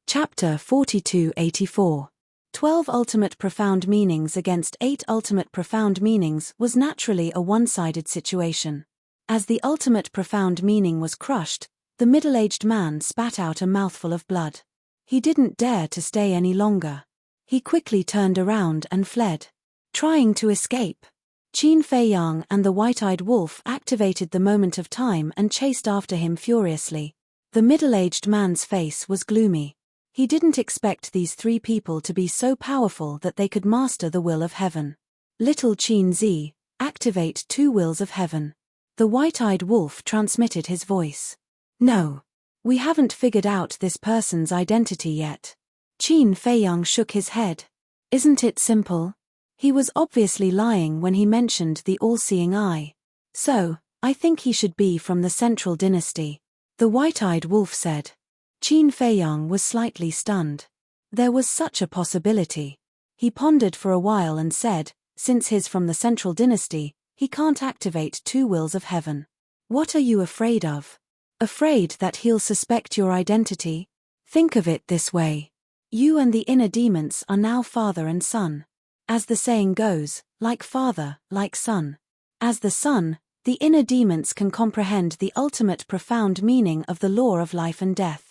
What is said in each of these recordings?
Chapter 4284. 12 Ultimate Profound Meanings against 8 Ultimate Profound Meanings was naturally a one-sided situation. As the ultimate profound meaning was crushed, the middle-aged man spat out a mouthful of blood. He didn't dare to stay any longer. He quickly turned around and fled. Trying to escape, Qin Feiyang and the white-eyed wolf activated the moment of time and chased after him furiously. The middle-aged man's face was gloomy. He didn't expect these three people to be so powerful that they could master the will of heaven. Little Qin Zi, activate 2 wills of heaven. The white-eyed wolf transmitted his voice. No. We haven't figured out this person's identity yet. Qin Feiyang shook his head. Isn't it simple? He was obviously lying when he mentioned the all-seeing eye. So, I think he should be from the central dynasty. The white-eyed wolf said. Qin Feiyang was slightly stunned. There was such a possibility. He pondered for a while and said, since he's from the central dynasty, he can't activate 2 wills of heaven. What are you afraid of? Afraid that he'll suspect your identity? Think of it this way. You and the inner demons are now father and son. As the saying goes, like father, like son. As the son, the inner demons can comprehend the ultimate profound meaning of the law of life and death.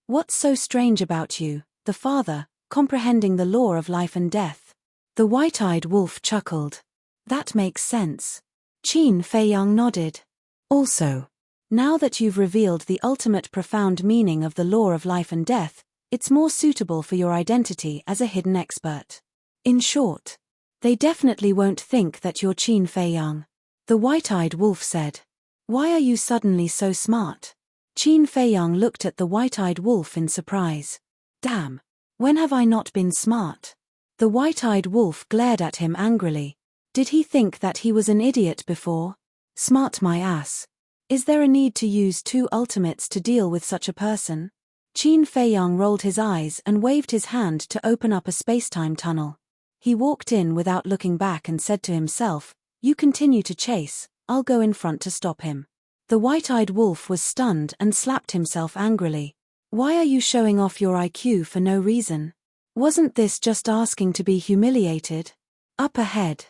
What's so strange about you, the father, comprehending the law of life and death? The white-eyed wolf chuckled. That makes sense. Qin Feiyang nodded. Also, now that you've revealed the ultimate profound meaning of the law of life and death, it's more suitable for your identity as a hidden expert. In short, they definitely won't think that you're Qin Feiyang. The white-eyed wolf said. Why are you suddenly so smart? Qin Feiyang looked at the white-eyed wolf in surprise. Damn. When have I not been smart? The white-eyed wolf glared at him angrily. Did he think that he was an idiot before? Smart my ass. Is there a need to use 2 ultimates to deal with such a person? Qin Feiyang rolled his eyes and waved his hand to open up a space-time tunnel. He walked in without looking back and said to himself, you continue to chase, I'll go in front to stop him. The white-eyed wolf was stunned and slapped himself angrily. Why are you showing off your IQ for no reason? Wasn't this just asking to be humiliated? Up ahead,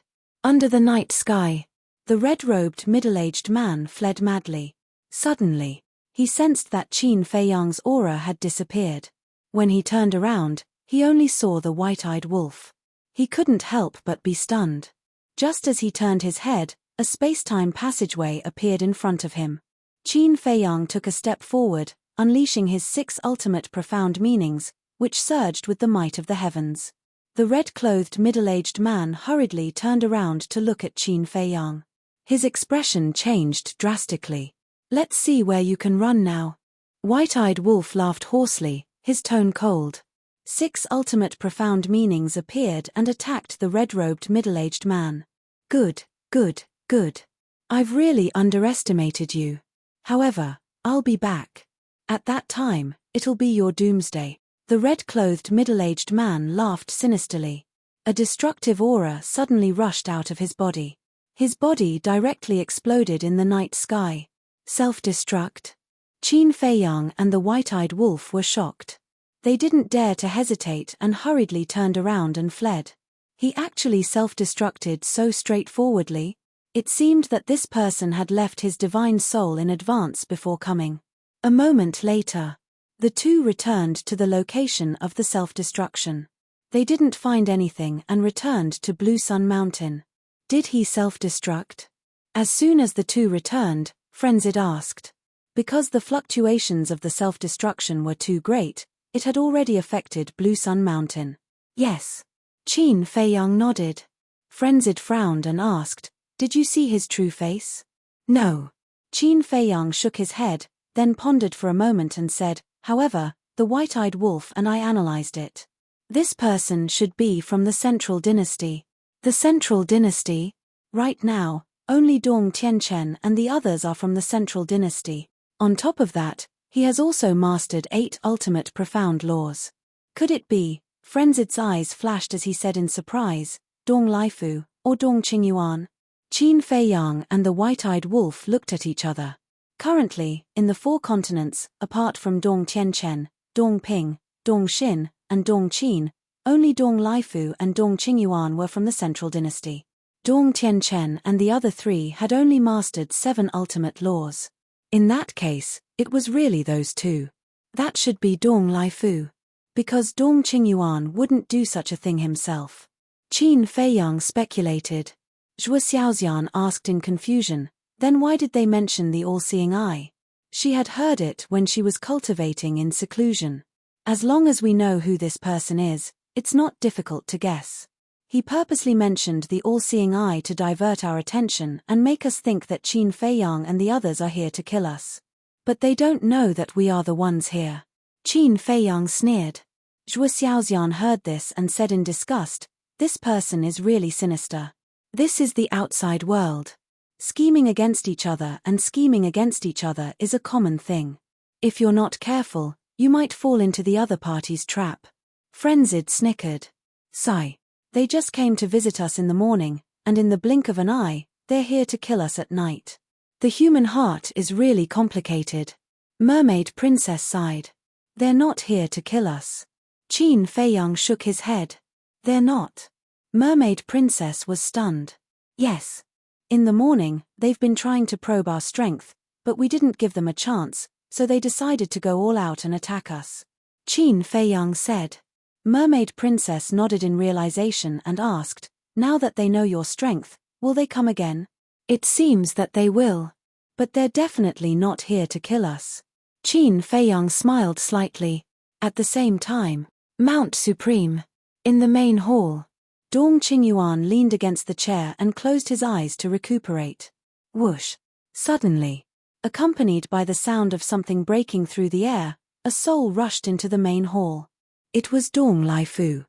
under the night sky, the red-robed middle-aged man fled madly. Suddenly, he sensed that Qin Feiyang's aura had disappeared. When he turned around, he only saw the white-eyed wolf. He couldn't help but be stunned. Just as he turned his head, a space-time passageway appeared in front of him. Qin Feiyang took a step forward, unleashing his 6 ultimate profound meanings, which surged with the might of the heavens. The red-clothed middle-aged man hurriedly turned around to look at Qin Feiyang. His expression changed drastically. Let's see where you can run now. White-eyed wolf laughed hoarsely, his tone cold. 6 ultimate profound meanings appeared and attacked the red-robed middle-aged man. Good, good. Good. I've really underestimated you. However, I'll be back. At that time, it'll be your doomsday. The red-clothed middle-aged man laughed sinisterly. A destructive aura suddenly rushed out of his body. His body directly exploded in the night sky. Self-destruct? Qin Feiyang and the white-eyed wolf were shocked. They didn't dare to hesitate and hurriedly turned around and fled. He actually self-destructed so straightforwardly? It seemed that this person had left his divine soul in advance before coming. A moment later, the 2 returned to the location of the self-destruction. They didn't find anything and returned to Blue Sun Mountain. Did he self-destruct? As soon as the 2 returned, Frenzied asked. Because the fluctuations of the self-destruction were too great, it had already affected Blue Sun Mountain. Yes. Qin Feiyang nodded. Frenzied frowned and asked, did you see his true face? No. Qin Feiyang shook his head, then pondered for a moment and said, however, the white-eyed wolf and I analyzed it. This person should be from the central dynasty. The central dynasty? Right now, only Dong Tianchen and the others are from the central dynasty. On top of that, he has also mastered 8 ultimate profound laws. Could it be, Frenzied's eyes flashed as he said in surprise, Dong Lifu, or Dong Qingyuan? Qin Feiyang and the white-eyed wolf looked at each other. Currently, in the 4 continents, apart from Dong Tianchen, Dong Ping, Dong Xin, and Dong Qin. Only Dong Laifu and Dong Qingyuan were from the central dynasty. Dong Tianchen and the other three had only mastered 7 ultimate laws. In that case, it was really those two. That should be Dong Laifu. Because Dong Qingyuan wouldn't do such a thing himself. Qin Feiyang speculated. Zhuo Xiaoxian asked in confusion, then why did they mention the all-seeing eye? She had heard it when she was cultivating in seclusion. As long as we know who this person is, it's not difficult to guess. He purposely mentioned the all-seeing eye to divert our attention and make us think that Qin Feiyang and the others are here to kill us. But they don't know that we are the ones here. Qin Feiyang sneered. Zhuo Xiaoxian heard this and said in disgust, this person is really sinister. This is the outside world. Scheming against each other and scheming against each other is a common thing. If you're not careful, you might fall into the other party's trap. Frenzied snickered. Sigh. They just came to visit us in the morning, and in the blink of an eye, they're here to kill us at night. The human heart is really complicated. Mermaid Princess sighed. They're not here to kill us. Qin Feiyang shook his head. They're not. Mermaid Princess was stunned. Yes. In the morning, they've been trying to probe our strength, but we didn't give them a chance, so they decided to go all out and attack us. Qin Feiyang said. Mermaid Princess nodded in realization and asked, now that they know your strength, will they come again? It seems that they will. But they're definitely not here to kill us. Qin Feiyang smiled slightly. At the same time, Mount Supreme. In the main hall. Dong Qingyuan leaned against the chair and closed his eyes to recuperate. Whoosh. Suddenly, accompanied by the sound of something breaking through the air, a soul rushed into the main hall. It was Dong Laifu.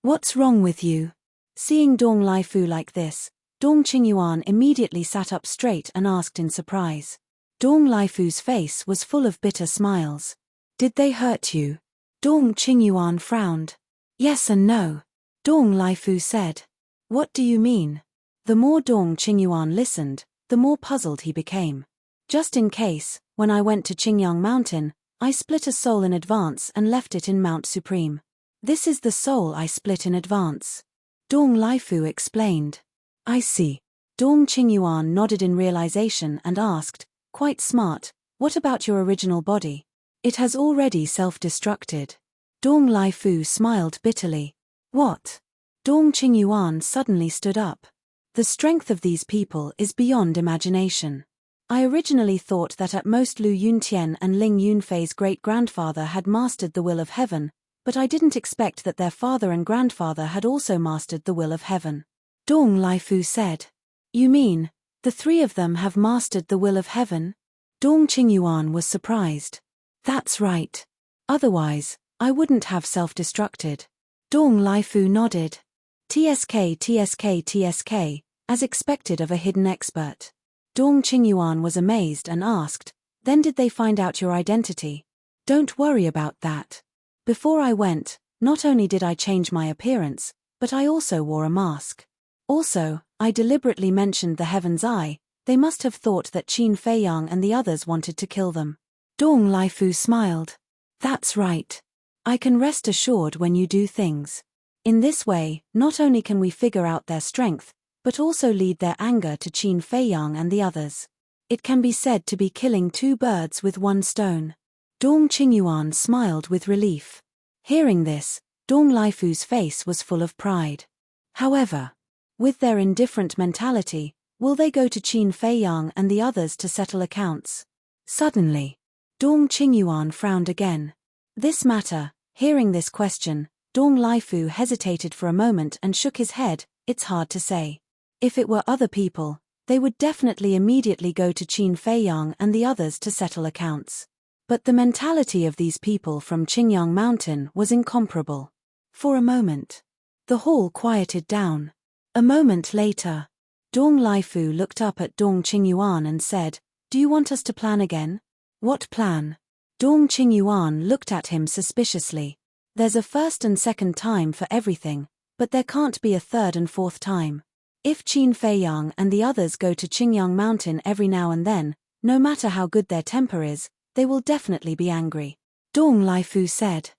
What's wrong with you? Seeing Dong Laifu like this, Dong Qingyuan immediately sat up straight and asked in surprise. Dong Laifu's face was full of bitter smiles. Did they hurt you? Dong Qingyuan frowned. Yes and no. Dong Laifu said. What do you mean? The more Dong Qingyuan listened, the more puzzled he became. Just in case, when I went to Qingyang Mountain, I split a soul in advance and left it in Mount Supreme. This is the soul I split in advance. Dong Laifu explained. I see. Dong Qingyuan nodded in realization and asked, quite smart, what about your original body? It has already self-destructed. Dong Laifu smiled bitterly. What? Dong Qingyuan suddenly stood up. The strength of these people is beyond imagination. I originally thought that at most Lu Yuntian and Ling Yunfei's great-grandfather had mastered the will of heaven, but I didn't expect that their father and grandfather had also mastered the will of heaven. Dong Laifu said. You mean, the 3 of them have mastered the will of heaven? Dong Qingyuan was surprised. That's right. Otherwise, I wouldn't have self-destructed. Dong Laifu nodded. TSK, as expected of a hidden expert. Dong Qingyuan was amazed and asked, then did they find out your identity? Don't worry about that. Before I went, not only did I change my appearance, but I also wore a mask. Also, I deliberately mentioned the Heaven's Eye. They must have thought that Qin Feiyang and the others wanted to kill them. Dong Laifu smiled. That's right. I can rest assured when you do things. In this way, not only can we figure out their strength, but also lead their anger to Qin Feiyang and the others. It can be said to be killing 2 birds with 1 stone. Dong Qingyuan smiled with relief. Hearing this, Dong Laifu's face was full of pride. However, with their indifferent mentality, will they go to Qin Feiyang and the others to settle accounts? Suddenly, Dong Qingyuan frowned again. This matter, hearing this question, Dong Laifu hesitated for a moment and shook his head. It's hard to say. If it were other people, they would definitely immediately go to Qin Feiyang and the others to settle accounts. But the mentality of these people from Qingyang Mountain was incomparable. For a moment, the hall quieted down. A moment later, Dong Laifu looked up at Dong Qingyuan and said, do you want us to plan again? What plan? Dong Qingyuan looked at him suspiciously. There's a first and second time for everything, but there can't be a third and fourth time. If Qin Feiyang and the others go to Qingyang Mountain every now and then, no matter how good their temper is, they will definitely be angry. Dong Laifu said.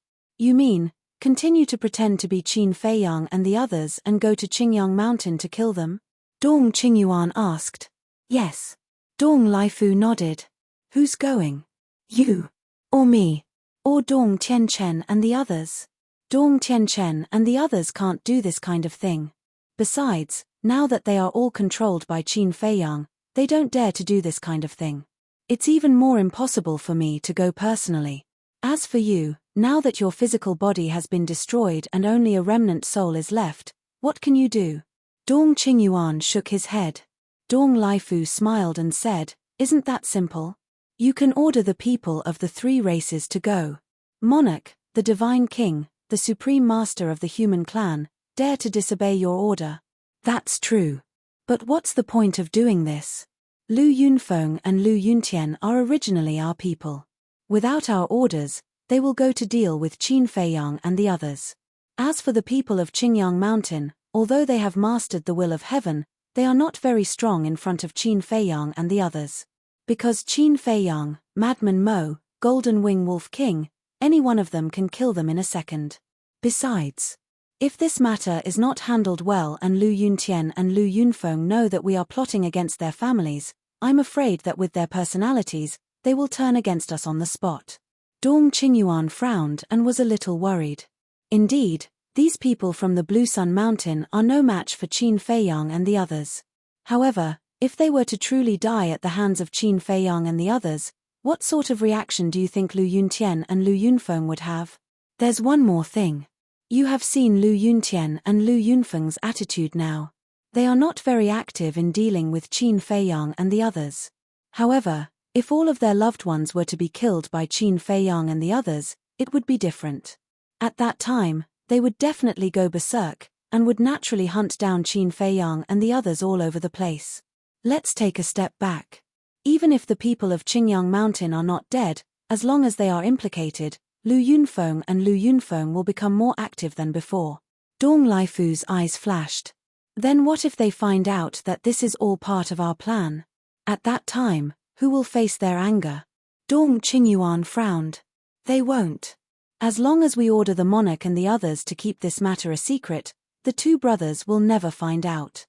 You mean, continue to pretend to be Qin Feiyang and the others and go to Qingyang Mountain to kill them? Dong Qingyuan asked. Yes. Dong Laifu nodded. Who's going? You. Or me? Or Dong Tianchen and the others? Dong Tianchen and the others can't do this kind of thing. Besides, now that they are all controlled by Qin Feiyang, they don't dare to do this kind of thing. It's even more impossible for me to go personally. As for you, now that your physical body has been destroyed and only a remnant soul is left, what can you do? Dong Qingyuan shook his head. Dong Laifu smiled and said, Isn't that simple? You can order the people of the three races to go. Monarch, the divine king, the supreme master of the human clan, dare to disobey your order. That's true. But what's the point of doing this? Lu Yunfeng and Lu Yuntian are originally our people. Without our orders, they will go to deal with Qin Feiyang and the others. As for the people of Qingyang Mountain, although they have mastered the will of heaven, they are not very strong in front of Qin Feiyang and the others. Because Qin Feiyang, Madman Mo, Golden Wing Wolf King, any one of them can kill them in a second. Besides, if this matter is not handled well and Lu Yuntian and Lu Yunfeng know that we are plotting against their families, I'm afraid that with their personalities, they will turn against us on the spot. Dong Qingyuan frowned and was a little worried. Indeed, these people from the Blue Sun Mountain are no match for Qin Feiyang and the others. However, if they were to truly die at the hands of Qin Feiyang and the others, what sort of reaction do you think Lu Yuntian and Lu Yunfeng would have? There's one more thing. You have seen Lu Yuntian and Lu Yunfeng's attitude now. They are not very active in dealing with Qin Feiyang and the others. However, if all of their loved ones were to be killed by Qin Feiyang and the others, it would be different. At that time, they would definitely go berserk, and would naturally hunt down Qin Feiyang and the others all over the place. Let's take a step back. Even if the people of Qingyang Mountain are not dead, as long as they are implicated, Lu Yunfeng and Lu Yunfeng will become more active than before. Dong Laifu's eyes flashed. Then what if they find out that this is all part of our plan? At that time, who will face their anger? Dong Qingyuan frowned. They won't. As long as we order the monarch and the others to keep this matter a secret, the two brothers will never find out.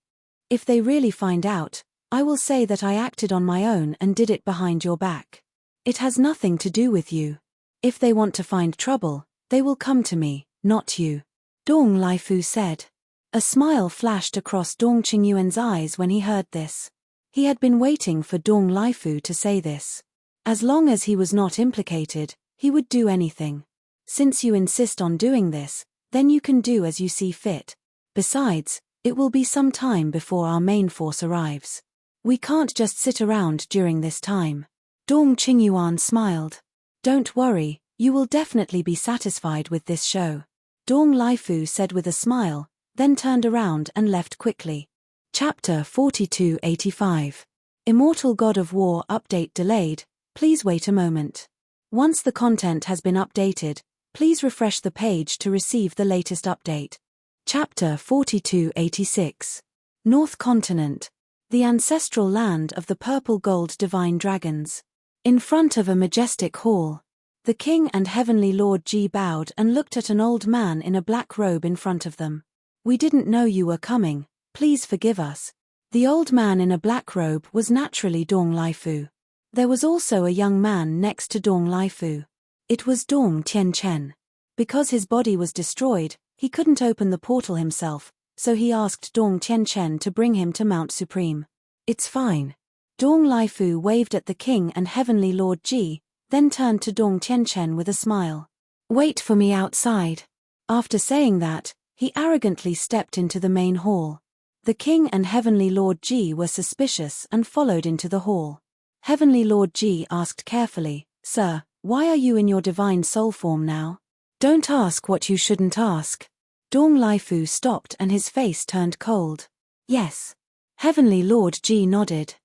If they really find out, I will say that I acted on my own and did it behind your back. It has nothing to do with you. If they want to find trouble, they will come to me, not you. Dong Laifu said. A smile flashed across Dong Qingyuan's eyes when he heard this. He had been waiting for Dong Laifu to say this. As long as he was not implicated, he would do anything. Since you insist on doing this, then you can do as you see fit. Besides, it will be some time before our main force arrives. We can't just sit around during this time. Dong Qingyuan smiled. Don't worry, you will definitely be satisfied with this show. Dong Laifu said with a smile, then turned around and left quickly. Chapter 4285. Immortal God of War update delayed, please wait a moment. Once the content has been updated, please refresh the page to receive the latest update. Chapter 4286. North Continent. The ancestral land of the purple gold divine dragons. In front of a majestic hall, the king and heavenly Lord Ji bowed and looked at an old man in a black robe in front of them. We didn't know you were coming, please forgive us. The old man in a black robe was naturally Dong Laifu. There was also a young man next to Dong Laifu. It was Dong Tianchen. Because his body was destroyed, he couldn't open the portal himself, so he asked Dong Tianchen to bring him to Mount Supreme. It's fine. Dong Laifu waved at the king and heavenly Lord Ji, then turned to Dong Tianchen with a smile. Wait for me outside. After saying that, he arrogantly stepped into the main hall. The king and heavenly Lord Ji were suspicious and followed into the hall. Heavenly Lord Ji asked carefully, Sir, why are you in your divine soul form now? Don't ask what you shouldn't ask. Dong Laifu stopped and his face turned cold. Yes. Heavenly Lord Ji nodded.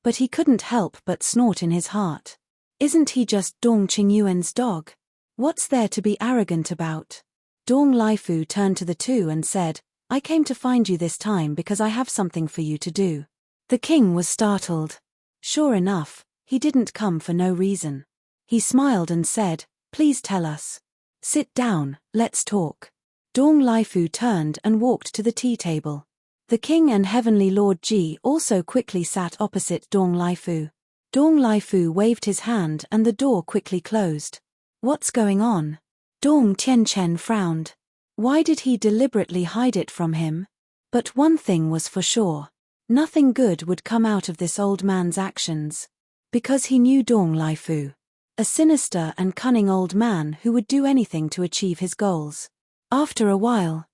But he couldn't help but snort in his heart. Isn't he just Dong Qingyuan's dog? What's there to be arrogant about? Dong Laifu turned to the two and said, I came to find you this time because I have something for you to do. The king was startled. Sure enough, he didn't come for no reason. He smiled and said, Please tell us. Sit down, let's talk. Dong Laifu turned and walked to the tea table. The king and Heavenly Lord Ji also quickly sat opposite Dong Laifu. Dong Laifu waved his hand and the door quickly closed. What's going on? Dong Tianchen frowned. Why did he deliberately hide it from him? But one thing was for sure. Nothing good would come out of this old man's actions. Because he knew Dong Laifu. A sinister and cunning old man who would do anything to achieve his goals. After a while.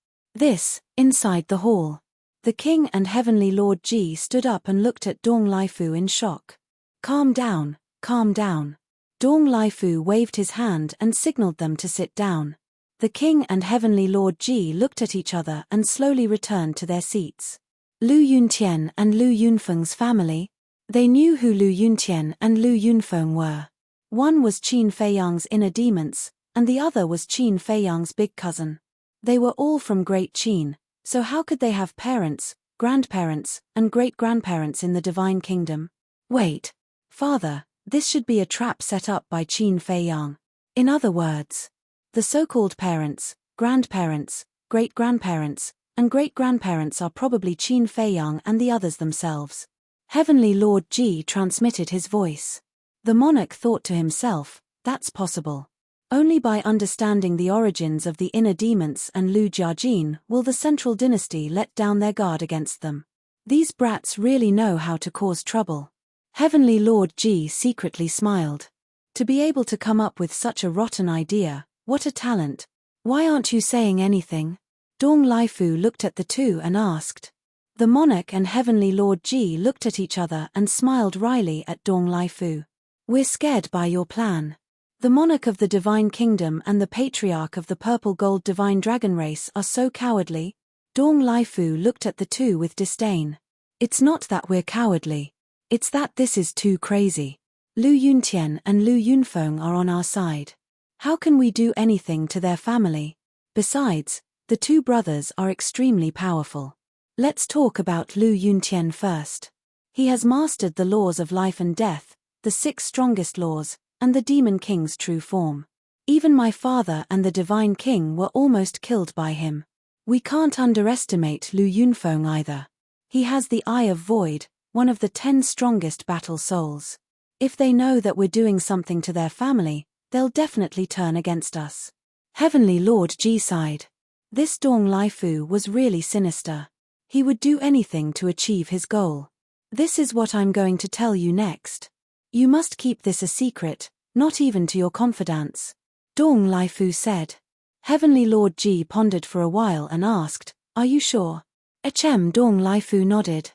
Inside the hall. The king and Heavenly Lord Ji stood up and looked at Dong Laifu in shock. Calm down, calm down. Dong Laifu waved his hand and signaled them to sit down. The king and Heavenly Lord Ji looked at each other and slowly returned to their seats. Lu Yuntian and Lu Yunfeng's family. They knew who Lu Yuntian and Lu Yunfeng were. One was Qin Feiyang's inner demons, and the other was Qin Feiyang's big cousin. They were all from Great Qin, so how could they have parents, grandparents, and great-grandparents in the Divine Kingdom? Wait. Father, this should be a trap set up by Qin Feiyang. In other words, the so-called parents, grandparents, great-grandparents, and great-grandparents are probably Qin Feiyang and the others themselves. Heavenly Lord Ji transmitted his voice. The monarch thought to himself, that's possible. Only by understanding the origins of the inner demons and Lu Jiajin will the central dynasty let down their guard against them. These brats really know how to cause trouble. Heavenly Lord Ji secretly smiled. To be able to come up with such a rotten idea, what a talent. Why aren't you saying anything? Dong Laifu looked at the two and asked. The monarch and Heavenly Lord Ji looked at each other and smiled wryly at Dong Laifu. We're scared by your plan. The monarch of the Divine Kingdom and the patriarch of the purple gold divine dragon race are so cowardly. Dong Laifu looked at the two with disdain. It's not that we're cowardly. It's that this is too crazy. Lu Yuntian and Lu Yunfeng are on our side. How can we do anything to their family? Besides, the two brothers are extremely powerful. Let's talk about Lu Yuntian first. He has mastered the laws of life and death, the 6 strongest laws, and the Demon King's true form. Even my father and the Divine King were almost killed by him. We can't underestimate Lu Yunfeng either. He has the Eye of Void, one of the 10 strongest battle souls. If they know that we're doing something to their family, they'll definitely turn against us. Heavenly Lord Ji sighed. This Dong Laifu was really sinister. He would do anything to achieve his goal. This is what I'm going to tell you next. You must keep this a secret, not even to your confidants. Dong Laifu said. Heavenly Lord Ji pondered for a while and asked, are you sure? Dong Laifu nodded.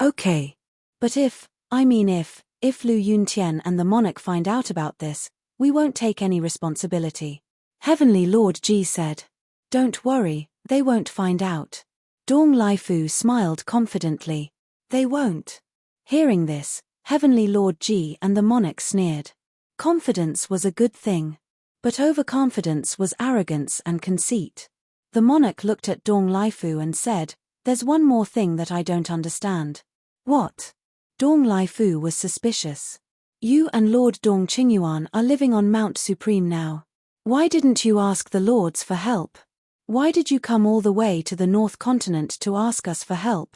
Okay. But if Lu Yuntian and the monarch find out about this, we won't take any responsibility. Heavenly Lord Ji said. Don't worry, they won't find out. Dong Laifu smiled confidently. They won't. Hearing this, Heavenly Lord Ji and the monarch sneered. Confidence was a good thing. But overconfidence was arrogance and conceit. The monarch looked at Dong Laifu and said, there's one more thing that I don't understand. What? Dong Laifu was suspicious. You and Lord Dong Qingyuan are living on Mount Supreme now. Why didn't you ask the lords for help? Why did you come all the way to the North Continent to ask us for help?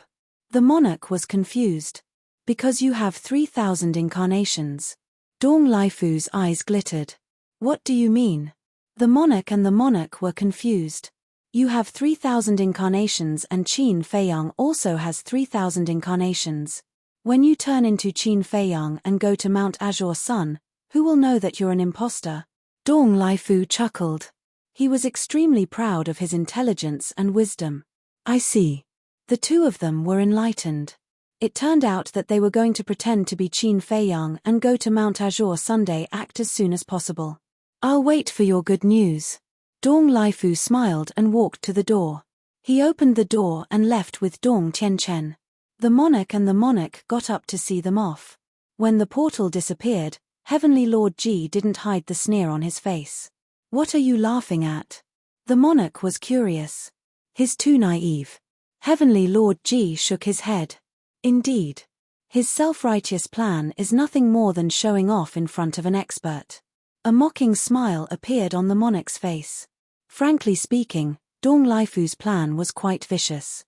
The monarch was confused. Because you have 3,000 incarnations. Dong Laifu's eyes glittered. What do you mean? The monarch and the monarch were confused. You have 3,000 incarnations and Qin Feiyang also has 3,000 incarnations. When you turn into Qin Feiyang and go to Mount Azure Sun, who will know that you're an imposter? Dong Laifu chuckled. He was extremely proud of his intelligence and wisdom. I see. The two of them were enlightened. It turned out that they were going to pretend to be Qin Feiyang and go to Mount Azure Sunday act as soon as possible. I'll wait for your good news. Dong Laifu smiled and walked to the door. He opened the door and left with Dong Tianchen. The monarch and the monarch got up to see them off. When the portal disappeared, Heavenly Lord Ji didn't hide the sneer on his face. What are you laughing at? The monarch was curious. He's too naive. Heavenly Lord Ji shook his head. Indeed. His self-righteous plan is nothing more than showing off in front of an expert. A mocking smile appeared on the monarch's face. Frankly speaking, Dong Laifu's plan was quite vicious.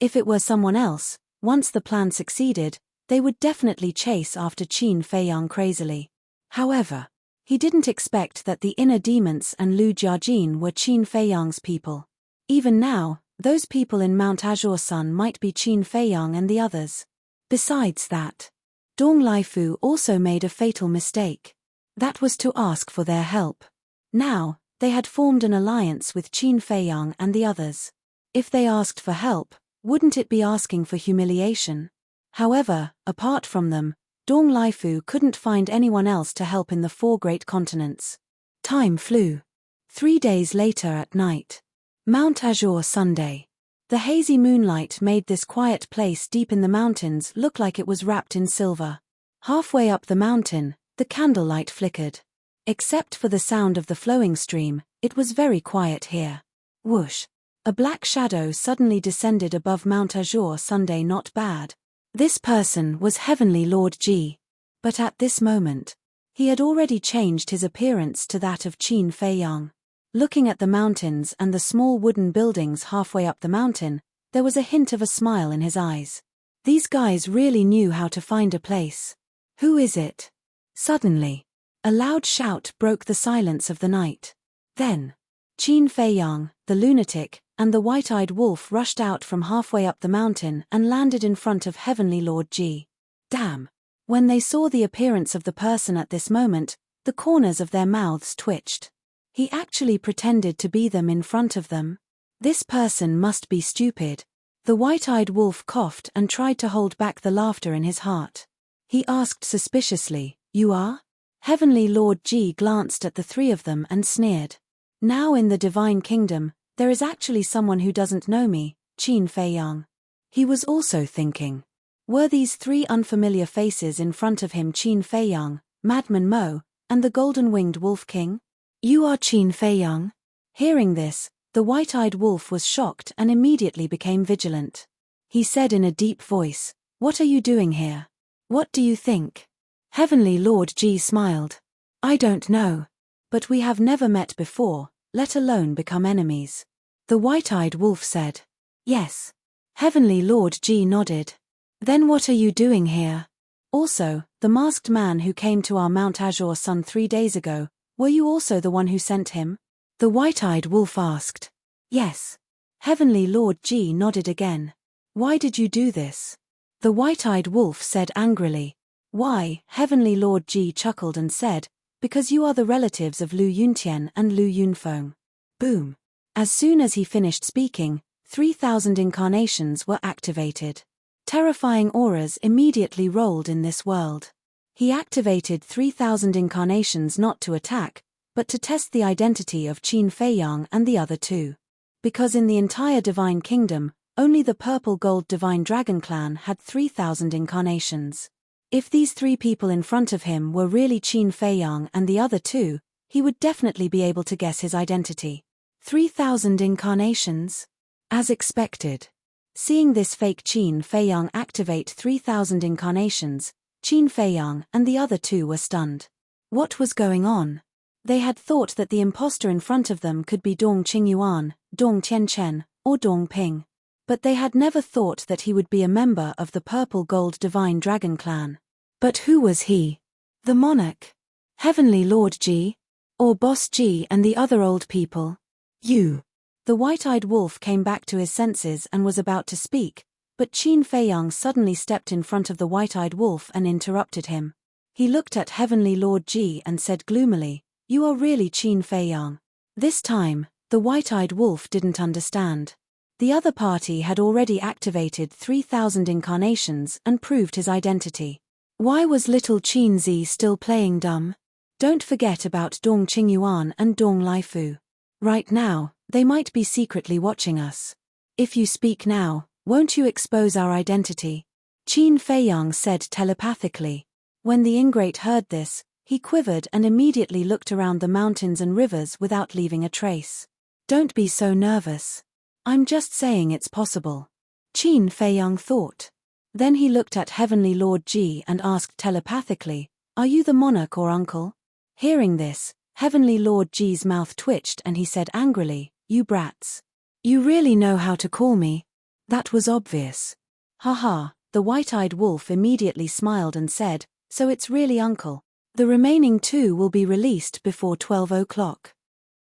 If it were someone else, once the plan succeeded, they would definitely chase after Qin Feiyang crazily. However, he didn't expect that the inner demons and Lu Jiajin were Qin Feiyang's people. Even now, those people in Mount Azure Sun might be Qin Feiyang and the others. Besides that, Dong Laifu also made a fatal mistake. That was to ask for their help. Now, they had formed an alliance with Qin Feiyang and the others. If they asked for help, wouldn't it be asking for humiliation? However, apart from them, Dong Laifu couldn't find anyone else to help in the 4 great continents. Time flew. 3 days later at night. Mount Azure Sunday. The hazy moonlight made this quiet place deep in the mountains look like it was wrapped in silver. Halfway up the mountain, the candlelight flickered. Except for the sound of the flowing stream, it was very quiet here. Whoosh! A black shadow suddenly descended above Mount Azure Sunday. Not bad. This person was Heavenly Lord Ji. But at this moment, he had already changed his appearance to that of Qin Feiyang. Looking at the mountains and the small wooden buildings halfway up the mountain, there was a hint of a smile in his eyes. These guys really knew how to find a place. Who is it? Suddenly, a loud shout broke the silence of the night. Then, Qin Feiyang, the lunatic, and the white-eyed wolf rushed out from halfway up the mountain and landed in front of Heavenly Lord Ji. Damn! When they saw the appearance of the person at this moment, the corners of their mouths twitched. He actually pretended to be them in front of them. This person must be stupid. The white-eyed wolf coughed and tried to hold back the laughter in his heart. He asked suspiciously, "You are?" Heavenly Lord Ji glanced at the 3 of them and sneered. "Now in the Divine Kingdom, there is actually someone who doesn't know me, Qin Feiyang." He was also thinking. Were these 3 unfamiliar faces in front of him Qin Feiyang, Madman Mo, and the golden-winged Wolf King? "You are Qin Feiyang?" Hearing this, the white-eyed wolf was shocked and immediately became vigilant. He said in a deep voice, "What are you doing here? What do you think?" Heavenly Lord Ji smiled. "I don't know. But we have never met before, let alone become enemies." The white-eyed wolf said. "Yes." Heavenly Lord Ji nodded. "Then what are you doing here? Also, the masked man who came to our Mount Azure Sun 3 days ago, were you also the one who sent him?" The white-eyed wolf asked. "Yes." Heavenly Lord Ji nodded again. "Why did you do this?" The white-eyed wolf said angrily. "Why?" Heavenly Lord Ji chuckled and said, "Because you are the relatives of Lu Yuntian and Lu Yunfeng." Boom. As soon as he finished speaking, 3,000 incarnations were activated. Terrifying auras immediately rolled in this world. He activated 3,000 incarnations not to attack, but to test the identity of Qin Feiyang and the other 2. Because in the entire Divine Kingdom, only the Purple Gold Divine Dragon Clan had 3,000 incarnations. If these 3 people in front of him were really Qin Feiyang and the other 2, he would definitely be able to guess his identity. 3,000 incarnations? As expected. Seeing this fake Qin Feiyang activate 3,000 incarnations, Qin Feiyang and the other 2 were stunned. What was going on? They had thought that the imposter in front of them could be Dong Qingyuan, Dong Tianchen, or Dong Ping. But they had never thought that he would be a member of the Purple Gold Divine Dragon Clan. But who was he? The monarch? Heavenly Lord Ji? Or Boss Ji and the other old people? You. The white-eyed wolf came back to his senses and was about to speak, but Qin Feiyang suddenly stepped in front of the white-eyed wolf and interrupted him. He looked at Heavenly Lord Ji and said gloomily, "You are really Qin Feiyang." This time, the white-eyed wolf didn't understand. The other party had already activated 3,000 incarnations and proved his identity. Why was little Qin Zi still playing dumb? Don't forget about Dong Qingyuan and Dong Laifu. Right now, they might be secretly watching us. If you speak now, won't you expose our identity? Qin Feiyang said telepathically. When the ingrate heard this, he quivered and immediately looked around the mountains and rivers without leaving a trace. Don't be so nervous. I'm just saying it's possible. Qin Feiyang thought. Then he looked at Heavenly Lord Ji and asked telepathically, "Are you the monarch or uncle?" Hearing this, Heavenly Lord Ji's mouth twitched and he said angrily, "You brats. You really know how to call me? That was obvious." Haha, the white-eyed wolf immediately smiled and said, "So it's really Uncle. The remaining 2 will be released before 12 o'clock.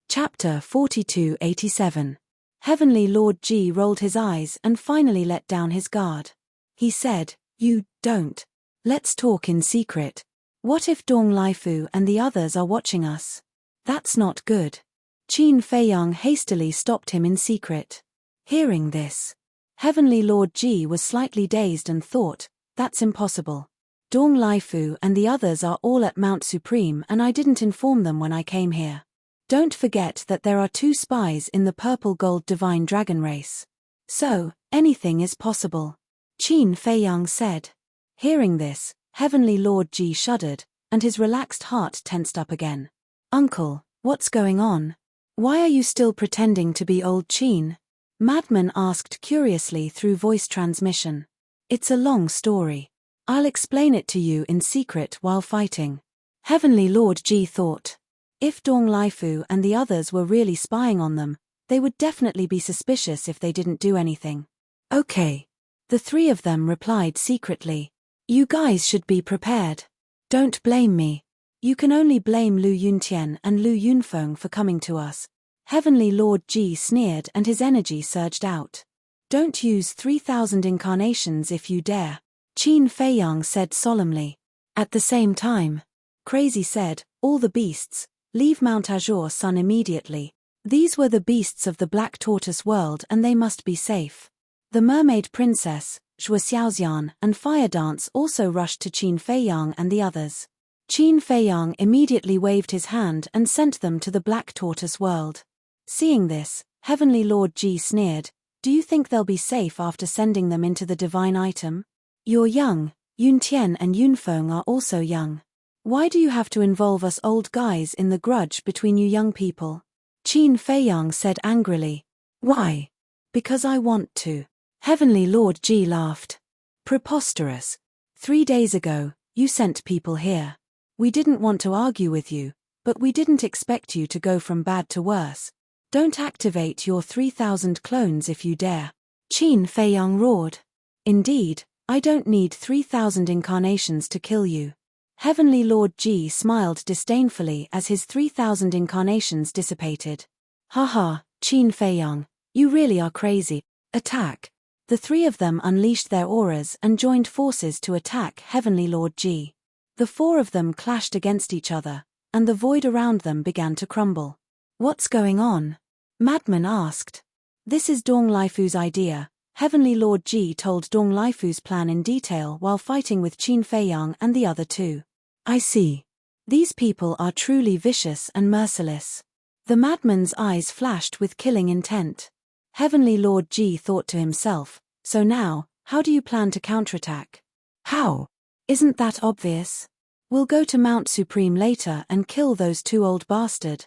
Chapter 4287. Heavenly Lord Ji rolled his eyes and finally let down his guard. He said, "You don't. Let's talk in secret. What if Dong Laifu and the others are watching us? That's not good." Qin Feiyang hastily stopped him in secret. Hearing this, Heavenly Lord Ji was slightly dazed and thought, "That's impossible. Dong Laifu and the others are all at Mount Supreme and I didn't inform them when I came here. Don't forget that there are 2 spies in the purple gold divine dragon race. So, anything is possible," Qin Feiyang said. Hearing this, Heavenly Lord Ji shuddered, and his relaxed heart tensed up again. "Uncle, what's going on? Why are you still pretending to be old Qin?" Madman asked curiously through voice transmission. "It's a long story. I'll explain it to you in secret while fighting." Heavenly Lord Ji thought. If Dong Laifu and the others were really spying on them, they would definitely be suspicious if they didn't do anything. "Okay." The 3 of them replied secretly. "You guys should be prepared. Don't blame me. You can only blame Lu Yuntian and Lu Yunfeng for coming to us." Heavenly Lord Ji sneered and his energy surged out. "Don't use 3,000 incarnations if you dare," Qin Feiyang said solemnly. At the same time, Crazy said, "All the beasts, leave Mount Azure Sun immediately. These were the beasts of the Black Tortoise world and they must be safe." The Mermaid Princess, Zhua Xiaoxian, and Fire Dance also rushed to Qin Feiyang and the others. Qin Feiyang immediately waved his hand and sent them to the Black Tortoise world. Seeing this, Heavenly Lord Ji sneered, "Do you think they'll be safe after sending them into the divine item? You're young, Yuntian and Yunfeng are also young. Why do you have to involve us old guys in the grudge between you young people?" Qin Feiyang said angrily. "Why? Because I want to." Heavenly Lord Ji laughed. "Preposterous. 3 days ago, you sent people here. We didn't want to argue with you, but we didn't expect you to go from bad to worse. Don't activate your 3,000 clones if you dare." Qin Feiyang roared. "Indeed, I don't need 3,000 incarnations to kill you." Heavenly Lord Ji smiled disdainfully as his 3,000 incarnations dissipated. "Haha, Qin Feiyang, you really are crazy. Attack." The 3 of them unleashed their auras and joined forces to attack Heavenly Lord Ji. The 4 of them clashed against each other, and the void around them began to crumble. "What's going on?" Madman asked. "This is Dong Laifu's idea." Heavenly Lord Ji told Dong Laifu's plan in detail while fighting with Qin Feiyang and the other 2. "I see. These people are truly vicious and merciless." The madman's eyes flashed with killing intent. Heavenly Lord Ji thought to himself, "So now, how do you plan to counterattack?" "How? Isn't that obvious? We'll go to Mount Supreme later and kill those 2 old bastard."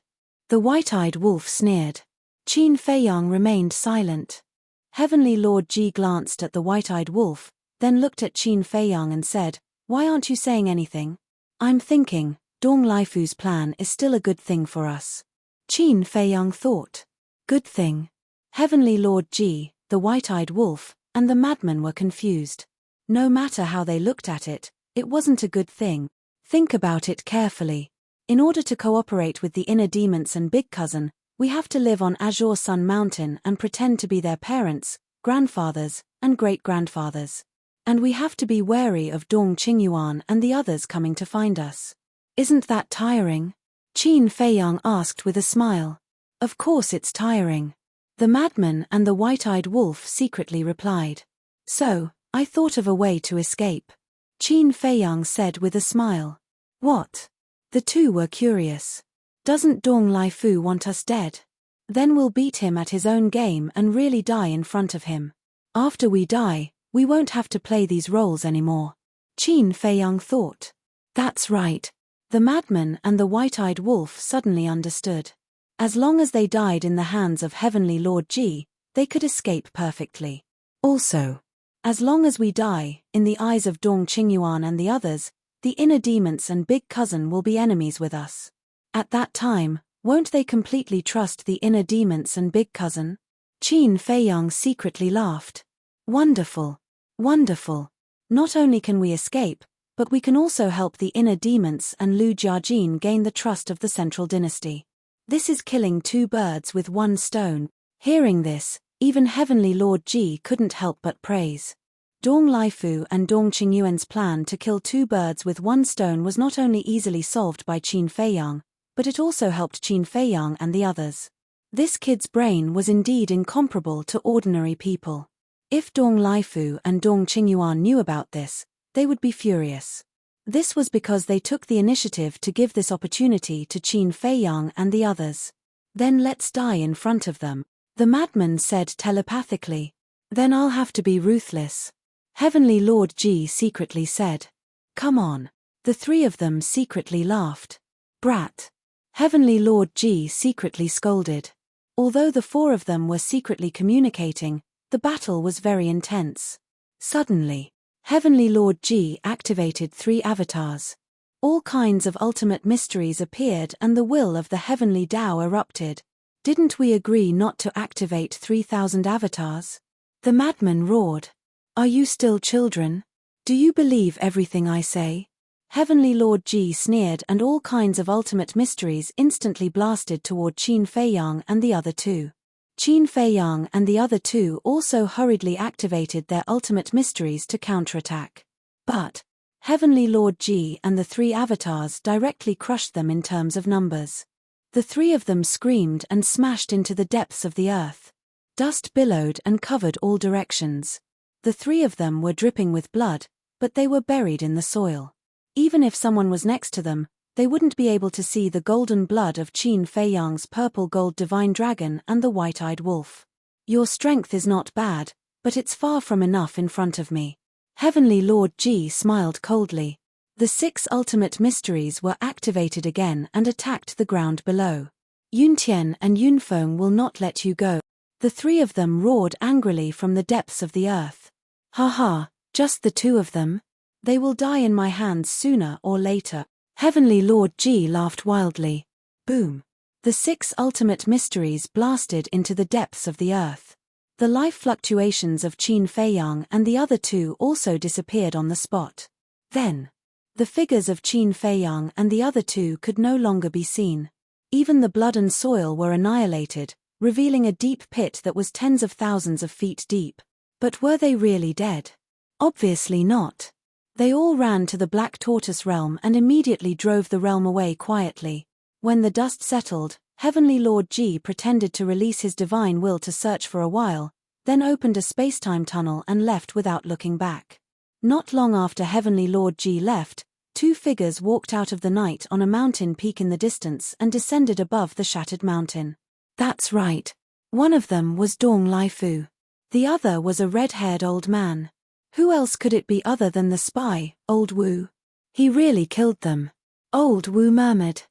The white-eyed wolf sneered. Qin Feiyang remained silent. Heavenly Lord Ji glanced at the white-eyed wolf, then looked at Qin Feiyang and said, "Why aren't you saying anything?" "I'm thinking, Dong Laifu's plan is still a good thing for us." Qin Feiyang thought. Good thing. Heavenly Lord Ji, the white-eyed wolf, and the madman were confused. No matter how they looked at it, it wasn't a good thing. Think about it carefully. In order to cooperate with the inner demons and big cousin, we have to live on Azure Sun Mountain and pretend to be their parents, grandfathers, and great-grandfathers. And we have to be wary of Dong Qingyuan and the others coming to find us. Isn't that tiring? Qin Feiyang asked with a smile. Of course it's tiring. The madman and the white-eyed wolf secretly replied. So, I thought of a way to escape. Qin Feiyang said with a smile. What? The 2 were curious. Doesn't Dong Laifu want us dead? Then we'll beat him at his own game and really die in front of him. After we die, we won't have to play these roles anymore. Qin Feiyang thought. That's right. The madman and the white-eyed wolf suddenly understood. As long as they died in the hands of Heavenly Lord Ji, they could escape perfectly. Also, as long as we die, in the eyes of Dong Qingyuan and the others, the inner demons and big cousin will be enemies with us. At that time, won't they completely trust the inner demons and big cousin? Qin Feiyang secretly laughed. Wonderful. Wonderful. Not only can we escape, but we can also help the inner demons and Lu Jiajin gain the trust of the central dynasty. This is killing two birds with one stone. Hearing this, even Heavenly Lord Ji couldn't help but praise. Dong Laifu and Dong Qingyuan's plan to kill two birds with one stone was not only easily solved by Qin Feiyang, but it also helped Qin Feiyang and the others. This kid's brain was indeed incomparable to ordinary people. If Dong Laifu and Dong Qingyuan knew about this, they would be furious. This was because they took the initiative to give this opportunity to Qin Feiyang and the others. Then let's die in front of them, the madman said telepathically. Then I'll have to be ruthless. Heavenly Lord Ji secretly said. Come on. The three of them secretly laughed. Brat. Heavenly Lord Ji secretly scolded. Although the four of them were secretly communicating, the battle was very intense. Suddenly, Heavenly Lord Ji activated 3 avatars. All kinds of ultimate mysteries appeared and the will of the Heavenly Tao erupted. Didn't we agree not to activate 3,000 avatars? The madman roared. Are you still children? Do you believe everything I say? Heavenly Lord Ji sneered and all kinds of ultimate mysteries instantly blasted toward Qin Feiyang and the other two. Qin Feiyang and the other two also hurriedly activated their ultimate mysteries to counterattack. But Heavenly Lord Ji and the 3 avatars directly crushed them in terms of numbers. The 3 of them screamed and smashed into the depths of the earth. Dust billowed and covered all directions. The 3 of them were dripping with blood, but they were buried in the soil. Even if someone was next to them, they wouldn't be able to see the golden blood of Qin Feiyang's purple-gold divine dragon and the white-eyed wolf. Your strength is not bad, but it's far from enough in front of me. Heavenly Lord Ji smiled coldly. The 6 ultimate mysteries were activated again and attacked the ground below. Yuntian and Yunfeng will not let you go. The 3 of them roared angrily from the depths of the earth. Ha ha, just the 2 of them? They will die in my hands sooner or later. Heavenly Lord Ji laughed wildly. Boom. The 6 ultimate mysteries blasted into the depths of the earth. The life fluctuations of Qin Feiyang and the other 2 also disappeared on the spot. Then, the figures of Qin Feiyang and the other 2 could no longer be seen. Even the blood and soil were annihilated, revealing a deep pit that was tens of thousands of feet deep. But were they really dead? Obviously not. They all ran to the Black Tortoise realm and immediately drove the realm away quietly. When the dust settled, Heavenly Lord Ji pretended to release his divine will to search for a while, then opened a spacetime tunnel and left without looking back. Not long after Heavenly Lord Ji left, 2 figures walked out of the night on a mountain peak in the distance and descended above the shattered mountain. That's right. One of them was Dong Laifu. The other was a red-haired old man. Who else could it be other than the spy, Old Wu? He really killed them. Old Wu murmured.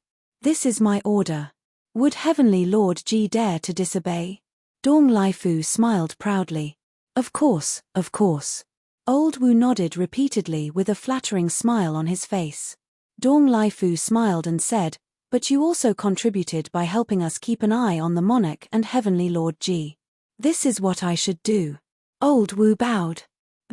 This is my order. Would Heavenly Lord Ji dare to disobey? Dong Laifu smiled proudly. Of course, of course. Old Wu nodded repeatedly with a flattering smile on his face. Dong Laifu smiled and said, but you also contributed by helping us keep an eye on the monarch and Heavenly Lord Ji. This is what I should do. Old Wu bowed.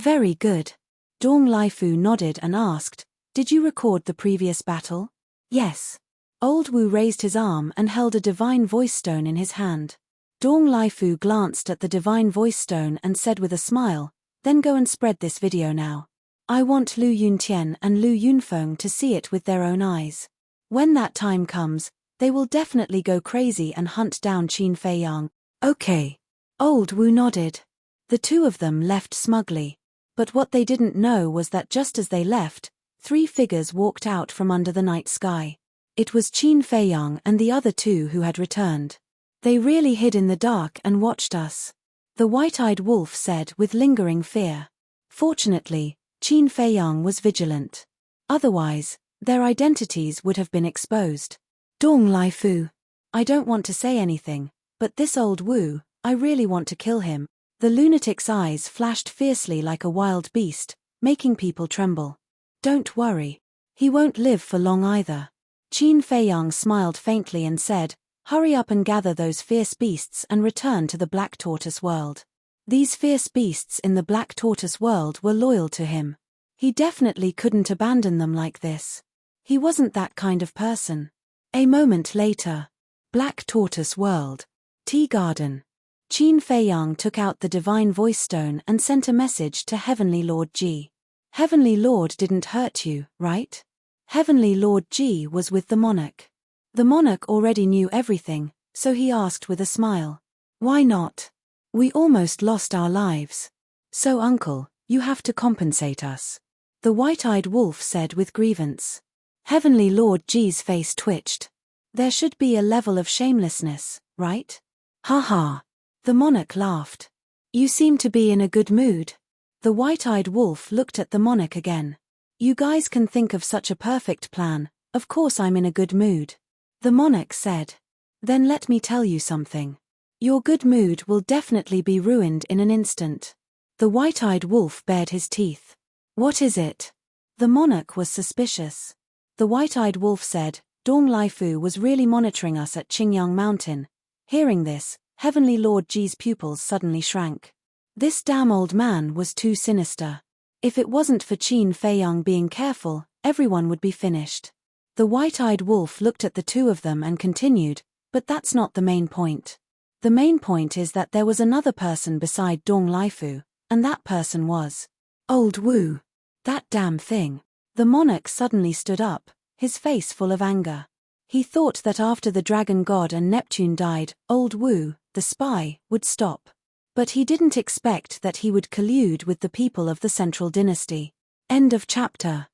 Very good. Dong Laifu nodded and asked, did you record the previous battle? Yes. Old Wu raised his arm and held a divine voice stone in his hand. Dong Laifu glanced at the divine voice stone and said with a smile, then go and spread this video now. I want Lu Yuntian and Lu Yunfeng to see it with their own eyes. When that time comes, they will definitely go crazy and hunt down Qin Feiyang. Okay. Old Wu nodded. The 2 of them left smugly. But what they didn't know was that just as they left, 3 figures walked out from under the night sky. It was Qin Feiyang and the other 2 who had returned. They really hid in the dark and watched us. The white-eyed wolf said with lingering fear. Fortunately, Qin Feiyang was vigilant. Otherwise, their identities would have been exposed. Dong Laifu. I don't want to say anything, but this old Wu, I really want to kill him. The lunatic's eyes flashed fiercely like a wild beast, making people tremble. Don't worry. He won't live for long either. Qin Feiyang smiled faintly and said, "Hurry up and gather those fierce beasts and return to the Black Tortoise world." These fierce beasts in the Black Tortoise world were loyal to him. He definitely couldn't abandon them like this. He wasn't that kind of person. A moment later. Black Tortoise world. Tea garden. Qin Feiyang took out the divine voice stone and sent a message to Heavenly Lord Ji. Heavenly Lord didn't hurt you, right? Heavenly Lord Ji was with the monarch. The monarch already knew everything, so he asked with a smile. Why not? We almost lost our lives. So uncle, you have to compensate us. The white-eyed wolf said with grievance. Heavenly Lord Ji's face twitched. There should be a level of shamelessness, right? Ha ha. The monarch laughed. You seem to be in a good mood. The white-eyed wolf looked at the monarch again. You guys can think of such a perfect plan, of course I'm in a good mood. The monarch said. Then let me tell you something. Your good mood will definitely be ruined in an instant. The white-eyed wolf bared his teeth. What is it? The monarch was suspicious. The white-eyed wolf said, Dong Laifu was really monitoring us at Qingyang Mountain. Hearing this, Heavenly Lord Ji's pupils suddenly shrank. This damn old man was too sinister. If it wasn't for Qin Feiyang being careful, everyone would be finished. The white-eyed wolf looked at the two of them and continued, but that's not the main point. The main point is that there was another person beside Dong Laifu, and that person was Old Wu. That damn thing. The monarch suddenly stood up, his face full of anger. He thought that after the dragon god and Neptune died, Old Wu, the spy, would stop. But he didn't expect that he would collude with the people of the Central Dynasty. End of chapter.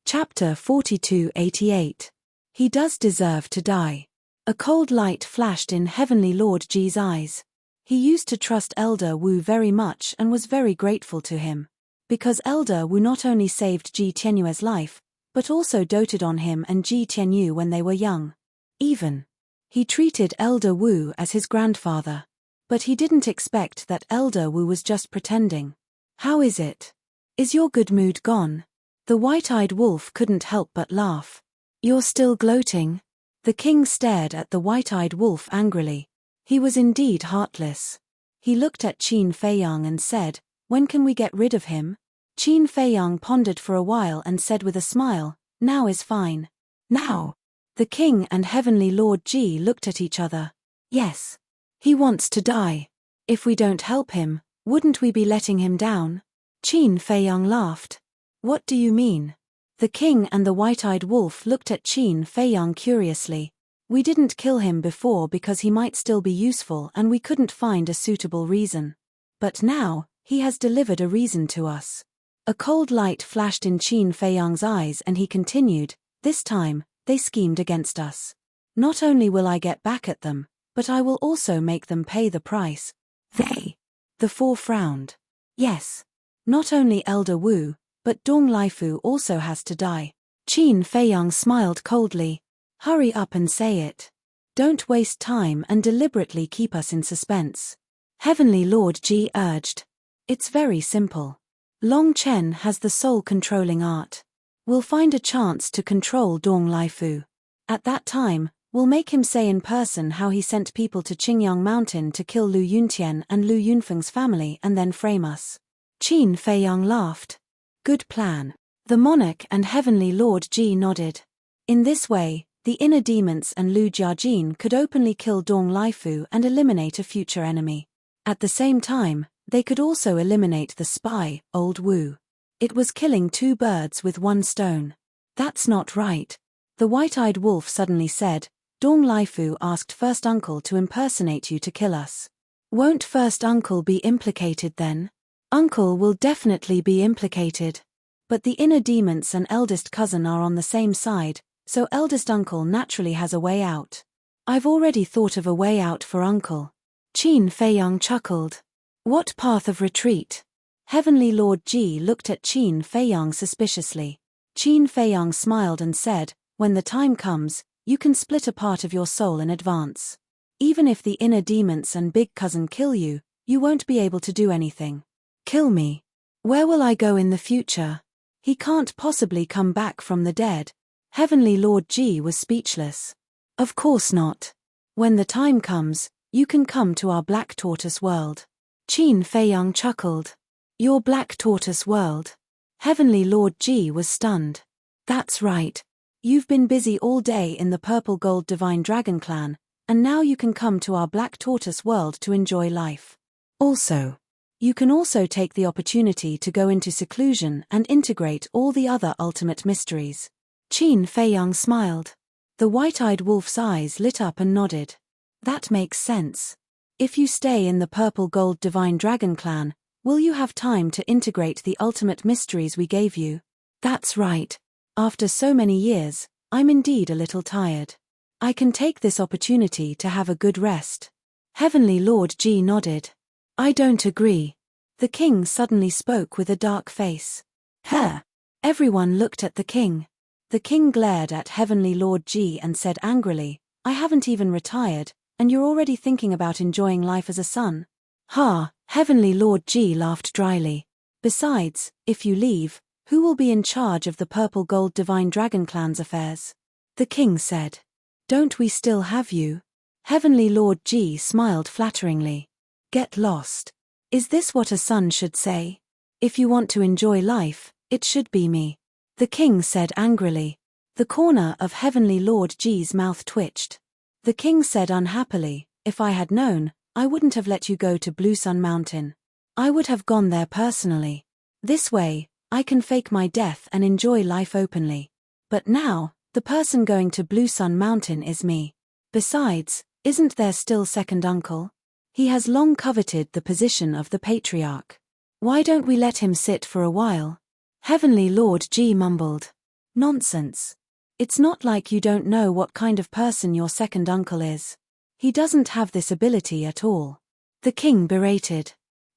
Chapter 4288. He does deserve to die. A cold light flashed in Heavenly Lord Ji's eyes. He used to trust Elder Wu very much and was very grateful to him. Because Elder Wu not only saved Ji Tianyue's life, but also doted on him and Ji Tianyu when they were young. He treated Elder Wu as his grandfather. But he didn't expect that Elder Wu was just pretending. How is it? Is your good mood gone? The white-eyed wolf couldn't help but laugh. You're still gloating? The king stared at the white-eyed wolf angrily. He was indeed heartless. He looked at Qin Feiyang and said, when can we get rid of him? Qin Feiyang pondered for a while and said with a smile, now is fine. Now. The king and Heavenly Lord Ji looked at each other. Yes. He wants to die. If we don't help him, wouldn't we be letting him down? Qin Feiyang laughed. What do you mean? The king and the white-eyed wolf looked at Qin Feiyang curiously. We didn't kill him before because he might still be useful and we couldn't find a suitable reason. But now, he has delivered a reason to us. A cold light flashed in Qin Feiyang's eyes and he continued, this time, they schemed against us. Not only will I get back at them, but I will also make them pay the price. They. The four frowned. Yes. Not only Elder Wu, but Dong Laifu also has to die. Qin Feiyang smiled coldly. Hurry up and say it. Don't waste time and deliberately keep us in suspense. Heavenly Lord Ji urged. It's very simple. Long Chen has the soul-controlling art. We'll find a chance to control Dong Laifu. At that time, we'll make him say in person how he sent people to Qingyang Mountain to kill Lu Yuntian and Lu Yunfeng's family and then frame us. Qin Feiyang laughed. Good plan. The monarch and Heavenly Lord Ji nodded. In this way, the inner demons and Lu Jiajin could openly kill Dong Laifu and eliminate a future enemy. At the same time, they could also eliminate the spy, Old Wu. It was killing two birds with one stone. That's not right. The white-eyed wolf suddenly said, Dong Laifu asked First Uncle to impersonate you to kill us. Won't First Uncle be implicated then? Uncle will definitely be implicated. But the inner demons and eldest cousin are on the same side, so eldest uncle naturally has a way out. I've already thought of a way out for Uncle. Qin Feiyang chuckled. What path of retreat? Heavenly Lord Ji looked at Qin Feiyang suspiciously. Qin Feiyang smiled and said, when the time comes, you can split a part of your soul in advance. Even if the inner demons and big cousin kill you, you won't be able to do anything. Kill me. Where will I go in the future? He can't possibly come back from the dead. Heavenly Lord G was speechless. Of course not. When the time comes, you can come to our Black Tortoise world. Qin Feiyang chuckled. Your Black Tortoise world? Heavenly Lord G was stunned. That's right. You've been busy all day in the Purple Gold Divine Dragon Clan, and now you can come to our Black Tortoise world to enjoy life. Also, you can also take the opportunity to go into seclusion and integrate all the other ultimate mysteries. Qin Feiyang smiled. The white-eyed wolf's eyes lit up and nodded. That makes sense. If you stay in the Purple Gold Divine Dragon Clan, will you have time to integrate the ultimate mysteries we gave you? That's right. After so many years, I'm indeed a little tired. I can take this opportunity to have a good rest. Heavenly Lord G nodded. I don't agree. The king suddenly spoke with a dark face. Huh? Everyone looked at the king. The king glared at Heavenly Lord G and said angrily, I haven't even retired, and you're already thinking about enjoying life as a son? Ha! Heavenly Lord G laughed dryly. Besides, if you leave, who will be in charge of the Purple Gold Divine Dragon Clan's affairs? The king said. Don't we still have you? Heavenly Lord G smiled flatteringly. Get lost. Is this what a son should say? If you want to enjoy life, it should be me. The king said angrily. The corner of Heavenly Lord G's mouth twitched. The king said unhappily, if I had known, I wouldn't have let you go to Blue Sun Mountain. I would have gone there personally. This way, I can fake my death and enjoy life openly. But now, the person going to Blue Sun Mountain is me. Besides, isn't there still second uncle? He has long coveted the position of the patriarch. Why don't we let him sit for a while? Heavenly Lord G mumbled. Nonsense. It's not like you don't know what kind of person your second uncle is. He doesn't have this ability at all. The king berated.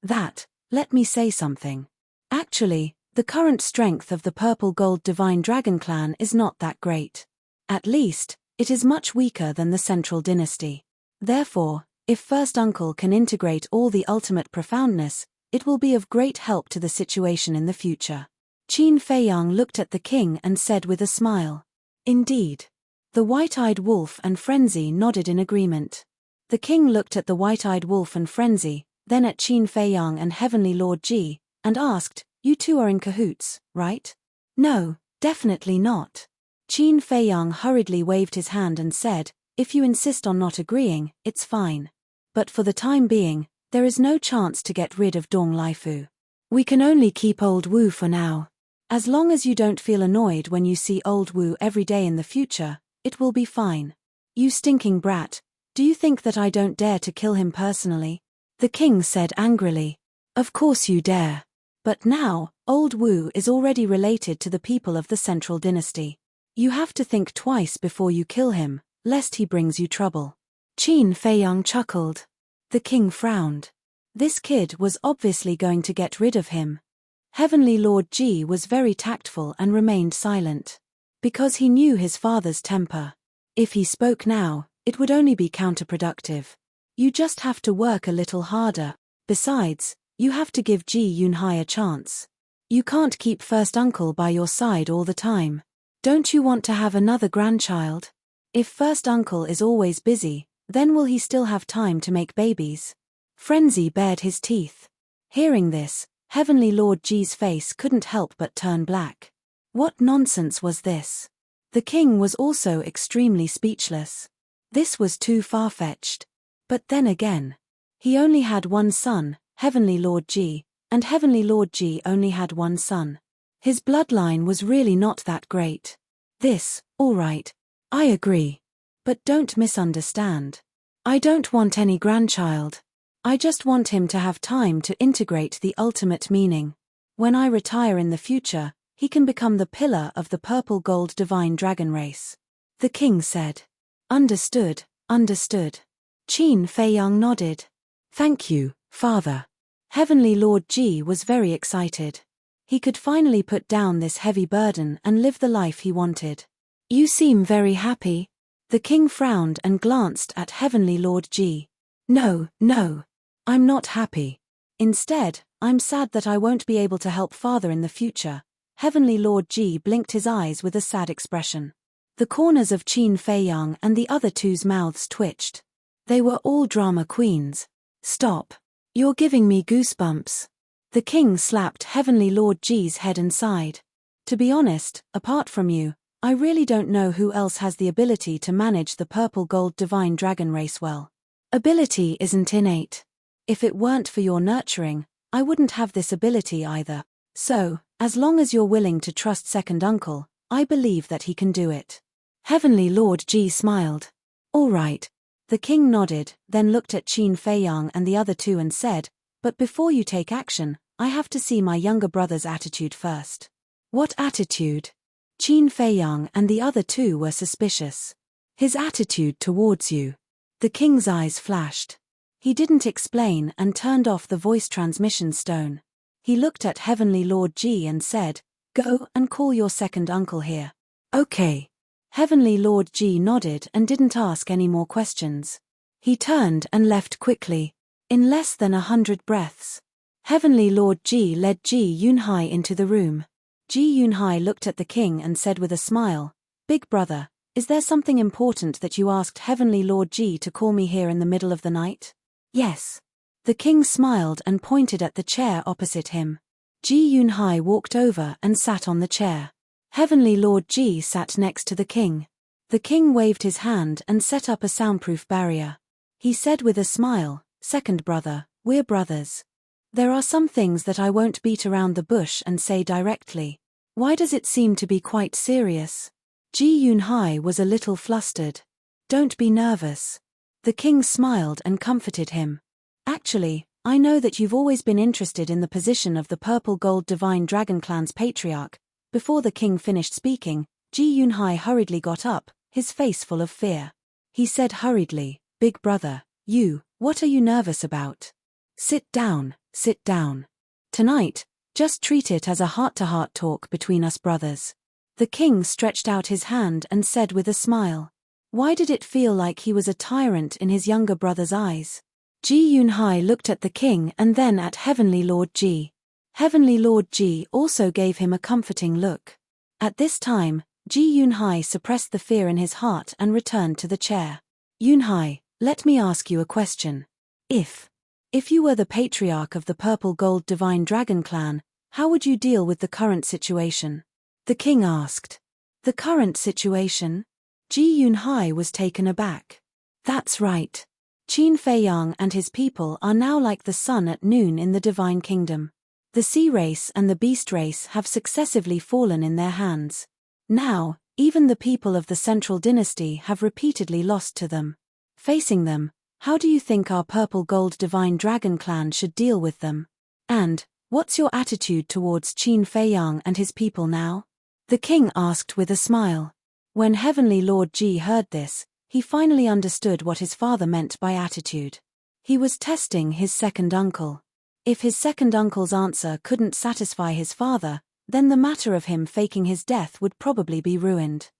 Let me say something. Actually, the current strength of the Purple Gold Divine Dragon Clan is not that great. At least, it is much weaker than the Central Dynasty. Therefore, if First Uncle can integrate all the ultimate profoundness, it will be of great help to the situation in the future. Qin Feiyang looked at the king and said with a smile. Indeed. The white-eyed wolf and Frenzy nodded in agreement. The king looked at the white-eyed wolf and Frenzy, then at Qin Feiyang and Heavenly Lord G, and asked, You two are in cahoots, right? No, definitely not. Qin Feiyang hurriedly waved his hand and said, If you insist on not agreeing, it's fine. But for the time being, there is no chance to get rid of Dong Laifu. We can only keep Old Wu for now. As long as you don't feel annoyed when you see Old Wu every day in the future, it will be fine. You stinking brat, do you think that I don't dare to kill him personally? The king said angrily. Of course you dare. But now, Old Wu is already related to the people of the Central Dynasty. You have to think twice before you kill him, lest he brings you trouble. Qin Feiyang chuckled. The king frowned. This kid was obviously going to get rid of him. Heavenly Lord G was very tactful and remained silent. Because he knew his father's temper. If he spoke now, it would only be counterproductive. You just have to work a little harder. Besides, you have to give Ji Yunhai a chance. You can't keep First Uncle by your side all the time. Don't you want to have another grandchild? If First Uncle is always busy, then will he still have time to make babies? Frenzy bared his teeth. Hearing this, Heavenly Lord G's face couldn't help but turn black. What nonsense was this? The king was also extremely speechless. This was too far-fetched. But then again, he only had one son, Heavenly Lord G, and Heavenly Lord G only had one son. His bloodline was really not that great. All right, I agree. But don't misunderstand. I don't want any grandchild. I just want him to have time to integrate the ultimate meaning. When I retire in the future, he can become the pillar of the Purple Gold Divine Dragon race. The king said. Understood, understood. Qin Feiyang nodded. Thank you, father. Heavenly Lord G was very excited. He could finally put down this heavy burden and live the life he wanted. You seem very happy. The king frowned and glanced at Heavenly Lord G. No, I'm not happy. Instead, I'm sad that I won't be able to help father in the future. Heavenly Lord G blinked his eyes with a sad expression. The corners of Qin Feiyang and the other two's mouths twitched. They were all drama queens. Stop. You're giving me goosebumps. The king slapped Heavenly Lord Ji's head and sighed. To be honest, apart from you, I really don't know who else has the ability to manage the purple gold divine dragon race well. Ability isn't innate. If it weren't for your nurturing, I wouldn't have this ability either. So, as long as you're willing to trust second uncle, I believe that he can do it. Heavenly Lord Ji smiled. All right. The king nodded, then looked at Qin Feiyang and the other two and said, but before you take action, I have to see my younger brother's attitude first. What attitude? Qin Feiyang and the other two were suspicious. His attitude towards you. The king's eyes flashed. He didn't explain and turned off the voice transmission stone. He looked at Heavenly Lord Ji and said, go and call your second uncle here. Okay. Heavenly Lord Ji nodded and didn't ask any more questions. He turned and left quickly. In less than 100 breaths. Heavenly Lord Ji led Ji Yunhai into the room. Ji Yunhai looked at the king and said with a smile, Big brother, is there something important that you asked Heavenly Lord Ji to call me here in the middle of the night? Yes. The king smiled and pointed at the chair opposite him. Ji Yunhai walked over and sat on the chair. Heavenly Lord Ji sat next to the king. The king waved his hand and set up a soundproof barrier. He said with a smile, Second brother, we're brothers. There are some things that I won't beat around the bush and say directly. Why does it seem to be quite serious? Ji Yunhai was a little flustered. Don't be nervous. The king smiled and comforted him. Actually, I know that you've always been interested in the position of the purple gold divine dragon clan's patriarch. Before the king finished speaking, Ji Yunhai hurriedly got up, his face full of fear. He said hurriedly, Big brother, what are you nervous about? Sit down, sit down. Tonight, just treat it as a heart-to-heart talk between us brothers. The king stretched out his hand and said with a smile. Why did it feel like he was a tyrant in his younger brother's eyes? Ji Yunhai looked at the king and then at Heavenly Lord Ji. Heavenly Lord Ji also gave him a comforting look. At this time, Ji Yunhai suppressed the fear in his heart and returned to the chair. Yunhai, let me ask you a question. If you were the patriarch of the purple gold divine dragon clan, how would you deal with the current situation? The king asked. The current situation? Ji Yunhai was taken aback. That's right. Qin Feiyang and his people are now like the sun at noon in the divine kingdom. The sea race and the beast race have successively fallen in their hands. Now, even the people of the central dynasty have repeatedly lost to them. Facing them, how do you think our purple gold divine dragon clan should deal with them? And, what's your attitude towards Qin Feiyang and his people now? The king asked with a smile. When Heavenly Lord Ji heard this, he finally understood what his father meant by attitude. He was testing his second uncle. If his second uncle's answer couldn't satisfy his father, then the matter of him faking his death would probably be ruined.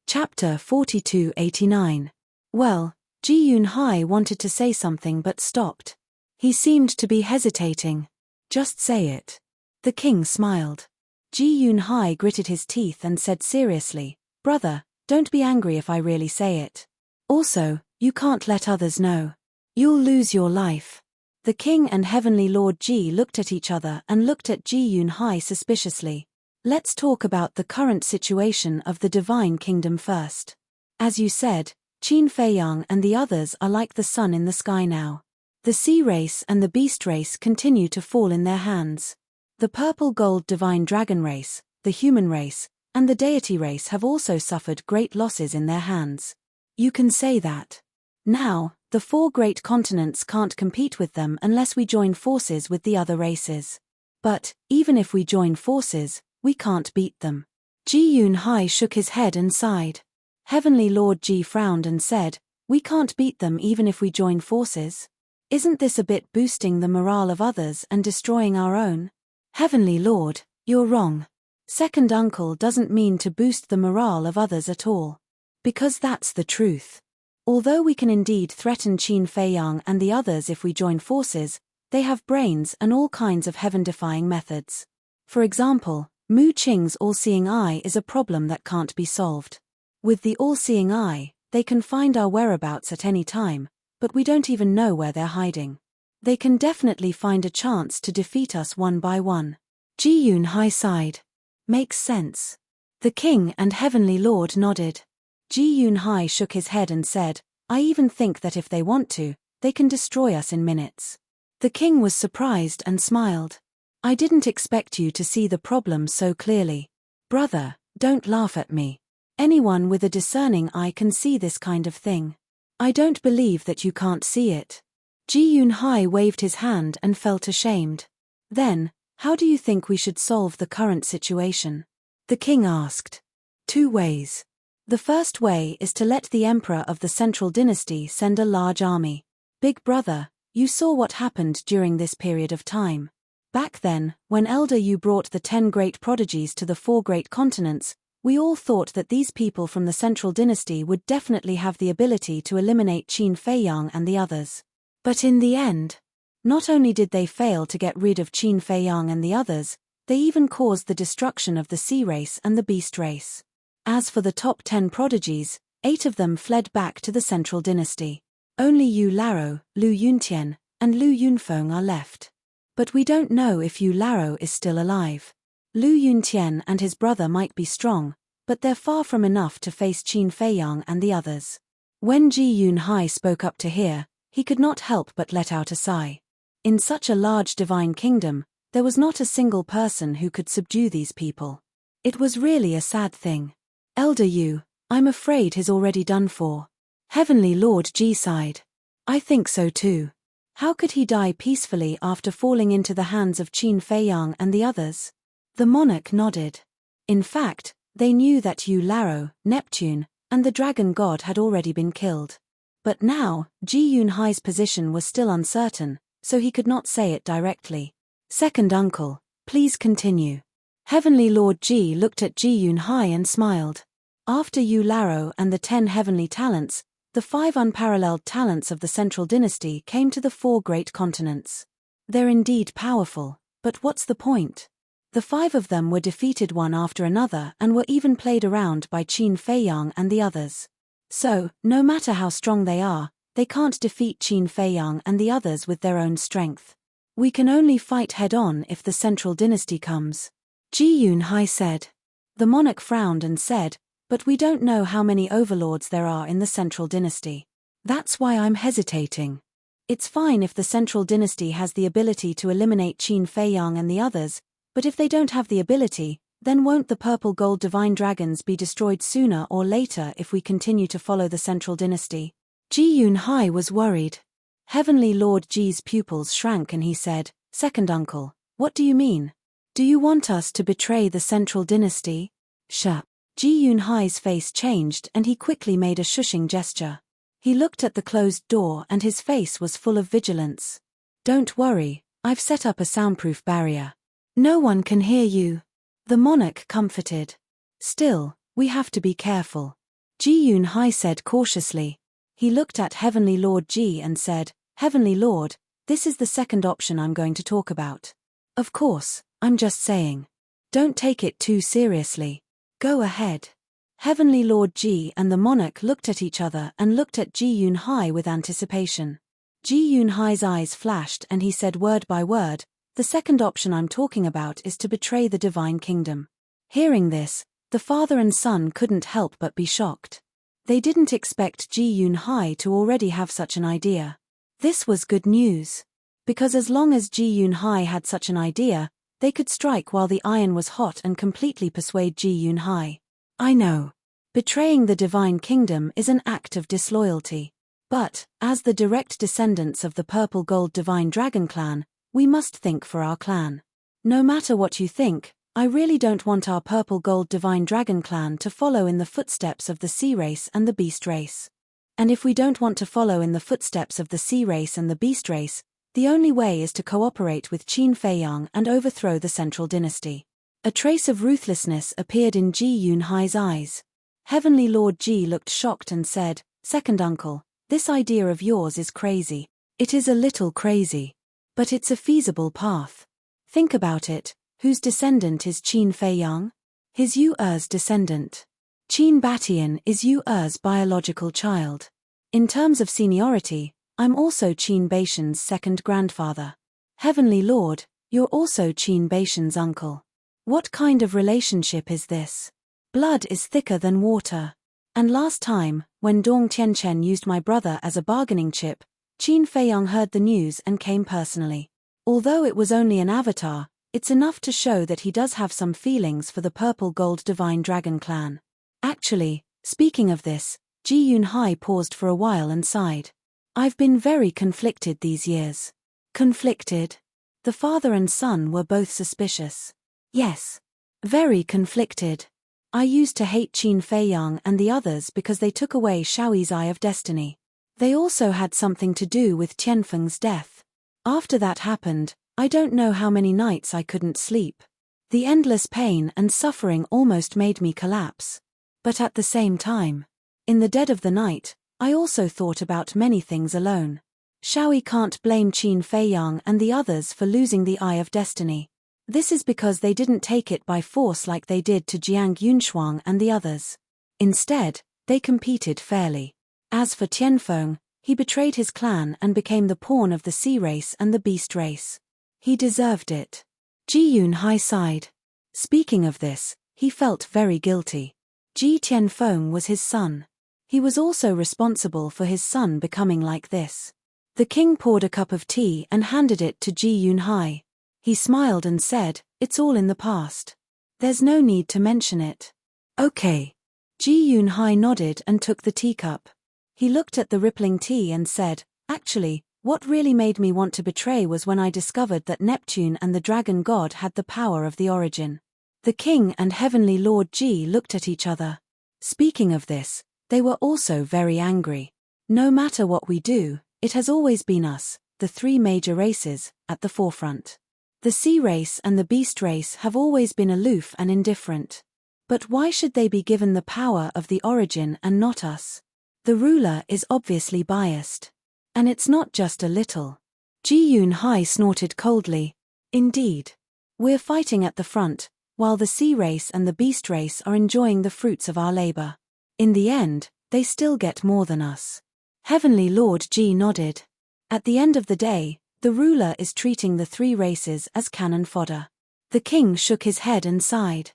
Chapter 4289. Well, Ji Yunhai wanted to say something but stopped. He seemed to be hesitating. Just say it. The king smiled. Ji Yunhai gritted his teeth and said seriously, Brother, don't be angry if I really say it. Also, you can't let others know. You'll lose your life. The king and Heavenly Lord Ji looked at each other and looked at Ji Yunhai suspiciously. Let's talk about the current situation of the divine kingdom first. As you said, Qin Feiyang and the others are like the sun in the sky now. The sea race and the beast race continue to fall in their hands. The purple gold divine dragon race, the human race, and the deity race have also suffered great losses in their hands. You can say that. Now, the 4 great continents can't compete with them unless we join forces with the other races. But, even if we join forces, we can't beat them. Ji Yunhai shook his head and sighed. Heavenly Lord Ji frowned and said, We can't beat them even if we join forces? Isn't this a bit boosting the morale of others and destroying our own? Heavenly Lord, you're wrong. Second uncle doesn't mean to boost the morale of others at all. Because that's the truth. Although we can indeed threaten Qin Feiyang and the others if we join forces, they have brains and all kinds of heaven-defying methods. For example, Mu Qing's all-seeing eye is a problem that can't be solved. With the all-seeing eye, they can find our whereabouts at any time, but we don't even know where they're hiding. They can definitely find a chance to defeat us one by one. Ji Yunhai sighed. Makes sense. The king and heavenly lord nodded. Ji Yunhai shook his head and said, I even think that if they want to, they can destroy us in minutes. The king was surprised and smiled. I didn't expect you to see the problem so clearly. Brother, don't laugh at me. Anyone with a discerning eye can see this kind of thing. I don't believe that you can't see it. Ji Yunhai waved his hand and felt ashamed. Then, how do you think we should solve the current situation? The king asked. 2 ways. The first way is to let the emperor of the central dynasty send a large army. Big brother, you saw what happened during this period of time. Back then, when Elder Yu brought the 10 great prodigies to the 4 great continents, we all thought that these people from the central dynasty would definitely have the ability to eliminate Qin Feiyang and the others. But in the end, not only did they fail to get rid of Qin Feiyang and the others, they even caused the destruction of the sea race and the beast race. As for the top 10 prodigies, 8 of them fled back to the central dynasty. Only Yu Laro, Lu Yuntian, and Lu Yunfeng are left. But we don't know if Yu Laro is still alive. Lu Yuntian and his brother might be strong, but they're far from enough to face Qin Feiyang and the others. When Ji Yunhai spoke up to hear, he could not help but let out a sigh. In such a large divine kingdom, there was not a single person who could subdue these people. It was really a sad thing. Elder Yu, I'm afraid he's already done for. Heavenly Lord Ji sighed. I think so too. How could he die peacefully after falling into the hands of Qin Feiyang and the others? The monarch nodded. In fact, they knew that Yu Laro, Neptune, and the dragon god had already been killed. But now, Ji Yunhai's position was still uncertain, so he could not say it directly. Second uncle, please continue. Heavenly Lord Ji looked at Ji Yunhai and smiled. After Yu Laro and the 10 heavenly talents, the 5 unparalleled talents of the central dynasty came to the 4 great continents. They're indeed powerful, but what's the point? The 5 of them were defeated one after another and were even played around by Qin Feiyang and the others. So, no matter how strong they are, they can't defeat Qin Feiyang and the others with their own strength. We can only fight head-on if the central dynasty comes. Ji Yunhai said. The monarch frowned and said, but we don't know how many overlords there are in the central dynasty. That's why I'm hesitating. It's fine if the central dynasty has the ability to eliminate Qin Feiyang and the others, but if they don't have the ability, then won't the purple gold divine dragons be destroyed sooner or later if we continue to follow the central dynasty? Ji Yunhai was worried. Heavenly Lord Ji's pupils shrank and he said, Second uncle, what do you mean? Do you want us to betray the central dynasty? Sha. Ji Yunhai's face changed and he quickly made a shushing gesture. He looked at the closed door and his face was full of vigilance. Don't worry, I've set up a soundproof barrier. No one can hear you. The monarch comforted. Still, we have to be careful. Ji Yunhai said cautiously. He looked at Heavenly Lord Ji and said, Heavenly Lord, this is the second option I'm going to talk about. Of course, I'm just saying. Don't take it too seriously. Go ahead. Heavenly Lord Ji and the monarch looked at each other and looked at Ji Yunhai with anticipation. Ji Yunhai's eyes flashed and he said word by word, the second option I'm talking about is to betray the divine kingdom. Hearing this, the father and son couldn't help but be shocked. They didn't expect Ji Yunhai to already have such an idea. This was good news. Because as long as Ji Yunhai had such an idea, they could strike while the iron was hot and completely persuade Ji Yunhai. I know. Betraying the divine kingdom is an act of disloyalty. But, as the direct descendants of the purple gold divine dragon clan, we must think for our clan. No matter what you think, I really don't want our purple gold divine dragon clan to follow in the footsteps of the sea race and the beast race. And if we don't want to follow in the footsteps of the sea race and the beast race, the only way is to cooperate with Qin Feiyang and overthrow the central dynasty. A trace of ruthlessness appeared in Ji Yunhai's eyes. Heavenly Lord Ji looked shocked and said, Second uncle, this idea of yours is crazy. It is a little crazy. But it's a feasible path. Think about it, whose descendant is Qin Feiyang? His Yu Er's descendant. Qin Batian is Yu Er's biological child. In terms of seniority, I'm also Qin Batian's second grandfather. Heavenly Lord, you're also Qin Batian's uncle. What kind of relationship is this? Blood is thicker than water. And last time, when Dong Tianchen used my brother as a bargaining chip, Qin Feiyong heard the news and came personally. Although it was only an avatar, it's enough to show that he does have some feelings for the purple gold divine dragon clan. Actually, speaking of this, Ji Yunhai paused for a while and sighed. I've been very conflicted these years. Conflicted? The father and son were both suspicious. Yes. Very conflicted. I used to hate Qin Feiyang and the others because they took away Shaoyi's Eye of Destiny. They also had something to do with Tianfeng's death. After that happened, I don't know how many nights I couldn't sleep. The endless pain and suffering almost made me collapse. But at the same time, in the dead of the night, I also thought about many things alone. Shaoyi can't blame Qin Feiyang and the others for losing the Eye of Destiny. This is because they didn't take it by force like they did to Jiang Yunshuang and the others. Instead, they competed fairly. As for Tianfeng, he betrayed his clan and became the pawn of the sea race and the beast race. He deserved it. Ji Yunhai sighed. Speaking of this, he felt very guilty. Ji Tianfeng was his son. He was also responsible for his son becoming like this. The king poured a cup of tea and handed it to Ji Yunhai. He smiled and said, "It's all in the past. There's no need to mention it." Okay. Ji Yunhai nodded and took the teacup. He looked at the rippling tea and said, "Actually, what really made me want to betray was when I discovered that Neptune and the dragon god had the power of the origin." The king and heavenly Lord Ji looked at each other. Speaking of this, they were also very angry. No matter what we do, it has always been us, the three major races, at the forefront. The sea race and the beast race have always been aloof and indifferent. But why should they be given the power of the origin and not us? The ruler is obviously biased. And it's not just a little. Ji Yunhai snorted coldly. Indeed. We're fighting at the front, while the sea race and the beast race are enjoying the fruits of our labor. In the end, they still get more than us. Heavenly Lord Ji nodded. At the end of the day, the ruler is treating the three races as cannon fodder. The king shook his head and sighed.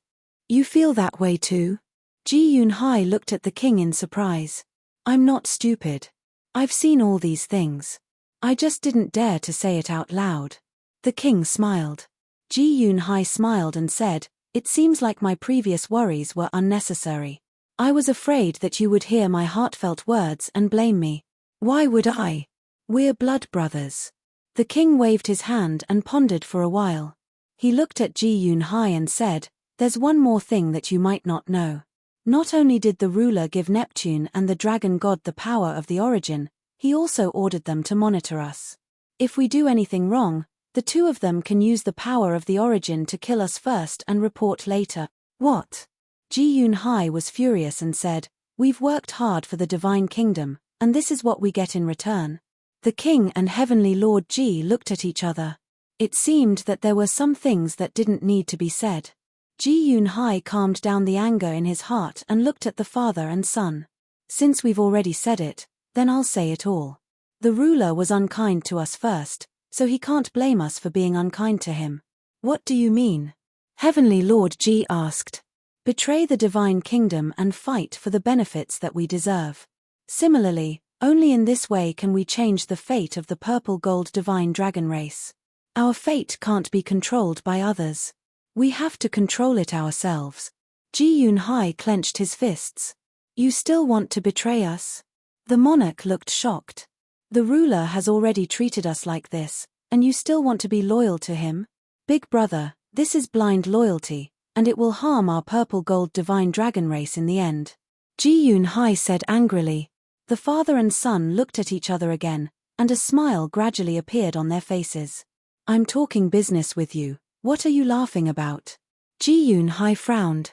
You feel that way too? Ji Yunhai looked at the king in surprise. I'm not stupid. I've seen all these things. I just didn't dare to say it out loud. The king smiled. Ji Yunhai smiled and said, "It seems like my previous worries were unnecessary. I was afraid that you would hear my heartfelt words and blame me. Why would I? We're blood brothers." The king waved his hand and pondered for a while. He looked at Ji Yunhai and said, "There's one more thing that you might not know. Not only did the ruler give Neptune and the dragon god the power of the origin, he also ordered them to monitor us. If we do anything wrong, the two of them can use the power of the origin to kill us first and report later." What? Ji Yunhai was furious and said, "We've worked hard for the divine kingdom, and this is what we get in return." The king and heavenly Lord Ji looked at each other. It seemed that there were some things that didn't need to be said. Ji Yunhai calmed down the anger in his heart and looked at the father and son. "Since we've already said it, then I'll say it all. The ruler was unkind to us first, so he can't blame us for being unkind to him." "What do you mean?" Heavenly Lord Ji asked. "Betray the divine kingdom and fight for the benefits that we deserve. Similarly, only in this way can we change the fate of the purple gold divine dragon race. Our fate can't be controlled by others. We have to control it ourselves." Ji Yunhai clenched his fists. "You still want to betray us?" The monarch looked shocked. "The ruler has already treated us like this, and you still want to be loyal to him? Big brother, this is blind loyalty, and it will harm our purple gold divine dragon race in the end." Ji Yunhai said angrily. The father and son looked at each other again, and a smile gradually appeared on their faces. "I'm talking business with you. What are you laughing about?" Ji Yunhai frowned.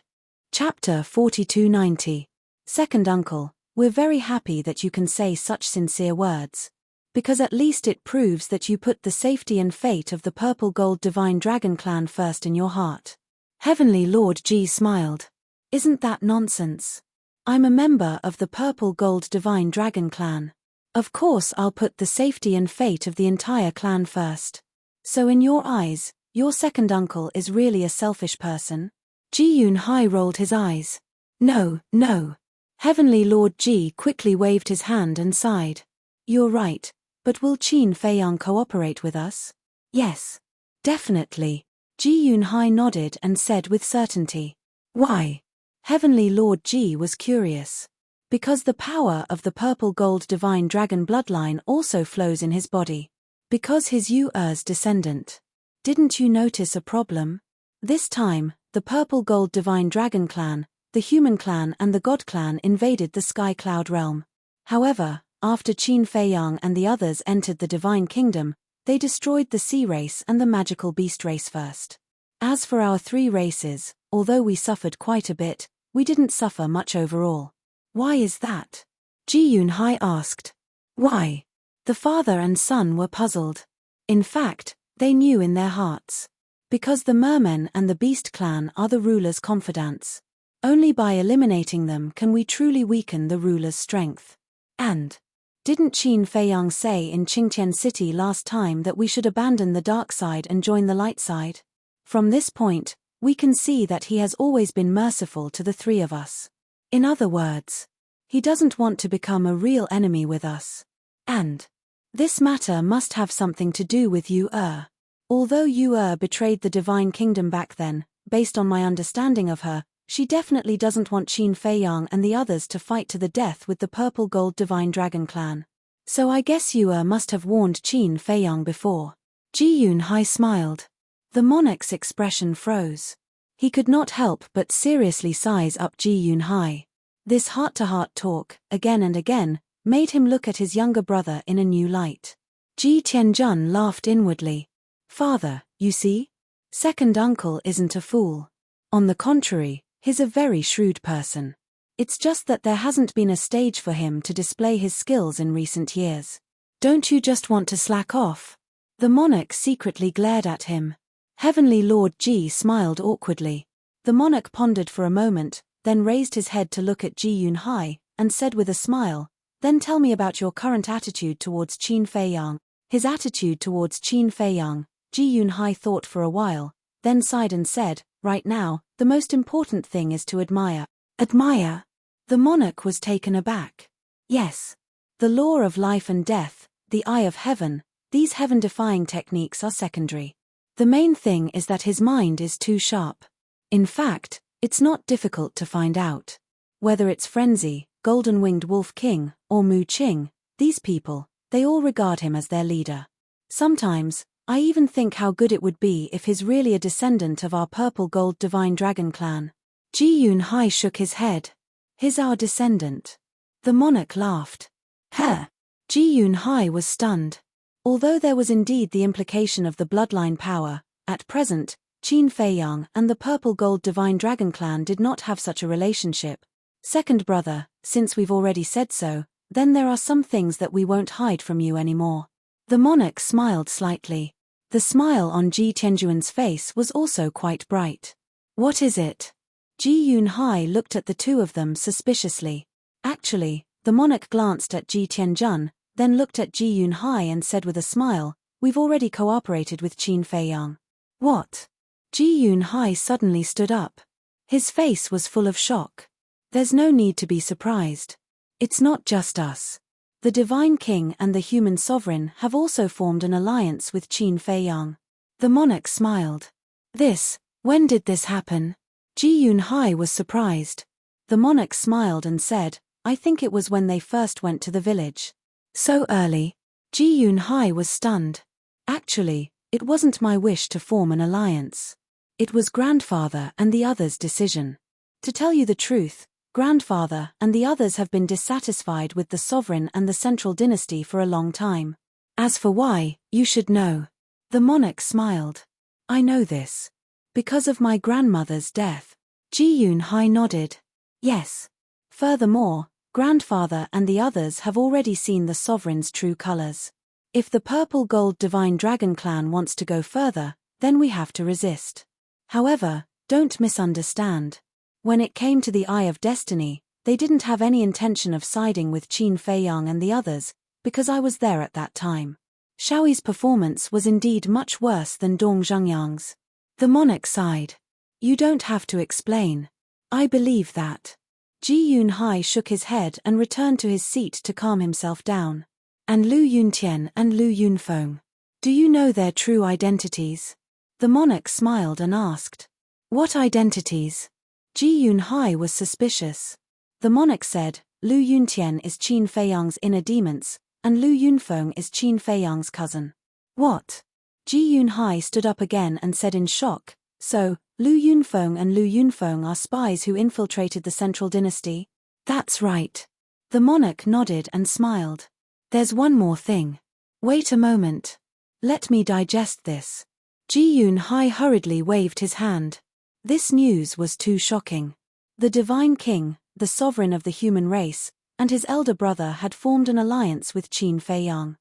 Chapter 4290. Second uncle, we're very happy that you can say such sincere words. Because at least it proves that you put the safety and fate of the purple gold divine dragon clan first in your heart. Heavenly Lord Ji smiled. "Isn't that nonsense? I'm a member of the Purple Gold Divine Dragon clan. Of course I'll put the safety and fate of the entire clan first. So in your eyes, your second uncle is really a selfish person? Ji Yunhai rolled his eyes. No, no. Heavenly Lord Ji quickly waved his hand and sighed. You're right, but will Qin Feiyang cooperate with us? Yes. Definitely. Ji Yunhai nodded and said with certainty. Why? Heavenly Lord Ji was curious. Because the power of the Purple Gold Divine Dragon bloodline also flows in his body. Because he's Yu-Er's descendant. Didn't you notice a problem? This time, the Purple Gold Divine Dragon clan, the Human clan and the God clan invaded the Sky Cloud realm. However, after Qin Feiyang and the others entered the Divine Kingdom, they destroyed the Sea Race and the Magical Beast Race first. As for our three races, although we suffered quite a bit, we didn't suffer much overall. Why is that? Ji Yunhai asked. Why? The father and son were puzzled. In fact, they knew in their hearts. Because the Mermen and the Beast clan are the ruler's confidants. Only by eliminating them can we truly weaken the ruler's strength. And didn't Qin Feiyang say in Qingtian City last time that we should abandon the dark side and join the light side? From this point, we can see that he has always been merciful to the three of us. In other words, he doesn't want to become a real enemy with us. And this matter must have something to do with Yu-Er. Although Yu-Er betrayed the Divine Kingdom back then, based on my understanding of her, she definitely doesn't want Qin Feiyang and the others to fight to the death with the Purple Gold Divine Dragon clan. So I guess Yu-Er must have warned Qin Feiyang before. Ji Yunhai smiled. The monarch's expression froze. He could not help but seriously size up Ji Yunhai. This heart-to-heart talk, again and again, made him look at his younger brother in a new light. Ji Tianjun laughed inwardly. Father, you see? Second uncle isn't a fool. On the contrary, he's a very shrewd person. It's just that there hasn't been a stage for him to display his skills in recent years. Don't you just want to slack off? The monarch secretly glared at him. Heavenly Lord Ji smiled awkwardly. The monarch pondered for a moment, then raised his head to look at Ji Yunhai, and said with a smile, Then tell me about your current attitude towards Qin Feiyang. His attitude towards Qin Feiyang, Ji Yunhai thought for a while, then sighed and said, Right now, the most important thing is to admire. Admire? The monarch was taken aback. Yes. The law of life and death, the eye of heaven, these heaven-defying techniques are secondary. The main thing is that his mind is too sharp. In fact, it's not difficult to find out. Whether it's Frenzy, Golden-Winged Wolf King, or Mu Qing, these people, they all regard him as their leader. Sometimes, I even think how good it would be if he's really a descendant of our Purple Gold Divine Dragon clan. Ji Yunhai shook his head. He's our descendant. The monarch laughed. Huh. Ji Yunhai was stunned. Although there was indeed the implication of the bloodline power, at present, Qin Feiyang and the Purple Gold Divine Dragon clan did not have such a relationship. Second brother, since we've already said so, then there are some things that we won't hide from you anymore. The monarch smiled slightly. The smile on Ji Tianjuan's face was also quite bright. What is it? Ji Yunhai looked at the two of them suspiciously. Actually, the monarch glanced at Ji Tianjun, then looked at Ji Yunhai and said with a smile, We've already cooperated with Qin Feiyang. What? Ji Yunhai suddenly stood up. His face was full of shock. There's no need to be surprised. It's not just us. The Divine King and the Human Sovereign have also formed an alliance with Qin Feiyang. The monarch smiled. When did this happen? Ji Yunhai was surprised. The monarch smiled and said, I think it was when they first went to the village. So early? Ji Yunhai was stunned. Actually, it wasn't my wish to form an alliance. It was grandfather and the others' decision. To tell you the truth, grandfather and the others have been dissatisfied with the sovereign and the central dynasty for a long time. As for why, you should know. The monarch smiled. I know this. Because of my grandmother's death. Ji Yunhai nodded. Yes. Furthermore, grandfather and the others have already seen the sovereign's true colors. If the Purple Gold Divine Dragon clan wants to go further, then we have to resist. However, don't misunderstand. When it came to the Eye of Destiny, They didn't have any intention of siding with Qin Feiyang and the others, because I was there at that time. Xiaoyi's performance was indeed much worse than Dong Zhengyang's. The monarch sighed. You don't have to explain. I believe that. Ji Yunhai shook his head and returned to his seat to calm himself down. And Lu Yuntian and Lu Yunfeng. Do you know their true identities? The monarch smiled and asked. What identities? Ji Yunhai was suspicious. The monarch said, Lu Yuntian is Qin Feiyang's inner demons, and Lu Yunfeng is Qin Feiyang's cousin. What? Ji Yunhai stood up again and said in shock, so, Lu Yunfeng and Lu Yunfeng are spies who infiltrated the central dynasty? That's right. The monarch nodded and smiled. There's one more thing. Wait a moment. Let me digest this. Ji Yunhai hurriedly waved his hand. This news was too shocking. The divine king, the sovereign of the human race, and his elder brother had formed an alliance with Qin Feiyang.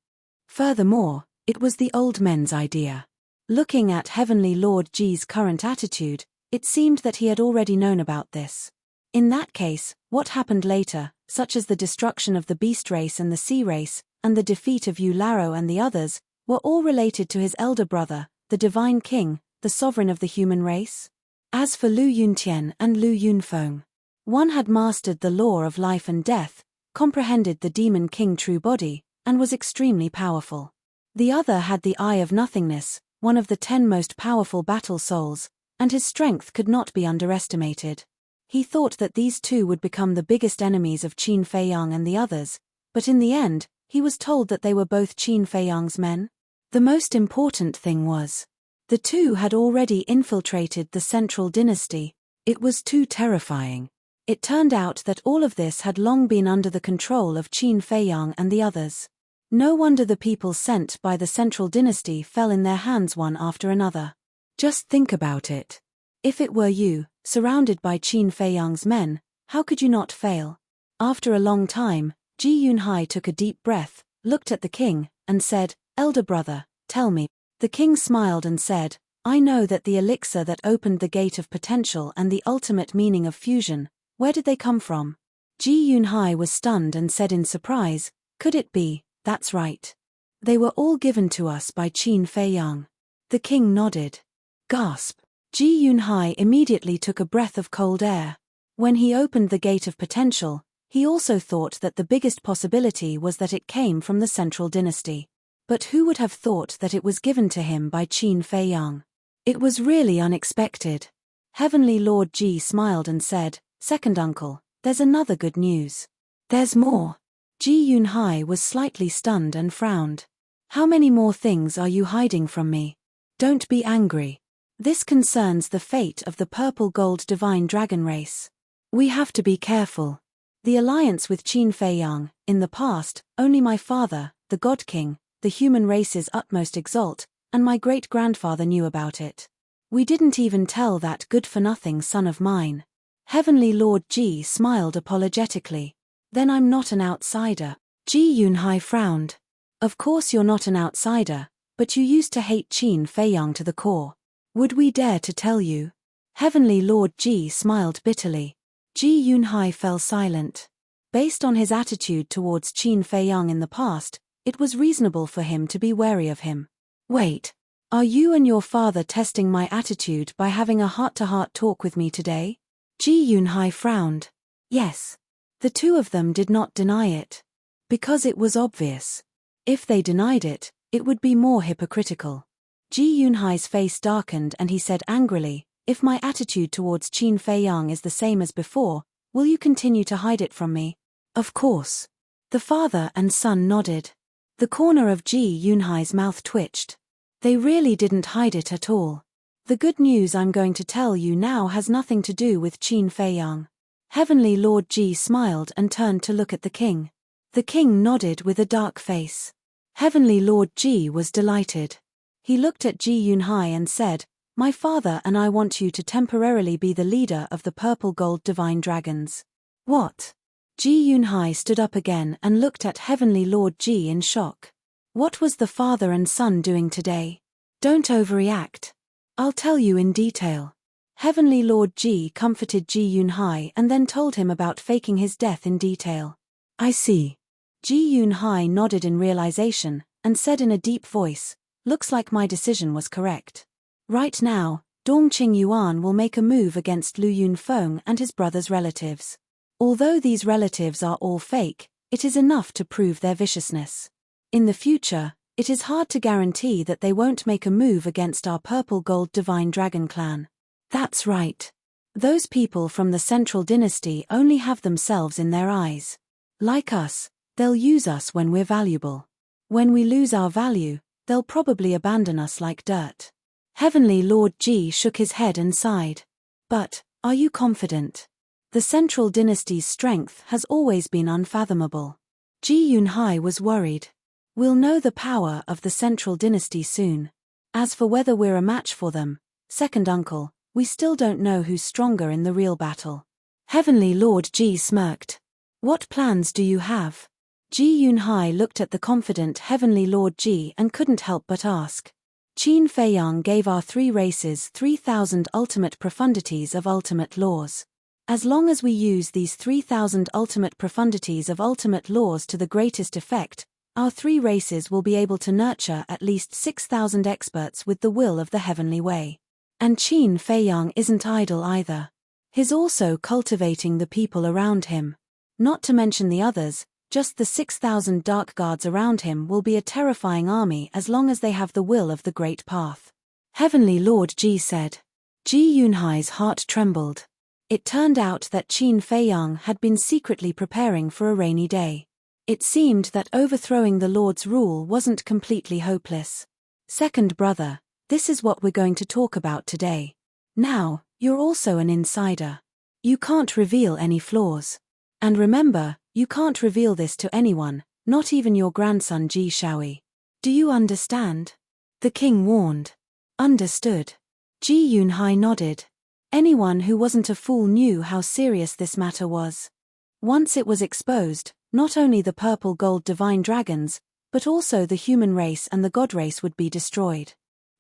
Furthermore, it was the old men's idea. Looking at Heavenly Lord Ji's current attitude, it seemed that he had already known about this. In that case, what happened later, such as the destruction of the beast race and the sea race, and the defeat of Yu Laro and the others, were all related to his elder brother, the divine king, the sovereign of the human race? As for Lu Yuntian and Lu Yunfeng, one had mastered the law of life and death, comprehended the demon king true body, and was extremely powerful. The other had the Eye of Nothingness, one of the 10 most powerful battle souls, and his strength could not be underestimated. He thought that these two would become the biggest enemies of Qin Feiyang and the others, but in the end, he was told that they were both Qin Feiyang's men. The most important thing was, the two had already infiltrated the central dynasty. It was too terrifying. It turned out that all of this had long been under the control of Qin Feiyang and the others. No wonder the people sent by the central dynasty fell in their hands one after another. Just think about it. If it were you, surrounded by Qin Feiyang's men, how could you not fail? After a long time, Ji Yunhai took a deep breath, looked at the king, and said, Elder brother, tell me. The king smiled and said, I know that the elixir that opened the gate of potential and the ultimate meaning of fusion, where did they come from? Ji Yunhai was stunned and said in surprise, could it be? That's right. They were all given to us by Qin Feiyang. The king nodded. Gasp. Ji Yunhai immediately took a breath of cold air. When he opened the gate of potential, he also thought that the biggest possibility was that it came from the central dynasty. But who would have thought that it was given to him by Qin Feiyang? It was really unexpected. Heavenly Lord Ji smiled and said, Second uncle, there's another good news. There's more. Ji Yunhai was slightly stunned and frowned. How many more things are you hiding from me? Don't be angry. This concerns the fate of the purple gold divine dragon race. We have to be careful. The alliance with Qin Feiyang, in the past, only my father, the God King, the human race's utmost exalt, and my great-grandfather knew about it. We didn't even tell that good-for-nothing son of mine. Heavenly Lord Ji smiled apologetically. Then I'm not an outsider. Ji Yunhai frowned. Of course you're not an outsider, but you used to hate Qin Feiyang to the core. Would we dare to tell you? Heavenly Lord Ji smiled bitterly. Ji Yunhai fell silent. Based on his attitude towards Qin Feiyang in the past, it was reasonable for him to be wary of him. Wait. Are you and your father testing my attitude by having a heart-to-heart talk with me today? Ji Yunhai frowned. Yes. The two of them did not deny it. Because it was obvious. If they denied it, it would be more hypocritical. Ji Yunhai's face darkened and he said angrily, if my attitude towards Qin Feiyang is the same as before, will you continue to hide it from me? Of course. The father and son nodded. The corner of Ji Yunhai's mouth twitched. They really didn't hide it at all. The good news I'm going to tell you now has nothing to do with Qin Feiyang. Heavenly Lord Ji smiled and turned to look at the king. The king nodded with a dark face. Heavenly Lord Ji was delighted. He looked at Ji Yunhai and said, My father and I want you to temporarily be the leader of the purple gold divine dragons. What? Ji Yunhai stood up again and looked at Heavenly Lord Ji in shock. What was the father and son doing today? Don't overreact. I'll tell you in detail. Heavenly Lord Ji comforted Ji Yunhai and then told him about faking his death in detail. I see. Ji Yunhai nodded in realization and said in a deep voice, looks like my decision was correct. Right now, Dongqing Yuan will make a move against Lu Yunfeng and his brother's relatives. Although these relatives are all fake, it is enough to prove their viciousness. In the future, it is hard to guarantee that they won't make a move against our purple gold divine dragon clan. That's right. Those people from the central dynasty only have themselves in their eyes. Like us, they'll use us when we're valuable. When we lose our value, they'll probably abandon us like dirt. Heavenly Lord Ji shook his head and sighed. But, are you confident? The central dynasty's strength has always been unfathomable. Ji Yunhai was worried. We'll know the power of the central dynasty soon. As for whether we're a match for them, second uncle, we still don't know who's stronger in the real battle. Heavenly Lord Ji smirked. What plans do you have? Ji Yunhai looked at the confident Heavenly Lord Ji and couldn't help but ask. Qin Feiyang gave our 3 races 3,000 ultimate profundities of ultimate laws. As long as we use these 3,000 ultimate profundities of ultimate laws to the greatest effect, our 3 races will be able to nurture at least 6,000 experts with the will of the heavenly way. And Qin Feiyang isn't idle either. He's also cultivating the people around him. Not to mention the others, just the 6,000 dark guards around him will be a terrifying army as long as they have the will of the great path. Heavenly Lord Ji said. Ji Yunhai's heart trembled. It turned out that Qin Feiyang had been secretly preparing for a rainy day. It seemed that overthrowing the Lord's rule wasn't completely hopeless. Second brother, this is what we're going to talk about today. Now, you're also an insider. You can't reveal any flaws. And remember, you can't reveal this to anyone, not even your grandson Ji Shaoi. Do you understand? The king warned. Understood. Ji Yunhai nodded. Anyone who wasn't a fool knew how serious this matter was. Once it was exposed, not only the purple gold divine dragons, but also the human race and the god race would be destroyed.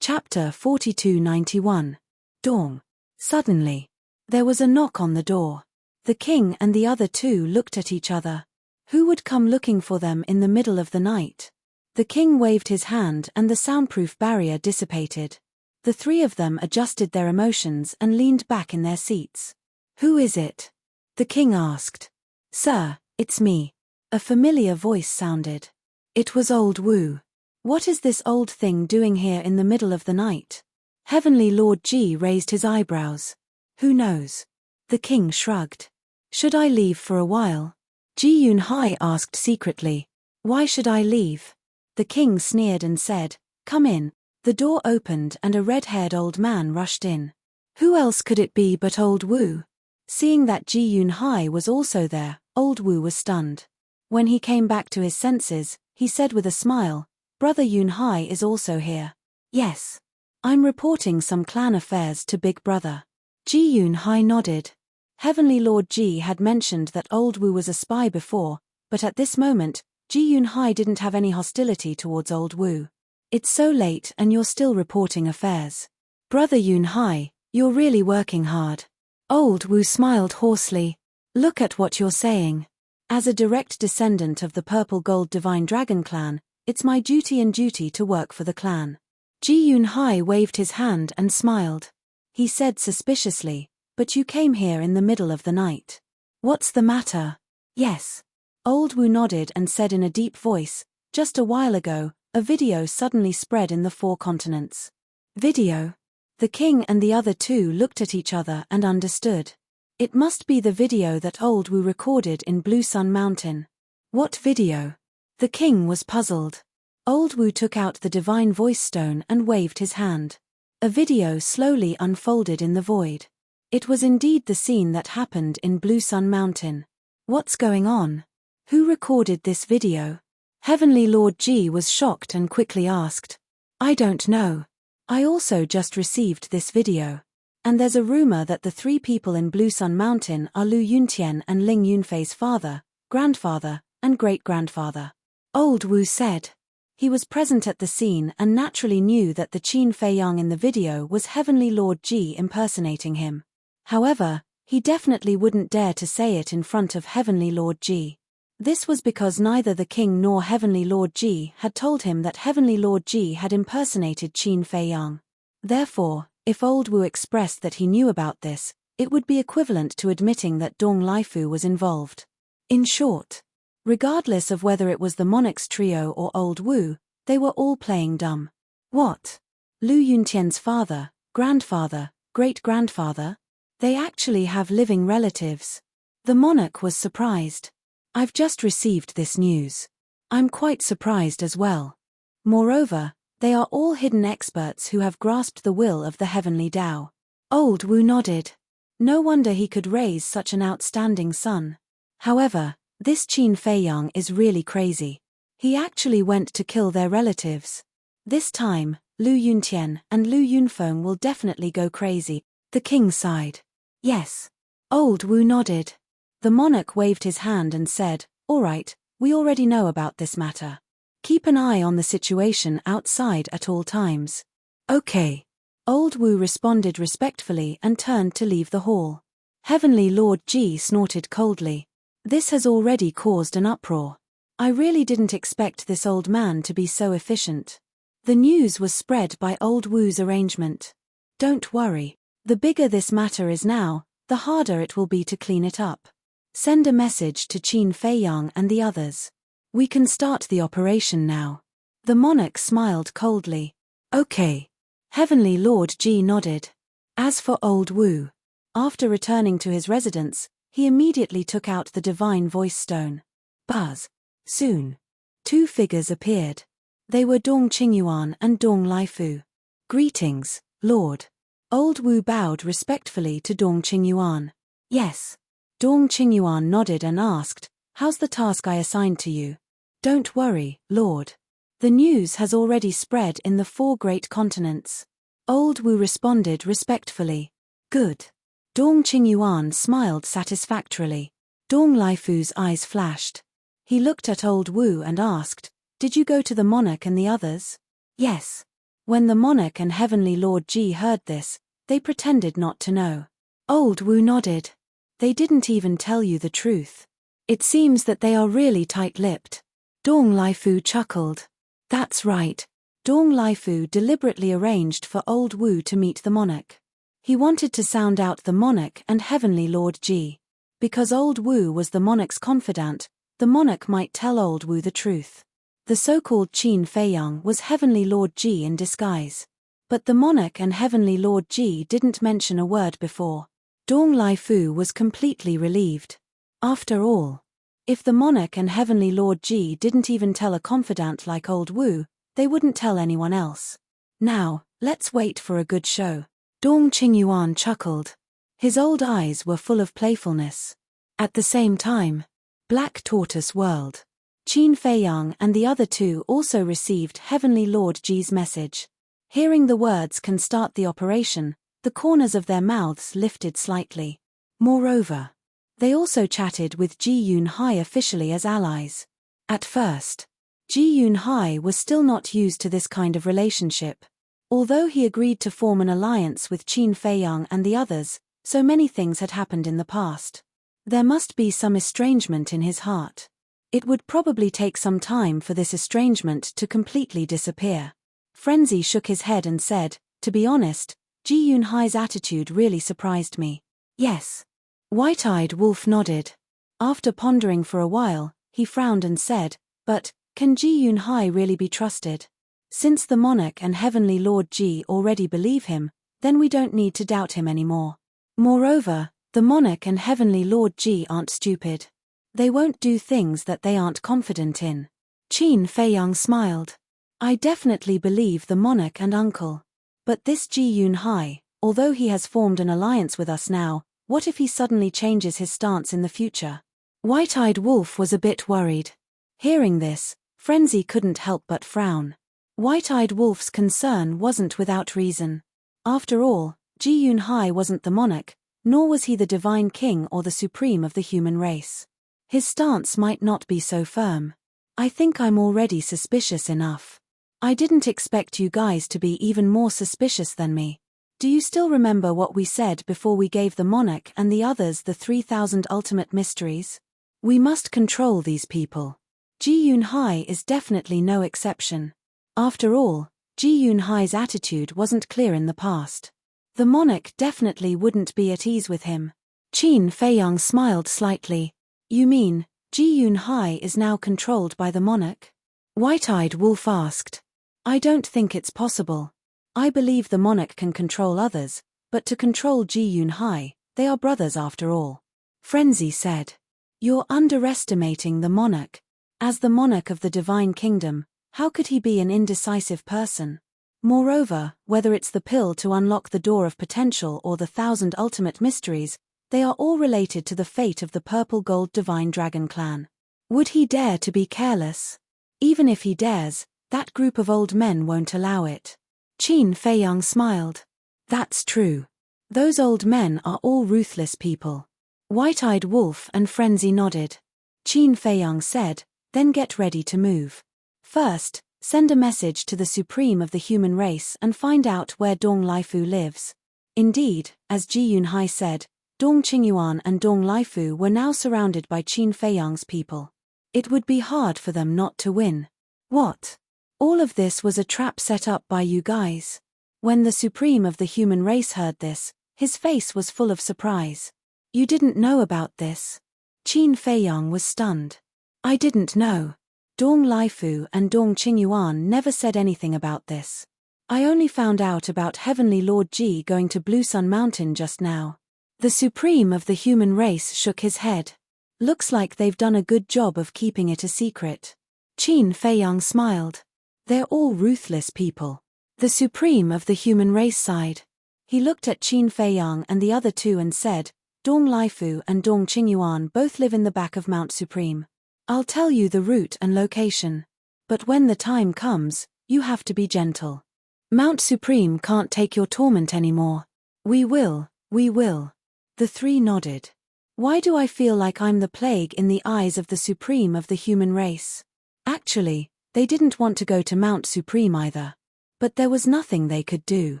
Chapter 4291. Dawn. Suddenly, there was a knock on the door. The king and the other 2 looked at each other. Who would come looking for them in the middle of the night? The king waved his hand and the soundproof barrier dissipated. The 3 of them adjusted their emotions and leaned back in their seats. Who is it? The king asked. Sir, it's me. A familiar voice sounded. It was old Wu. What is this old thing doing here in the middle of the night? Heavenly Lord Ji raised his eyebrows. Who knows? The king shrugged. Should I leave for a while? Ji Yunhai asked secretly. Why should I leave? The king sneered and said, Come in. The door opened and a red-haired old man rushed in. Who else could it be but old Wu? Seeing that Ji Yunhai was also there, old Wu was stunned. When he came back to his senses, he said with a smile, Brother Yunhai is also here. Yes. I'm reporting some clan affairs to Big Brother. Ji Yunhai nodded. Heavenly Lord Ji had mentioned that old Wu was a spy before, but at this moment, Ji Yunhai didn't have any hostility towards old Wu. It's so late and you're still reporting affairs. Brother Yunhai, you're really working hard. Old Wu smiled hoarsely. Look at what you're saying. As a direct descendant of the purple gold divine dragon clan, it's my duty to work for the clan. Ji Yunhai waved his hand and smiled. He said suspiciously, But you came here in the middle of the night. What's the matter? Yes. Old Wu nodded and said in a deep voice, Just a while ago, a video suddenly spread in the 4 continents. Video? The king and the other 2 looked at each other and understood. It must be the video that old Wu recorded in Blue Sun Mountain. What video? The king was puzzled. Old Wu took out the divine voice stone and waved his hand. A video slowly unfolded in the void. It was indeed the scene that happened in Blue Sun Mountain. What's going on? Who recorded this video? Heavenly Lord Ji was shocked and quickly asked. I don't know. I also just received this video. And there's a rumor that the 3 people in Blue Sun Mountain are Lu Yuntian and Ling Yunfei's father, grandfather, and great-grandfather. Old Wu said. He was present at the scene and naturally knew that the Qin Feiyang in the video was Heavenly Lord Ji impersonating him. However, he definitely wouldn't dare to say it in front of Heavenly Lord Ji. This was because neither the king nor Heavenly Lord Ji had told him that Heavenly Lord Ji had impersonated Qin Feiyang. Therefore, if Old Wu expressed that he knew about this, it would be equivalent to admitting that Dong Lifu was involved. In short, regardless of whether it was the monarch's trio or Old Wu, they were all playing dumb. What? Lu Yuntian's father, grandfather, great-grandfather? They actually have living relatives. The monarch was surprised. I've just received this news. I'm quite surprised as well. Moreover, they are all hidden experts who have grasped the will of the heavenly Tao. Old Wu nodded. No wonder he could raise such an outstanding son. However, this Qin Feiyang is really crazy. He actually went to kill their relatives. This time, Lu Yuntian and Lu Yunfeng will definitely go crazy. The king sighed. Yes. Old Wu nodded. The monarch waved his hand and said, "All right, we already know about this matter. Keep an eye on the situation outside at all times." Okay. Old Wu responded respectfully and turned to leave the hall. Heavenly Lord Ji snorted coldly. This has already caused an uproar. I really didn't expect this old man to be so efficient. The news was spread by Old Wu's arrangement. Don't worry. The bigger this matter is now, the harder it will be to clean it up. Send a message to Qin Feiyang and the others. We can start the operation now. The monarch smiled coldly. Okay. Heavenly Lord Ji nodded. As for Old Wu, after returning to his residence, he immediately took out the divine voice stone. Buzz. Soon. Two figures appeared. They were Dong Qingyuan and Dong Lifu. Greetings, Lord. Old Wu bowed respectfully to Dong Qingyuan. Yes. Dong Qingyuan nodded and asked, "How's the task I assigned to you?" "Don't worry, Lord. The news has already spread in the 4 great continents." Old Wu responded respectfully. Good. Dong Qingyuan smiled satisfactorily. Dong Lifu's eyes flashed. He looked at Old Wu and asked, "Did you go to the monarch and the others?" "Yes." When the monarch and Heavenly Lord Ji heard this, they pretended not to know. Old Wu nodded. They didn't even tell you the truth. It seems that they are really tight-lipped. Dong Lifu chuckled. That's right. Dong Lifu deliberately arranged for Old Wu to meet the monarch. He wanted to sound out the monarch and Heavenly Lord Ji. Because Old Wu was the monarch's confidant, the monarch might tell Old Wu the truth. The so-called Qin Feiyang was Heavenly Lord Ji in disguise. But the monarch and Heavenly Lord Ji didn't mention a word before. Dong Lifu was completely relieved. After all, if the monarch and Heavenly Lord Ji didn't even tell a confidant like Old Wu, they wouldn't tell anyone else. Now, let's wait for a good show. Dong Qingyuan chuckled. His old eyes were full of playfulness. At the same time, Black Tortoise whirled. Qin Feiyang and the other two also received Heavenly Lord Ji's message. Hearing the words "can start the operation," the corners of their mouths lifted slightly. Moreover, they also chatted with Ji Yunhai officially as allies. At first, Ji Yunhai was still not used to this kind of relationship. Although he agreed to form an alliance with Qin Feiyang and the others, so many things had happened in the past. There must be some estrangement in his heart. It would probably take some time for this estrangement to completely disappear. Frenzy shook his head and said, "To be honest, Ji Yunhai's attitude really surprised me." "Yes." White-eyed Wolf nodded. After pondering for a while, he frowned and said, "But, can Ji Yunhai really be trusted? Since the monarch and Heavenly Lord Ji already believe him, then we don't need to doubt him anymore. Moreover, the monarch and Heavenly Lord Ji aren't stupid. They won't do things that they aren't confident in." Qin Feiyang smiled. "I definitely believe the monarch and uncle. But this Ji Yunhai, although he has formed an alliance with us now, what if he suddenly changes his stance in the future?" White-eyed Wolf was a bit worried. Hearing this, Frenzy couldn't help but frown. White-eyed Wolf's concern wasn't without reason. After all, Ji Yunhai wasn't the monarch, nor was he the divine king or the supreme of the human race. His stance might not be so firm. I think I'm already suspicious enough. I didn't expect you guys to be even more suspicious than me. Do you still remember what we said before we gave the monarch and the others the 3,000 ultimate mysteries? We must control these people. Ji Yunhai is definitely no exception. After all, Ji Yunhai's attitude wasn't clear in the past. The monarch definitely wouldn't be at ease with him. Qin Feiyang smiled slightly. You mean, Ji Yunhai is now controlled by the monarch? White-eyed Wolf asked. I don't think it's possible. I believe the monarch can control others, but to control Ji Yunhai, they are brothers after all. Frenzy said. You're underestimating the monarch. As the monarch of the divine kingdom, how could he be an indecisive person? Moreover, whether it's the pill to unlock the door of potential or the 1,000 ultimate mysteries, they are all related to the fate of the purple gold divine dragon clan. Would he dare to be careless? Even if he dares, that group of old men won't allow it. Qin Feiyang smiled. That's true. Those old men are all ruthless people. White-eyed Wolf and Frenzy nodded. Qin Feiyang said, then get ready to move. First, send a message to the supreme of the human race and find out where Dong Laifu lives. Indeed, as Ji Yunhai said, Dong Qingyuan and Dong Laifu were now surrounded by Qin Feiyang's people. It would be hard for them not to win. What? All of this was a trap set up by you guys. When the supreme of the human race heard this, his face was full of surprise. You didn't know about this? Qin Feiyang was stunned. I didn't know. Dong Laifu and Dong Qingyuan never said anything about this. I only found out about Heavenly Lord Ji going to Blue Sun Mountain just now. The supreme of the human race shook his head. Looks like they've done a good job of keeping it a secret. Qin Feiyang smiled. They're all ruthless people. The supreme of the human race sighed. He looked at Qin Feiyang and the other two and said, Dong Laifu and Dong Qingyuan both live in the back of Mount Supreme. I'll tell you the route and location. But when the time comes, you have to be gentle. Mount Supreme can't take your torment anymore. We will. The three nodded. Why do I feel like I'm the plague in the eyes of the supreme of the human race? Actually, they didn't want to go to Mount Supreme either. But there was nothing they could do.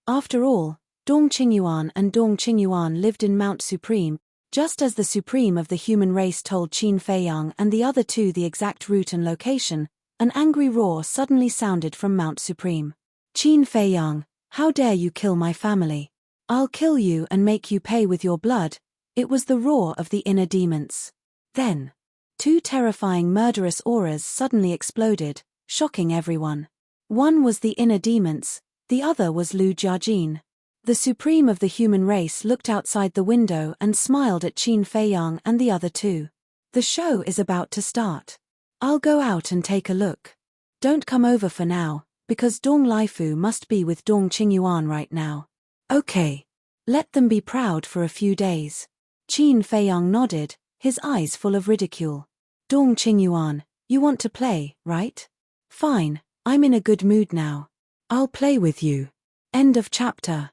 After all, Dong Qingyuan and Dong Qingyuan lived in Mount Supreme, just as the supreme of the human race told Qin Feiyang and the other two the exact route and location. An angry roar suddenly sounded from Mount Supreme. Qin Feiyang, how dare you kill my family? I'll kill you and make you pay with your blood. It was the roar of the inner demons. Then, two terrifying murderous auras suddenly exploded, shocking everyone. One was the inner demons, the other was Lu Jiajin. The supreme of the human race looked outside the window and smiled at Qin Feiyang and the other two. The show is about to start. I'll go out and take a look. Don't come over for now, because Dong Laifu must be with Dong Qingyuan right now. Okay. Let them be proud for a few days. Qin Feiyang nodded, his eyes full of ridicule. Dong Qingyuan, you want to play, right? Fine, I'm in a good mood now. I'll play with you. End of chapter.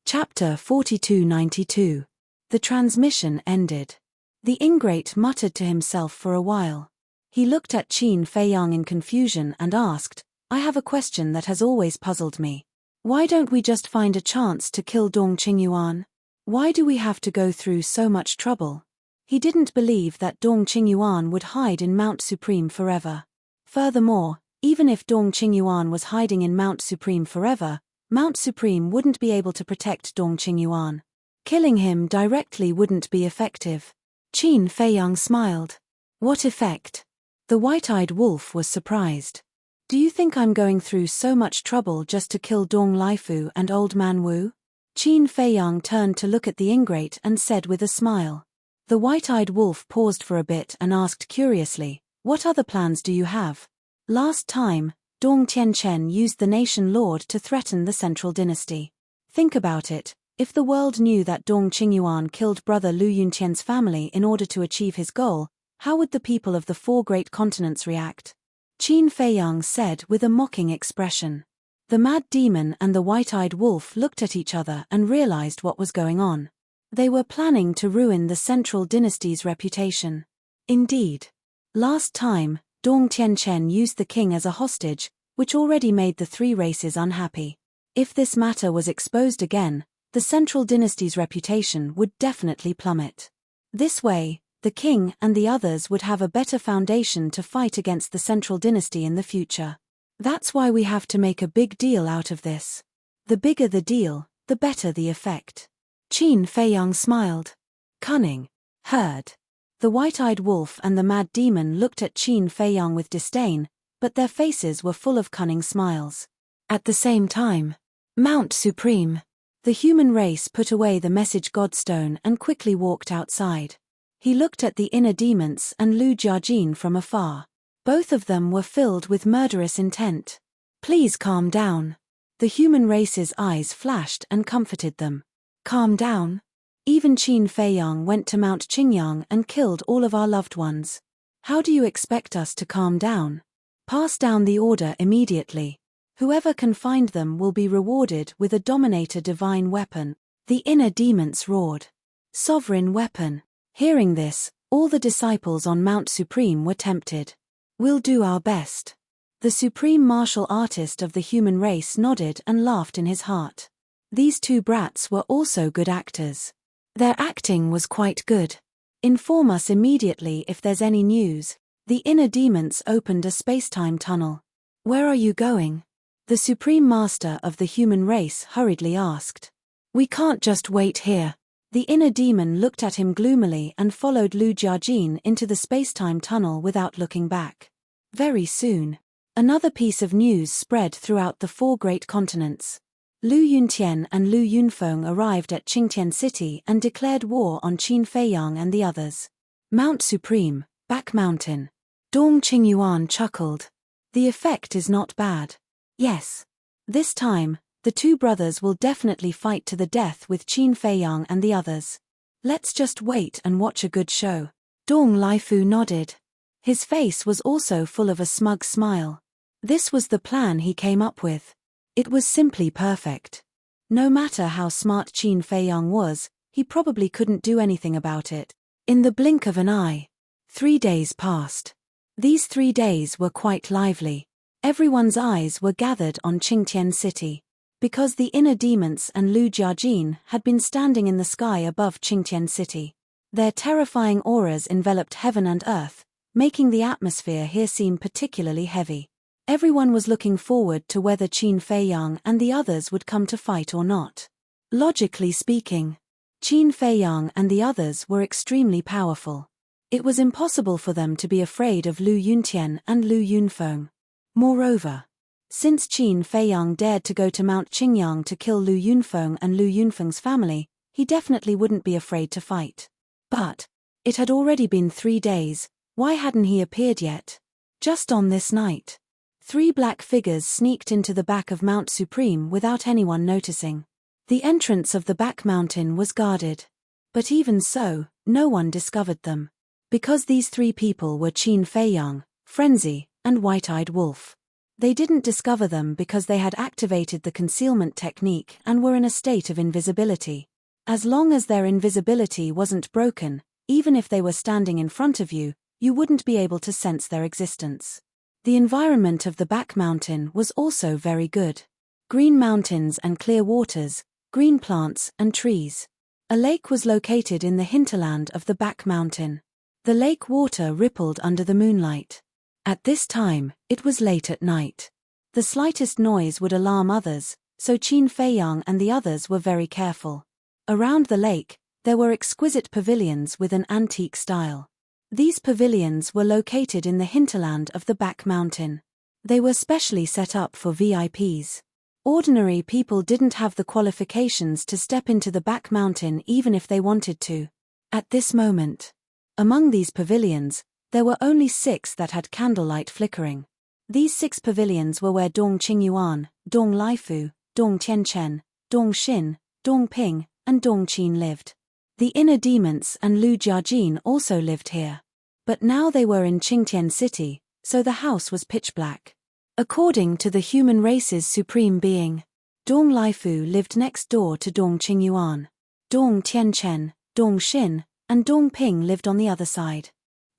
Chapter 4292. The transmission ended. The ingrate muttered to himself for a while. He looked at Qin Feiyang in confusion and asked, I have a question that has always puzzled me. Why don't we just find a chance to kill Dong Qingyuan? Why do we have to go through so much trouble? He didn't believe that Dong Qingyuan would hide in Mount Supreme forever. Furthermore, even if Dong Qingyuan was hiding in Mount Supreme forever, Mount Supreme wouldn't be able to protect Dong Qingyuan. Killing him directly wouldn't be effective. Qin Feiyang smiled. What effect? The white-eyed wolf was surprised. Do you think I'm going through so much trouble just to kill Dong Laifu and Old Man Wu? Qin Feiyang turned to look at the ingrate and said with a smile. The white-eyed wolf paused for a bit and asked curiously, what other plans do you have? Last time, Dong Tianchen used the nation lord to threaten the central dynasty. Think about it, if the world knew that Dong Qingyuan killed brother Lu Yunqian's family in order to achieve his goal, how would the people of the four great continents react? Qin Feiyang said with a mocking expression. The mad demon and the white-eyed wolf looked at each other and realized what was going on. They were planning to ruin the central dynasty's reputation. Indeed. Last time, Dong Tianchen used the king as a hostage, which already made the three races unhappy. If this matter was exposed again, the central dynasty's reputation would definitely plummet. This way, the king and the others would have a better foundation to fight against the central dynasty in the future. That's why we have to make a big deal out of this. The bigger the deal, the better the effect. Qin Feiyang smiled. Cunning. Heard. The white-eyed wolf and the mad demon looked at Qin Feiyang with disdain, but their faces were full of cunning smiles. At the same time, Mount Supreme. The human race put away the message godstone and quickly walked outside. He looked at the inner demons and Lu Jiajin from afar. Both of them were filled with murderous intent. Please calm down. The human race's eyes flashed and comforted them. Calm down? Even Qin Feiyang went to Mount Qingyang and killed all of our loved ones. How do you expect us to calm down? Pass down the order immediately. Whoever can find them will be rewarded with a Dominator divine weapon. The inner demons roared. Sovereign weapon. Hearing this, all the disciples on Mount Supreme were tempted. We'll do our best. The supreme martial artist of the human race nodded and laughed in his heart. These two brats were also good actors. Their acting was quite good. Inform us immediately if there's any news. The inner demons opened a space-time tunnel. Where are you going? The supreme master of the human race hurriedly asked. We can't just wait here. The inner demon looked at him gloomily and followed Lu Jiajin into the space-time tunnel without looking back. Very soon, another piece of news spread throughout the four great continents. Lu Yuntian and Lu Yunfeng arrived at Qingtian City and declared war on Qin Feiyang and the others. Mount Supreme, Back Mountain. Dong Qingyuan chuckled. The effect is not bad. Yes. This time, the two brothers will definitely fight to the death with Qin Feiyang and the others. Let's just wait and watch a good show. Dong Laifu nodded. His face was also full of a smug smile. This was the plan he came up with. It was simply perfect. No matter how smart Qin Feiyang was, he probably couldn't do anything about it. In the blink of an eye. 3 days passed. These 3 days were quite lively. Everyone's eyes were gathered on Qingtian City. Because the inner demons and Lu Jiajin had been standing in the sky above Qingtian City. Their terrifying auras enveloped heaven and earth, making the atmosphere here seem particularly heavy. Everyone was looking forward to whether Qin Feiyang and the others would come to fight or not. Logically speaking, Qin Feiyang and the others were extremely powerful. It was impossible for them to be afraid of Lu Yuntian and Lu Yunfeng. Moreover, since Qin Feiyang dared to go to Mount Qingyang to kill Lu Yunfeng and Lu Yunfeng's family, he definitely wouldn't be afraid to fight. But it had already been 3 days, why hadn't he appeared yet? Just on this night, 3 black figures sneaked into the back of Mount Supreme without anyone noticing. The entrance of the back mountain was guarded. But even so, no one discovered them. Because these 3 people were Qin Feiyang, Frenzy, and White-Eyed Wolf. They didn't discover them because they had activated the concealment technique and were in a state of invisibility. As long as their invisibility wasn't broken, even if they were standing in front of you, you wouldn't be able to sense their existence. The environment of the back mountain was also very good. Green mountains and clear waters, green plants and trees. A lake was located in the hinterland of the back mountain. The lake water rippled under the moonlight. At this time, it was late at night. The slightest noise would alarm others, so Qin Feiyang and the others were very careful. Around the lake, there were exquisite pavilions with an antique style. These pavilions were located in the hinterland of the back mountain. They were specially set up for VIPs. Ordinary people didn't have the qualifications to step into the back mountain even if they wanted to. At this moment, among these pavilions, there were only 6 that had candlelight flickering. These 6 pavilions were where Dong Qingyuan, Dong Laifu, Dong Tianchen, Dong Xin, Dong Ping, and Dong Qin lived. The inner demons and Lu Jiajin also lived here. But now they were in Qingtian City, so the house was pitch black. According to the human race's supreme being, Dong Laifu lived next door to Dong Qingyuan. Dong Tianchen, Dong Xin, and Dong Ping lived on the other side.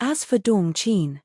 As for Dong Qin,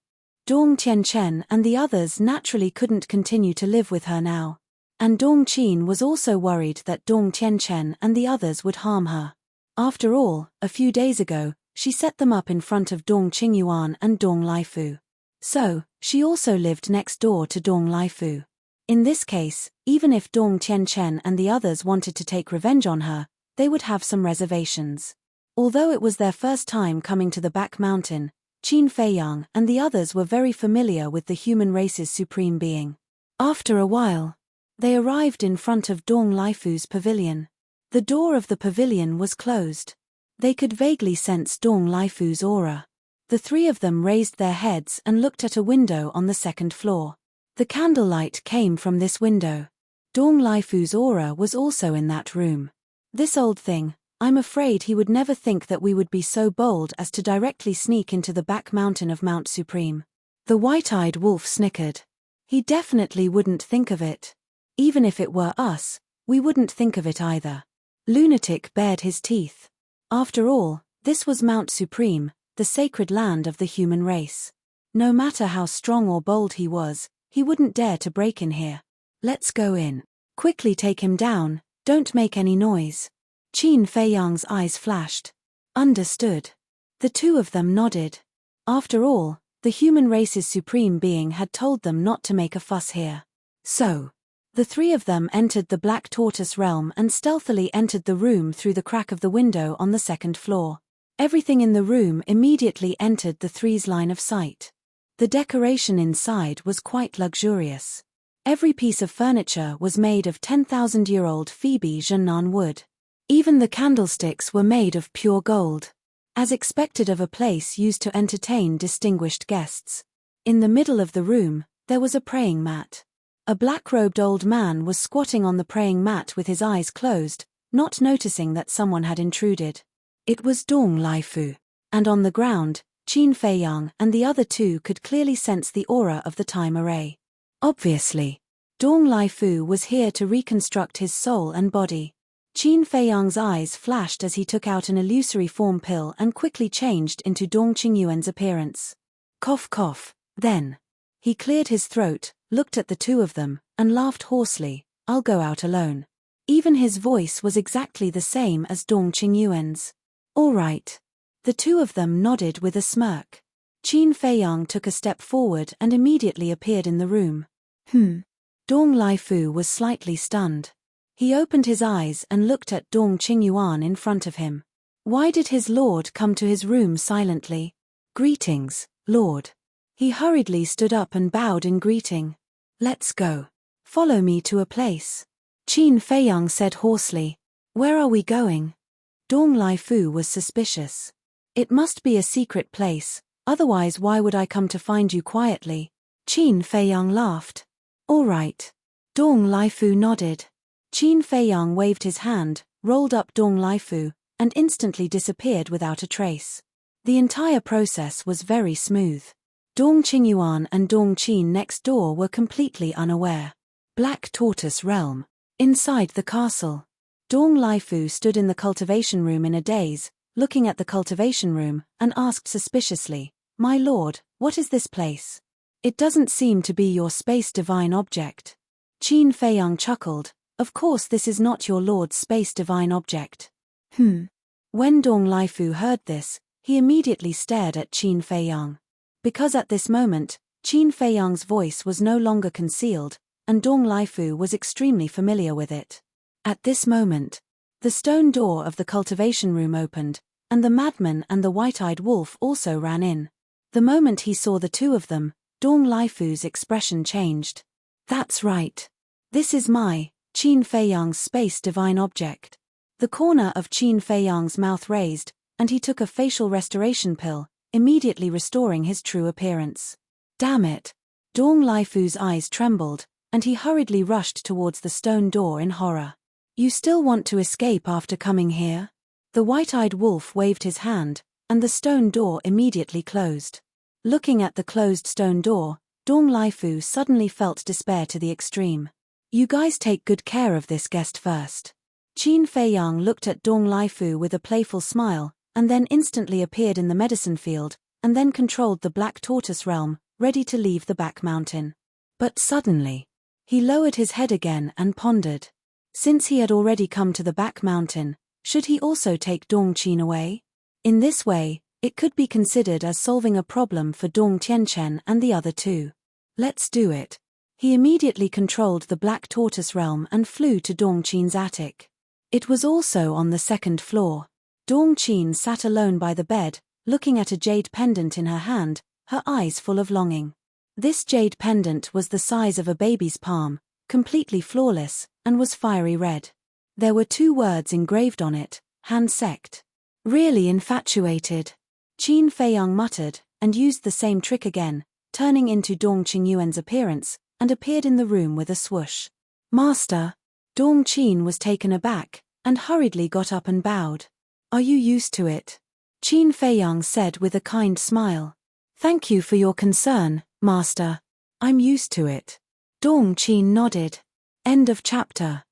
Dong Tianchen and the others naturally couldn't continue to live with her now. And Dong Qin was also worried that Dong Tianchen and the others would harm her. After all, a few days ago, she set them up in front of Dong Qingyuan and Dong Laifu. So, she also lived next door to Dong Laifu. In this case, even if Dong Tianchen and the others wanted to take revenge on her, they would have some reservations. Although it was their first time coming to the back mountain, Qin Feiyang and the others were very familiar with the human race's supreme being. After a while, they arrived in front of Dong Laifu's pavilion. The door of the pavilion was closed. They could vaguely sense Dong Laifu's aura. The three of them raised their heads and looked at a window on the second floor. The candlelight came from this window. Dong Laifu's aura was also in that room. This old thing, I'm afraid he would never think that we would be so bold as to directly sneak into the back mountain of Mount Supreme. The white-eyed wolf snickered. He definitely wouldn't think of it. Even if it were us, we wouldn't think of it either. Lunatic bared his teeth. After all, this was Mount Supreme, the sacred land of the human race. No matter how strong or bold he was, he wouldn't dare to break in here. Let's go in. Quickly take him down, don't make any noise. Qin Feiyang's eyes flashed. Understood. The two of them nodded. After all, the human race's supreme being had told them not to make a fuss here. So, the three of them entered the Black Tortoise realm and stealthily entered the room through the crack of the window on the second floor. Everything in the room immediately entered the three's line of sight. The decoration inside was quite luxurious. Every piece of furniture was made of 10,000-year-old Phoebe Zhennan wood. Even the candlesticks were made of pure gold. As expected of a place used to entertain distinguished guests. In the middle of the room, there was a praying mat. A black-robed old man was squatting on the praying mat with his eyes closed, not noticing that someone had intruded. It was Dong Laifu. And on the ground, Qin Feiyang and the other two could clearly sense the aura of the time array. Obviously, Dong Laifu was here to reconstruct his soul and body. Qin Feiyang's eyes flashed as he took out an illusory form pill and quickly changed into Dong Qingyuan's appearance. Cough cough, then. He cleared his throat, looked at the two of them, and laughed hoarsely, I'll go out alone. Even his voice was exactly the same as Dong Qingyuan's. All right. The two of them nodded with a smirk. Qin Feiyang took a step forward and immediately appeared in the room. Dong Laifu was slightly stunned. He opened his eyes and looked at Dong Qingyuan in front of him. Why did his lord come to his room silently? Greetings, lord. He hurriedly stood up and bowed in greeting. Let's go. Follow me to a place. Qin Feiyang said hoarsely. Where are we going? Dong Laifu was suspicious. It must be a secret place, otherwise why would I come to find you quietly? Qin Feiyang laughed. All right. Dong Laifu nodded. Qin Feiyang waved his hand, rolled up Dong Laifu, and instantly disappeared without a trace. The entire process was very smooth. Dong Qingyuan and Dong Qin next door were completely unaware. Black Tortoise Realm. Inside the castle. Dong Laifu stood in the cultivation room in a daze, looking at the cultivation room, and asked suspiciously, My lord, what is this place? It doesn't seem to be your space divine object. Qin Feiyang chuckled. Of course this is not your lord's space divine object. When Dong Laifu heard this, he immediately stared at Qin Feiyang. Because at this moment, Qin Feiyang's voice was no longer concealed, and Dong Laifu was extremely familiar with it. At this moment, the stone door of the cultivation room opened, and the madman and the white-eyed wolf also ran in. The moment he saw the two of them, Dong Laifu's expression changed. That's right. This is my, Qin Feiyang's space divine object. The corner of Qin Feiyang's mouth raised, and he took a facial restoration pill, immediately restoring his true appearance. Damn it! Dong Laifu's eyes trembled, and he hurriedly rushed towards the stone door in horror. You still want to escape after coming here? The white-eyed wolf waved his hand, and the stone door immediately closed. Looking at the closed stone door, Dong Laifu suddenly felt despair to the extreme. You guys take good care of this guest first. Qin Feiyang looked at Dong Laifu with a playful smile, and then instantly appeared in the medicine field, and then controlled the Black Tortoise realm, ready to leave the back mountain. But suddenly, he lowered his head again and pondered. Since he had already come to the back mountain, should he also take Dongqin away? In this way, it could be considered as solving a problem for Dong Tianchen and the other two. Let's do it. He immediately controlled the Black Tortoise realm and flew to Dongqin's attic. It was also on the second floor. Dongqin sat alone by the bed, looking at a jade pendant in her hand, her eyes full of longing. This jade pendant was the size of a baby's palm, completely flawless, and was fiery red. There were 2 words engraved on it, Han sect. Really infatuated. Qin Feiyang muttered, and used the same trick again, turning into Dong Qingyuan's appearance, and appeared in the room with a swoosh. Master! Dongqin was taken aback, and hurriedly got up and bowed. Are you used to it? Qin Feiyang said with a kind smile. Thank you for your concern, Master. I'm used to it. Dongqin nodded. End of chapter.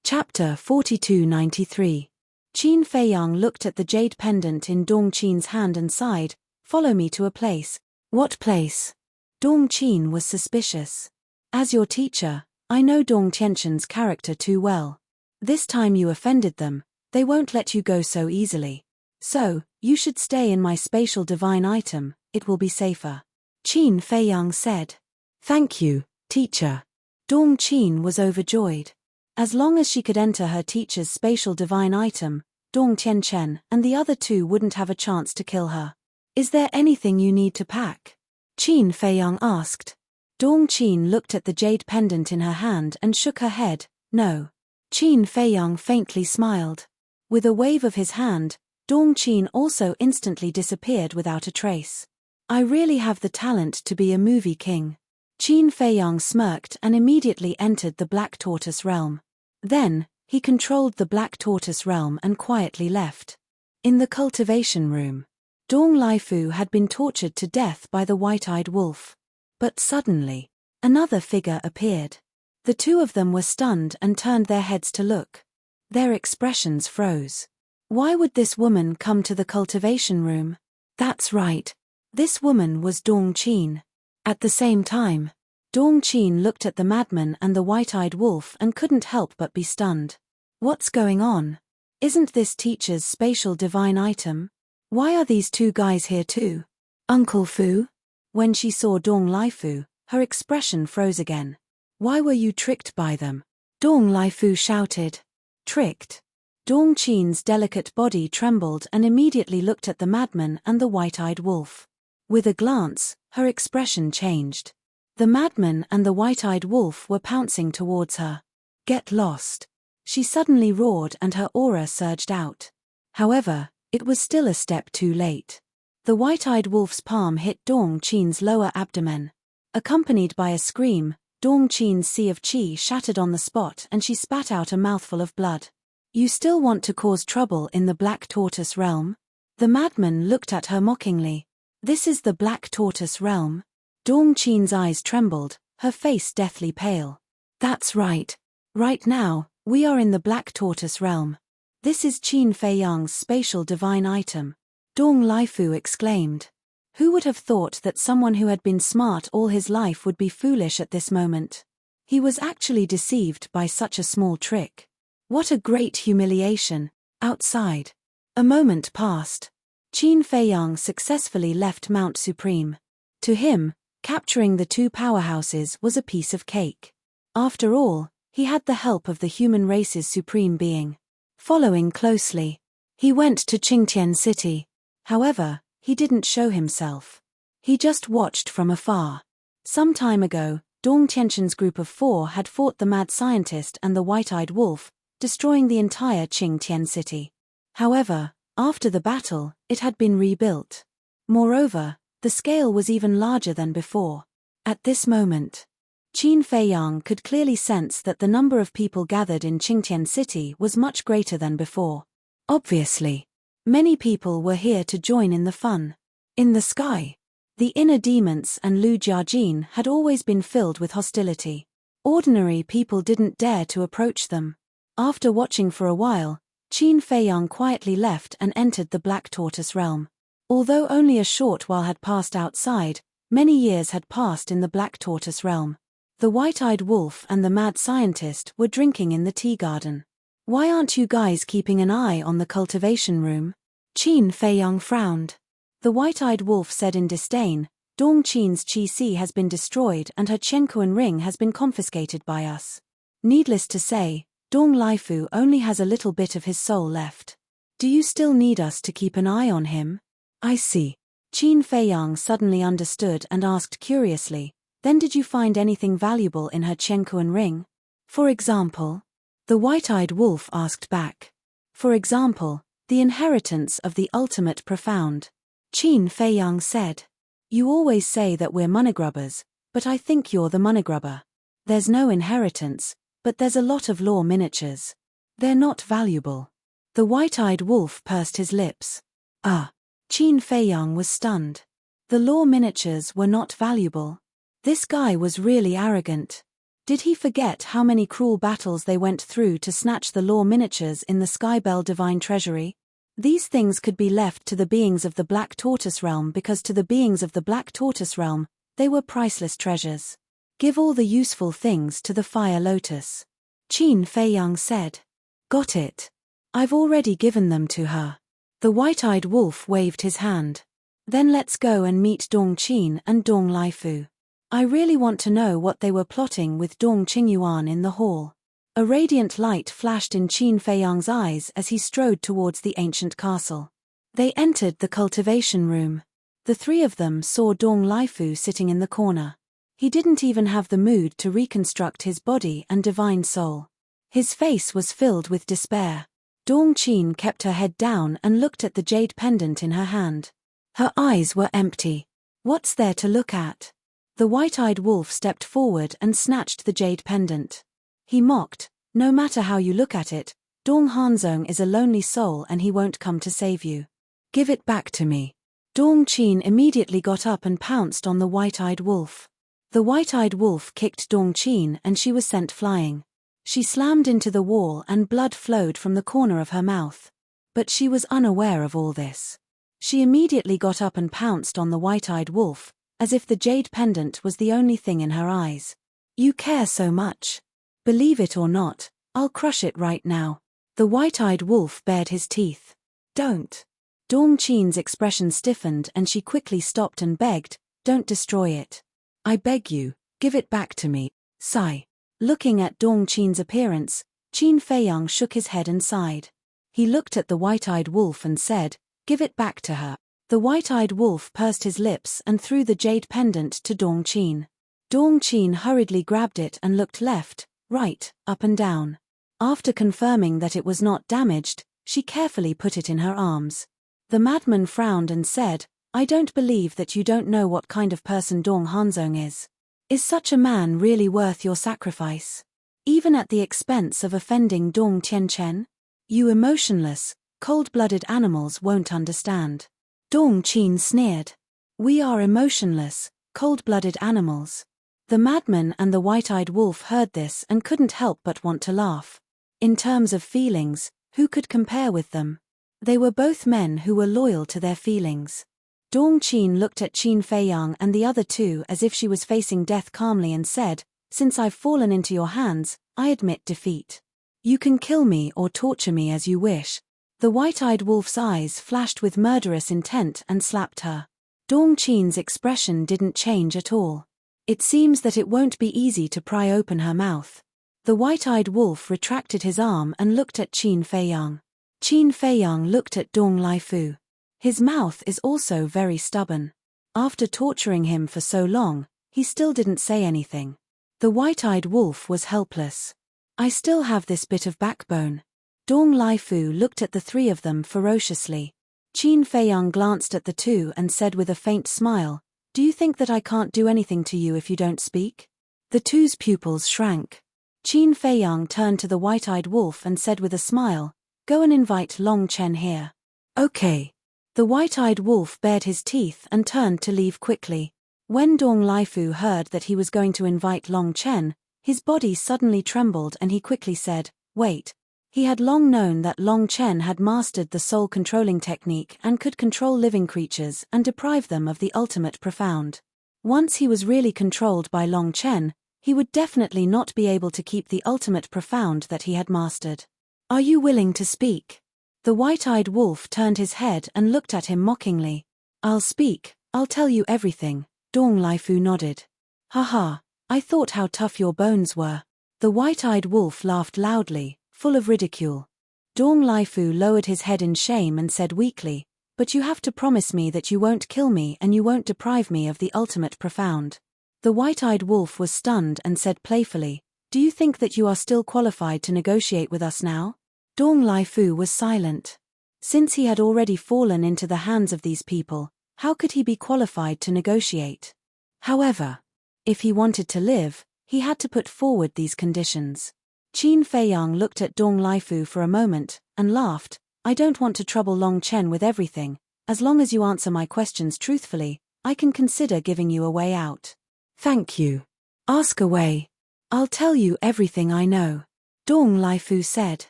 Chapter 4293. Qin Feiyang looked at the jade pendant in Dongqin's hand and sighed. Follow me to a place. What place? Dongqin was suspicious. As your teacher, I know Dong Tianchen's character too well. This time you offended them, they won't let you go so easily. So, you should stay in my spatial divine item, it will be safer. Qin Feiyang said. Thank you, teacher. Dongqin was overjoyed. As long as she could enter her teacher's spatial divine item, Dong Tianchen and the other two wouldn't have a chance to kill her. Is there anything you need to pack? Qin Feiyang asked. Dongqin looked at the jade pendant in her hand and shook her head. No. Qin Feiyang faintly smiled. With a wave of his hand, Dongqin also instantly disappeared without a trace. I really have the talent to be a movie king. Qin Feiyang smirked and immediately entered the Black Tortoise realm. Then, he controlled the Black Tortoise realm and quietly left. In the cultivation room, Dong Laifu had been tortured to death by the white-eyed wolf. But suddenly, another figure appeared. The 2 of them were stunned and turned their heads to look. Their expressions froze. Why would this woman come to the cultivation room? That's right. This woman was Dongqin. At the same time, Dongqin looked at the madman and the white-eyed wolf and couldn't help but be stunned. What's going on? Isn't this teacher's spatial divine item? Why are these 2 guys here too? Uncle Fu? When she saw Dong Laifu, her expression froze again. Why were you tricked by them? Dong Laifu shouted. Tricked? Dongqin's delicate body trembled and immediately looked at the madman and the white-eyed wolf. With a glance, her expression changed. The madman and the white-eyed wolf were pouncing towards her. Get lost! She suddenly roared and her aura surged out. However, it was still a step too late. The white-eyed wolf's palm hit Dongqin's lower abdomen. Accompanied by a scream, Dongqin's sea of qi shattered on the spot and she spat out a mouthful of blood. You still want to cause trouble in the Black Tortoise realm? The madman looked at her mockingly. This is the Black Tortoise realm? Dongqin's eyes trembled, her face deathly pale. That's right. Right now, we are in the Black Tortoise realm. This is Qin Feiyang's spatial divine item. Dong Laifu exclaimed. Who would have thought that someone who had been smart all his life would be foolish at this moment? He was actually deceived by such a small trick. What a great humiliation. Outside. A moment passed. Qin Feiyang successfully left Mount Supreme. To him, capturing the 2 powerhouses was a piece of cake. After all, he had the help of the human race's supreme being. Following closely, he went to Qingtian City. However, he didn't show himself. He just watched from afar. Some time ago, Dong Tianchen's group of 4 had fought the mad scientist and the white-eyed wolf, destroying the entire Qingtian City. However, after the battle, it had been rebuilt. Moreover, the scale was even larger than before. At this moment, Qin Feiyang could clearly sense that the number of people gathered in Qingtian City was much greater than before. Obviously, many people were here to join in the fun. In the sky, the inner demons and Lu Jiajin had always been filled with hostility. Ordinary people didn't dare to approach them. After watching for a while, Qin Feiyang quietly left and entered the Black Tortoise realm. Although only a short while had passed outside, Many years had passed in the Black Tortoise realm. The white-eyed wolf and the mad scientist were drinking in the tea garden. "Why aren't you guys keeping an eye on the cultivation room?" Qin Feiyang frowned. The white-eyed wolf said in disdain, "Dong Qin's qi has been destroyed and her Qianquan ring has been confiscated by us. Needless to say, Dong Laifu only has a little bit of his soul left. Do you still need us to keep an eye on him?" "I see." Qin Feiyang suddenly understood and asked curiously, "Then did you find anything valuable in her Qianquan ring? For example?" The white-eyed wolf asked back. "For example, the inheritance of the ultimate profound." Qin Feiyang said. "You always say that we're moneygrubbers, but I think you're the moneygrubber. There's no inheritance, but there's a lot of law miniatures. They're not valuable." The white-eyed wolf pursed his lips. "Ah." Qin Feiyang was stunned. The law miniatures were not valuable. This guy was really arrogant. Did he forget how many cruel battles they went through to snatch the law miniatures in the Skybell Divine Treasury? These things could be left to the beings of the Black Tortoise realm because to the beings of the Black Tortoise realm, they were priceless treasures. "Give all the useful things to the Fire Lotus," Qin Feiyang said. "Got it. I've already given them to her." The white-eyed wolf waved his hand. "Then let's go and meet Dong Qin and Dong Laifu. I really want to know what they were plotting with Dong Qingyuan in the hall." A radiant light flashed in Qin Feiyang's eyes as he strode towards the ancient castle. They entered the cultivation room. The three of them saw Dong Laifu sitting in the corner. He didn't even have the mood to reconstruct his body and divine soul. His face was filled with despair. Dong Qin kept her head down and looked at the jade pendant in her hand. Her eyes were empty. "What's there to look at?" The white-eyed wolf stepped forward and snatched the jade pendant. He mocked, "No matter how you look at it, Dong Hanzong is a lonely soul and he won't come to save you. Give it back to me." Dong Qin immediately got up and pounced on the white-eyed wolf. The white-eyed wolf kicked Dong Qin and she was sent flying. She slammed into the wall and blood flowed from the corner of her mouth. But she was unaware of all this. She immediately got up and pounced on the white-eyed wolf, as if the jade pendant was the only thing in her eyes. "You care so much. Believe it or not, I'll crush it right now." The white-eyed wolf bared his teeth. "Don't." Dong Qin's expression stiffened and she quickly stopped and begged, "Don't destroy it. I beg you, give it back to me." Sigh. Looking at Dong Qin's appearance, Qin Feiyang shook his head and sighed. He looked at the white-eyed wolf and said, "Give it back to her." The white-eyed wolf pursed his lips and threw the jade pendant to Dong Qin. Dong Qin hurriedly grabbed it and looked left, right, up and down. After confirming that it was not damaged, she carefully put it in her arms. The madman frowned and said, "I don't believe that you don't know what kind of person Dong Hanzong is. Is such a man really worth your sacrifice? Even at the expense of offending Dong Tianchen? You emotionless, cold-blooded animals won't understand." Dong Qin sneered. "We are emotionless, cold-blooded animals." The madman and the white-eyed wolf heard this and couldn't help but want to laugh. In terms of feelings, who could compare with them? They were both men who were loyal to their feelings. Dong Qin looked at Qin Feiyang and the other two as if she was facing death calmly and said, "Since I've fallen into your hands, I admit defeat. You can kill me or torture me as you wish." The white-eyed wolf's eyes flashed with murderous intent and slapped her. Dong Qin's expression didn't change at all. "It seems that it won't be easy to pry open her mouth." The white-eyed wolf retracted his arm and looked at Qin Feiyang. Qin Feiyang looked at Dong Laifu. His mouth is also very stubborn. After torturing him for so long, he still didn't say anything. The white-eyed wolf was helpless. "I still have this bit of backbone." Dong Laifu looked at the three of them ferociously. Qin Feiyang glanced at the two and said with a faint smile, "Do you think that I can't do anything to you if you don't speak?" The two's pupils shrank. Qin Feiyang turned to the white-eyed wolf and said with a smile, "Go and invite Long Chen here." "Okay." The white-eyed wolf bared his teeth and turned to leave quickly. When Dong Laifu heard that he was going to invite Long Chen, his body suddenly trembled and he quickly said, "Wait." He had long known that Long Chen had mastered the soul-controlling technique and could control living creatures and deprive them of the ultimate profound. Once he was really controlled by Long Chen, he would definitely not be able to keep the ultimate profound that he had mastered. Are you willing to speak? The white-eyed wolf turned his head and looked at him mockingly. I'll speak, I'll tell you everything, Dong Lifu nodded. Haha, I thought how tough your bones were. The white-eyed wolf laughed loudly, full of ridicule. Dong Lifu lowered his head in shame and said weakly, but you have to promise me that you won't kill me and you won't deprive me of the ultimate profound. The white-eyed wolf was stunned and said playfully, do you think that you are still qualified to negotiate with us now? Dong Lifu was silent. Since he had already fallen into the hands of these people, how could he be qualified to negotiate? However, if he wanted to live, he had to put forward these conditions. Qin Feiyang looked at Dong Lifu for a moment, and laughed, I don't want to trouble Long Chen with everything, as long as you answer my questions truthfully, I can consider giving you a way out. Thank you. Ask away. I'll tell you everything I know. Dong Lifu said.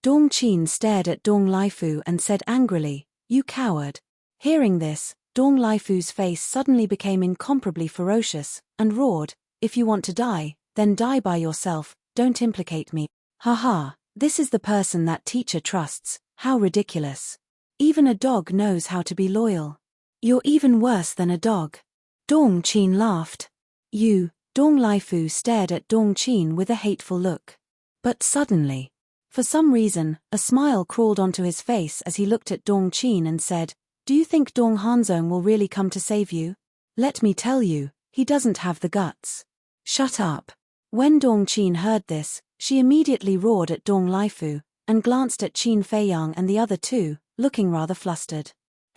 Dong Qin stared at Dong Lifu and said angrily, you coward. Hearing this, Dong Lifu's face suddenly became incomparably ferocious, and roared, if you want to die, then die by yourself, don't implicate me. Haha, this is the person that teacher trusts, how ridiculous. Even a dog knows how to be loyal. You're even worse than a dog. Dong Qin laughed. You, Dong Lifu stared at Dong Qin with a hateful look. But suddenly, for some reason, a smile crawled onto his face as he looked at Dong Qin and said, do you think Dong Hanzong will really come to save you? Let me tell you, he doesn't have the guts. Shut up. When Dong Qin heard this, she immediately roared at Dong Lifu, and glanced at Qin Feiyang and the other two, looking rather flustered.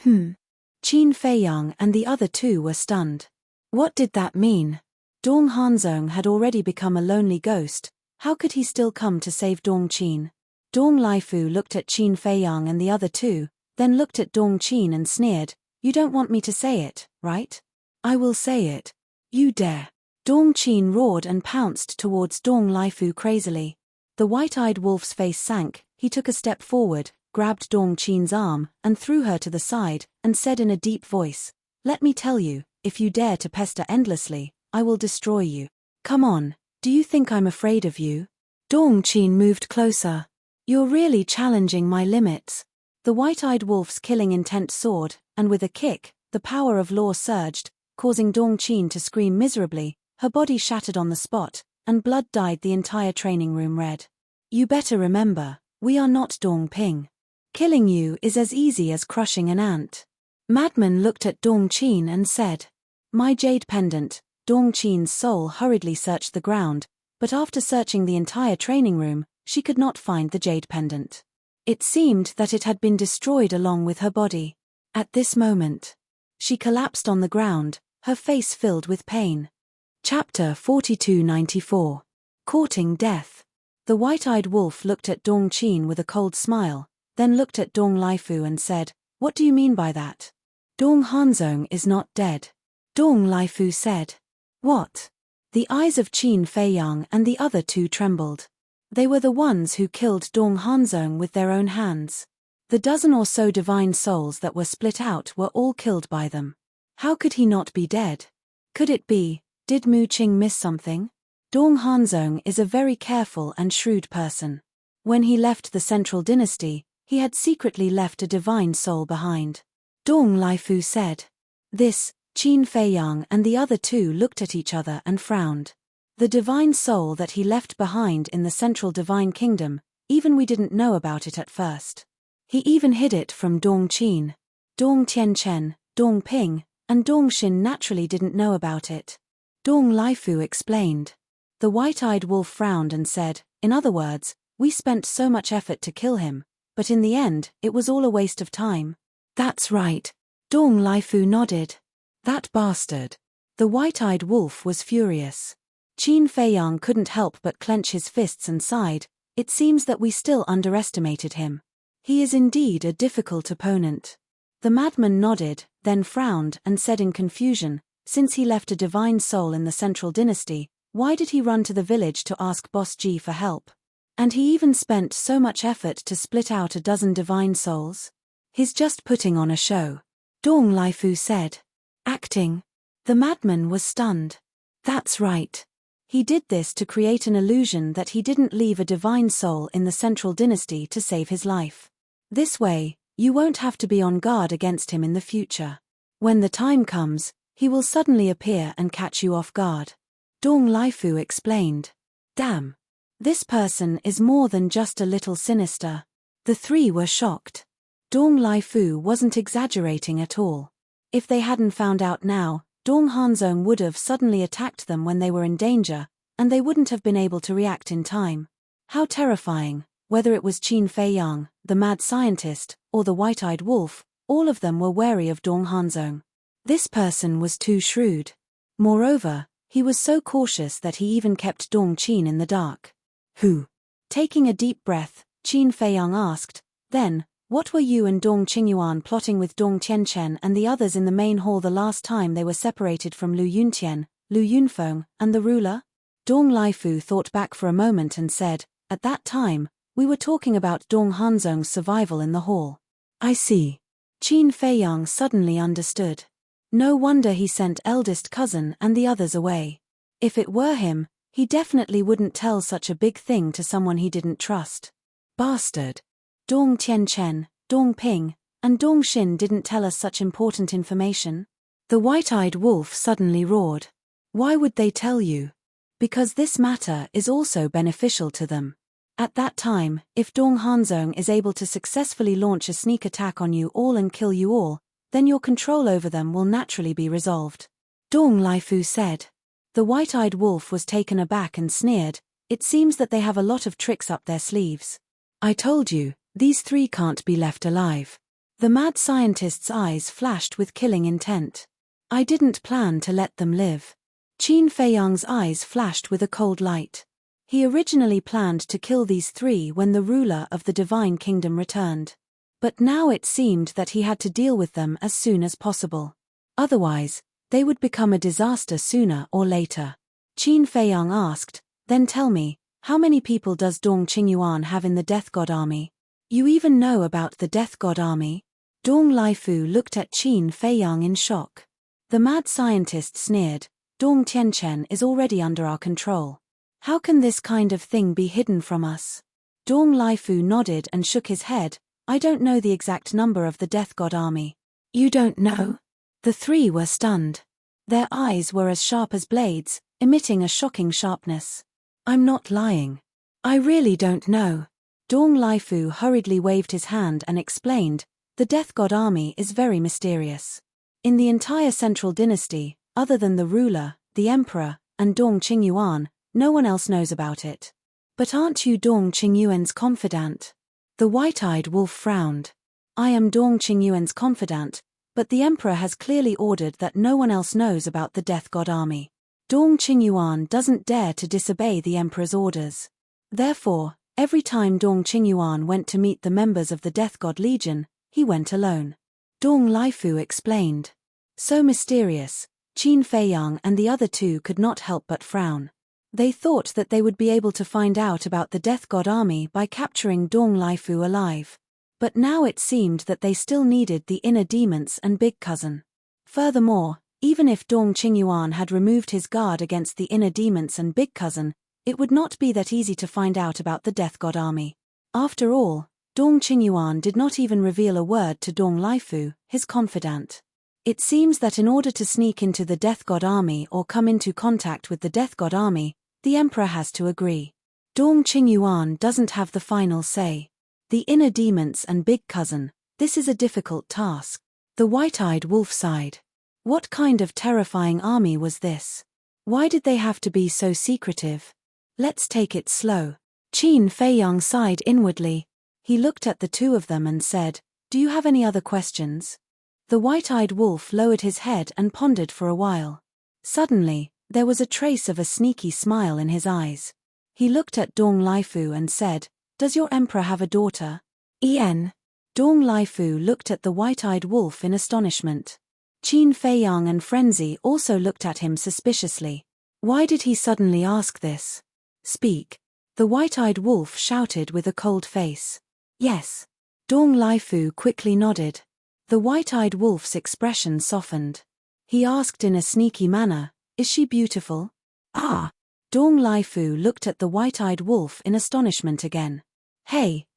Qin Feiyang and the other two were stunned. What did that mean? Dong Hanzong had already become a lonely ghost, how could he still come to save Dong Qin? Dong Lifu looked at Qin Feiyang and the other two, then looked at Dong Qin and sneered, you don't want me to say it, right? I will say it. You dare. Dong Qin roared and pounced towards Dong Lifu crazily. The white-eyed wolf's face sank, he took a step forward, grabbed Dong Qin's arm, and threw her to the side, and said in a deep voice, let me tell you, if you dare to pester endlessly, I will destroy you. Come on, do you think I'm afraid of you? Dong Qin moved closer. You're really challenging my limits. The white-eyed wolf's killing intent soared, and with a kick, the power of law surged, causing Dong Qin to scream miserably, her body shattered on the spot, and blood dyed the entire training room red. You better remember, we are not Dong Ping. Killing you is as easy as crushing an ant. Madman looked at Dong Qin and said, my jade pendant. Dong Qin's soul hurriedly searched the ground, but after searching the entire training room, she could not find the jade pendant. It seemed that it had been destroyed along with her body. At this moment, she collapsed on the ground, her face filled with pain. Chapter 4294. Courting Death. The white-eyed wolf looked at Dong Qin with a cold smile, then looked at Dong Lifu and said, what do you mean by that? Dong Hanzong is not dead. Dong Lifu said. What? The eyes of Qin Feiyang and the other two trembled. They were the ones who killed Dong Hanzong with their own hands. The dozen or so divine souls that were split out were all killed by them. How could he not be dead? Could it be, did Mu Qing miss something? Dong Hanzong is a very careful and shrewd person. When he left the Central Dynasty, he had secretly left a divine soul behind. Dong Lifu said. This, Qin Feiyang and the other two looked at each other and frowned. The divine soul that he left behind in the Central Divine Kingdom, even we didn't know about it at first. He even hid it from Dong Qin. Dong Tianchen, Dong Ping, and Dong Xin naturally didn't know about it. Dong Lifu explained. The white-eyed wolf frowned and said, in other words, we spent so much effort to kill him, but in the end, it was all a waste of time. That's right. Dong Lifu nodded. That bastard. The white-eyed wolf was furious. Qin Feiyang couldn't help but clench his fists and sighed, it seems that we still underestimated him. He is indeed a difficult opponent. The madman nodded, then frowned and said in confusion, since he left a divine soul in the Central Dynasty, why did he run to the village to ask Boss Ji for help? And he even spent so much effort to split out a dozen divine souls? He's just putting on a show. Dong Lifu said. Acting. The madman was stunned. That's right. He did this to create an illusion that he didn't leave a divine soul in the central dynasty to save his life. This way, you won't have to be on guard against him in the future. When the time comes, he will suddenly appear and catch you off guard. Dong Lifu explained. Damn. This person is more than just a little sinister. The three were shocked. Dong Lifu wasn't exaggerating at all. If they hadn't found out now, Dong Hanzong would have suddenly attacked them when they were in danger, and they wouldn't have been able to react in time. How terrifying, whether it was Qin Feiyang, the mad scientist, or the white-eyed wolf, all of them were wary of Dong Hanzong. This person was too shrewd. Moreover, he was so cautious that he even kept Dong Qin in the dark. Who? Taking a deep breath, Qin Feiyang asked, then, what were you and Dong Qingyuan plotting with Dong Tianchen and the others in the main hall the last time they were separated from Lu Yuntian, Lu Yunfeng, and the ruler? Dong Lifu thought back for a moment and said, at that time, we were talking about Dong Hanzong's survival in the hall. I see. Qin Feiyang suddenly understood. No wonder he sent eldest cousin and the others away. If it were him, he definitely wouldn't tell such a big thing to someone he didn't trust. Bastard. Dong Tianchen, Dong Ping, and Dong Xin didn't tell us such important information. The white-eyed wolf suddenly roared. Why would they tell you? Because this matter is also beneficial to them. At that time, if Dong Hanzong is able to successfully launch a sneak attack on you all and kill you all, then your control over them will naturally be resolved. Dong Lifu said. The white-eyed wolf was taken aback and sneered, it seems that they have a lot of tricks up their sleeves. I told you, these three can't be left alive. The mad scientist's eyes flashed with killing intent. I didn't plan to let them live. Qin Feiyang's eyes flashed with a cold light. He originally planned to kill these three when the ruler of the divine kingdom returned. But now it seemed that he had to deal with them as soon as possible. Otherwise, they would become a disaster sooner or later. Qin Feiyang asked, then tell me, how many people does Dong Qingyuan have in the Death God army? You even know about the Death God army? Dong Lifu looked at Qin Feiyang in shock. The mad scientist sneered, Dong Tianchen is already under our control. How can this kind of thing be hidden from us? Dong Lifu nodded and shook his head, I don't know the exact number of the Death God army. You don't know? The three were stunned. Their eyes were as sharp as blades, emitting a shocking sharpness. I'm not lying. I really don't know. Dong Lifu hurriedly waved his hand and explained, the Death God army is very mysterious. In the entire central dynasty, other than the ruler, the emperor, and Dong Qingyuan, no one else knows about it. But aren't you Dong Qingyuan's confidant? The white-eyed wolf frowned. I am Dong Qingyuan's confidant, but the emperor has clearly ordered that no one else knows about the Death God army. Dong Qingyuan doesn't dare to disobey the emperor's orders. Therefore, every time Dong Qingyuan went to meet the members of the Death God Legion, he went alone. Dong Lifu explained. So mysterious, Qin Feiyang and the other two could not help but frown. They thought that they would be able to find out about the Death God army by capturing Dong Lifu alive. But now it seemed that they still needed the inner demons and big cousin. Furthermore, even if Dong Qingyuan had removed his guard against the inner demons and big cousin, it would not be that easy to find out about the Death God army. After all, Dong Qingyuan did not even reveal a word to Dong Lifu, his confidant. It seems that in order to sneak into the Death God army or come into contact with the Death God army, the emperor has to agree. Dong Qingyuan doesn't have the final say. The inner demons and big cousin, this is a difficult task. The white-eyed wolf sighed. What kind of terrifying army was this? Why did they have to be so secretive? Let's take it slow. Qin Feiyang sighed inwardly. He looked at the two of them and said, do you have any other questions? The white-eyed wolf lowered his head and pondered for a while. Suddenly, there was a trace of a sneaky smile in his eyes. He looked at Dong Lifu and said, does your emperor have a daughter? En. Dong Lifu looked at the white-eyed wolf in astonishment. Qin Feiyang and Frenzy also looked at him suspiciously. Why did he suddenly ask this? Speak. The white-eyed wolf shouted with a cold face. Yes. Dong Lifu quickly nodded. The white-eyed wolf's expression softened. He asked in a sneaky manner, "Is she beautiful?" "Ah." Dong Lifu looked at the white-eyed wolf in astonishment again. Hey,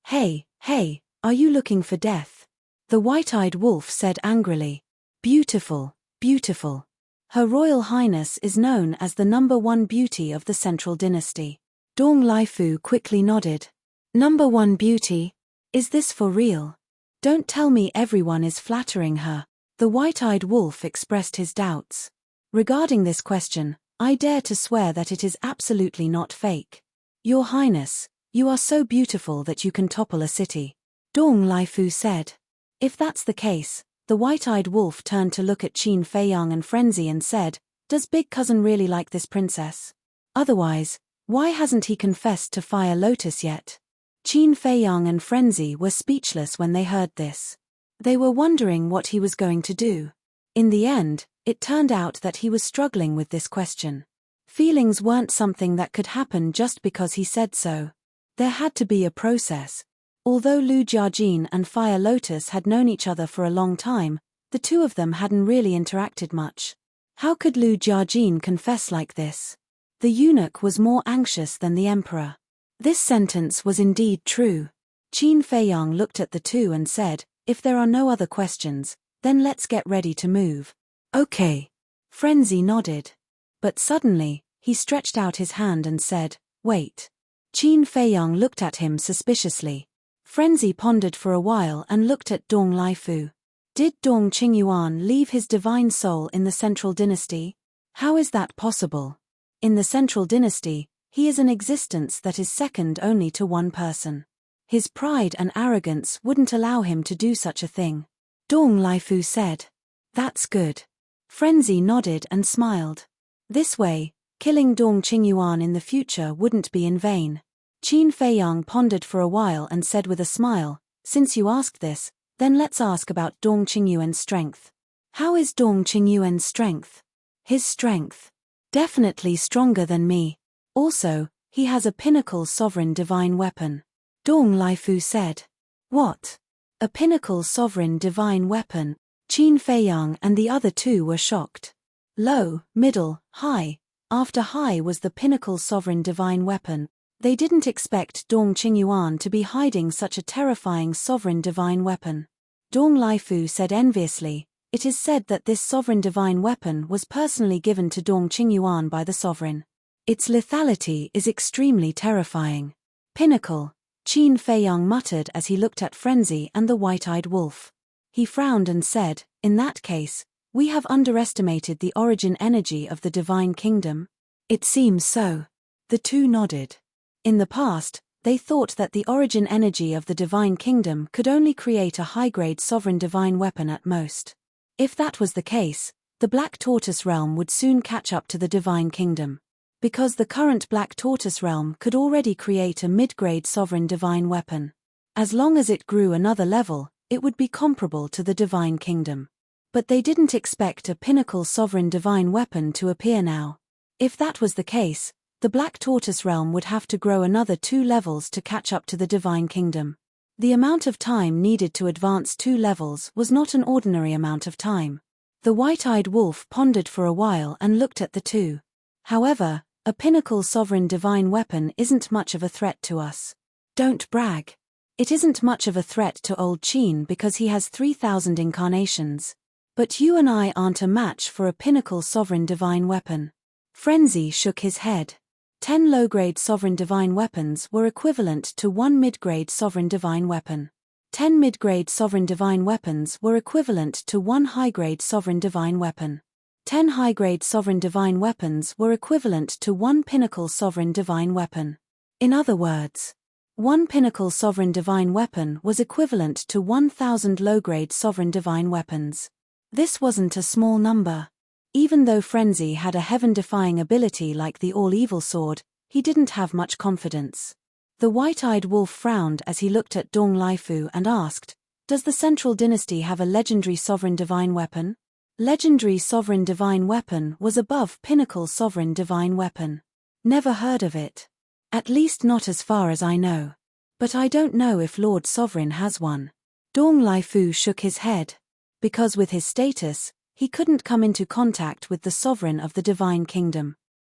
are you looking for death?" The white-eyed wolf said angrily. "Beautiful, beautiful. Her Royal Highness is known as the #1 beauty of the Central Dynasty." Dong Lifu quickly nodded. "#1 beauty? Is this for real? Don't tell me everyone is flattering her." The white-eyed wolf expressed his doubts. "Regarding this question, I dare to swear that it is absolutely not fake. Your Highness, you are so beautiful that you can topple a city," Dong Lifu said. If that's the case, the white-eyed wolf turned to look at Qin Feiyang and Frenzy and said, "Does Big Cousin really like this princess? Otherwise, why hasn't he confessed to Fire Lotus yet?" Qin Feiyang and Frenzy were speechless when they heard this. They were wondering what he was going to do. In the end, it turned out that he was struggling with this question. Feelings weren't something that could happen just because he said so. There had to be a process. Although Lu Jiajin and Fire Lotus had known each other for a long time, the two of them hadn't really interacted much. How could Lu Jiajin confess like this? The eunuch was more anxious than the emperor. This sentence was indeed true. Qin Feiyang looked at the two and said, "If there are no other questions, then let's get ready to move." "Okay." Frenzy nodded. But suddenly, he stretched out his hand and said, "Wait." Qin Feiyang looked at him suspiciously. Frenzy pondered for a while and looked at Dong Lifu. Did Dong Qingyuan leave his divine soul in the Central Dynasty? How is that possible? In the Central Dynasty, he is an existence that is second only to one person. His pride and arrogance wouldn't allow him to do such a thing. Dong Lifu said. "That's good." Frenzy nodded and smiled. This way, killing Dong Qingyuan in the future wouldn't be in vain. Qin Feiyang pondered for a while and said with a smile, "Since you asked this, then let's ask about Dong Qingyuan's strength." "How is Dong Qingyuan's strength?" "His strength? Definitely stronger than me. Also, he has a pinnacle sovereign divine weapon," Dong Lifu said. "What? A pinnacle sovereign divine weapon?" Qin Feiyang and the other two were shocked. Low, middle, high. After high was the pinnacle sovereign divine weapon. They didn't expect Dong Qingyuan to be hiding such a terrifying sovereign divine weapon. Dong Lifu said enviously, "It is said that this sovereign divine weapon was personally given to Dong Qingyuan by the sovereign. Its lethality is extremely terrifying." "Pinnacle," Qin Feiyang muttered as he looked at Frenzy and the white-eyed wolf. He frowned and said, "In that case, we have underestimated the origin energy of the divine kingdom." "It seems so." The two nodded. In the past, they thought that the origin energy of the divine kingdom could only create a high-grade sovereign divine weapon at most. If that was the case, the Black Tortoise realm would soon catch up to the divine kingdom. Because the current Black Tortoise realm could already create a mid-grade sovereign divine weapon. As long as it grew another level, it would be comparable to the divine kingdom. But they didn't expect a pinnacle sovereign divine weapon to appear now. If that was the case, the Black Tortoise realm would have to grow another 2 levels to catch up to the divine kingdom. The amount of time needed to advance 2 levels was not an ordinary amount of time. The white-eyed wolf pondered for a while and looked at the two. "However, a pinnacle sovereign divine weapon isn't much of a threat to us." "Don't brag. It isn't much of a threat to old Qin because he has 3,000 incarnations. But you and I aren't a match for a pinnacle sovereign divine weapon." Frenzy shook his head. 10 low-grade sovereign divine weapons were equivalent to 1 mid-grade sovereign divine weapon. 10 mid-grade sovereign divine weapons were equivalent to 1 high-grade sovereign divine weapon. 10 high-grade sovereign divine weapons were equivalent to 1 pinnacle sovereign divine weapon. In other words, 1 pinnacle sovereign divine weapon was equivalent to 1,000 low-grade sovereign divine weapons. This wasn't a small number. Even though Frenzy had a heaven-defying ability like the all-evil sword, he didn't have much confidence. The white-eyed wolf frowned as he looked at Dong Lifu and asked, "Does the Central Dynasty have a legendary sovereign divine weapon?" Legendary sovereign divine weapon was above pinnacle sovereign divine weapon. "Never heard of it. At least not as far as I know. But I don't know if Lord Sovereign has one." Dong Lifu shook his head. Because with his status, he couldn't come into contact with the sovereign of the divine kingdom.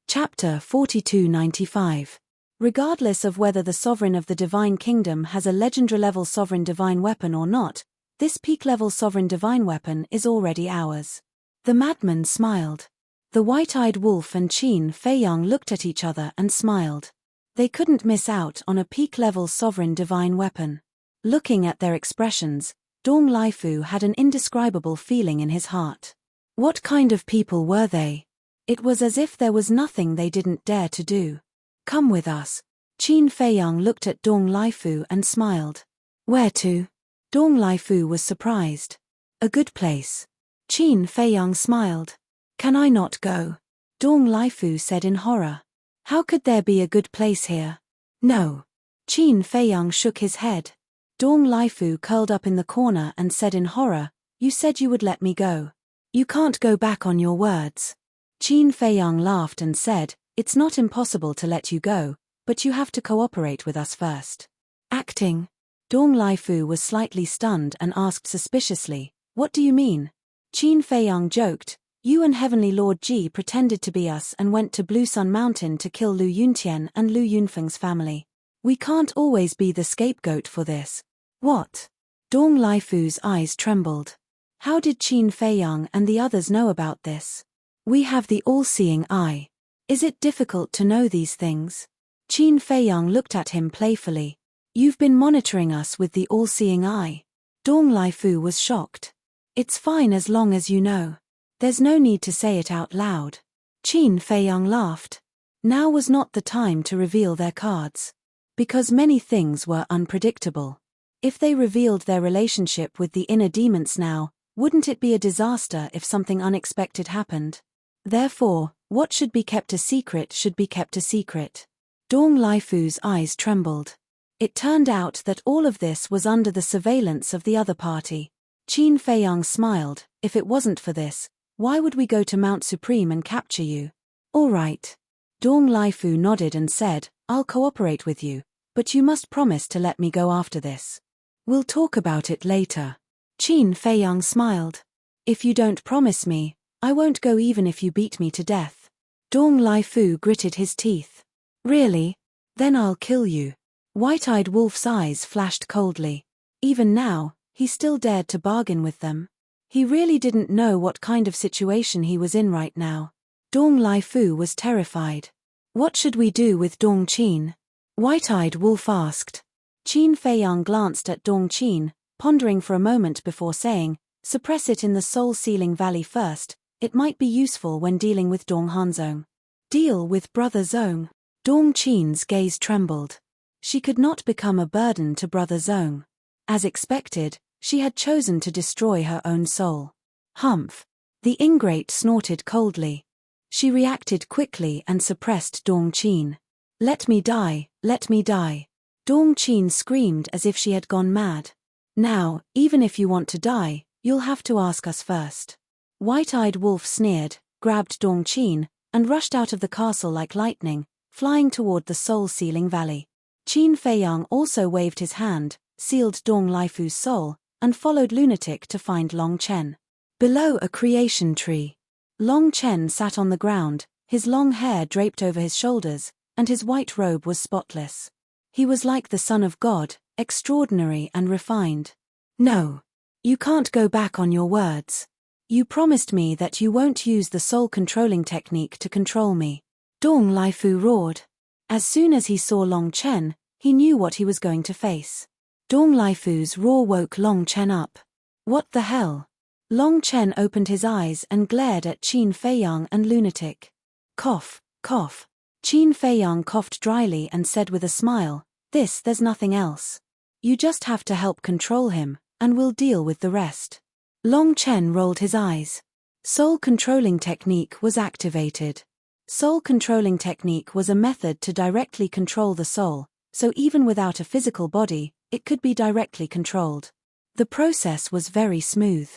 Chapter 4295. Regardless of whether the sovereign of the divine kingdom has a legendary-level sovereign divine weapon or not, this peak-level sovereign divine weapon is already ours. The madman smiled. The white-eyed wolf and Qin Feiyang looked at each other and smiled. They couldn't miss out on a peak-level sovereign divine weapon. Looking at their expressions, Dong Laifu had an indescribable feeling in his heart. What kind of people were they? It was as if there was nothing they didn't dare to do. Come with us. Qin Feiyang looked at Dong Laifu and smiled. Where to? Dong Laifu was surprised. A good place. Qin Feiyang smiled. Can I not go? Dong Laifu said in horror. How could there be a good place here? No. Qin Feiyang shook his head. Dong Laifu curled up in the corner and said in horror, You said you would let me go. You can't go back on your words. Qin Feiyang laughed and said, It's not impossible to let you go, but you have to cooperate with us first. Acting? Dong Laifu was slightly stunned and asked suspiciously, What do you mean? Qin Feiyang joked, You and Heavenly Lord Ji pretended to be us and went to Blue Sun Mountain to kill Lu Yuntian and Lu Yunfeng's family. We can't always be the scapegoat for this. What? Dong Laifu's eyes trembled. How did Qin Feiyang and the others know about this? We have the all-seeing eye. Is it difficult to know these things? Qin Feiyang looked at him playfully. You've been monitoring us with the all-seeing eye. Dong Laifu was shocked. It's fine as long as you know. There's no need to say it out loud. Qin Feiyang laughed. Now was not the time to reveal their cards. Because many things were unpredictable. If they revealed their relationship with the inner demons now, wouldn't it be a disaster if something unexpected happened? Therefore, what should be kept a secret should be kept a secret. Dong Laifu's eyes trembled. It turned out that all of this was under the surveillance of the other party. Qin Feiyang smiled. If it wasn't for this, why would we go to Mount Supreme and capture you? All right. Dong Laifu nodded and said, I'll cooperate with you, but you must promise to let me go after this. We'll talk about it later. Qin Feiyang smiled. If you don't promise me, I won't go even if you beat me to death. Dong Laifu gritted his teeth. Really? Then I'll kill you. White-eyed wolf's eyes flashed coldly. Even now, he still dared to bargain with them. He really didn't know what kind of situation he was in right now. Dong Laifu was terrified. What should we do with Dong Qin? White-eyed wolf asked. Qin Feiyang glanced at Dong Qin, pondering for a moment before saying, Suppress it in the soul-sealing valley first, it might be useful when dealing with Dong Hanzong. Deal with Brother Zong. Dong Qin's gaze trembled. She could not become a burden to Brother Zong. As expected, she had chosen to destroy her own soul. Humph. The ingrate snorted coldly. She reacted quickly and suppressed Dong Qin. Let me die, let me die. Dong Qin screamed as if she had gone mad. Now, even if you want to die, you'll have to ask us first. White-eyed wolf sneered, grabbed Dong Qin, and rushed out of the castle like lightning, flying toward the soul-sealing valley. Qin Feiyang also waved his hand, sealed Dong Laifu's soul, and followed Lunatic to find Long Chen. Below a creation tree, Long Chen sat on the ground, his long hair draped over his shoulders, and his white robe was spotless. He was like the Son of God, extraordinary and refined. No. You can't go back on your words. You promised me that you won't use the soul-controlling technique to control me. Dong Laifu roared. As soon as he saw Long Chen, he knew what he was going to face. Dong Laifu's roar woke Long Chen up. What the hell? Long Chen opened his eyes and glared at Qin Feiyang and Lunatic. Cough, cough. Qin Feiyang coughed dryly and said with a smile, there's nothing else. You just have to help control him, and we'll deal with the rest. Long Chen rolled his eyes. Soul-controlling technique was activated. Soul-controlling technique was a method to directly control the soul, so even without a physical body, it could be directly controlled. The process was very smooth.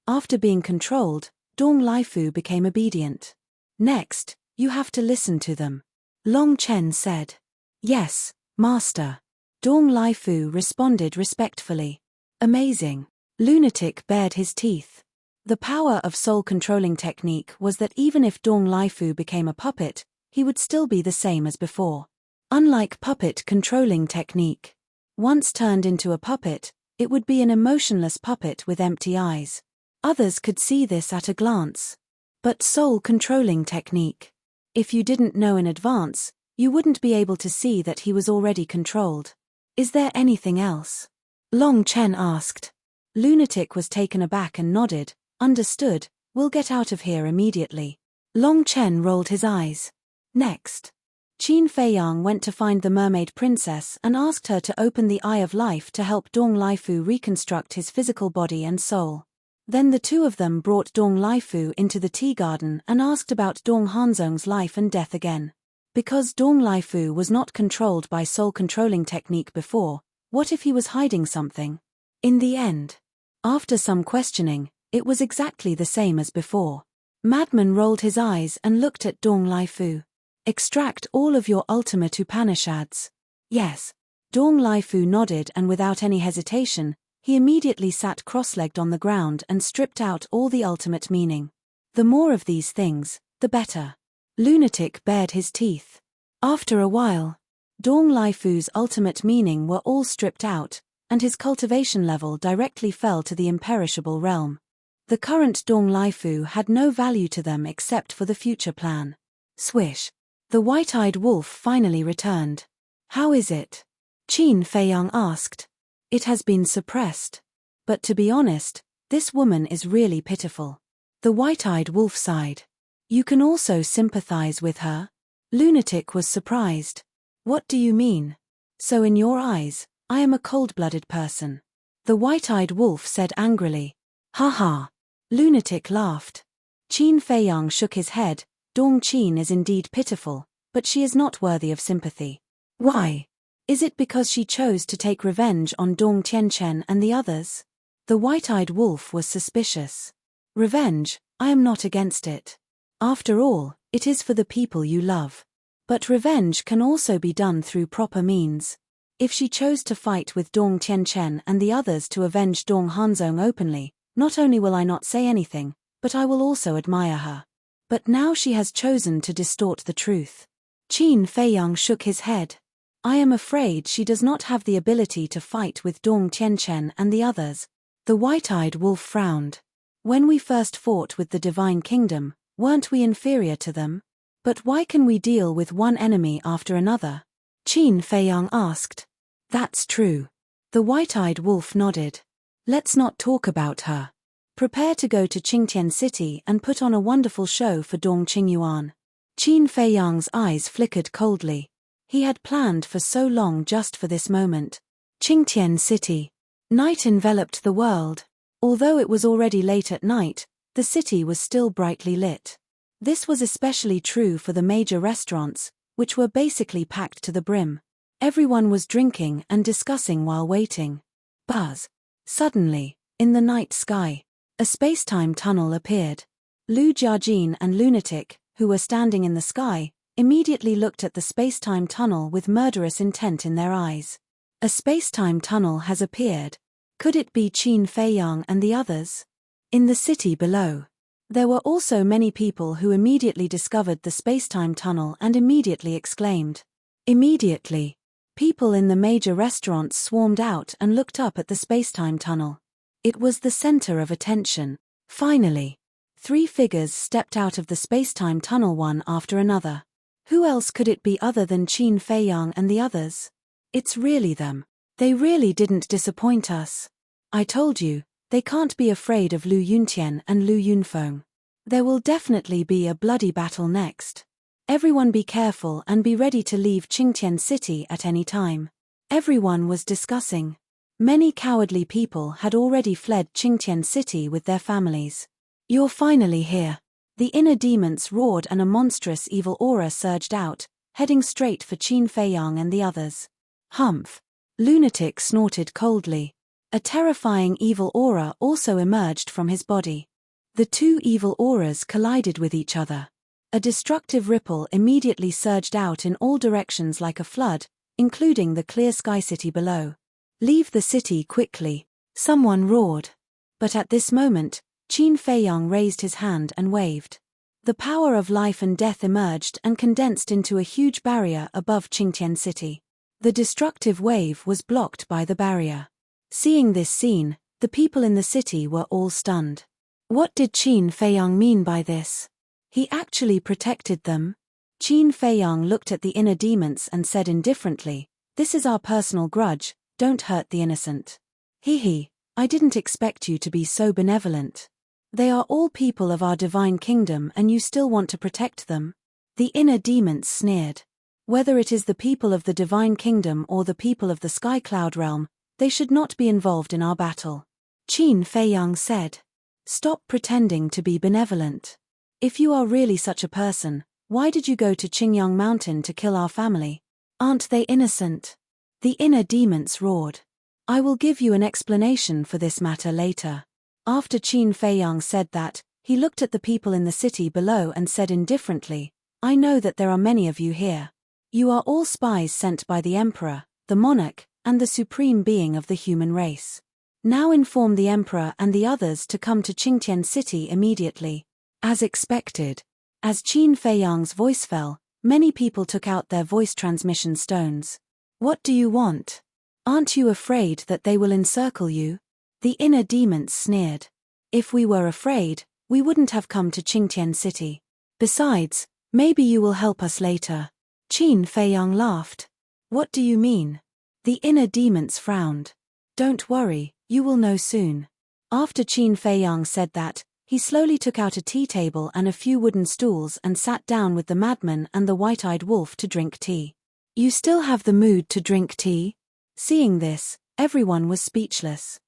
After being controlled, Dong Laifu became obedient. Next, you have to listen to them. Long Chen said. Yes, Master. Dong Laifu responded respectfully. Amazing. Lunatic bared his teeth. The power of soul-controlling technique was that even if Dong Lifu became a puppet, he would still be the same as before. Unlike puppet-controlling technique, once turned into a puppet, it would be an emotionless puppet with empty eyes. Others could see this at a glance. But soul-controlling technique. If you didn't know in advance, you wouldn't be able to see that he was already controlled. Is there anything else? Long Chen asked. Lunatic was taken aback and nodded. Understood, we'll get out of here immediately. Long Chen rolled his eyes. Next. Qin Feiyang went to find the mermaid princess and asked her to open the Eye of Life to help Dong Lifu reconstruct his physical body and soul. Then the two of them brought Dong Lifu into the tea garden and asked about Dong Hanzong's life and death again. Because Dong Lifu was not controlled by soul-controlling technique before, what if he was hiding something? In the end, after some questioning, it was exactly the same as before. Madman rolled his eyes and looked at Dong Lifu. Extract all of your ultimate Upanishads. Yes. Dong Lifu nodded and without any hesitation, he immediately sat cross-legged on the ground and stripped out all the ultimate meaning. The more of these things, the better. Lunatic bared his teeth. After a while, Dong Lifu's ultimate meaning were all stripped out, and his cultivation level directly fell to the imperishable realm. The current Dong Lifu had no value to them except for the future plan. Swish. The white-eyed wolf finally returned. How is it? Qin Feiyang asked. It has been suppressed. But to be honest, this woman is really pitiful. The white-eyed wolf sighed. You can also sympathize with her? Lunatic was surprised. What do you mean? So in your eyes, I am a cold-blooded person. The white-eyed wolf said angrily. Ha ha. Lunatic laughed. Qin Feiyang shook his head. Dong Qin is indeed pitiful, but she is not worthy of sympathy. Why? Is it because she chose to take revenge on Dong Tianchen and the others? The white-eyed wolf was suspicious. Revenge, I am not against it. After all, it is for the people you love. But revenge can also be done through proper means. If she chose to fight with Dong Tianchen and the others to avenge Dong Hanzong openly, not only will I not say anything, but I will also admire her. But now she has chosen to distort the truth. Qin Feiyang shook his head. I am afraid she does not have the ability to fight with Dong Tianchen and the others. The white-eyed wolf frowned. When we first fought with the Divine Kingdom, weren't we inferior to them? But why can we deal with one enemy after another? Qin Feiyang asked. That's true. The white-eyed wolf nodded. Let's not talk about her. Prepare to go to Qingtian City and put on a wonderful show for Dong Qingyuan. Qin Feiyang's eyes flickered coldly. He had planned for so long just for this moment. Qingtian City. Night enveloped the world. Although it was already late at night, the city was still brightly lit. This was especially true for the major restaurants, which were basically packed to the brim. Everyone was drinking and discussing while waiting. Buzz. Suddenly, in the night sky, a space-time tunnel appeared. Lu Jiajin and Lunatic, who were standing in the sky, immediately looked at the space-time tunnel with murderous intent in their eyes. A space-time tunnel has appeared. Could it be Qin Feiyang and the others? In the city below, there were also many people who immediately discovered the space-time tunnel and immediately exclaimed. Immediately, people in the major restaurants swarmed out and looked up at the space-time tunnel. It was the center of attention. Finally, 3 figures stepped out of the space-time tunnel one after another. Who else could it be other than Qin Feiyang and the others? It's really them. They really didn't disappoint us. I told you, they can't be afraid of Lu Yuntian and Lu Yunfeng. There will definitely be a bloody battle next. Everyone be careful and be ready to leave Qingtian City at any time. Everyone was discussing. Many cowardly people had already fled Qingtian City with their families. You're finally here. The inner demons roared and a monstrous evil aura surged out, heading straight for Qin Feiyang and the others. Humph. Lunatic snorted coldly. A terrifying evil aura also emerged from his body. The 2 evil auras collided with each other. A destructive ripple immediately surged out in all directions like a flood, including the clear sky city below. Leave the city quickly, someone roared. But at this moment, Qin Feiyang raised his hand and waved. The power of life and death emerged and condensed into a huge barrier above Qingtian City. The destructive wave was blocked by the barrier. Seeing this scene, the people in the city were all stunned. What did Qin Feiyang mean by this? He actually protected them? Qin Feiyang looked at the inner demons and said indifferently, "This is our personal grudge, don't hurt the innocent." He, I didn't expect you to be so benevolent. They are all people of our divine kingdom and you still want to protect them? The inner demons sneered. Whether it is the people of the divine kingdom or the people of the sky cloud realm, they should not be involved in our battle. Qin Feiyang said. Stop pretending to be benevolent. If you are really such a person, why did you go to Qingyang Mountain to kill our family? Aren't they innocent? The inner demons roared. I will give you an explanation for this matter later. After Qin Feiyang said that, he looked at the people in the city below and said indifferently, I know that there are many of you here. You are all spies sent by the Emperor, the monarch, and the supreme being of the human race. Now inform the Emperor and the others to come to Qingtian City immediately. As expected. As Qin Feiyang's voice fell, many people took out their voice transmission stones. What do you want? Aren't you afraid that they will encircle you? The inner demons sneered. If we were afraid, we wouldn't have come to Qingtian City. Besides, maybe you will help us later. Qin Feiyang laughed. What do you mean? The inner demons frowned. Don't worry, you will know soon. After Qin Feiyang said that, he slowly took out a tea table and a few wooden stools and sat down with the madman and the white-eyed wolf to drink tea. You still have the mood to drink tea? Seeing this, everyone was speechless.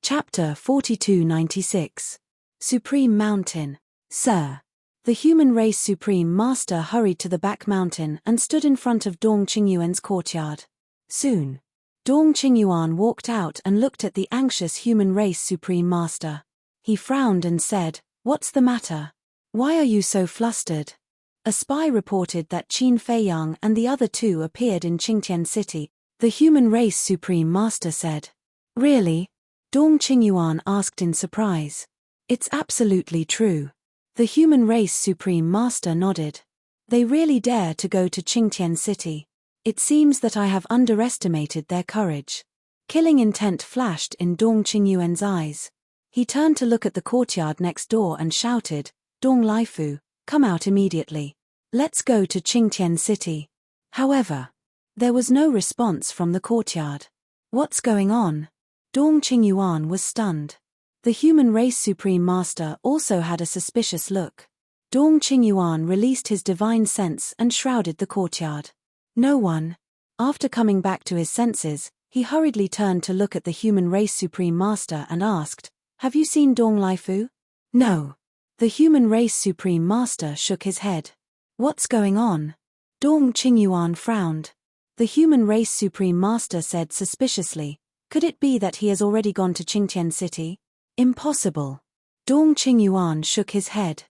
Chapter 4296. Supreme Mountain. Sir. The human race Supreme Master hurried to the back mountain and stood in front of Dong Qingyuan's courtyard. Soon. Dong Qingyuan walked out and looked at the anxious human race Supreme Master. He frowned and said, What's the matter? Why are you so flustered? A spy reported that Qin Feiyang and the other two appeared in Qingtian City. The human race Supreme Master said. Really? Dong Qingyuan asked in surprise. It's absolutely true. The human race Supreme Master nodded. They really dare to go to Qingtian City. It seems that I have underestimated their courage. Killing intent flashed in Dong Qingyuan's eyes. He turned to look at the courtyard next door and shouted, Dong Laifu, come out immediately. Let's go to Qingtian City. However, there was no response from the courtyard. What's going on? Dong Qingyuan was stunned. The human race Supreme Master also had a suspicious look. Dong Qingyuan released his divine sense and shrouded the courtyard. No one. After coming back to his senses, he hurriedly turned to look at the human race Supreme Master and asked, Have you seen Dong Laifu? No. The human race Supreme Master shook his head. What's going on? Dong Qingyuan frowned. The human race Supreme Master said suspiciously, Could it be that he has already gone to Qingtian City? Impossible. Dong Qingyuan shook his head.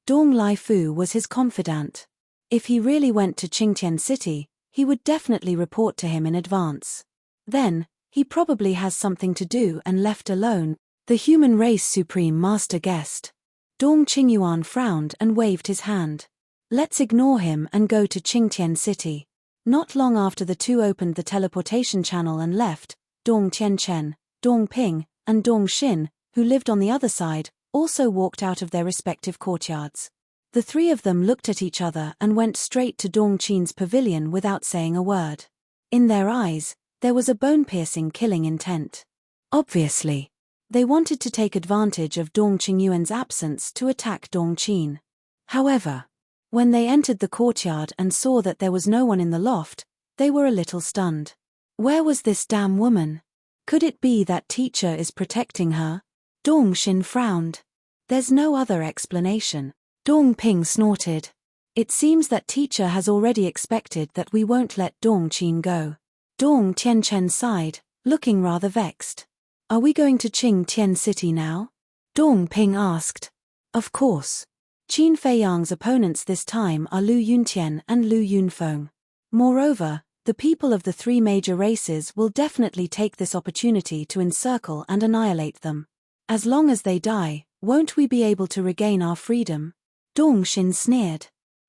Dong Laifu was his confidant. If he really went to Qingtian City, he would definitely report to him in advance. Then, he probably has something to do and left alone, the human race Supreme Master guessed. Dong Qingyuan frowned and waved his hand. Let's ignore him and go to Qingtian City. Not long after the two opened the teleportation channel and left, Dong Tianchen, Dong Ping, and Dong Xin, who lived on the other side, also walked out of their respective courtyards. The three of them looked at each other and went straight to Dong Qin's pavilion without saying a word. In their eyes, there was a bone-piercing killing intent. Obviously, they wanted to take advantage of Dong Qingyuan's absence to attack Dong Qin. However, when they entered the courtyard and saw that there was no one in the loft, they were a little stunned. Where was this damn woman? Could it be that teacher is protecting her? Dong Xin frowned. There's no other explanation. Dong Ping snorted. It seems that teacher has already expected that we won't let Dong Qin go. Dong Tianchen sighed, looking rather vexed. Are we going to Qingtian City now? Dong Ping asked. Of course. Qin Feiyang's opponents this time are Lu Yuntian and Lu Yunfeng. Moreover, the people of the three major races will definitely take this opportunity to encircle and annihilate them. As long as they die, Won't we be able to regain our freedom? Dongxin sneered.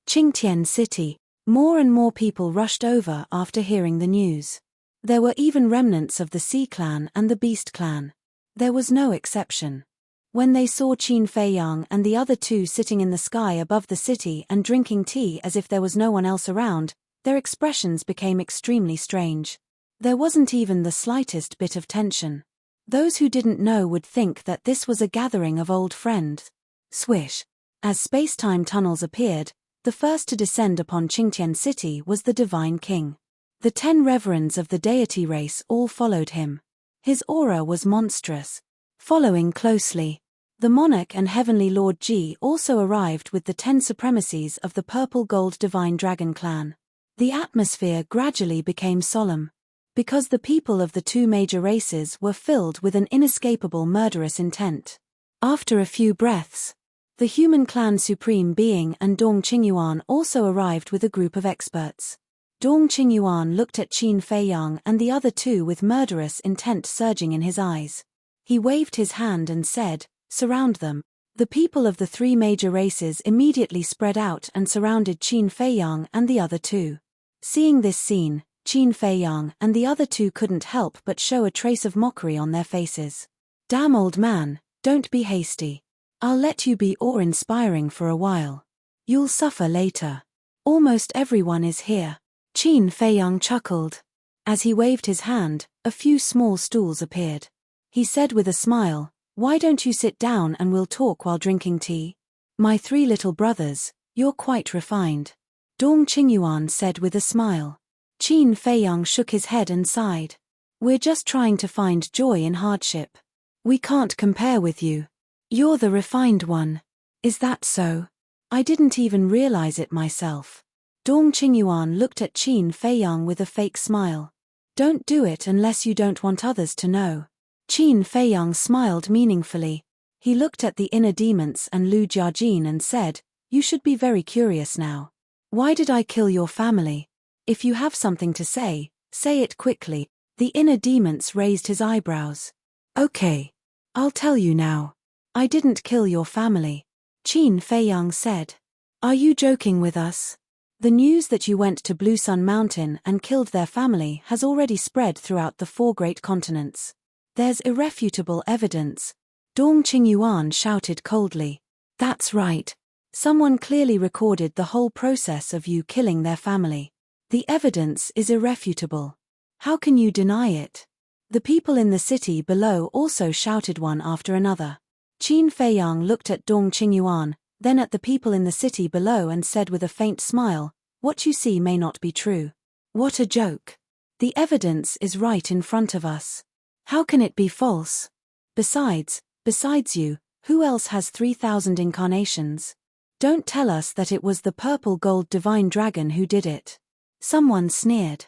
Qingtian City. More and more people rushed over after hearing the news. There were even remnants of the Sea Clan and the Beast Clan. There was no exception. When they saw Qin Feiyang and the other two sitting in the sky above the city and drinking tea as if there was no one else around, their expressions became extremely strange. There wasn't even the slightest bit of tension. Those who didn't know would think that this was a gathering of old friends. Swish. As space-time tunnels appeared, the first to descend upon Qingtian City was the Divine King. The 10 reverends of the Deity race all followed him. His aura was monstrous. Following closely, the monarch and Heavenly Lord Ji also arrived with the 10 supremacies of the Purple Gold Divine Dragon clan. The atmosphere gradually became solemn, because the people of the 2 major races were filled with an inescapable murderous intent. After a few breaths, the human clan Supreme Being and Dong Qingyuan also arrived with a group of experts. Dong Qingyuan looked at Qin Feiyang and the other 2 with murderous intent surging in his eyes. He waved his hand and said, "Surround them." The people of the 3 major races immediately spread out and surrounded Qin Feiyang and the other 2. Seeing this scene, Qin Feiyang and the other 2 couldn't help but show a trace of mockery on their faces. "Damn old man, don't be hasty. I'll let you be awe-inspiring for a while. You'll suffer later. Almost everyone is here." Qin Feiyang chuckled. As he waved his hand, a few small stools appeared. He said with a smile, "Why don't you sit down and we'll talk while drinking tea? My 3 little brothers, you're quite refined." Dong Qingyuan said with a smile. Qin Feiyang shook his head and sighed. "We're just trying to find joy in hardship. We can't compare with you. You're the refined one." "Is that so? I didn't even realize it myself." Dong Qingyuan looked at Qin Feiyang with a fake smile. "Don't do it unless you don't want others to know." Qin Feiyang smiled meaningfully. He looked at the inner demons and Lu Jiajin and said, "You should be very curious now. Why did I kill your family? If you have something to say it quickly." The inner demons raised his eyebrows. "Okay. I'll tell you now. I didn't kill your family." Qin Feiyang said. "Are you joking with us? The news that you went to Blue Sun Mountain and killed their family has already spread throughout the 4 great continents. There's irrefutable evidence." Dong Qingyuan shouted coldly. "That's right. Someone clearly recorded the whole process of you killing their family. The evidence is irrefutable. How can you deny it?" The people in the city below also shouted one after another. Qin Feiyang looked at Dong Qingyuan, then at the people in the city below and said with a faint smile, "What you see may not be true." "What a joke. The evidence is right in front of us. How can it be false? Besides you, who else has 3,000 incarnations? Don't tell us that it was the Purple Gold Divine Dragon who did it." Someone sneered.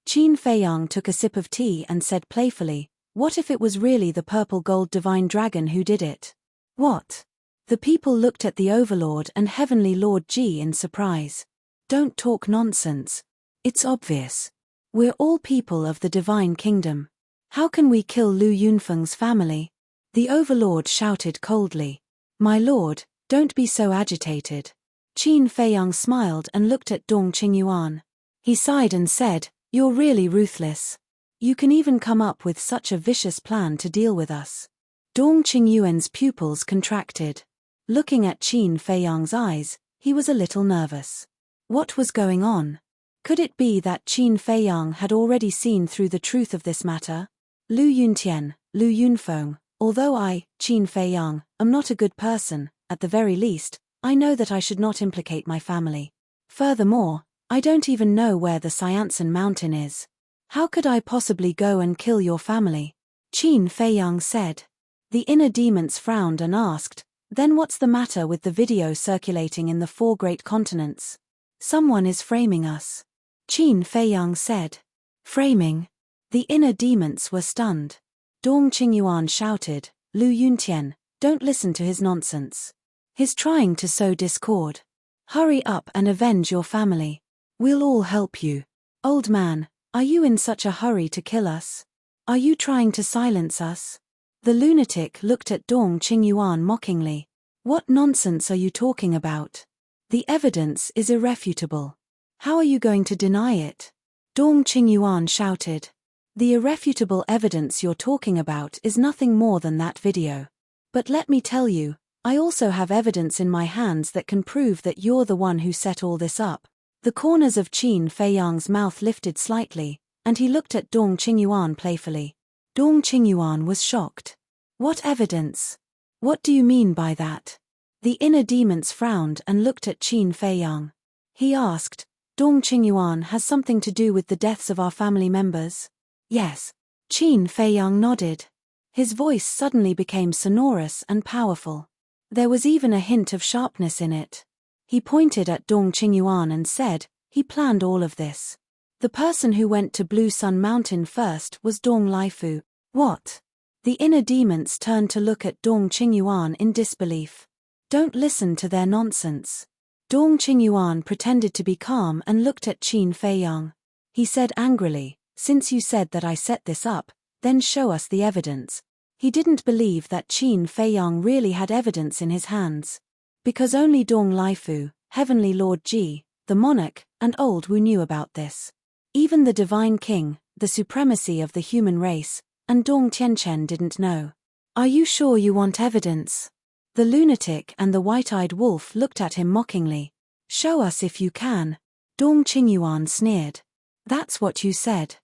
Qin Feiyang took a sip of tea and said playfully, "What if it was really the Purple Gold Divine Dragon who did it?" "What?" The people looked at the Overlord and Heavenly Lord Ji in surprise. "Don't talk nonsense. It's obvious. We're all people of the Divine Kingdom. How can we kill Lu Yunfeng's family?" The Overlord shouted coldly. "My lord, don't be so agitated." Qin Feiyang smiled and looked at Dong Qingyuan. He sighed and said, "You're really ruthless. You can even come up with such a vicious plan to deal with us." Dong Qingyuan's pupils contracted. Looking at Qin Feiyang's eyes, he was a little nervous. What was going on? Could it be that Qin Feiyang had already seen through the truth of this matter? "Lu Yuntian, Lu Yunfeng, although I, Qin Feiyang, am not a good person, at the very least, I know that I should not implicate my family. Furthermore, I don't even know where the Cyansan Mountain is. How could I possibly go and kill your family?" Qin Feiyang said. The inner demons frowned and asked, "Then what's the matter with the video circulating in the 4 great continents?" "Someone is framing us." Qin Feiyang said. "Framing?" The inner demons were stunned. Dong Qingyuan shouted, "Lu Yuntian, don't listen to his nonsense. He's trying to sow discord. Hurry up and avenge your family. We'll all help you." "Old man, are you in such a hurry to kill us? Are you trying to silence us?" The lunatic looked at Dong Qingyuan mockingly. What nonsense are you talking about? The evidence is irrefutable. How are you going to deny it? Dong Qingyuan shouted. The irrefutable evidence you're talking about is nothing more than that video. But let me tell you, I also have evidence in my hands that can prove that you're the one who set all this up. The corners of Qin Feiyang's mouth lifted slightly, and he looked at Dong Qingyuan playfully. Dong Qingyuan was shocked. What evidence? What do you mean by that? The inner demons frowned and looked at Qin Feiyang. He asked, Dong Qingyuan has something to do with the deaths of our family members? Yes. Qin Feiyang nodded. His voice suddenly became sonorous and powerful. There was even a hint of sharpness in it. He pointed at Dong Qingyuan and said, he planned all of this. The person who went to Blue Sun Mountain first was Dong Laifu. What? The inner demons turned to look at Dong Qingyuan in disbelief. Don't listen to their nonsense. Dong Qingyuan pretended to be calm and looked at Qin Feiyang. He said angrily, since you said that I set this up, then show us the evidence. He didn't believe that Qin Feiyang really had evidence in his hands. Because only Dong Laifu, Heavenly Lord Ji, the monarch, and Old Wu knew about this. Even the Divine King, the supremacy of the human race, and Dong Tianchen didn't know. Are you sure you want evidence? The lunatic and the white-eyed wolf looked at him mockingly. Show us if you can. Dong Qingyuan sneered. That's what you said.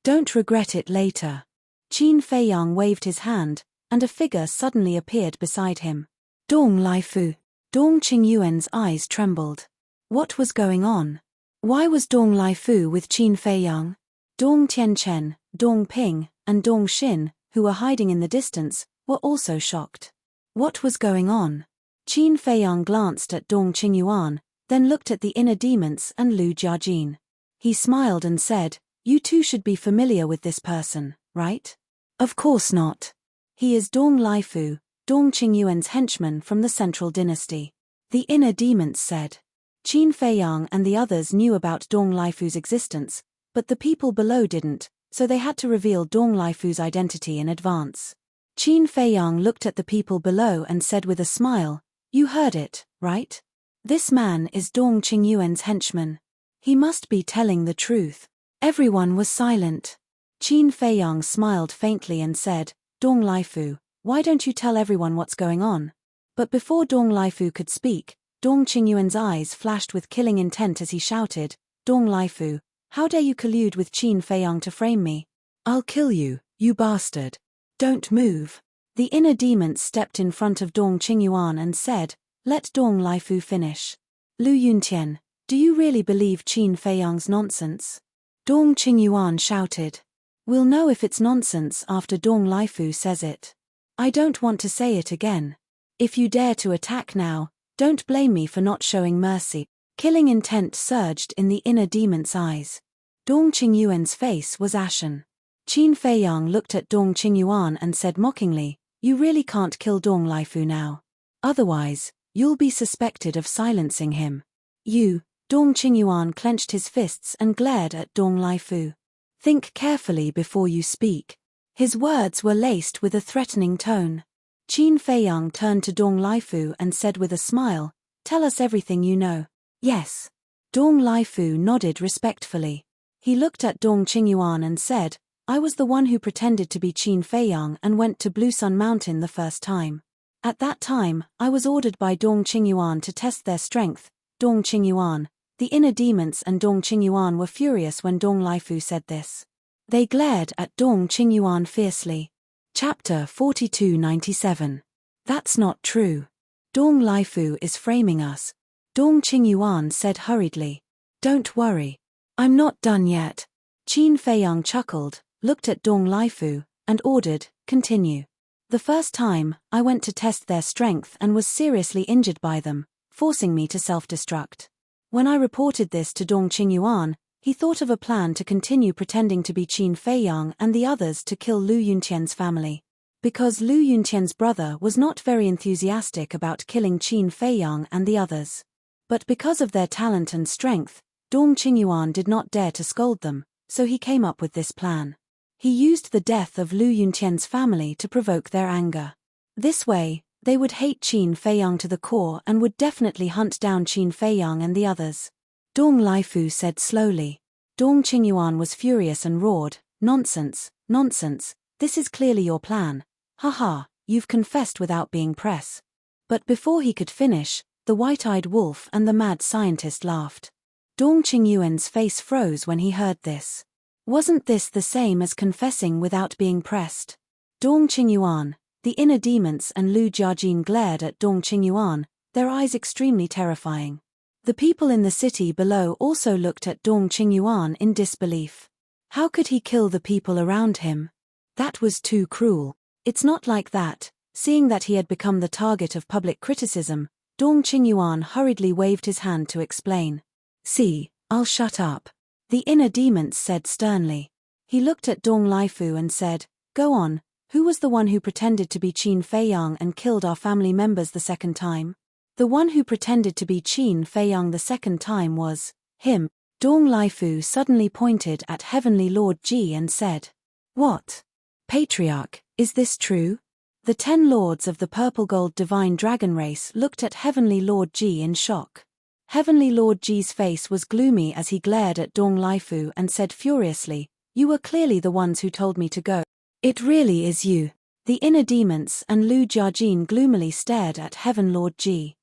Don't regret it later. Qin Feiyang waved his hand, and a figure suddenly appeared beside him. Dong Laifu. Dong Qingyuan's eyes trembled. What was going on? Why was Dong Laifu with Qin Feiyang? Dong Tianchen, Dong Ping, and Dong Xin, who were hiding in the distance, were also shocked. What was going on? Qin Feiyang glanced at Dong Qingyuan, then looked at the inner demons and Lu Jiajin. He smiled and said, you two should be familiar with this person, right? Of course not. He is Dong Laifu, Dong Qingyuan's henchman from the Central Dynasty. The inner demons said. Qin Feiyang and the others knew about Dong Laifu's existence, but the people below didn't, so they had to reveal Dong Laifu's identity in advance. Qin Feiyang looked at the people below and said with a smile, you heard it, right? This man is Dong Qingyuan's henchman. He must be telling the truth. Everyone was silent. Qin Feiyang smiled faintly and said, Dong Laifu, why don't you tell everyone what's going on? But before Dong Laifu could speak, Dong Qingyuan's eyes flashed with killing intent as he shouted, Dong Laifu, how dare you collude with Qin Feiyang to frame me? I'll kill you, you bastard. Don't move. The inner demon stepped in front of Dong Qingyuan and said, let Dong Laifu finish. Lu Yuntian, do you really believe Qin Feiyang's nonsense? Dong Qingyuan shouted. We'll know if it's nonsense after Dong Laifu says it. I don't want to say it again. If you dare to attack now, don't blame me for not showing mercy. Killing intent surged in the inner demon's eyes. Dong Qingyuan's face was ashen. Qin Feiyang looked at Dong Qingyuan and said mockingly, you really can't kill Dong Laifu now. Otherwise, you'll be suspected of silencing him. You, Dong Qingyuan clenched his fists and glared at Dong Laifu. Think carefully before you speak. His words were laced with a threatening tone. Qin Feiyang turned to Dong Laifu and said with a smile, tell us everything you know. Yes. Dong Laifu nodded respectfully. He looked at Dong Qingyuan and said, I was the one who pretended to be Qin Feiyang and went to Blue Sun Mountain the first time. At that time, I was ordered by Dong Qingyuan to test their strength. Dong Qingyuan, the inner demons and Dong Qingyuan were furious when Dong Laifu said this. They glared at Dong Qingyuan fiercely. Chapter 4297. That's not true. Dong Laifu is framing us. Dong Qingyuan said hurriedly. Don't worry. I'm not done yet. Qin Feiyang chuckled, looked at Dong Laifu, and ordered, continue. The first time, I went to test their strength and was seriously injured by them, forcing me to self-destruct. When I reported this to Dong Qingyuan, he thought of a plan to continue pretending to be Qin Feiyang and the others to kill Lu Yuntian's family. Because Lu Yuntian's brother was not very enthusiastic about killing Qin Feiyang and the others. But because of their talent and strength, Dong Qingyuan did not dare to scold them, so he came up with this plan. He used the death of Lu Yuntian's family to provoke their anger. This way, they would hate Qin Feiyang to the core and would definitely hunt down Qin Feiyang and the others. Dong Laifu said slowly. Dong Qingyuan was furious and roared, "Nonsense, nonsense, this is clearly your plan. Haha, you've confessed without being press." But before he could finish, the white-eyed wolf and the mad scientist laughed. Dong Qingyuan's face froze when he heard this. Wasn't this the same as confessing without being pressed? Dong Qingyuan, the inner demons and Lu Jiajin glared at Dong Qingyuan, their eyes extremely terrifying. The people in the city below also looked at Dong Qingyuan in disbelief. How could he kill the people around him? That was too cruel. It's not like that. Seeing that he had become the target of public criticism, Dong Qingyuan hurriedly waved his hand to explain. "See, I'll shut up," the inner demons said sternly. He looked at Dong Laifu and said, "Go on, who was the one who pretended to be Qin Feiyang and killed our family members the second time?" The one who pretended to be Qin Feiyang the second time was him. Dong Laifu suddenly pointed at Heavenly Lord Ji and said, "What? Patriarch, is this true?" The 10 lords of the purple gold divine dragon race looked at Heavenly Lord Ji in shock. Heavenly Lord Ji's face was gloomy as he glared at Dong Laifu and said furiously, "You were clearly the ones who told me to go. It really is you." The inner demons and Lu Jiajin gloomily stared at Heaven Lord Ji.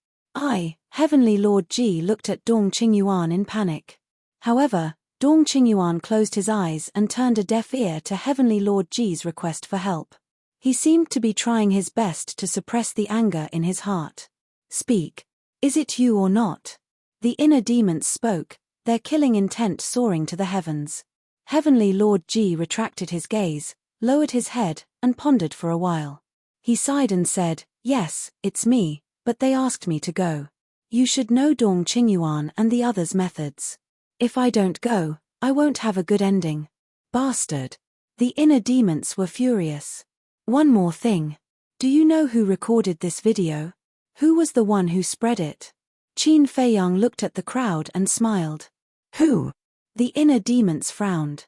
Heavenly Lord Ji looked at Dong Qingyuan in panic. However, Dong Qingyuan closed his eyes and turned a deaf ear to Heavenly Lord Ji's request for help. He seemed to be trying his best to suppress the anger in his heart. "Speak. Is it you or not?" The inner demons spoke, their killing intent soaring to the heavens. Heavenly Lord Ji retracted his gaze, lowered his head, and pondered for a while. He sighed and said, "Yes, it's me, but they asked me to go. You should know Dong Qingyuan and the others' methods. If I don't go, I won't have a good ending." "Bastard." The inner demons were furious. "One more thing. Do you know who recorded this video? Who was the one who spread it?" Qin Feiyang looked at the crowd and smiled. "Who?" The inner demons frowned.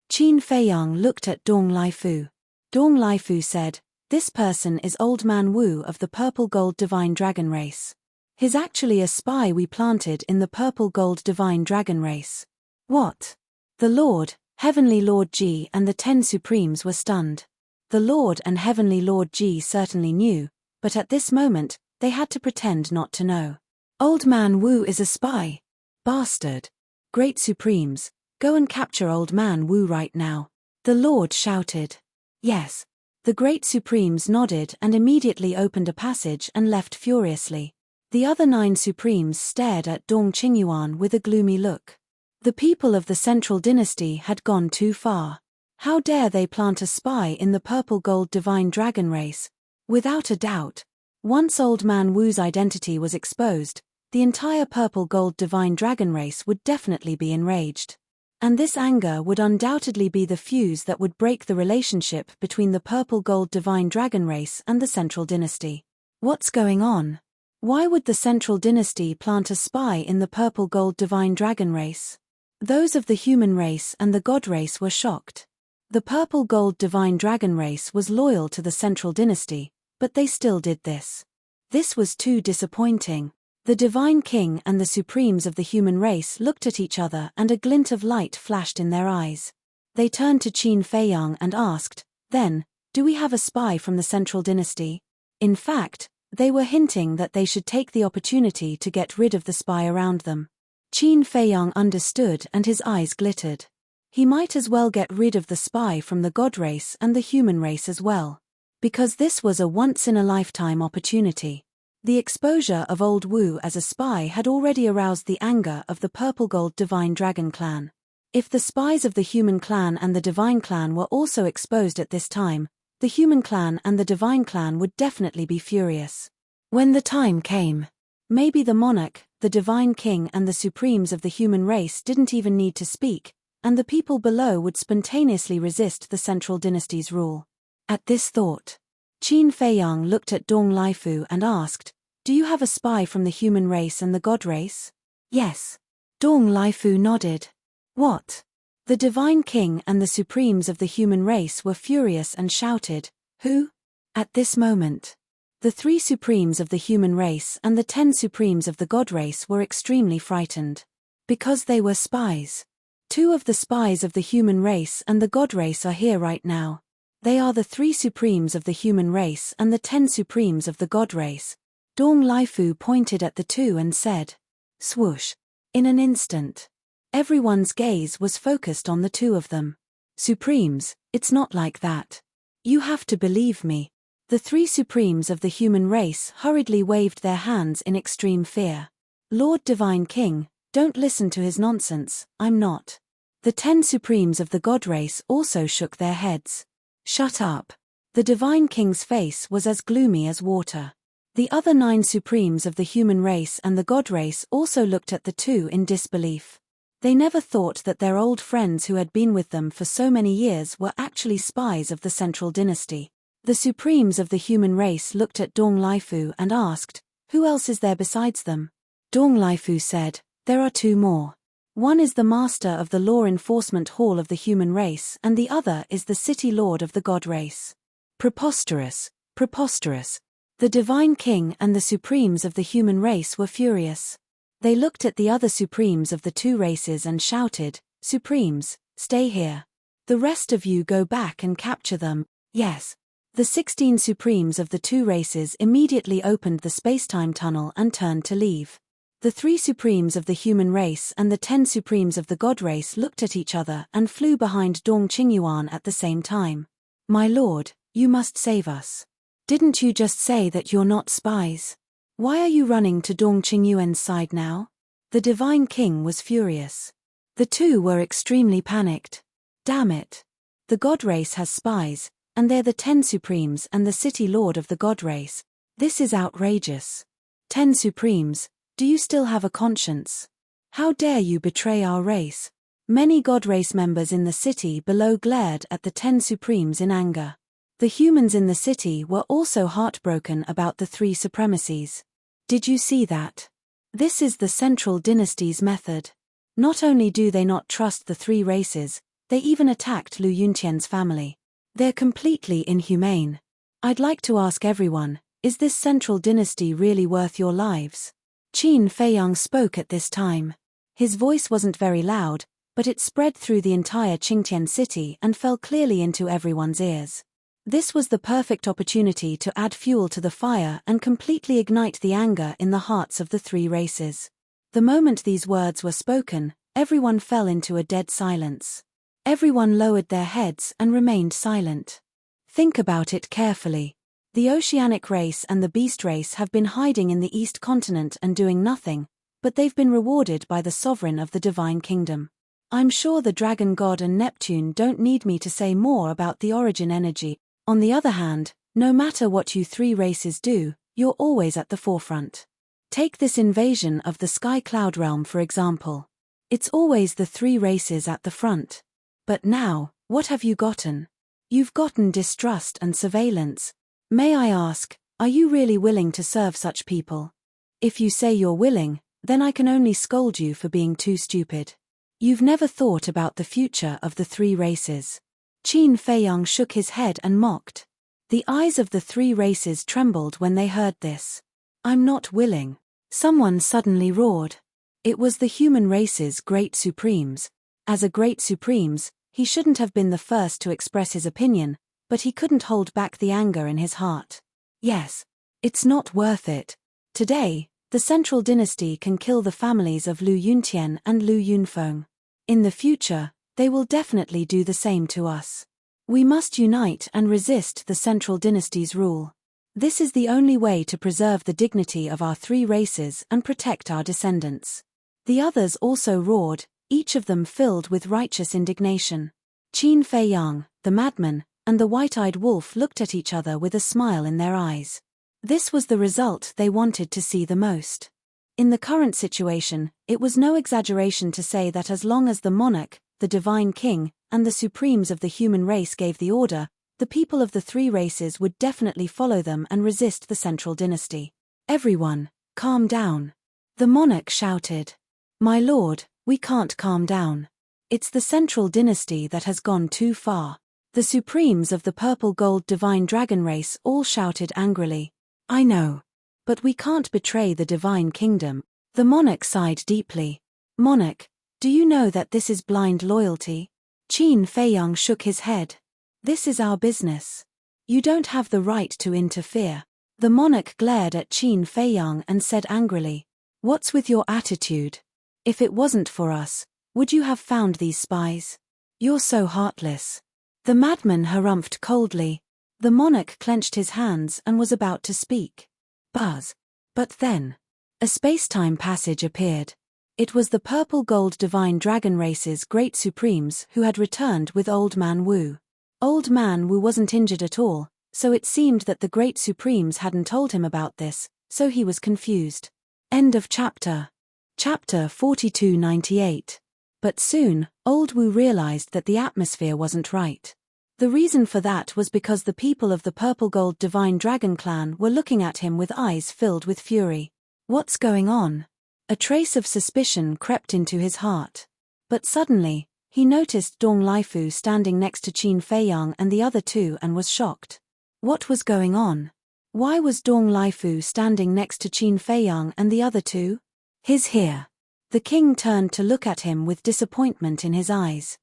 Qin Feiyang looked at Dong Laifu. Dong Laifu said, "This person is Old Man Wu of the Purple Gold Divine Dragon Race. He's actually a spy we planted in the Purple Gold Divine Dragon Race." "What?" The Lord, Heavenly Lord Ji and the 10 Supremes were stunned. The Lord and Heavenly Lord Ji certainly knew, but at this moment, they had to pretend not to know. "Old Man Wu is a spy. Bastard. Great Supremes, go and capture Old Man Wu right now," the Lord shouted. "Yes." The Great Supremes nodded and immediately opened a passage and left furiously. The other 9 Supremes stared at Dong Qingyuan with a gloomy look. The people of the Central Dynasty had gone too far. How dare they plant a spy in the Purple Gold Divine Dragon Race? Without a doubt. Once Old Man Wu's identity was exposed, the entire Purple Gold Divine Dragon Race would definitely be enraged. And this anger would undoubtedly be the fuse that would break the relationship between the Purple Gold Divine Dragon Race and the Central Dynasty. What's going on? Why would the Central Dynasty plant a spy in the Purple Gold Divine Dragon Race? Those of the human race and the God race were shocked. The Purple Gold Divine Dragon Race was loyal to the Central Dynasty, but they still did this. This was too disappointing. The Divine King and the Supremes of the human race looked at each other and a glint of light flashed in their eyes. They turned to Qin Feiyang and asked, "Then, do we have a spy from the Central Dynasty?" In fact, they were hinting that they should take the opportunity to get rid of the spy around them. Qin Feiyang understood and his eyes glittered. He might as well get rid of the spy from the God race and the human race as well. Because this was a once-in-a-lifetime opportunity. The exposure of Old Wu as a spy had already aroused the anger of the Purple Gold Divine Dragon Clan. If the spies of the Human Clan and the Divine Clan were also exposed at this time, the Human Clan and the Divine Clan would definitely be furious. When the time came, maybe the Monarch, the Divine King and the Supremes of the human race didn't even need to speak, and the people below would spontaneously resist the Central Dynasty's rule. At this thought, Qin Feiyang looked at Dong Laifu and asked, "Do you have a spy from the human race and the God race?" "Yes." Dong Laifu nodded. "What?" The divine king and the supremes of the human race were furious and shouted, "Who?" At this moment, the 3 supremes of the human race and the 10 supremes of the god race were extremely frightened. Because they were spies. 2 of the spies of the human race and the god race are here right now. They are the 3 supremes of the human race and the 10 supremes of the god race. Dong Lifu pointed at the 2 and said, swoosh. In an instant, everyone's gaze was focused on the 2 of them. Supremes, it's not like that. You have to believe me. The 3 supremes of the human race hurriedly waved their hands in extreme fear. Lord Divine King, don't listen to his nonsense, I'm not. The 10 supremes of the god race also shook their heads. Shut up. The Divine King's face was as gloomy as water. The other 9 supremes of the human race and the god race also looked at the 2 in disbelief. They never thought that their old friends who had been with them for so many years were actually spies of the Central Dynasty. The supremes of the human race looked at Dong Lifu and asked, who else is there besides them? Dong Lifu said, there are 2 more. One is the master of the law enforcement hall of the human race and the other is the city lord of the god race. Preposterous, preposterous. The divine king and the supremes of the human race were furious. They looked at the other supremes of the 2 races and shouted, Supremes, stay here. The rest of you go back and capture them, yes. The 16 supremes of the 2 races immediately opened the spacetime tunnel and turned to leave. The 3 supremes of the human race and the 10 supremes of the god race looked at each other and flew behind Dong Qingyuan at the same time. My lord, you must save us. Didn't you just say that you're not spies? Why are you running to Dong Qingyuan's side now? The divine king was furious. The 2 were extremely panicked. Damn it. The god race has spies, and they're the 10 supremes and the city lord of the god race. This is outrageous. 10 supremes. Do you still have a conscience? How dare you betray our race? Many god race members in the city below glared at the 10 supremes in anger. The humans in the city were also heartbroken about the 3 supremacies. Did you see that? This is the Central Dynasty's method. Not only do they not trust the 3 races, they even attacked Lu Yuntian's family. They're completely inhumane. I'd like to ask everyone, is this Central Dynasty really worth your lives? Qin Feiyang spoke at this time. His voice wasn't very loud, but it spread through the entire Qingtian city and fell clearly into everyone's ears. This was the perfect opportunity to add fuel to the fire and completely ignite the anger in the hearts of the 3 races. The moment these words were spoken, everyone fell into a dead silence. Everyone lowered their heads and remained silent. Think about it carefully. The oceanic race and the beast race have been hiding in the East continent and doing nothing, but they've been rewarded by the sovereign of the divine kingdom. I'm sure the dragon god and Neptune don't need me to say more about the origin energy. On the other hand, no matter what you 3 races do, you're always at the forefront. Take this invasion of the sky cloud realm for example. It's always the 3 races at the front. But now, what have you gotten? You've gotten distrust and surveillance. May I ask, are you really willing to serve such people? If you say you're willing, then I can only scold you for being too stupid. You've never thought about the future of the 3 races. Qin Feiyang shook his head and mocked. The eyes of the 3 races trembled when they heard this. I'm not willing. Someone suddenly roared. It was the human race's great supremes. As a great supremes, he shouldn't have been the first to express his opinion, but he couldn't hold back the anger in his heart. Yes. It's not worth it. Today, the Central Dynasty can kill the families of Lu Yuntian and Lu Yunfeng. In the future, they will definitely do the same to us. We must unite and resist the Central Dynasty's rule. This is the only way to preserve the dignity of our 3 races and protect our descendants. The others also roared, each of them filled with righteous indignation. Qin Feiyang, the madman, and the white-eyed wolf looked at each other with a smile in their eyes. This was the result they wanted to see the most. In the current situation, it was no exaggeration to say that as long as the monarch, the divine king, and the supremes of the human race gave the order, the people of the 3 races would definitely follow them and resist the Central Dynasty. Everyone, calm down. The monarch shouted. My lord, we can't calm down. It's the central dynasty that has gone too far. The supremes of the purple-gold divine dragon race all shouted angrily. I know. But we can't betray the divine kingdom. The monarch sighed deeply. Monarch, do you know that this is blind loyalty? Qin Feiyang shook his head. This is our business. You don't have the right to interfere. The monarch glared at Qin Feiyang and said angrily, what's with your attitude? If it wasn't for us, would you have found these spies? You're so heartless. The madman harumphed coldly. The monarch clenched his hands and was about to speak. Buzz. But then, a space-time passage appeared. It was the purple-gold divine dragon race's great supremes who had returned with Old Man Wu. Old Man Wu wasn't injured at all, so it seemed that the great supremes hadn't told him about this, so he was confused. End of chapter. Chapter 4298. But soon, Old Wu realized that the atmosphere wasn't right. The reason for that was because the people of the purple-gold divine dragon clan were looking at him with eyes filled with fury. What's going on? A trace of suspicion crept into his heart. But suddenly, he noticed Dong Laifu standing next to Qin Feiyang and the other two and was shocked. What was going on? Why was Dong Laifu standing next to Qin Feiyang and the other two? He's here. The king turned to look at him with disappointment in his eyes.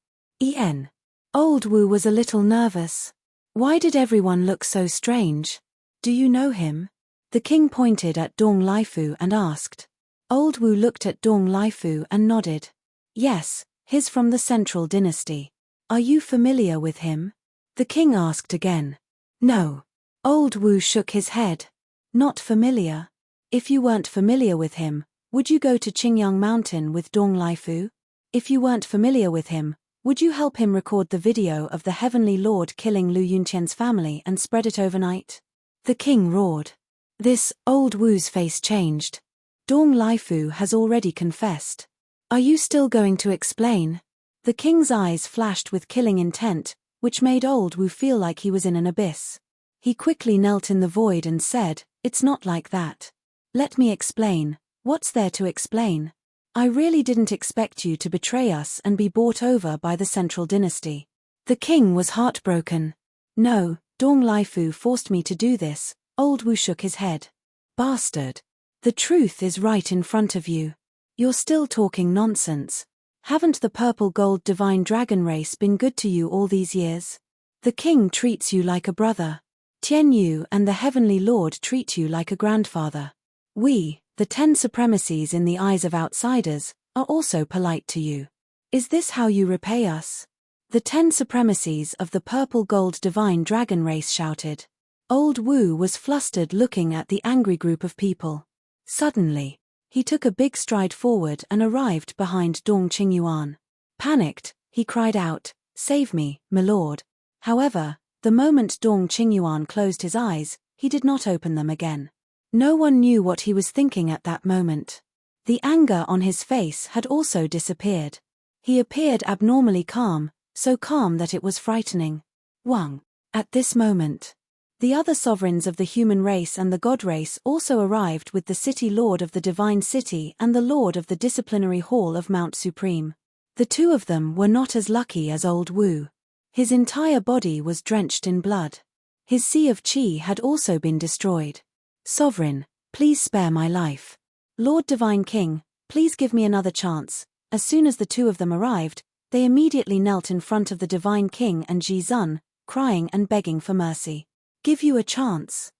Old Wu was a little nervous. Why did everyone look so strange? Do you know him? The king pointed at Dong Laifu and asked. Old Wu looked at Dong Laifu and nodded. Yes, he's from the central dynasty. Are you familiar with him? The king asked again. No. Old Wu shook his head. Not familiar? If you weren't familiar with him, would you go to Qingyang Mountain with Dong Laifu? If you weren't familiar with him, would you help him record the video of the Heavenly Lord killing Lu Yunqian's family and spread it overnight? The king roared. This, Old Wu's face changed. Dong Laifu has already confessed. Are you still going to explain? The king's eyes flashed with killing intent, which made Old Wu feel like he was in an abyss. He quickly knelt in the void and said, It's not like that. Let me explain. What's there to explain? I really didn't expect you to betray us and be bought over by the central dynasty. The king was heartbroken. No, Dong Laifu forced me to do this. Old Wu shook his head. Bastard. The truth is right in front of you. You're still talking nonsense. Haven't the purple-gold divine dragon race been good to you all these years? The king treats you like a brother. Tian Yu and the Heavenly Lord treat you like a grandfather. We, the 10 supremacies in the eyes of outsiders, are also polite to you. Is this how you repay us? The 10 supremacies of the purple-gold divine dragon race shouted. Old Wu was flustered looking at the angry group of people. Suddenly, he took a big stride forward and arrived behind Dong Qingyuan. Panicked, he cried out, Save me, my lord. However, the moment Dong Qingyuan closed his eyes, he did not open them again. No one knew what he was thinking at that moment. The anger on his face had also disappeared. He appeared abnormally calm, so calm that it was frightening. Wang. At this moment, the other sovereigns of the human race and the god race also arrived with the city lord of the divine city and the lord of the disciplinary hall of Mount Supreme. The two of them were not as lucky as Old Wu. His entire body was drenched in blood. His sea of qi had also been destroyed. Sovereign, please spare my life. Lord Divine King, please give me another chance. As soon as the two of them arrived, they immediately knelt in front of the Divine King and Ji Zun, crying and begging for mercy. Give you a chance.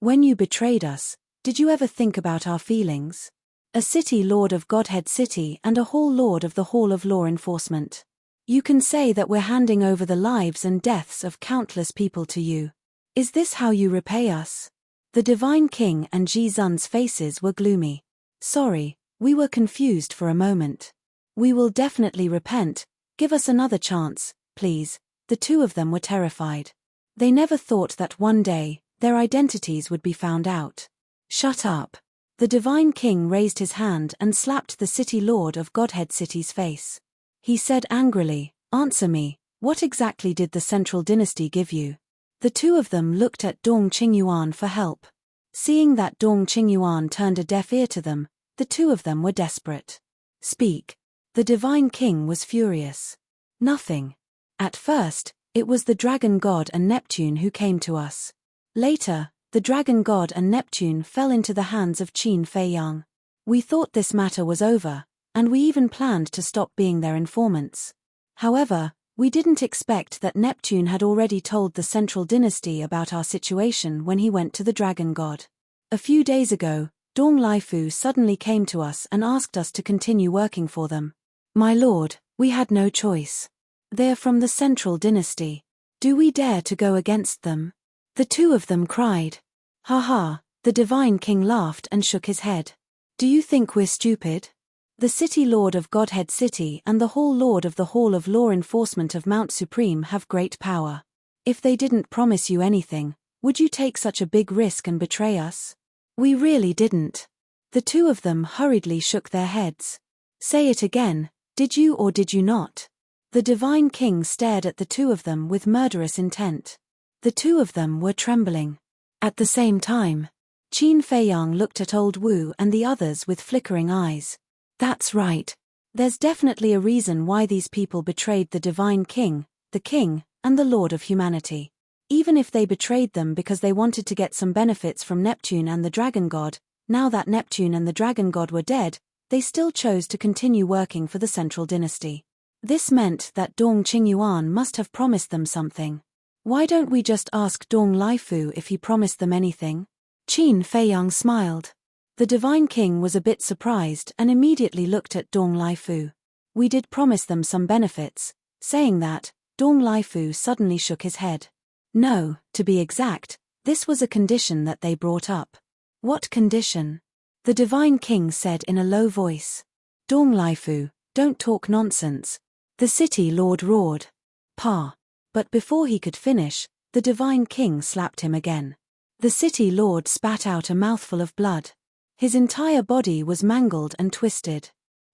When you betrayed us, did you ever think about our feelings? A city lord of Godhead City and a hall lord of the Hall of Law Enforcement. You can say that we're handing over the lives and deaths of countless people to you. Is this how you repay us? The Divine King and Ji Zun's faces were gloomy. Sorry, we were confused for a moment. We will definitely repent. Give us another chance, please. The two of them were terrified. They never thought that one day, their identities would be found out. Shut up. The Divine King raised his hand and slapped the city lord of Godhead City's face. He said angrily, Answer me, what exactly did the central dynasty give you? The two of them looked at Dong Qingyuan for help. Seeing that Dong Qingyuan turned a deaf ear to them, the two of them were desperate. Speak. The divine king was furious. Nothing. At first, it was the dragon god and Neptune who came to us. Later, the dragon god and Neptune fell into the hands of Qin Fei Yang. We thought this matter was over, and we even planned to stop being their informants. However, we didn't expect that Neptune had already told the Central Dynasty about our situation when he went to the dragon god. A few days ago, Dong Laifu suddenly came to us and asked us to continue working for them. My lord, we had no choice. They are from the Central Dynasty. Do we dare to go against them? The two of them cried. Ha ha, the divine king laughed and shook his head. Do you think we're stupid? The City Lord of Godhead City and the Hall Lord of the Hall of Law Enforcement of Mount Supreme have great power. If they didn't promise you anything, would you take such a big risk and betray us? We really didn't. The two of them hurriedly shook their heads. Say it again, did you or did you not? The divine king stared at the two of them with murderous intent. The two of them were trembling. At the same time, Qin Fei Yang looked at old Wu and the others with flickering eyes. That's right. There's definitely a reason why these people betrayed the divine king, the king, and the Lord of humanity. Even if they betrayed them because they wanted to get some benefits from Neptune and the dragon god, now that Neptune and the dragon god were dead, they still chose to continue working for the Central Dynasty. This meant that Dong Qingyuan must have promised them something. Why don't we just ask Dong Laifu if he promised them anything? Qin Fei Yang smiled. The divine king was a bit surprised and immediately looked at Dong Laifu. We did promise them some benefits. Saying that, Dong Laifu suddenly shook his head. No, to be exact, this was a condition that they brought up. What condition? The divine king said in a low voice. Dong Laifu, don't talk nonsense. The city lord roared. Pa. But before he could finish, the divine king slapped him again. The city lord spat out a mouthful of blood. His entire body was mangled and twisted.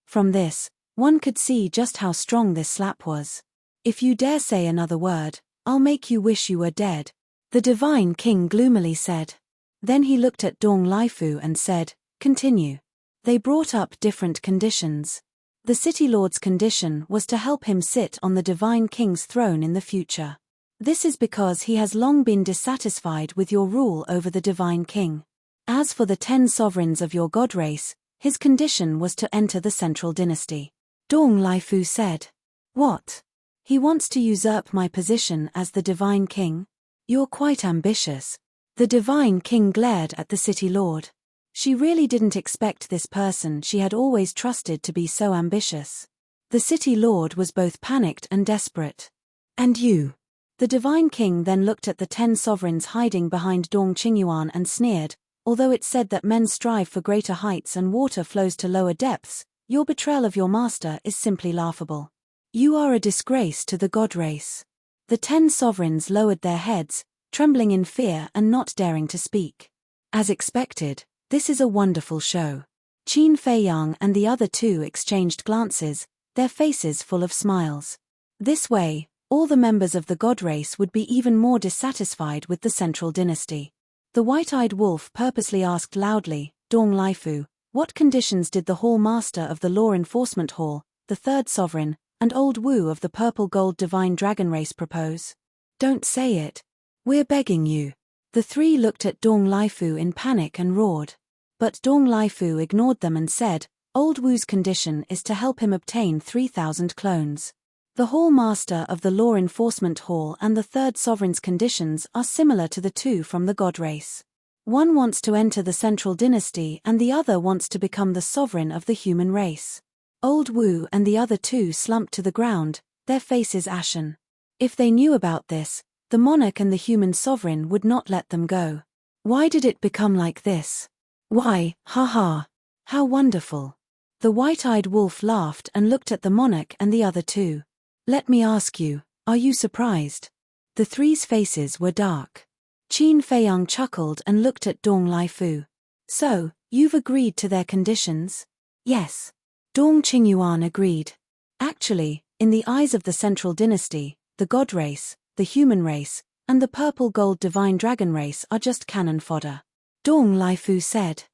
From this, one could see just how strong this slap was. If you dare say another word, I'll make you wish you were dead, the divine king gloomily said. Then he looked at Dong Laifu and said, continue. They brought up different conditions. The city lord's condition was to help him sit on the divine king's throne in the future. This is because he has long been dissatisfied with your rule over the divine king. As for the 10 sovereigns of your god race, his condition was to enter the Central Dynasty. Dong Laifu said. What? He wants to usurp my position as the divine king? You're quite ambitious. The divine king glared at the city lord. She really didn't expect this person she had always trusted to be so ambitious. The city lord was both panicked and desperate. And you? The divine king then looked at the 10 sovereigns hiding behind Dong Qingyuan and sneered. Although it's said that men strive for greater heights and water flows to lower depths, your betrayal of your master is simply laughable. You are a disgrace to the god race. The 10 sovereigns lowered their heads, trembling in fear and not daring to speak. As expected, this is a wonderful show. Qin Fei Yang and the other two exchanged glances, their faces full of smiles. This way, all the members of the god race would be even more dissatisfied with the Central Dynasty. The white-eyed wolf purposely asked loudly, Dong Laifu, what conditions did the Hall Master of the Law Enforcement Hall, the third sovereign, and old Wu of the purple gold divine dragon race propose? Don't say it. We're begging you. The three looked at Dong Laifu in panic and roared. But Dong Laifu ignored them and said, old Wu's condition is to help him obtain 3,000 clones. The Hall Master of the Law Enforcement Hall and the third sovereign's conditions are similar to the two from the god race. One wants to enter the Central Dynasty and the other wants to become the sovereign of the human race. Old Wu and the other two slumped to the ground, their faces ashen. If they knew about this, the monarch and the human sovereign would not let them go. Why did it become like this? Why, ha ha. How wonderful. The white-eyed wolf laughed and looked at the monarch and the other two. Let me ask you, are you surprised? The three's faces were dark. Qin Fei Yang chuckled and looked at Dong Laifu. So, you've agreed to their conditions? Yes. Dong Qingyuan agreed. Actually, in the eyes of the Central Dynasty, the god race, the human race, and the purple gold divine dragon race are just cannon fodder. Dong Laifu said.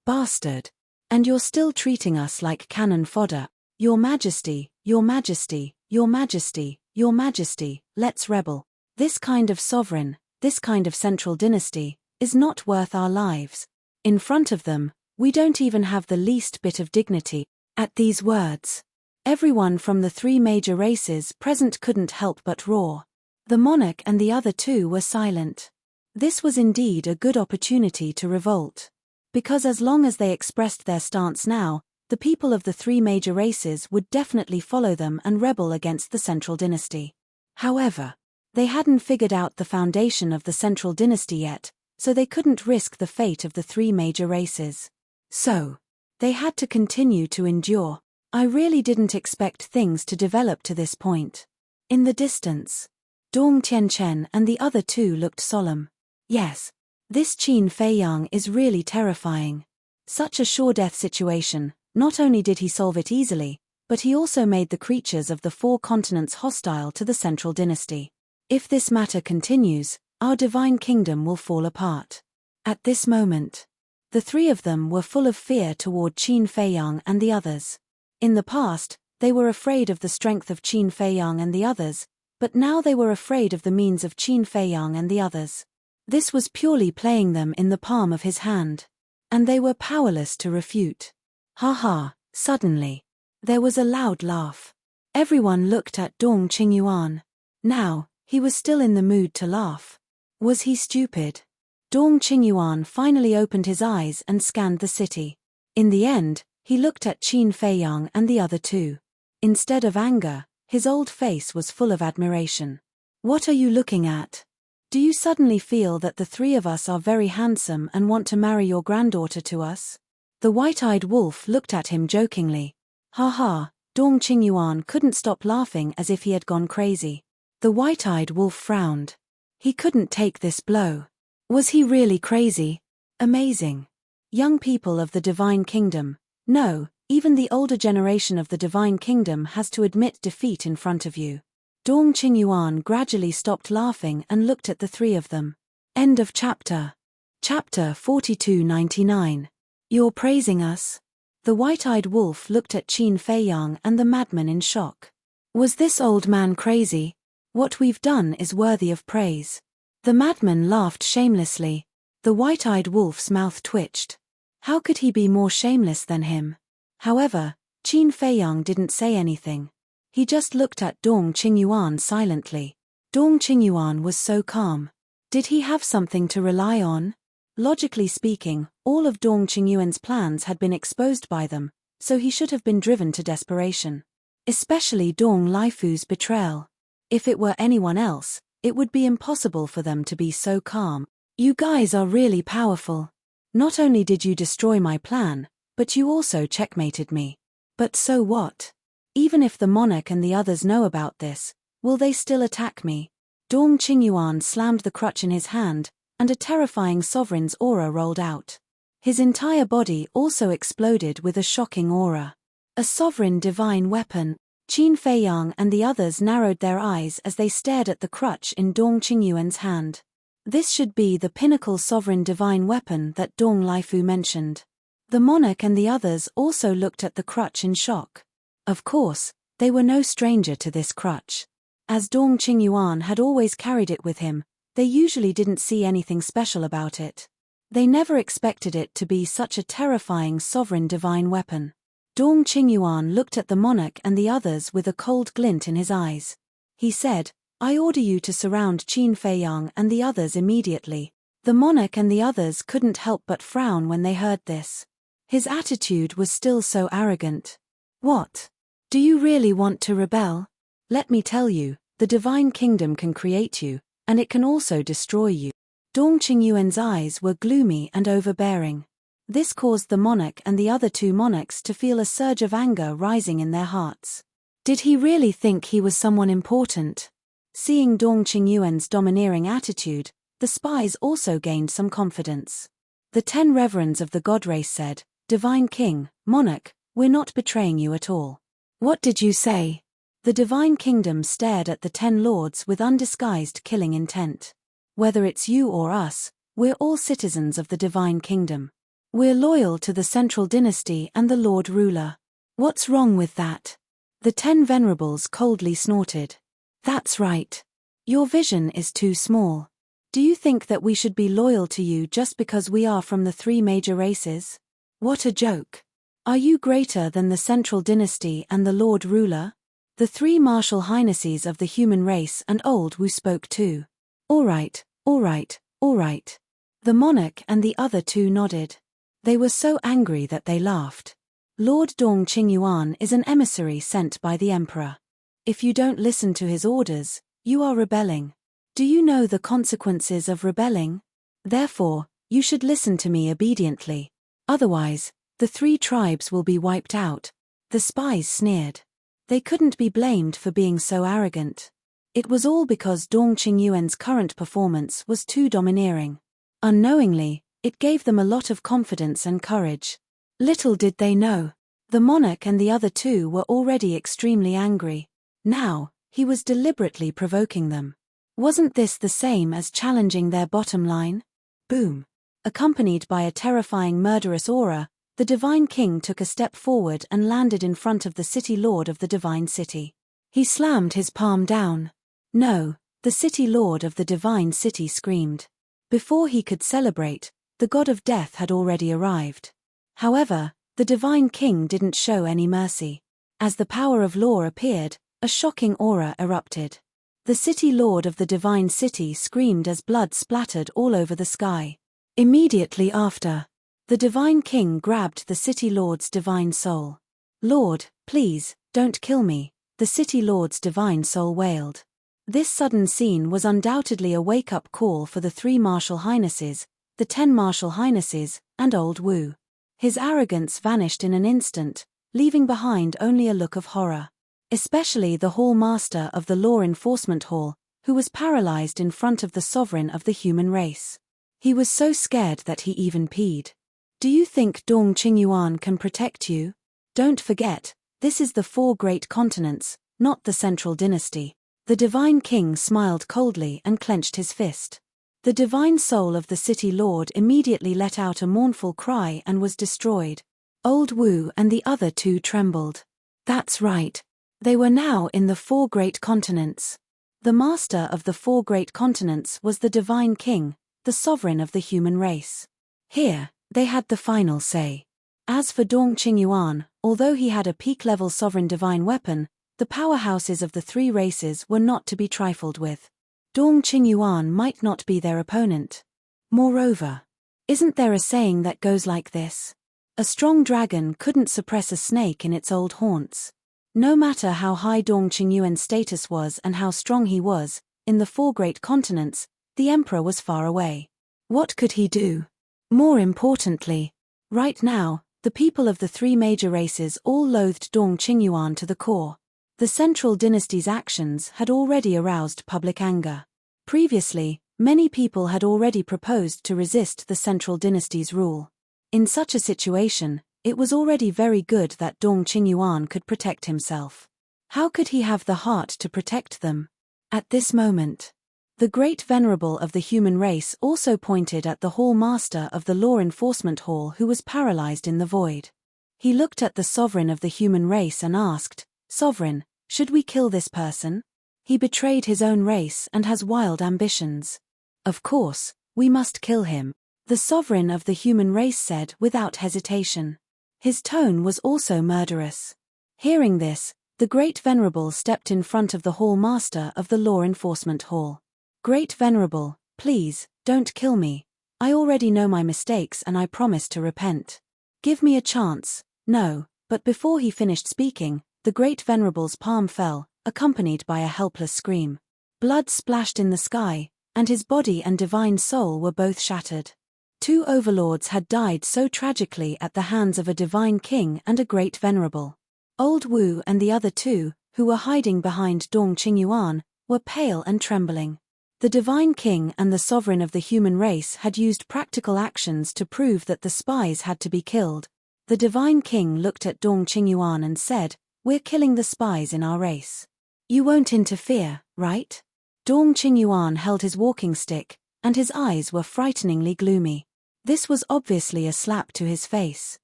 Bastard. And you're still treating us like cannon fodder. Your Majesty, Your Majesty, Your Majesty, Your Majesty, let's rebel. This kind of sovereign, this kind of central dynasty, is not worth our lives. In front of them, we don't even have the least bit of dignity. At these words, everyone from the three major races present couldn't help but roar. The monarch and the other two were silent. This was indeed a good opportunity to revolt. Because as long as they expressed their stance now, the people of the three major races would definitely follow them and rebel against the central dynasty. However, they hadn't figured out the foundation of the central dynasty yet, so they couldn't risk the fate of the three major races. So, they had to continue to endure. I really didn't expect things to develop to this point. In the distance, Dong Tianchen and the other two looked solemn. Yes, this Qin Feiyang is really terrifying. Such a sure-death situation, not only did he solve it easily, but he also made the creatures of the four continents hostile to the central dynasty. If this matter continues, our divine kingdom will fall apart. At this moment, the three of them were full of fear toward Qin Feiyang and the others. In the past, they were afraid of the strength of Qin Feiyang and the others, but now they were afraid of the means of Qin Feiyang and the others. This was purely playing them in the palm of his hand. And they were powerless to refute. Ha ha, suddenly. There was a loud laugh. Everyone looked at Dong Qingyuan. Now, he was still in the mood to laugh. Was he stupid? Dong Qingyuan finally opened his eyes and scanned the city. In the end, he looked at Qin Feiyang and the other two. Instead of anger, his old face was full of admiration. What are you looking at? Do you suddenly feel that the three of us are very handsome and want to marry your granddaughter to us? The white-eyed wolf looked at him jokingly. Ha ha, Dong Qingyuan couldn't stop laughing as if he had gone crazy. The white-eyed wolf frowned. He couldn't take this blow. Was he really crazy? Amazing. Young people of the Divine Kingdom, no, even the older generation of the Divine Kingdom has to admit defeat in front of you. Dong Qingyuan gradually stopped laughing and looked at the three of them. End of chapter. Chapter 4299. You're praising us? The white-eyed wolf looked at Qin Feiyang and the madman in shock. Was this old man crazy? What we've done is worthy of praise. The madman laughed shamelessly. The white-eyed wolf's mouth twitched. How could he be more shameless than him? However, Qin Feiyang didn't say anything. He just looked at Dong Qingyuan silently. Dong Qingyuan was so calm. Did he have something to rely on? Logically speaking, all of Dong Qingyuan's plans had been exposed by them, so he should have been driven to desperation. Especially Dong Laifu's betrayal. If it were anyone else, it would be impossible for them to be so calm. You guys are really powerful. Not only did you destroy my plan, but you also checkmated me. But so what? Even if the monarch and the others know about this, will they still attack me? Dong Qingyuan slammed the crutch in his hand, and a terrifying sovereign's aura rolled out. His entire body also exploded with a shocking aura. A sovereign divine weapon. Qin Feiyang and the others narrowed their eyes as they stared at the crutch in Dong Qingyuan's hand. This should be the pinnacle sovereign divine weapon that Dong Laifu mentioned. The monarch and the others also looked at the crutch in shock. Of course, they were no stranger to this crutch. As Dong Qingyuan had always carried it with him, they usually didn't see anything special about it. They never expected it to be such a terrifying sovereign divine weapon. Dong Qingyuan looked at the monarch and the others with a cold glint in his eyes. He said, I order you to surround Qin Feiyang and the others immediately. The monarch and the others couldn't help but frown when they heard this. His attitude was still so arrogant. What? Do you really want to rebel? Let me tell you, the Divine Kingdom can create you, and it can also destroy you. Dong Qingyuan's eyes were gloomy and overbearing. This caused the monarch and the other two monarchs to feel a surge of anger rising in their hearts. Did he really think he was someone important? Seeing Dong Qingyuan's domineering attitude, the spies also gained some confidence. The 10 reverends of the god race said, Divine King, Monarch, we're not betraying you at all. What did you say? The Divine Kingdom stared at the 10 lords with undisguised killing intent. Whether it's you or us, we're all citizens of the Divine Kingdom. We're loyal to the central dynasty and the Lord Ruler. What's wrong with that? The 10 venerables coldly snorted. That's right. Your vision is too small. Do you think that we should be loyal to you just because we are from the 3 major races? What a joke. Are you greater than the central dynasty and the Lord Ruler? The 3 martial highnesses of the human race and Old Wu spoke too. All right, all right, all right. The monarch and the other 2 nodded. They were so angry that they laughed. Lord Dong Qingyuan is an emissary sent by the emperor. If you don't listen to his orders, you are rebelling. Do you know the consequences of rebelling? Therefore, you should listen to me obediently. Otherwise, the 3 tribes will be wiped out. The spies sneered. They couldn't be blamed for being so arrogant. It was all because Dong Qingyuan's current performance was too domineering. Unknowingly, it gave them a lot of confidence and courage. Little did they know, the monarch and the other 2 were already extremely angry. Now, he was deliberately provoking them. Wasn't this the same as challenging their bottom line? Boom. Accompanied by a terrifying murderous aura, the Divine King took a step forward and landed in front of the City Lord of the Divine City. He slammed his palm down. No, the City Lord of the Divine City screamed. Before he could celebrate, the God of Death had already arrived. However, the Divine King didn't show any mercy. As the power of law appeared, a shocking aura erupted. The City Lord of the Divine City screamed as blood splattered all over the sky. Immediately after, the Divine King grabbed the City Lord's divine soul. Lord, please, don't kill me, the City Lord's divine soul wailed. This sudden scene was undoubtedly a wake-up call for the 3 martial highnesses, the 10 martial highnesses, and Old Wu. His arrogance vanished in an instant, leaving behind only a look of horror. Especially the Hall Master of the Law Enforcement Hall, who was paralyzed in front of the sovereign of the human race. He was so scared that he even peed. Do you think Dong Qingyuan can protect you? Don't forget, this is the 4 great continents, not the central dynasty. The Divine King smiled coldly and clenched his fist. The divine soul of the City Lord immediately let out a mournful cry and was destroyed. Old Wu and the other 2 trembled. That's right. They were now in the 4 great continents. The master of the 4 great continents was the Divine King, the sovereign of the human race. Here, they had the final say. As for Dong Qingyuan, although he had a peak-level sovereign divine weapon, the powerhouses of the 3 races were not to be trifled with. Dong Qingyuan might not be their opponent. Moreover, isn't there a saying that goes like this? A strong dragon couldn't suppress a snake in its old haunts. No matter how high Dong Qingyuan's status was and how strong he was, in the 4 great continents, the emperor was far away. What could he do? More importantly, right now, the people of the 3 major races all loathed Dong Qingyuan to the core. The Central Dynasty's actions had already aroused public anger. Previously, many people had already proposed to resist the Central Dynasty's rule. In such a situation, it was already very good that Dong Qingyuan could protect himself. How could he have the heart to protect them? At this moment, the Great Venerable of the human race also pointed at the Hall Master of the Law Enforcement Hall who was paralyzed in the void. He looked at the sovereign of the human race and asked, "Sovereign, should we kill this person? He betrayed his own race and has wild ambitions." "Of course, we must kill him," the sovereign of the human race said without hesitation. His tone was also murderous. Hearing this, the Great Venerable stepped in front of the Hall Master of the Law Enforcement Hall. "Great Venerable, please, don't kill me. I already know my mistakes and I promise to repent. Give me a chance." "No," but before he finished speaking, the Great Venerable's palm fell, accompanied by a helpless scream. Blood splashed in the sky, and his body and divine soul were both shattered. 2 overlords had died so tragically at the hands of a divine king and a Great Venerable. Old Wu and the other 2, who were hiding behind Dong Qingyuan, were pale and trembling. The Divine King and the Sovereign of the human race had used practical actions to prove that the spies had to be killed. The Divine King looked at Dong Qingyuan and said, "We're killing the spies in our race. You won't interfere, right?" Dong Qingyuan held his walking stick, and his eyes were frighteningly gloomy. This was obviously a slap to his face.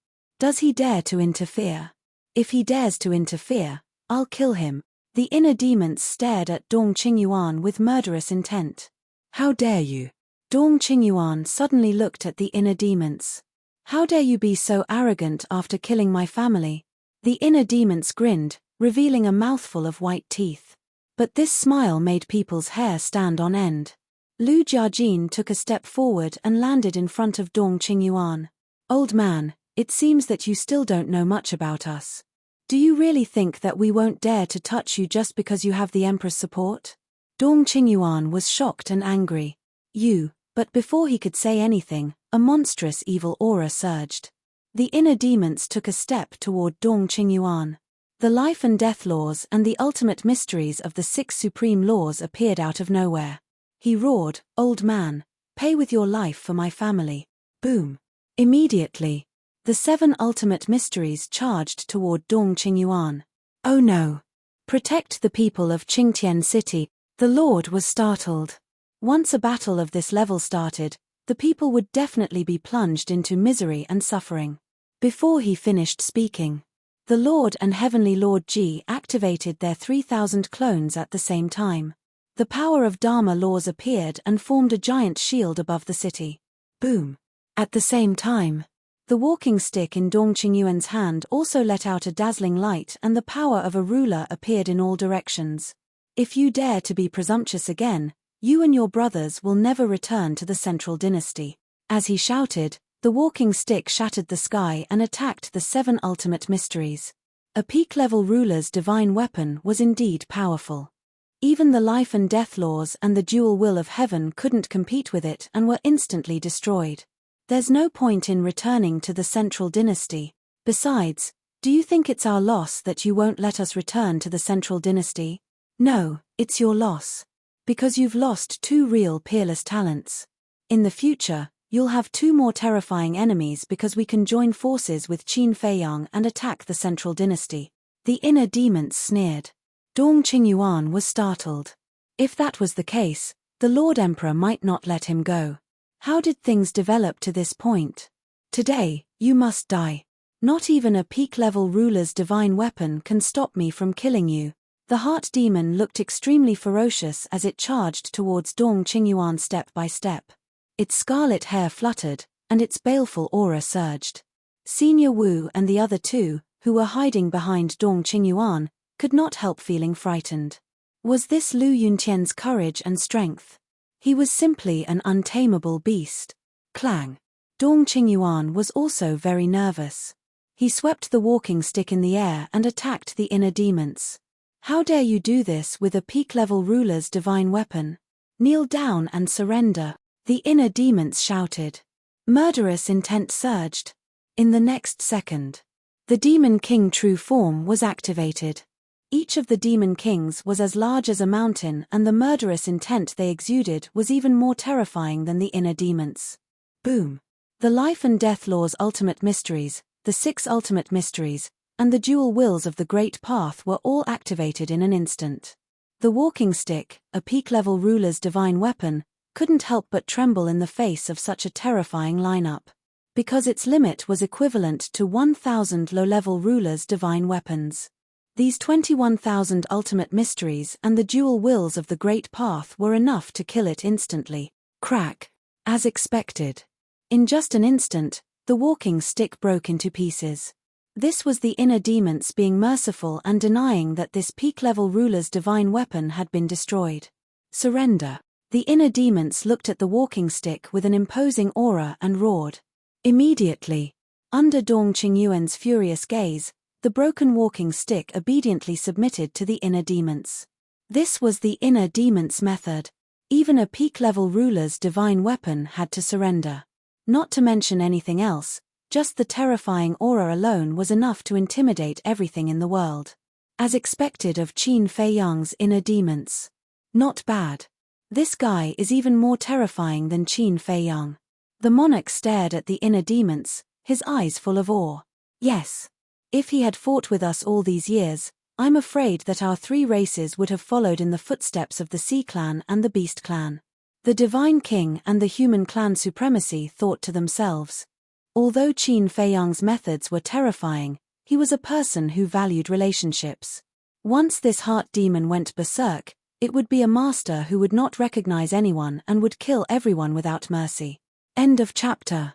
Does he dare to interfere? If he dares to interfere, I'll kill him. The inner demons stared at Dong Qingyuan with murderous intent. How dare you? Dong Qingyuan suddenly looked at the inner demons. How dare you be so arrogant after killing my family? The inner demons grinned, revealing a mouthful of white teeth. But this smile made people's hair stand on end. Lu Jiajin took a step forward and landed in front of Dong Qingyuan. Old man, it seems that you still don't know much about us. Do you really think that we won't dare to touch you just because you have the Emperor's support? Dong Qingyuan was shocked and angry. But before he could say anything, a monstrous evil aura surged. The inner demons took a step toward Dong Qingyuan. The life and death laws and the ultimate mysteries of the 6 supreme laws appeared out of nowhere. He roared, "Old man, pay with your life for my family." Boom. Immediately, the 7 ultimate mysteries charged toward Dong Qingyuan. Oh no! Protect the people of Qingtian City. The Lord was startled. Once a battle of this level started, the people would definitely be plunged into misery and suffering. Before he finished speaking, the Lord and Heavenly Lord Ji activated their 3,000 clones at the same time. The power of Dharma laws appeared and formed a giant shield above the city. Boom. At the same time, the walking stick in Dong Qingyuan's hand also let out a dazzling light and the power of a ruler appeared in all directions. If you dare to be presumptuous again, you and your brothers will never return to the central dynasty. As he shouted, the walking stick shattered the sky and attacked the 7 ultimate mysteries. A peak-level ruler's divine weapon was indeed powerful. Even the life and death laws and the dual will of heaven couldn't compete with it and were instantly destroyed. There's no point in returning to the central dynasty. Besides, do you think it's our loss that you won't let us return to the central dynasty? No, it's your loss. Because you've lost 2 real peerless talents. In the future, you'll have 2 more terrifying enemies because we can join forces with Qin Feiyang and attack the central dynasty. The inner demons sneered. Dong Qingyuan was startled. If that was the case, the Lord Emperor might not let him go. How did things develop to this point? Today, you must die. Not even a peak-level ruler's divine weapon can stop me from killing you. The heart demon looked extremely ferocious as it charged towards Dong Qingyuan step by step. Its scarlet hair fluttered, and its baleful aura surged. Senior Wu and the other 2, who were hiding behind Dong Qingyuan, could not help feeling frightened. Was this Lu Yuntian's courage and strength? He was simply an untamable beast. Clang. Dong Qingyuan was also very nervous. He swept the walking stick in the air and attacked the inner demons. How dare you do this with a peak-level ruler's divine weapon? Kneel down and surrender, the inner demons shouted. Murderous intent surged. In the next second, the Demon King true form was activated. Each of the Demon Kings was as large as a mountain and the murderous intent they exuded was even more terrifying than the inner demons. Boom. The life and death laws ultimate mysteries, the 6 ultimate mysteries, and the dual wills of the Great Path were all activated in an instant. The walking stick, a peak-level ruler's divine weapon, couldn't help but tremble in the face of such a terrifying lineup. Because its limit was equivalent to 1,000 low-level rulers' divine weapons. These 21,000 ultimate mysteries and the dual wills of the Great Path were enough to kill it instantly. Crack. As expected. In just an instant, the walking stick broke into pieces. This was the inner demons being merciful and denying that this peak-level ruler's divine weapon had been destroyed. Surrender. The inner demons looked at the walking stick with an imposing aura and roared. Immediately, under Dong Qingyuan's furious gaze, the broken walking stick obediently submitted to the inner demons. This was the inner demons' method. Even a peak-level ruler's divine weapon had to surrender. Not to mention anything else, just the terrifying aura alone was enough to intimidate everything in the world. As expected of Qin Feiyang's inner demons. Not bad. This guy is even more terrifying than Qin Feiyang. The monarch stared at the inner demons, his eyes full of awe. Yes. If he had fought with us all these years, I'm afraid that our 3 races would have followed in the footsteps of the Sea Clan and the Beast Clan. The Divine King and the Human Clan Supremacy thought to themselves. Although Qin Feiyang's methods were terrifying, He was a person who valued relationships. Once this heart demon went berserk, it would be a master who would not recognize anyone and would kill everyone without mercy. End of chapter.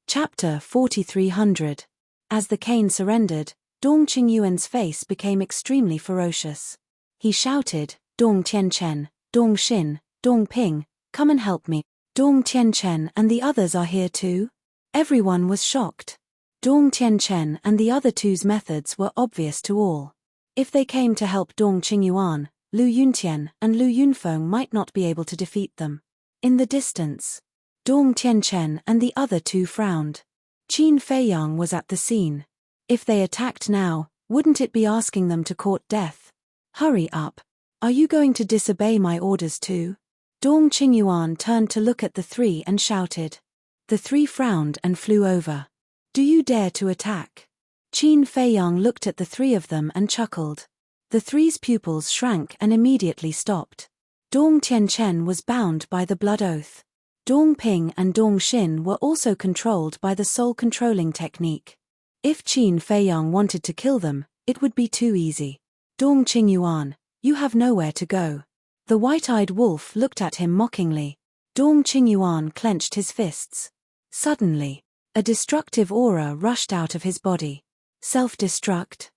Chapter 4300. As the cane surrendered, Dong Qingyuan's face became extremely ferocious. He shouted, "Dong Tianchen, Dong Xin, Dong Ping, come and help me. Dong Tianchen and the others are here too?" Everyone was shocked. Dong Tianchen and the other two's methods were obvious to all. If they came to help Dong Qingyuan, Lu Yuntian and Lu Yunfeng might not be able to defeat them. In the distance, Dong Tianchen and the other two frowned. Qin Feiyang was at the scene. If they attacked now, wouldn't it be asking them to court death? Hurry up. Are you going to disobey my orders too? Dong Qingyuan turned to look at the three and shouted. The three frowned and flew over. Do you dare to attack? Qin Feiyang looked at the three of them and chuckled. The three's pupils shrank and immediately stopped. Dong Tianchen was bound by the blood oath. Dong Ping and Dong Xin were also controlled by the soul-controlling technique. If Qin Feiyang wanted to kill them, it would be too easy. Dong Qingyuan, you have nowhere to go. The white-eyed wolf looked at him mockingly. Dong Qingyuan clenched his fists. Suddenly, a destructive aura rushed out of his body. Self-destruct?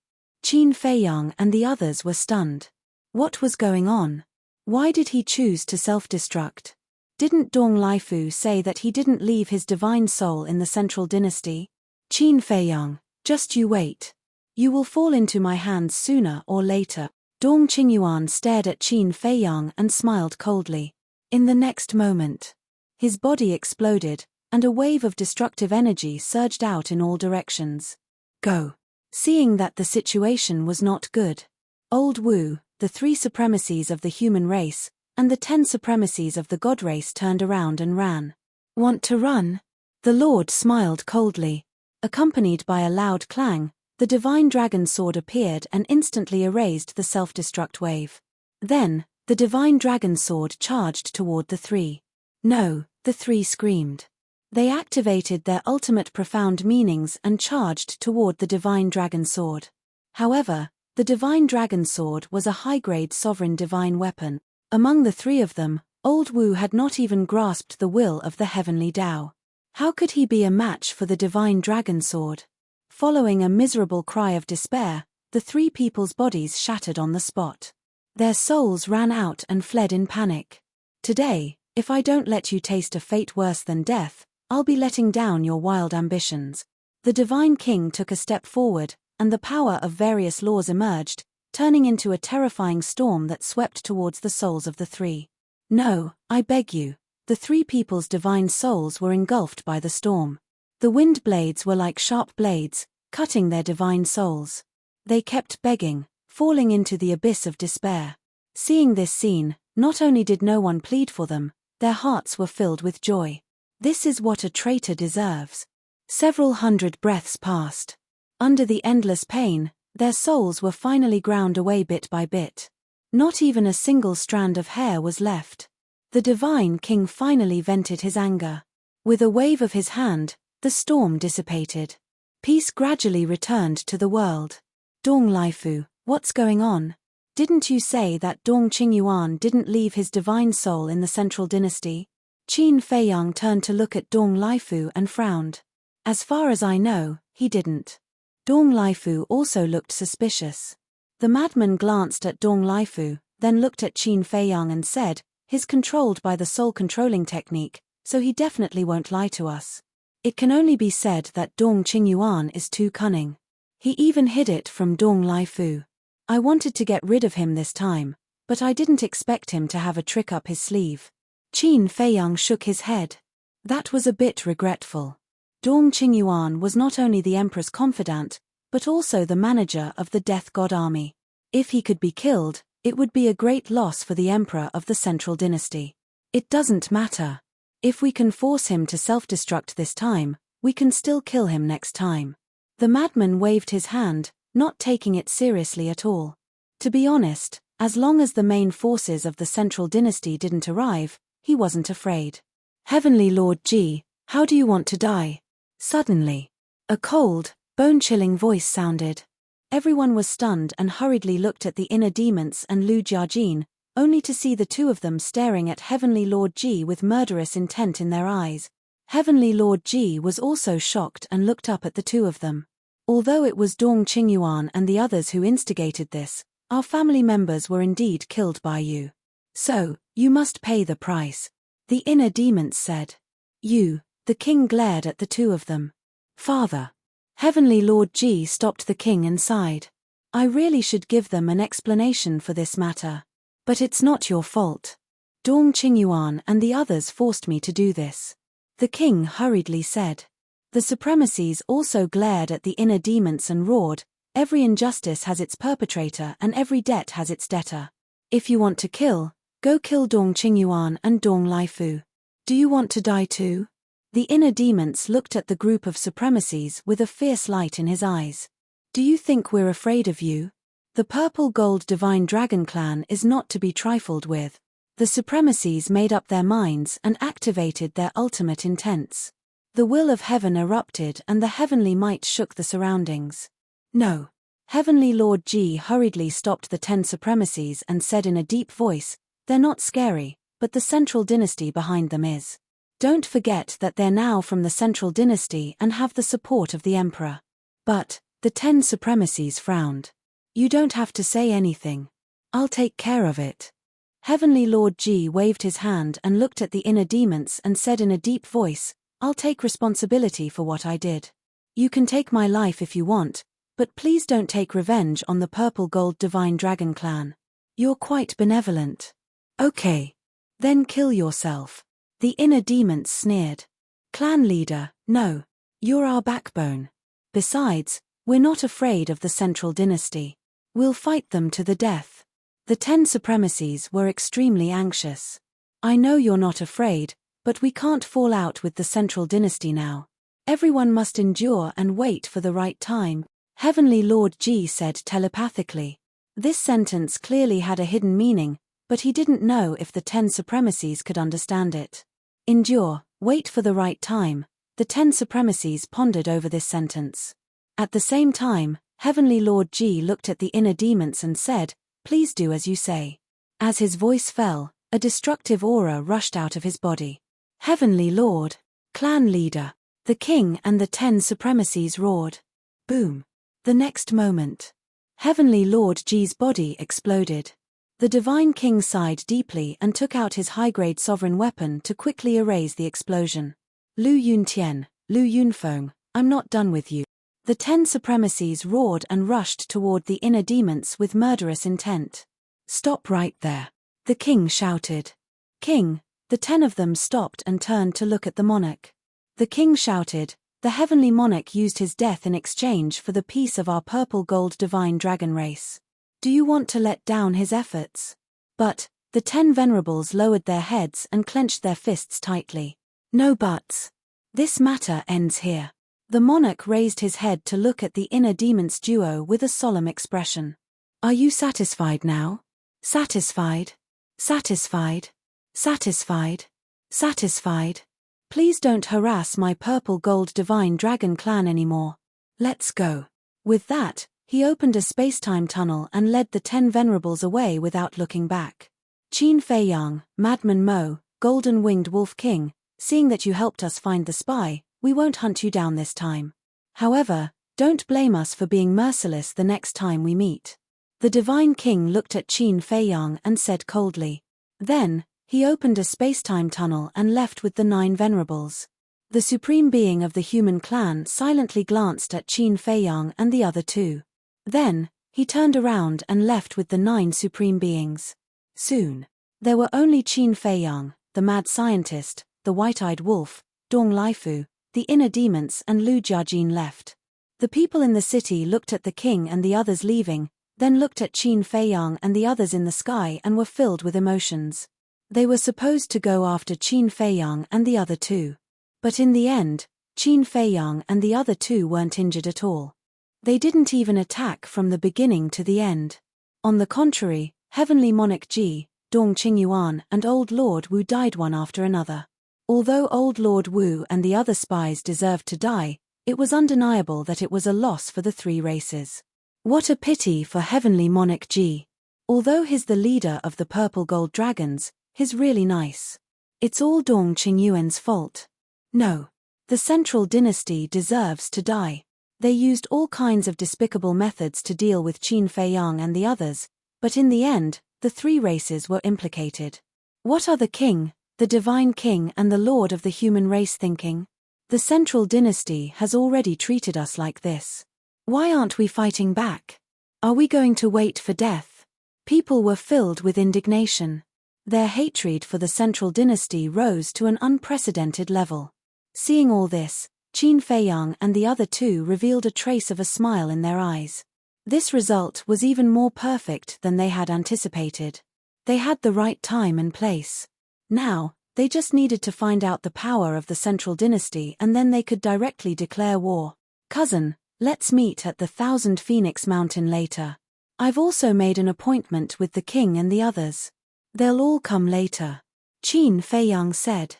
Qin Feiyang and the others were stunned. What was going on? Why did he choose to self-destruct? Didn't Dong Laifu say that he didn't leave his divine soul in the central dynasty? Qin Feiyang, just you wait. You will fall into my hands sooner or later. Dong Qingyuan stared at Qin Feiyang and smiled coldly. In the next moment, his body exploded, and a wave of destructive energy surged out in all directions. Go. Seeing that the situation was not good, Old Wu, the 3 supremacies of the human race, and the 10 supremacies of the god race turned around and ran. Want to run? The Lord smiled coldly. Accompanied by a loud clang, the divine dragon sword appeared and instantly erased the self-destruct wave. Then, the divine dragon sword charged toward the 3. No, the 3 screamed. They activated their ultimate profound meanings and charged toward the divine dragon sword. However, the divine dragon sword was a high-grade sovereign divine weapon. Among the 3 of them, Old Wu had not even grasped the will of the heavenly Tao. How could he be a match for the divine dragon sword? Following a miserable cry of despair, the 3 people's bodies shattered on the spot. Their souls ran out and fled in panic. Today, if I don't let you taste a fate worse than death, I'll be letting down your wild ambitions. The Divine King took a step forward, and the power of various laws emerged, turning into a terrifying storm that swept towards the souls of the 3. No, I beg you. The 3 people's divine souls were engulfed by the storm. The wind blades were like sharp blades, cutting their divine souls. They kept begging, falling into the abyss of despair. Seeing this scene, not only did no one plead for them, their hearts were filled with joy. This is what a traitor deserves. Several hundred breaths passed. Under the endless pain, their souls were finally ground away bit by bit. Not even a single strand of hair was left. The Divine King finally vented his anger. With a wave of his hand, the storm dissipated. Peace gradually returned to the world. Dong Laifu, what's going on? Didn't you say that Dong Qingyuan didn't leave his divine soul in the central dynasty? Qin Feiyang turned to look at Dong Laifu and frowned. As far as I know, he didn't. Dong Laifu also looked suspicious. The madman glanced at Dong Laifu, then looked at Qin Feiyang and said, "He's controlled by the soul-controlling technique, so he definitely won't lie to us. It can only be said that Dong Qingyuan is too cunning. He even hid it from Dong Laifu. I wanted to get rid of him this time, but I didn't expect him to have a trick up his sleeve." Qin Feiyang shook his head. That was a bit regretful. Dong Qingyuan was not only the emperor's confidant, but also the manager of the Death God army. If he could be killed, it would be a great loss for the emperor of the central dynasty. It doesn't matter. If we can force him to self-destruct this time, we can still kill him next time. The madman waved his hand, not taking it seriously at all. To be honest, as long as the main forces of the central dynasty didn't arrive, he wasn't afraid. Heavenly Lord Ji, how do you want to die? Suddenly, a cold, bone-chilling voice sounded. Everyone was stunned and hurriedly looked at the inner demons and Lu Jiajin, only to see the two of them staring at Heavenly Lord Ji with murderous intent in their eyes. Heavenly Lord Ji was also shocked and looked up at the two of them. Although it was Dong Qingyuan and the others who instigated this, our family members were indeed killed by you. So, you must pay the price. The inner demons said. You, the king glared at the two of them. Father. Heavenly Lord Ji stopped the king and sighed. I really should give them an explanation for this matter. But it's not your fault. Dong Qingyuan and the others forced me to do this. The king hurriedly said. The supremacies also glared at the inner demons and roared, every injustice has its perpetrator and every debt has its debtor. If you want to kill, go kill Dong Qingyuan and Dong Laifu. Do you want to die too? The inner demons looked at the group of supremacies with a fierce light in his eyes. Do you think we're afraid of you? The purple gold divine dragon clan is not to be trifled with. The supremacies made up their minds and activated their ultimate intents. The will of heaven erupted and the heavenly might shook the surroundings. No. Heavenly Lord Ji hurriedly stopped the 10 supremacies and said in a deep voice, they're not scary, but the central dynasty behind them is. Don't forget that they're now from the central dynasty and have the support of the emperor. But, the 10 supremacies frowned. You don't have to say anything. I'll take care of it. Heavenly Lord Ji waved his hand and looked at the inner demons and said in a deep voice, I'll take responsibility for what I did. You can take my life if you want, but please don't take revenge on the purple gold divine dragon clan. You're quite benevolent. Okay. Then kill yourself. The inner demons sneered. Clan leader, no. You're our backbone. Besides, we're not afraid of the central dynasty. We'll fight them to the death. The 10 supremacies were extremely anxious. I know you're not afraid, but we can't fall out with the central dynasty now. Everyone must endure and wait for the right time, Heavenly Lord Ji said telepathically. This sentence clearly had a hidden meaning, but he didn't know if the 10 supremacies could understand it. Endure, wait for the right time. The 10 supremacies pondered over this sentence. At the same time, Heavenly Lord Ji looked at the inner demons and said, please do as you say. As his voice fell, a destructive aura rushed out of his body. Heavenly Lord, clan leader, the king and the 10 supremacies roared. Boom. The next moment, Heavenly Lord Ji's body exploded. The divine king sighed deeply and took out his high-grade sovereign weapon to quickly erase the explosion. Lu Yuntian, Lu Yunfeng, I'm not done with you. The 10 supremacies roared and rushed toward the inner demons with murderous intent. Stop right there. The king shouted. King, the 10 of them stopped and turned to look at the monarch. The king shouted, the heavenly monarch used his death in exchange for the peace of our purple gold divine dragon race. Do you want to let down his efforts? But, the 10 venerables lowered their heads and clenched their fists tightly. No buts. This matter ends here. The monarch raised his head to look at the inner demons duo with a solemn expression. Are you satisfied now? Satisfied? Satisfied? Satisfied? Satisfied? Please don't harass my purple gold divine dragon clan anymore. Let's go. With that, he opened a space-time tunnel and led the 10 venerables away without looking back. Qin Feiyang, Madman Mo, Golden-Winged Wolf King, seeing that you helped us find the spy, we won't hunt you down this time. However, don't blame us for being merciless the next time we meet. The Divine King looked at Qin Feiyang and said coldly. Then, he opened a space-time tunnel and left with the 9 venerables. The supreme being of the human clan silently glanced at Qin Feiyang and the other 2. Then, he turned around and left with the 9 supreme beings. Soon, there were only Qin Feiyang, the mad scientist, the white-eyed wolf, Dong Laifu, the inner demons and Lu Jiajin left. The people in the city looked at the king and the others leaving, then looked at Qin Feiyang and the others in the sky and were filled with emotions. They were supposed to go after Qin Feiyang and the other 2. But in the end, Qin Feiyang and the other 2 weren't injured at all. They didn't even attack from the beginning to the end. On the contrary, Heavenly Monarch Ji, Dong Qingyuan and Old Lord Wu died one after another. Although Old Lord Wu and the other spies deserved to die, It was undeniable that it was a loss for the three races. What a pity for Heavenly Monarch G. Although he's the leader of the purple gold dragons, he's really nice. It's all Dong Qingyuan's fault. No. The central dynasty deserves to die. They used all kinds of despicable methods to deal with Qin Feiyang and the others, but in the end, the three races were implicated. What are the king, the divine king and the lord of the human race thinking? The central dynasty has already treated us like this. Why aren't we fighting back? Are we going to wait for death? People were filled with indignation. Their hatred for the central dynasty rose to an unprecedented level. Seeing all this, Qin Feiyang and the other two revealed a trace of a smile in their eyes. This result was even more perfect than they had anticipated. They had the right time and place. Now, they just needed to find out the power of the central dynasty and then they could directly declare war. Cousin, let's meet at the 1000 Phoenix Mountain later. I've also made an appointment with the king and the others. They'll all come later. Qin Feiyang said.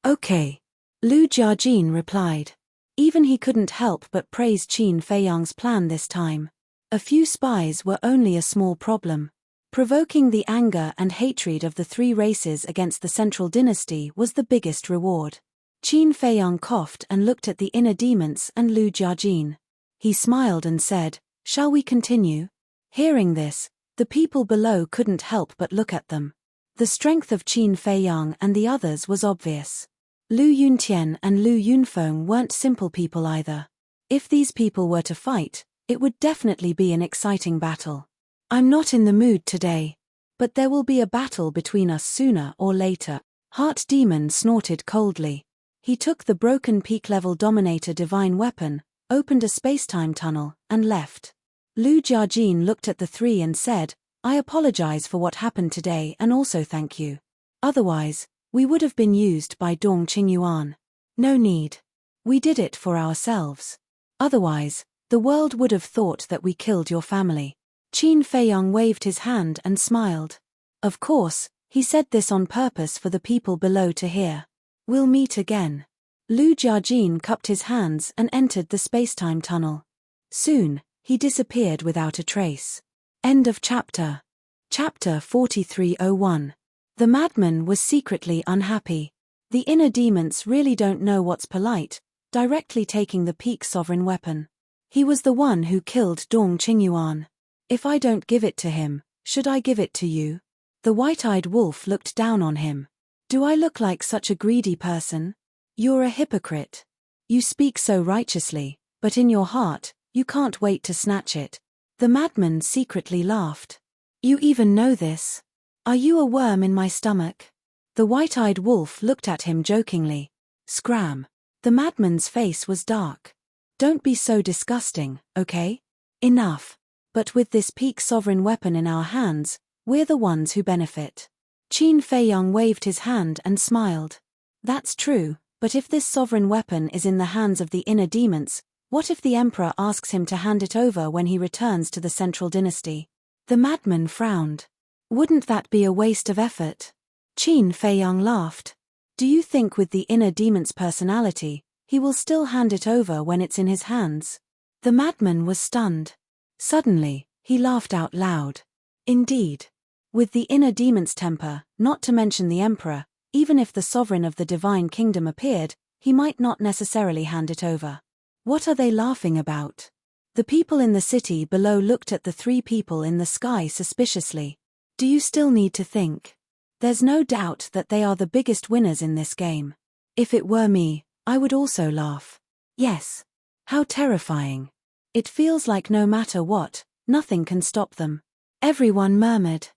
Okay. Lu Jiajin replied. Even he couldn't help but praise Qin Feiyang's plan this time. A few spies were only a small problem. Provoking the anger and hatred of the three races against the central dynasty was the biggest reward. Qin Feiyang coughed and looked at the inner demons and Lu Jiajin. He smiled and said, "Shall we continue?" Hearing this, the people below couldn't help but look at them. The strength of Qin Feiyang and the others was obvious. Lu Yuntian and Lu Yunfeng weren't simple people either. If these people were to fight, it would definitely be an exciting battle. I'm not in the mood today. But there will be a battle between us sooner or later. Heart Demon snorted coldly. He took the broken peak-level Dominator divine weapon, opened a space-time tunnel, and left. Lu Jiajin looked at the three and said, "I apologize for what happened today and also thank you. Otherwise, we would have been used by Dong Qingyuan. No need. We did it for ourselves. Otherwise, the world would have thought that we killed your family." Qin Feiyang waved his hand and smiled. Of course, he said this on purpose for the people below to hear. We'll meet again. Lu Jiajin cupped his hands and entered the space-time tunnel. Soon, he disappeared without a trace. End of chapter. Chapter 4301. The madman was secretly unhappy. The inner demons really don't know what's polite, directly taking the peak sovereign weapon. He was the one who killed Dong Qingyuan. If I don't give it to him, should I give it to you? The white-eyed wolf looked down on him. Do I look like such a greedy person? You're a hypocrite. You speak so righteously, but in your heart, you can't wait to snatch it. The madman secretly laughed. You even know this? Are you a worm in my stomach? The white-eyed wolf looked at him jokingly. Scram. The madman's face was dark. Don't be so disgusting, okay? Enough. But with this peak sovereign weapon in our hands, we're the ones who benefit. Qin Feiyang waved his hand and smiled. That's true, but if this sovereign weapon is in the hands of the inner demons, what if the emperor asks him to hand it over when he returns to the central dynasty? The madman frowned. Wouldn't that be a waste of effort? Qin Feiyang laughed. Do you think with the inner demon's personality, he will still hand it over when it's in his hands? The madman was stunned. Suddenly, he laughed out loud. Indeed. With the inner demon's temper, not to mention the emperor, even if the sovereign of the divine kingdom appeared, he might not necessarily hand it over. What are they laughing about? The people in the city below looked at the three people in the sky suspiciously. Do you still need to think? There's no doubt that they are the biggest winners in this game. If it were me, I would also laugh. Yes. How terrifying. It feels like no matter what, nothing can stop them. Everyone murmured.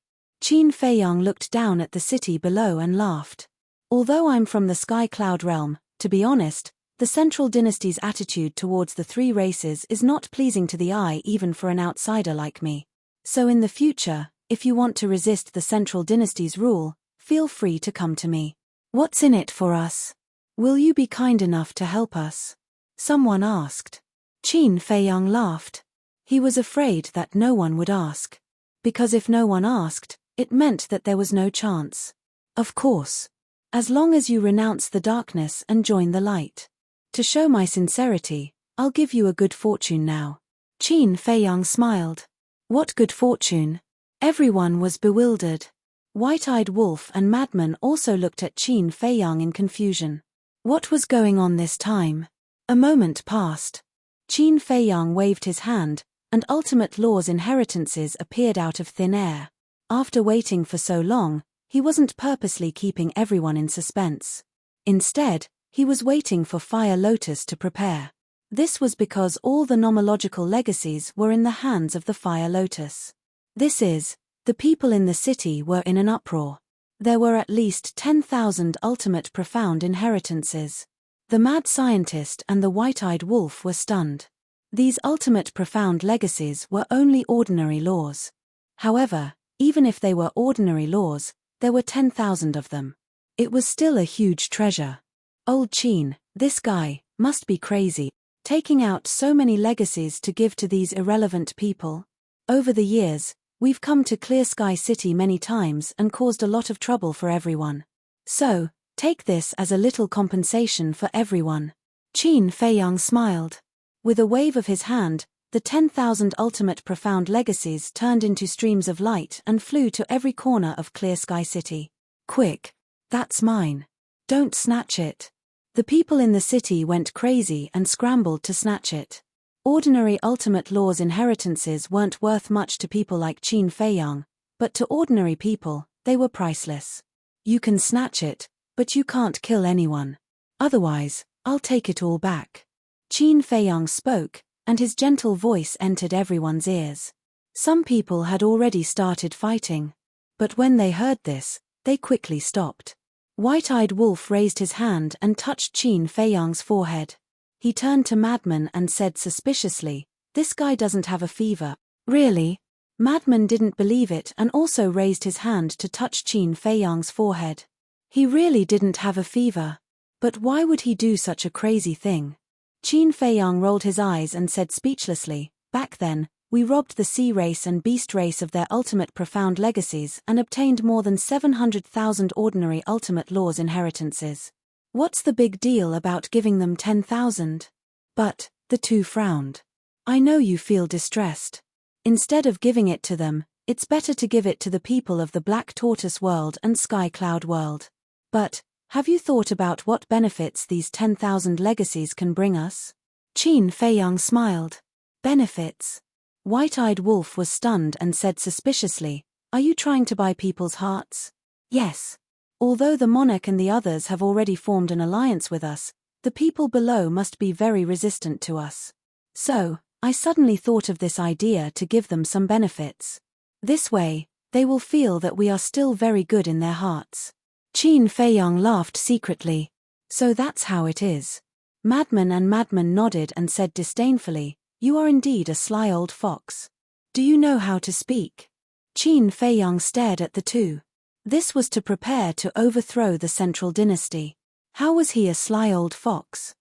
Qin Feiyang looked down at the city below and laughed. Although I'm from the Sky Cloud realm, to be honest, the Central Dynasty's attitude towards the three races is not pleasing to the eye even for an outsider like me. So in the future, if you want to resist the Central Dynasty's rule, feel free to come to me. What's in it for us? Will you be kind enough to help us? Someone asked. Qin Feiyang laughed. He was afraid that no one would ask. Because if no one asked, it meant that there was no chance. Of course. As long as you renounce the darkness and join the light. To show my sincerity, I'll give you a good fortune now. Qin Feiyang smiled. What good fortune? Everyone was bewildered. White-Eyed Wolf and Madman also looked at Qin Feiyang in confusion. What was going on this time? A moment passed. Qin Feiyang waved his hand, and ultimate law's inheritances appeared out of thin air. After waiting for so long, he wasn't purposely keeping everyone in suspense. Instead, he was waiting for Fire Lotus to prepare. This was because all the nomological legacies were in the hands of the Fire Lotus. This is, the people in the city were in an uproar. There were at least 10,000 ultimate profound inheritances. The mad scientist and the white-eyed wolf were stunned. These ultimate profound legacies were only ordinary laws. However, even if they were ordinary laws, there were 10,000 of them. It was still a huge treasure. Old Qin, this guy, must be crazy, taking out so many legacies to give to these irrelevant people. Over the years, we've come to Clear Sky City many times and caused a lot of trouble for everyone. So, take this as a little compensation for everyone. Qin Feiyang smiled. With a wave of his hand, the 10,000 ultimate profound legacies turned into streams of light and flew to every corner of Clear Sky City. Quick! That's mine. Don't snatch it. The people in the city went crazy and scrambled to snatch it. Ordinary ultimate law's inheritances weren't worth much to people like Qin Feiyang, but to ordinary people, they were priceless. You can snatch it, but you can't kill anyone. Otherwise, I'll take it all back. Qin Feiyang spoke, and his gentle voice entered everyone's ears. Some people had already started fighting. But when they heard this, they quickly stopped. White-Eyed Wolf raised his hand and touched Qin Feiyang's forehead. He turned to Madman and said suspiciously, "This guy doesn't have a fever." Really? Madman didn't believe it and also raised his hand to touch Qin Feiyang's forehead. He really didn't have a fever. But why would he do such a crazy thing? Qin Feiyang rolled his eyes and said speechlessly, "Back then, we robbed the sea race and beast race of their ultimate profound legacies and obtained more than 700,000 ordinary ultimate laws inheritances. What's the big deal about giving them 10,000? But, the two frowned. I know you feel distressed. Instead of giving it to them, it's better to give it to the people of the Black Tortoise world and Sky Cloud world. But, have you thought about what benefits these 10,000 legacies can bring us? Qin Feiyang smiled. Benefits? White-Eyed Wolf was stunned and said suspiciously, "Are you trying to buy people's hearts?" Yes. Although the monarch and the others have already formed an alliance with us, the people below must be very resistant to us. So, I suddenly thought of this idea to give them some benefits. This way, they will feel that we are still very good in their hearts. Qin Feiyang laughed secretly. So that's how it is. Madman and Madman nodded and said disdainfully, "You are indeed a sly old fox. Do you know how to speak?" Qin Feiyang stared at the two. This was to prepare to overthrow the central dynasty. How was he a sly old fox?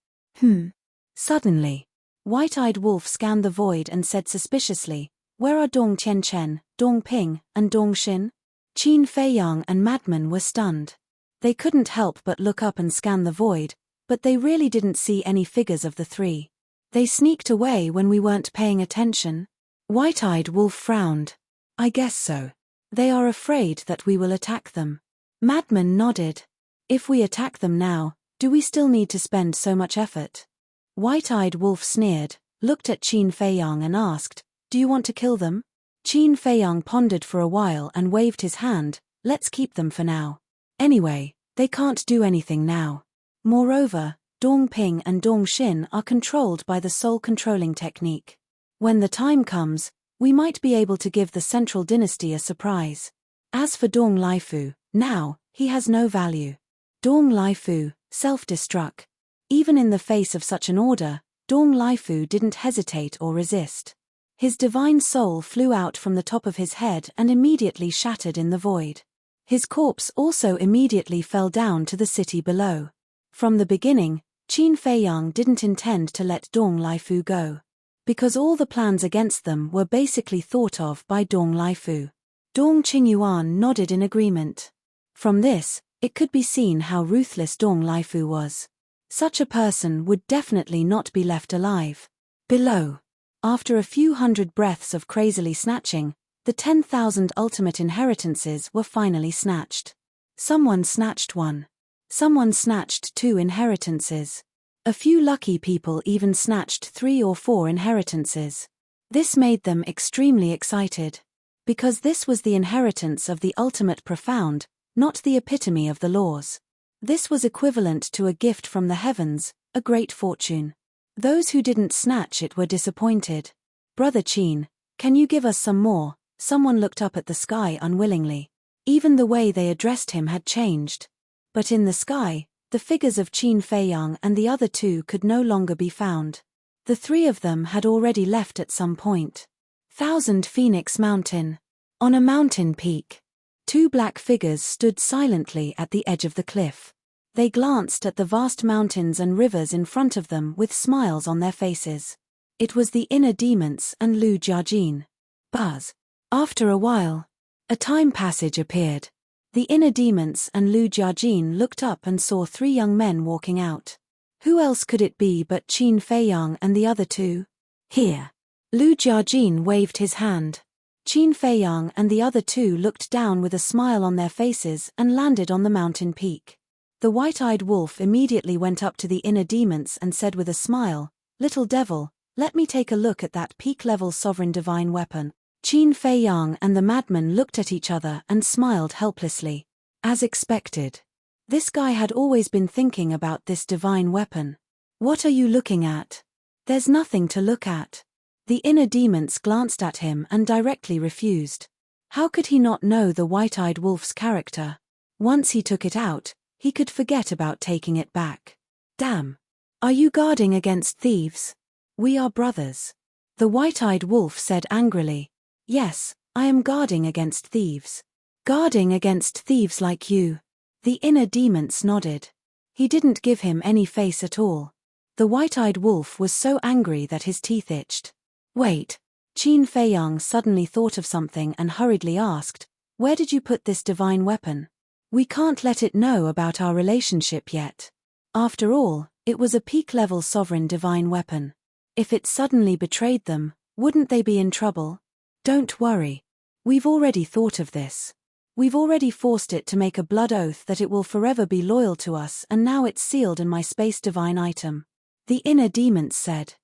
Suddenly, White-Eyed Wolf scanned the void and said suspiciously, "Where are Dong Qianchen, Dong Ping, and Dong Xin?" Qin Feiyang and Madman were stunned. They couldn't help but look up and scan the void, but they really didn't see any figures of the three. They sneaked away when we weren't paying attention. White-Eyed Wolf frowned. I guess so. They are afraid that we will attack them. Madman nodded. If we attack them now, do we still need to spend so much effort? White-Eyed Wolf sneered, looked at Qin Feiyang and asked, "Do you want to kill them?" Qin Feiyang pondered for a while and waved his hand, "Let's keep them for now. Anyway, they can't do anything now. Moreover, Dong Ping and Dong Xin are controlled by the soul controlling technique. When the time comes, we might be able to give the central dynasty a surprise. As for Dong Laifu, now, he has no value. Dong Laifu, self-destruct. Even in the face of such an order, Dong Laifu didn't hesitate or resist. His divine soul flew out from the top of his head and immediately shattered in the void. His corpse also immediately fell down to the city below. From the beginning, Qin Feiyang didn't intend to let Dong Laifu go. Because all the plans against them were basically thought of by Dong Laifu. Dong Qingyuan nodded in agreement. From this, it could be seen how ruthless Dong Laifu was. Such a person would definitely not be left alive. Below. After a few hundred breaths of crazily snatching, the 10,000 ultimate inheritances were finally snatched. Someone snatched one. Someone snatched 2 inheritances. A few lucky people even snatched 3 or 4 inheritances. This made them extremely excited. Because this was the inheritance of the ultimate profound, not the epitome of the laws. This was equivalent to a gift from the heavens, a great fortune. Those who didn't snatch it were disappointed. Brother Qin, can you give us some more? Someone looked up at the sky unwillingly. Even the way they addressed him had changed. But in the sky, the figures of Qin Feiyang and the other 2 could no longer be found. The 3 of them had already left at some point. Thousand Phoenix Mountain. On a mountain peak. 2 black figures stood silently at the edge of the cliff. They glanced at the vast mountains and rivers in front of them with smiles on their faces. It was the inner demons and Lu Jiajin. Buzz. After a while, a time passage appeared. The inner demons and Lu Jiajin looked up and saw 3 young men walking out. Who else could it be but Qin Feiyang and the other 2? Here. Lu Jiajin waved his hand. Qin Feiyang and the other 2 looked down with a smile on their faces and landed on the mountain peak. The white-eyed wolf immediately went up to the inner demons and said with a smile, "Little devil, let me take a look at that peak-level sovereign divine weapon." Qin Feiyang and the madman looked at each other and smiled helplessly. As expected. This guy had always been thinking about this divine weapon. What are you looking at? There's nothing to look at. The inner demons glanced at him and directly refused. How could he not know the white-eyed wolf's character? Once he took it out, he could forget about taking it back. Damn. Are you guarding against thieves? We are brothers. The white-eyed wolf said angrily. Yes, I am guarding against thieves. Guarding against thieves like you. The inner demons nodded. He didn't give him any face at all. The white-eyed wolf was so angry that his teeth itched. Wait. Qin Feiyang suddenly thought of something and hurriedly asked, "Where did you put this divine weapon? We can't let it know about our relationship yet." After all, it was a peak-level sovereign divine weapon. If it suddenly betrayed them, wouldn't they be in trouble? Don't worry. We've already thought of this. We've already forced it to make a blood oath that it will forever be loyal to us, and now it's sealed in my space divine item. The inner demons said.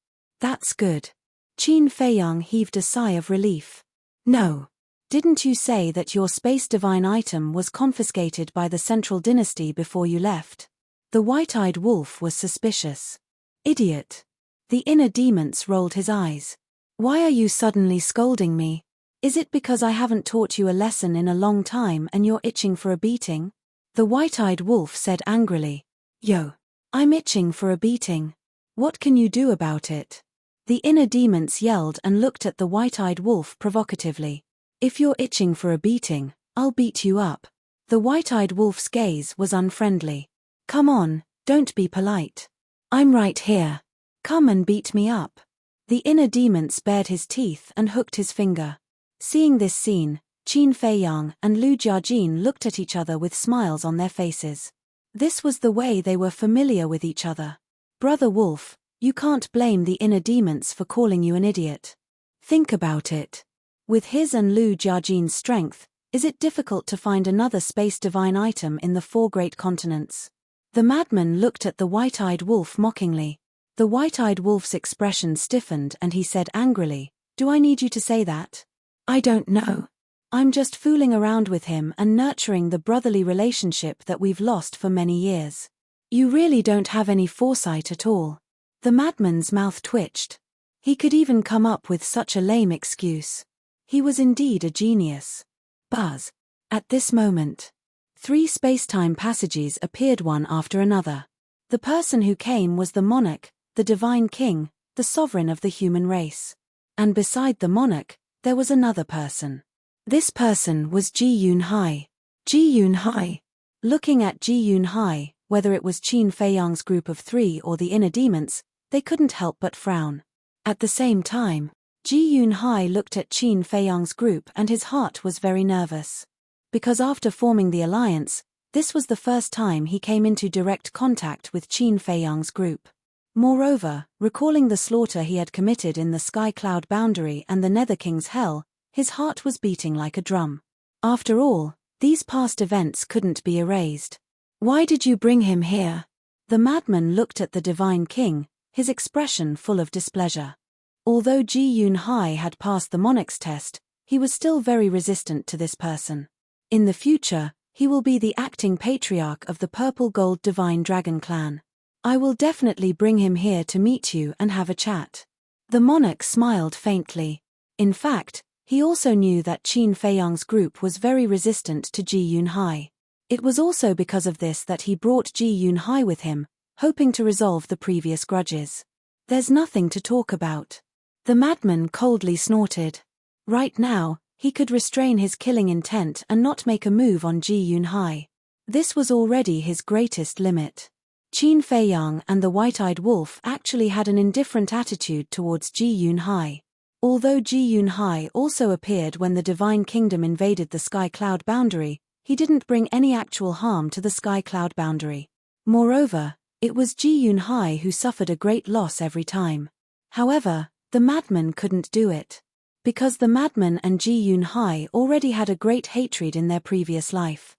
That's good. Qin Feiyang heaved a sigh of relief. No. Didn't you say that your space divine item was confiscated by the Central Dynasty before you left? The white-eyed wolf was suspicious. Idiot. The inner demons rolled his eyes. Why are you suddenly scolding me? Is it because I haven't taught you a lesson in a long time and you're itching for a beating? The white-eyed wolf said angrily. Yo. I'm itching for a beating. What can you do about it? The inner demons yelled and looked at the white-eyed wolf provocatively. If you're itching for a beating, I'll beat you up. The white-eyed wolf's gaze was unfriendly. Come on, don't be polite. I'm right here. Come and beat me up. The inner demons bared his teeth and hooked his finger. Seeing this scene, Qin Feiyang and Lu Jiajin looked at each other with smiles on their faces. This was the way they were familiar with each other. Brother Wolf, you can't blame the inner demons for calling you an idiot. Think about it. With his and Lu Jiajin's strength, is it difficult to find another space divine item in the 4 great continents? The madman looked at the white-eyed wolf mockingly. The white-eyed wolf's expression stiffened and he said angrily, "Do I need you to say that? I don't know. I'm just fooling around with him and nurturing the brotherly relationship that we've lost for many years. You really don't have any foresight at all." The madman's mouth twitched. He could even come up with such a lame excuse. He was indeed a genius. Buzz. At this moment, 3 space-time passages appeared one after another. The person who came was the monarch, the divine king, the sovereign of the human race. And beside the monarch, there was another person. This person was Ji Yunhai. Ji Yunhai. Looking at Ji Yunhai, whether it was Qin Feiyang's group of 3 or the inner demons, they couldn't help but frown. At the same time, Ji Yunhai looked at Qin Feiyang's group and his heart was very nervous. Because after forming the alliance, This was the first time he came into direct contact with Qin Feiyang's group. Moreover, recalling the slaughter he had committed in the Sky Cloud Boundary and the Nether King's Hell, his heart was beating like a drum. After all, these past events couldn't be erased. Why did you bring him here? The madman looked at the Divine King, his expression full of displeasure. Although Ji Yunhai had passed the monarch's test, he was still very resistant to this person. In the future, he will be the acting patriarch of the Purple Gold Divine Dragon clan. I will definitely bring him here to meet you and have a chat. The monarch smiled faintly. In fact, he also knew that Qin Feiyang's group was very resistant to Ji Yunhai. It was also because of this that he brought Ji Yunhai with him, hoping to resolve the previous grudges. There's nothing to talk about. The madman coldly snorted. Right now, he could restrain his killing intent and not make a move on Ji Yunhai. This was already his greatest limit. Qin Feiyang and the White-Eyed Wolf actually had an indifferent attitude towards Ji Yunhai. Although Ji Yunhai also appeared when the Divine Kingdom invaded the Sky Cloud Boundary, he didn't bring any actual harm to the Sky Cloud Boundary. Moreover, it was Ji Yunhai who suffered a great loss every time. However, the madman couldn't do it. Because the madman and Ji Yunhai already had a great hatred in their previous life.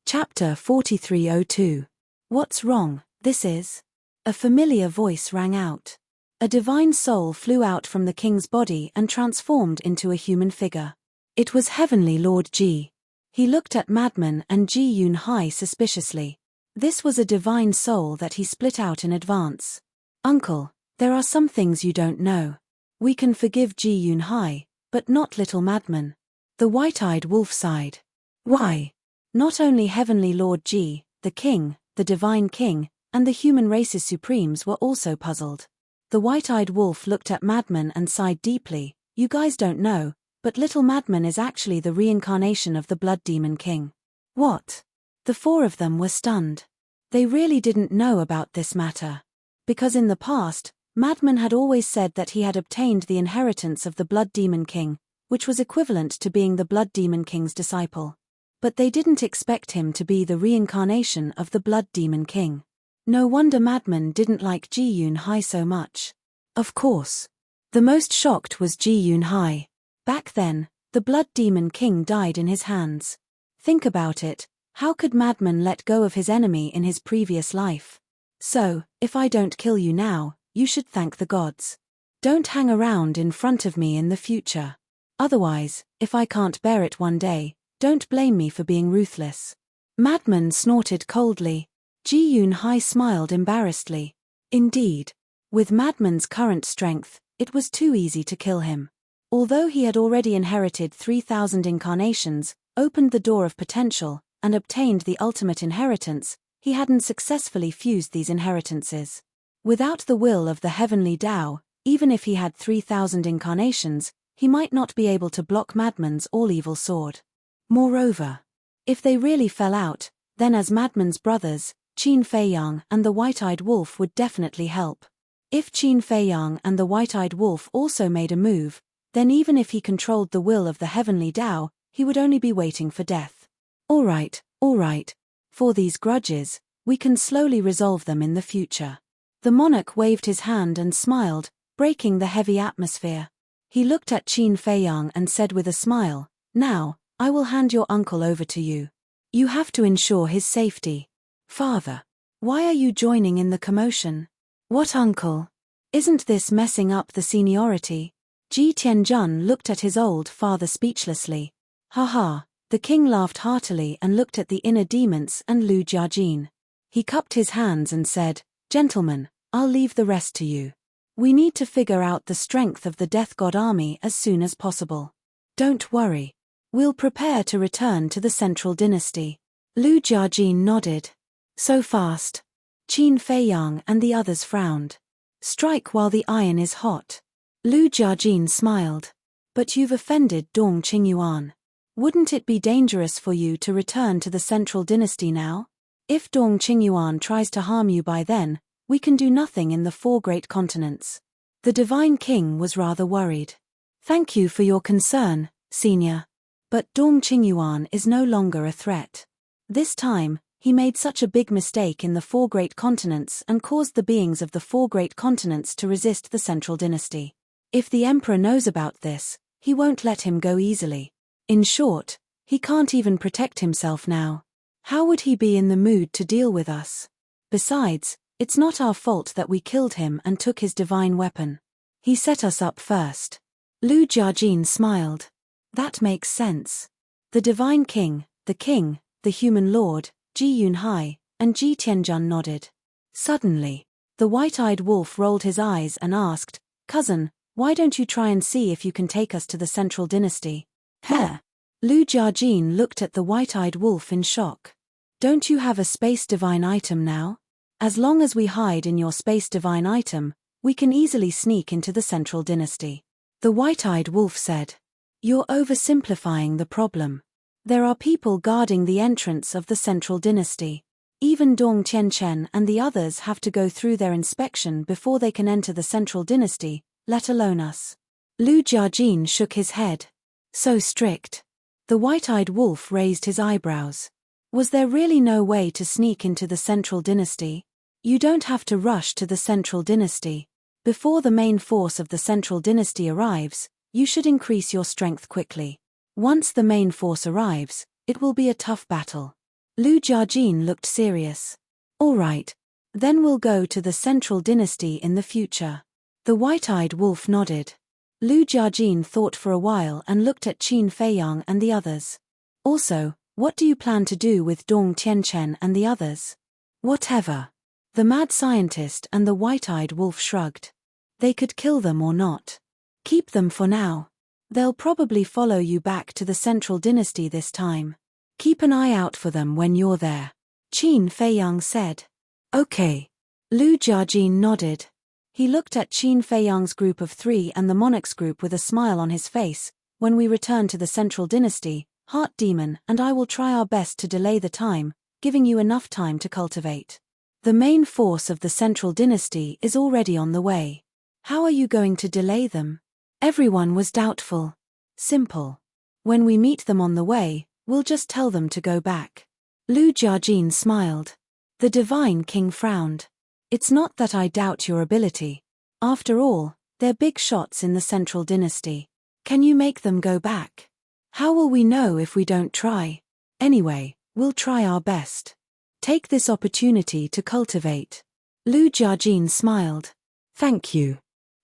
Chapter 4302. What's wrong? This is. A familiar voice rang out. A divine soul flew out from the king's body and transformed into a human figure. It was Heavenly Lord Ji. He looked at madman and Ji Yunhai suspiciously. This was a divine soul that he split out in advance. Uncle, there are some things you don't know. We can forgive Ji Yunhai, but not little madman. The White-Eyed Wolf sighed. Why? Not only Heavenly Lord Ji, the king, the Divine King, and the human race's supremes were also puzzled. The White-Eyed Wolf looked at madman and sighed deeply. You guys don't know, but little madman is actually the reincarnation of the Blood Demon King. What? The four of them were stunned. They really didn't know about this matter. Because in the past, madman had always said that he had obtained the inheritance of the Blood Demon King, which was equivalent to being the Blood Demon King's disciple. But they didn't expect him to be the reincarnation of the Blood Demon King. No wonder madman didn't like Ji Yunhai so much. Of course. The most shocked was Ji Yunhai. Back then, the Blood Demon King died in his hands. Think about it, how could madman let go of his enemy in his previous life? So, if I don't kill you now, you should thank the gods. Don't hang around in front of me in the future. Otherwise, if I can't bear it one day, don't blame me for being ruthless. Madman snorted coldly. Ji Yunhai smiled embarrassedly. Indeed. With madman's current strength, it was too easy to kill him. Although he had already inherited 3,000 incarnations, opened the door of potential, and obtained the ultimate inheritance, he hadn't successfully fused these inheritances. Without the will of the heavenly Tao, even if he had 3,000 incarnations, he might not be able to block madman's all-evil sword. Moreover, if they really fell out, then as madman's brothers, Qin Feiyang and the White-Eyed Wolf would definitely help. If Qin Feiyang and the White-Eyed Wolf also made a move, then even if he controlled the will of the heavenly Tao, he would only be waiting for death. All right. For these grudges, we can slowly resolve them in the future. The monarch waved his hand and smiled, breaking the heavy atmosphere. He looked at Qin Feiyang and said with a smile, Now, I will hand your uncle over to you. You have to ensure his safety. Father, why are you joining in the commotion? What uncle? Isn't this messing up the seniority? Ji Tianjun looked at his old father speechlessly. Ha. The king laughed heartily and looked at the inner demons and Lu Jiajin. He cupped his hands and said, Gentlemen, I'll leave the rest to you. We need to figure out the strength of the Death God army as soon as possible. Don't worry. We'll prepare to return to the Central Dynasty. Lu Jiajin nodded. So fast. Qin Feiyang and the others frowned. Strike while the iron is hot. Lu Jiajin smiled. But you've offended Dong Qingyuan. Wouldn't it be dangerous for you to return to the Central Dynasty now? If Dong Qingyuan tries to harm you by then, we can do nothing in the four great continents. The Divine King was rather worried. Thank you for your concern, Senior. But Dong Qingyuan is no longer a threat. This time, He made such a big mistake in the 4 great continents and caused the beings of the 4 great continents to resist the central dynasty. If the emperor knows about this, he won't let him go easily. In short, he can't even protect himself now. How would he be in the mood to deal with us? Besides, it's not our fault that we killed him and took his divine weapon. He set us up first. Lu Jiajin smiled. That makes sense. The divine king, the human lord, Ji Yunhai, and Ji Tianjun nodded. Suddenly, the white-eyed wolf rolled his eyes and asked, "Cousin, why don't you try and see if you can take us to the central dynasty?" Heh! Lu Jiajin looked at the white-eyed wolf in shock. "Don't you have a space divine item now? As long as we hide in your space divine item, we can easily sneak into the central dynasty." The white-eyed wolf said, "You're oversimplifying the problem. There are people guarding the entrance of the central dynasty. Even Dong Qianchen and the others have to go through their inspection before they can enter the central dynasty, let alone us." Lu Jiajin shook his head. "So strict." The white-eyed wolf raised his eyebrows. "Was there really no way to sneak into the central dynasty? You don't have to rush to the central dynasty. Before the main force of the central dynasty arrives, you should increase your strength quickly. Once the main force arrives, it will be a tough battle." Lu Jiajin looked serious. "All right. Then we'll go to the central dynasty in the future." The white-eyed wolf nodded. Lu Jiajin thought for a while and looked at Qin Feiyang and the others. "Also, what do you plan to do with Dong Tianchen and the others?" "Whatever." The mad scientist and the white-eyed wolf shrugged. "They could kill them or not. Keep them for now. They'll probably follow you back to the central dynasty this time. Keep an eye out for them when you're there," Qin Feiyang said. "Okay." Lu Jiajin nodded. He looked at Qin Feiyang's group of 3 and the monarch's group with a smile on his face. "When we return to the central dynasty, Heart Demon and I will try our best to delay the time, giving you enough time to cultivate. The main force of the central dynasty is already on the way. How are you going to delay them?" Everyone was doubtful. "Simple. When we meet them on the way, we'll just tell them to go back." Lu Jiajin smiled. The divine king frowned. "It's not that I doubt your ability. After all, they're big shots in the central dynasty. Can you make them go back? How will we know if we don't try? Anyway, we'll try our best. Take this opportunity to cultivate." Lu Jiajin smiled. "Thank you."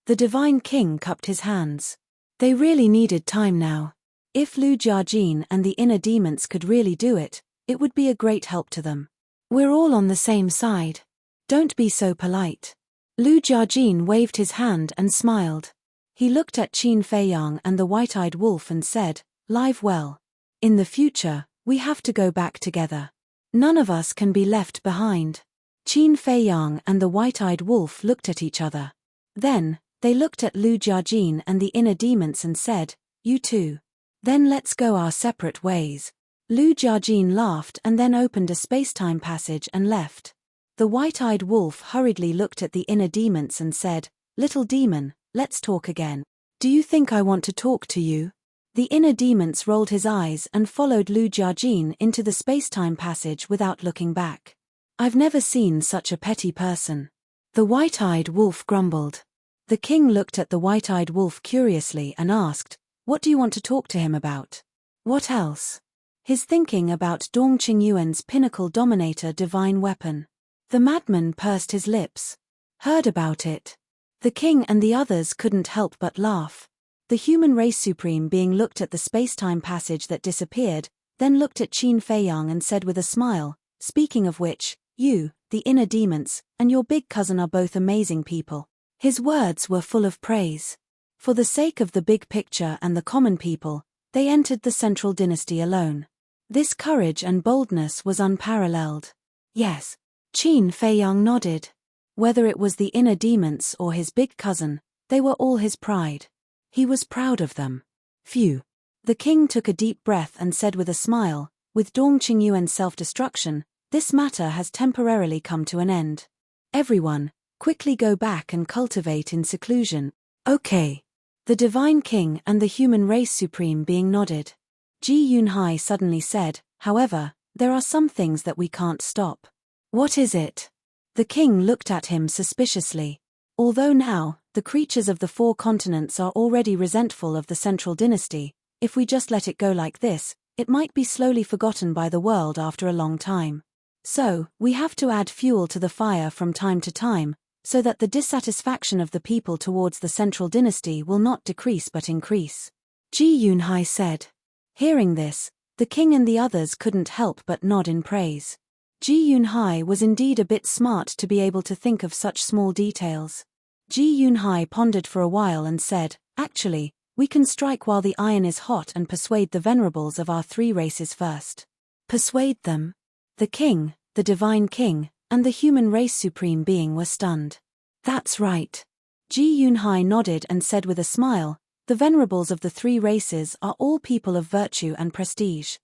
The divine king cupped his hands. They really needed time now. If Lu Jiajin and the inner demons could really do it, it would be a great help to them. "We're all on the same side. Don't be so polite." Lu Jiajin waved his hand and smiled. He looked at Qin Feiyang and the white-eyed wolf and said, "Live well. In the future, we have to go back together. None of us can be left behind." Qin Feiyang and the white-eyed wolf looked at each other. Then, they looked at Lu Jiajin and the inner demons and said, "You too. Then let's go our separate ways." Lu Jiajin laughed and then opened a space-time passage and left. The white-eyed wolf hurriedly looked at the inner demons and said, "Little demon, let's talk again. Do you think I want to talk to you?" The inner demons rolled his eyes and followed Lu Jiajin into the space-time passage without looking back. "I've never seen such a petty person." The white-eyed wolf grumbled. The king looked at the white-eyed wolf curiously and asked, "What do you want to talk to him about?" "What else?" "His thinking about Dong Qingyuan's pinnacle dominator divine weapon." The madman pursed his lips. "Heard about it." The king and the others couldn't help but laugh. The human race supreme being looked at the space-time passage that disappeared, then looked at Qin Feiyang and said with a smile, "Speaking of which, you, the inner demons, and your big cousin are both amazing people." His words were full of praise. For the sake of the big picture and the common people, they entered the central dynasty alone. This courage and boldness was unparalleled. Yes. Qin Feiyang nodded. Whether it was the inner demons or his big cousin, they were all his pride. He was proud of them. Phew. The king took a deep breath and said with a smile, "With Dong Qingyuan's self-destruction, this matter has temporarily come to an end. Everyone, quickly go back and cultivate in seclusion." "Okay." The divine king and the human race supreme being nodded. Ji Yunhai suddenly said, "However, There are some things that we can't stop. What is it? The king looked at him suspiciously. Although now, the creatures of the 4 continents are already resentful of the central dynasty, if we just let it go like this, it might be slowly forgotten by the world after a long time. So, we have to add fuel to the fire from time to time, so that the dissatisfaction of the people towards the central dynasty will not decrease but increase. Ji Yunhai said. Hearing this, the king and the others couldn't help but nod in praise. Ji Yunhai was indeed a bit smart to be able to think of such small details. Ji Yunhai pondered for a while and said, actually, we can strike while the iron is hot and persuade the venerables of our 3 races first. Persuade them? The king, the divine king, and the human race supreme being were stunned. That's right. Ji Yunhai nodded and said with a smile, the venerables of the 3 races are all people of virtue and prestige.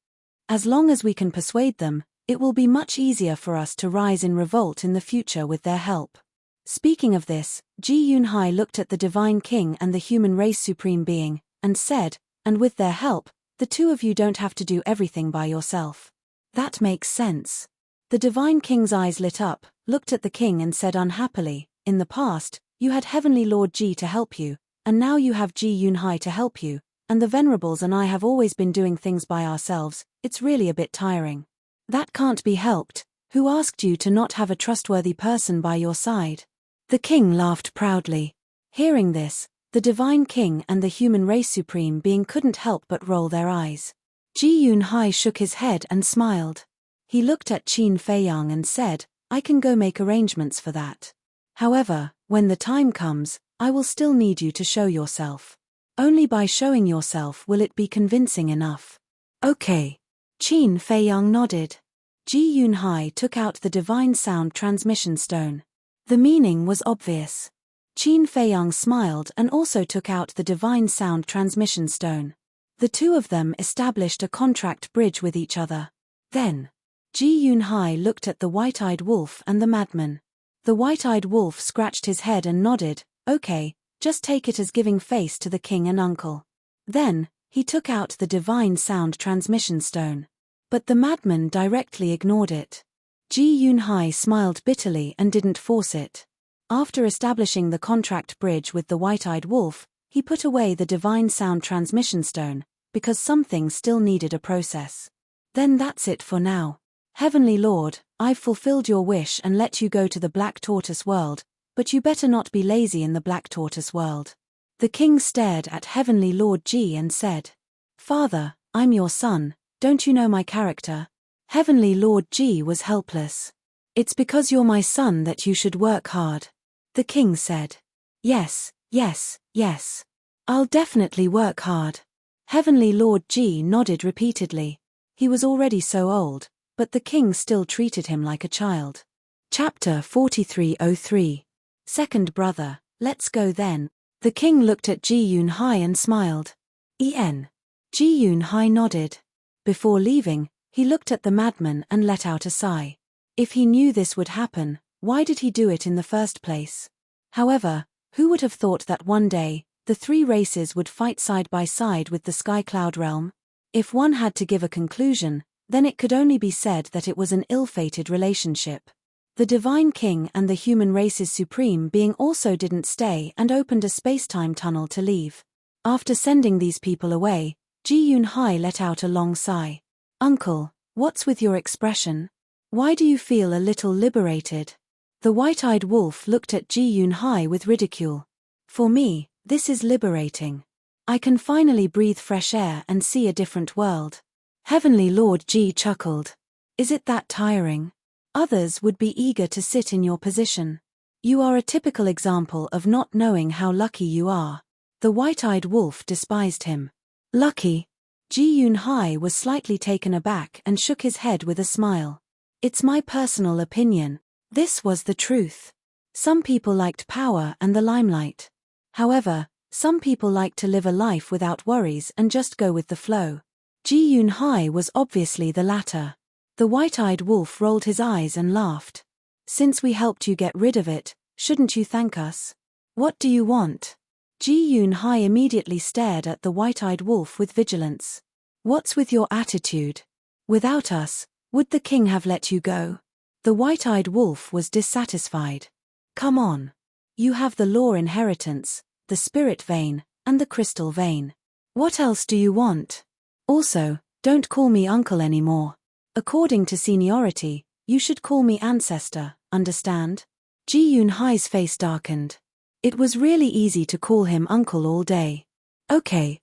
As long as we can persuade them, it will be much easier for us to rise in revolt in the future with their help. Speaking of this, Ji Yunhai looked at the divine king and the human race supreme being, and said, and with their help, the 2 of you don't have to do everything by yourself. That makes sense. The divine king's eyes lit up, looked at the king and said unhappily, in the past, you had Heavenly Lord Ji to help you, and now you have Ji Yunhai to help you, and the venerables and I have always been doing things by ourselves, it's really a bit tiring. That can't be helped. Who asked you to not have a trustworthy person by your side? The king laughed proudly. Hearing this, the divine king and the human race supreme being couldn't help but roll their eyes. Ji Yunhai shook his head and smiled. He looked at Qin Feiyang and said, I can go make arrangements for that. However, when the time comes, I will still need you to show yourself. Only by showing yourself will it be convincing enough. Okay. Qin Feiyang nodded. Ji Yunhai took out the divine sound transmission stone. The meaning was obvious. Qin Feiyang smiled and also took out the divine sound transmission stone. The 2 of them established a contract bridge with each other. Then, Ji Yunhai looked at the white-eyed wolf and the madman. The white-eyed wolf scratched his head and nodded, okay, just take it as giving face to the king and uncle. Then, he took out the divine sound transmission stone. But the madman directly ignored it. Ji Yunhai smiled bitterly and didn't force it. After establishing the contract bridge with the white-eyed wolf, he put away the divine sound transmission stone, because some things still needed a process. Then that's it for now. Heavenly Lord, I've fulfilled your wish and let you go to the Black Tortoise world, but you better not be lazy in the Black Tortoise world. The king stared at Heavenly Lord Ji and said, Father, I'm your son, don't you know my character? Heavenly Lord Ji was helpless. It's because you're my son that you should work hard. The king said. Yes, yes, yes. I'll definitely work hard. Heavenly Lord Ji nodded repeatedly. He was already so old, but the king still treated him like a child. Chapter 4303. Second brother, let's go then. The king looked at Ji Yunhai and smiled. En. Ji Yunhai nodded. Before leaving, he looked at the madman and let out a sigh. If he knew this would happen, why did he do it in the first place? However, who would have thought that one day, the 3 races would fight side by side with the Sky Cloud realm? If one had to give a conclusion, then it could only be said that it was an ill-fated relationship. The Divine King and the human race's supreme being also didn't stay and opened a space-time tunnel to leave. After sending these people away, Ji Yunhai let out a long sigh. Uncle, what's with your expression? Why do you feel a little liberated? The white-eyed wolf looked at Ji Yunhai with ridicule. For me, this is liberating. I can finally breathe fresh air and see a different world. Heavenly Lord Ji chuckled. Is it that tiring? Others would be eager to sit in your position. You are a typical example of not knowing how lucky you are. The white-eyed wolf despised him. Lucky? Ji Yunhai was slightly taken aback and shook his head with a smile. It's my personal opinion. This was the truth. Some people liked power and the limelight. However, some people like to live a life without worries and just go with the flow. Ji Yunhai was obviously the latter. The white-eyed wolf rolled his eyes and laughed. Since we helped you get rid of it, shouldn't you thank us? What do you want? Ji Yunhai immediately stared at the white-eyed wolf with vigilance. What's with your attitude? Without us, Would the king have let you go? The white-eyed wolf was dissatisfied. Come on. You have the law inheritance, the spirit vein, and the crystal vein. What else do you want? Also, don't call me uncle anymore. According to seniority, you should call me ancestor, understand? Ji Yunhai's face darkened. It was really easy to call him uncle all day. Okay.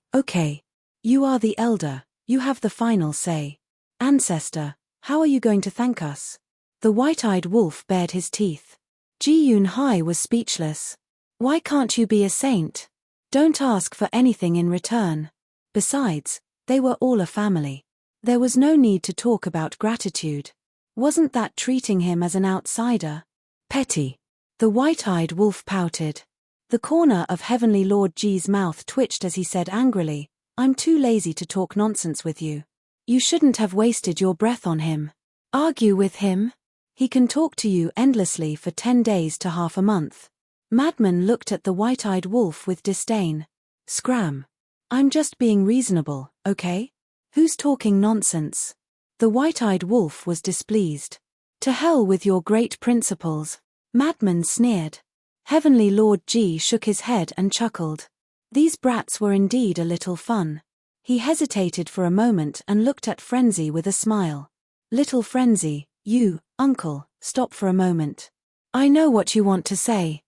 You are the elder, you have the final say. Ancestor, how are you going to thank us? The white-eyed wolf bared his teeth. Ji Yunhai was speechless. Why can't you be a saint? Don't ask for anything in return. Besides, they were all a family. There was no need to talk about gratitude. Wasn't that treating him as an outsider? Petty. The white-eyed wolf pouted. The corner of Heavenly Lord Ji's mouth twitched as he said angrily, I'm too lazy to talk nonsense with you. You shouldn't have wasted your breath on him. Argue with him? He can talk to you endlessly for 10 days to half a month. Madman looked at the white-eyed wolf with disdain. Scram. I'm just being reasonable, okay? Who's talking nonsense? The white-eyed wolf was displeased. To hell with your great principles. Madman sneered. Heavenly Lord Ji shook his head and chuckled. These brats were indeed a little fun. He hesitated for a moment and looked at Frenzy with a smile. Little Frenzy, you, uncle, stop for a moment. I know what you want to say.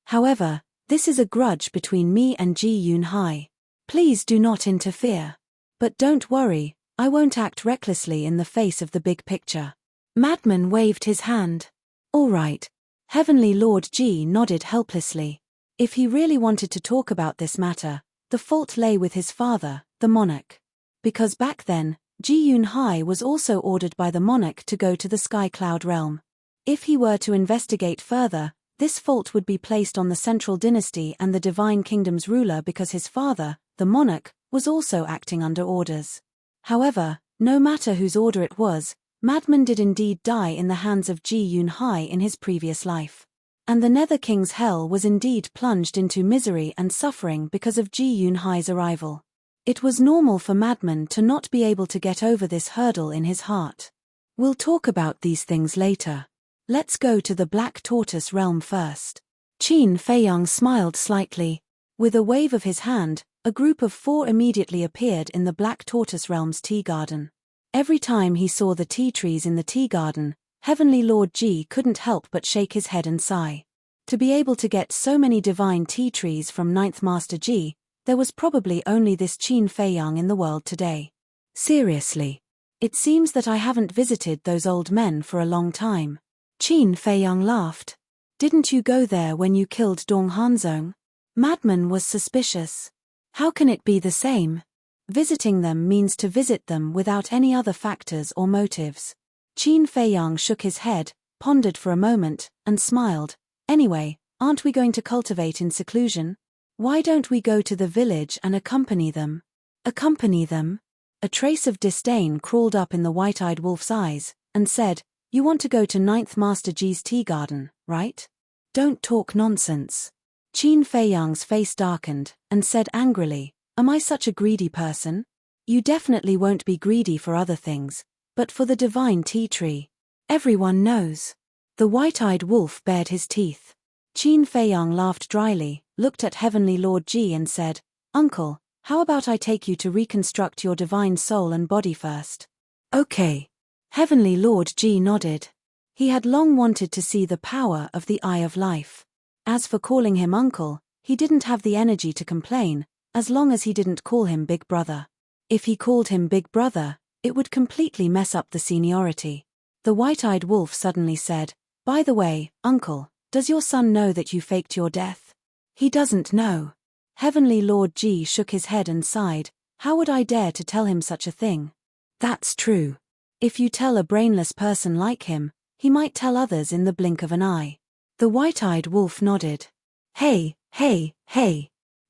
However, this is a grudge between me and Ji Yunhai. Please do not interfere. But don't worry, I won't act recklessly in the face of the big picture. Madman waved his hand. All right. Heavenly Lord Ji nodded helplessly. If he really wanted to talk about this matter, the fault lay with his father, the monarch. Because back then, Ji Yunhai was also ordered by the monarch to go to the Sky Cloud realm. If he were to investigate further, this fault would be placed on the Central Dynasty and the Divine Kingdom's ruler because his father, the monarch, was also acting under orders. However, no matter whose order it was, Madman did indeed die in the hands of Ji Yunhai in his previous life. And the Nether King's hell was indeed plunged into misery and suffering because of Ji Yunhai's arrival. It was normal for Madman to not be able to get over this hurdle in his heart. We'll talk about these things later. Let's go to the Black Tortoise realm first. Qin Feiyang smiled slightly. With a wave of his hand, a group of 4 immediately appeared in the Black Tortoise realm's tea garden. Every time he saw the tea trees in the tea garden, Heavenly Lord Ji couldn't help but shake his head and sigh. To be able to get so many divine tea trees from 9th Master Ji, there was probably only this Qin Feiyang in the world today. Seriously. It seems that I haven't visited those old men for a long time. Qin Feiyang laughed. Didn't you go there when you killed Dong Hanzong? Madman was suspicious. How can it be the same? Visiting them means to visit them without any other factors or motives. Qin Feiyang shook his head, pondered for a moment, and smiled. Anyway, aren't we going to cultivate in seclusion? Why don't we go to the village and accompany them? Accompany them? A trace of disdain crawled up in the white-eyed wolf's eyes, and said, You want to go to 9th Master Ji's tea garden, right? Don't talk nonsense. Qin Feiyang's face darkened, and said angrily, Am I such a greedy person? You definitely won't be greedy for other things, but for the divine tea tree. Everyone knows. The white-eyed wolf bared his teeth. Qin Feiyang laughed dryly, looked at Heavenly Lord Ji and said, Uncle, how about I take you to reconstruct your divine soul and body first? Okay. Heavenly Lord Ji nodded. He had long wanted to see the power of the Eye of Life. As for calling him uncle, he didn't have the energy to complain, as long as he didn't call him Big Brother. If he called him Big Brother, it would completely mess up the seniority. The white-eyed wolf suddenly said, By the way, uncle, does your son know that you faked your death? He doesn't know. Heavenly Lord Ji shook his head and sighed. How would I dare to tell him such a thing? That's true. If you tell a brainless person like him, he might tell others in the blink of an eye. The white-eyed wolf nodded. Hey.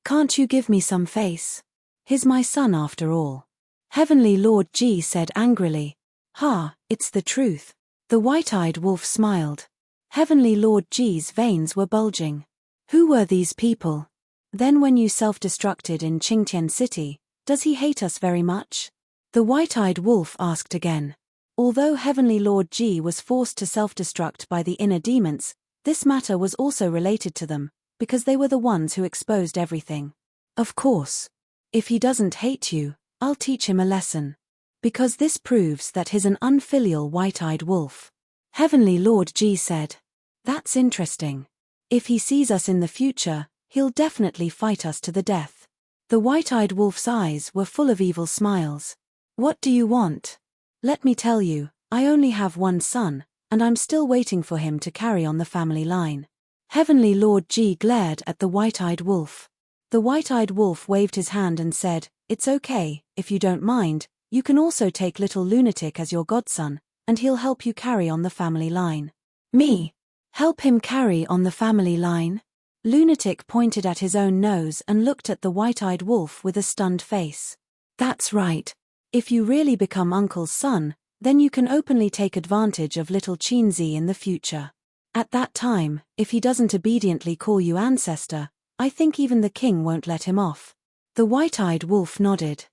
Can't you give me some face? He's my son after all. Heavenly Lord Ji said angrily. Ha, it's the truth. The white-eyed wolf smiled. Heavenly Lord Ji's veins were bulging. Who were these people? Then when you self-destructed in Qingtian City, does he hate us very much? The white-eyed wolf asked again. Although Heavenly Lord Ji was forced to self-destruct by the inner demons, this matter was also related to them, because they were the ones who exposed everything. Of course. If he doesn't hate you, I'll teach him a lesson. Because this proves that he's an unfilial white-eyed wolf. Heavenly Lord Ji said. That's interesting. If he sees us in the future, he'll definitely fight us to the death. The white-eyed wolf's eyes were full of evil smiles. What do you want? Let me tell you, I only have one son, and I'm still waiting for him to carry on the family line. Heavenly Lord Ji glared at the white-eyed wolf. The white-eyed wolf waved his hand and said, "It's okay, if you don't mind, you can also take little lunatic as your godson, and he'll help you carry on the family line." Me? Help him carry on the family line? Lunatic pointed at his own nose and looked at the white-eyed wolf with a stunned face. That's right. If you really become Uncle's son, then you can openly take advantage of little Chinzi in the future. At that time, if he doesn't obediently call you ancestor, I think even the king won't let him off. The white-eyed wolf nodded.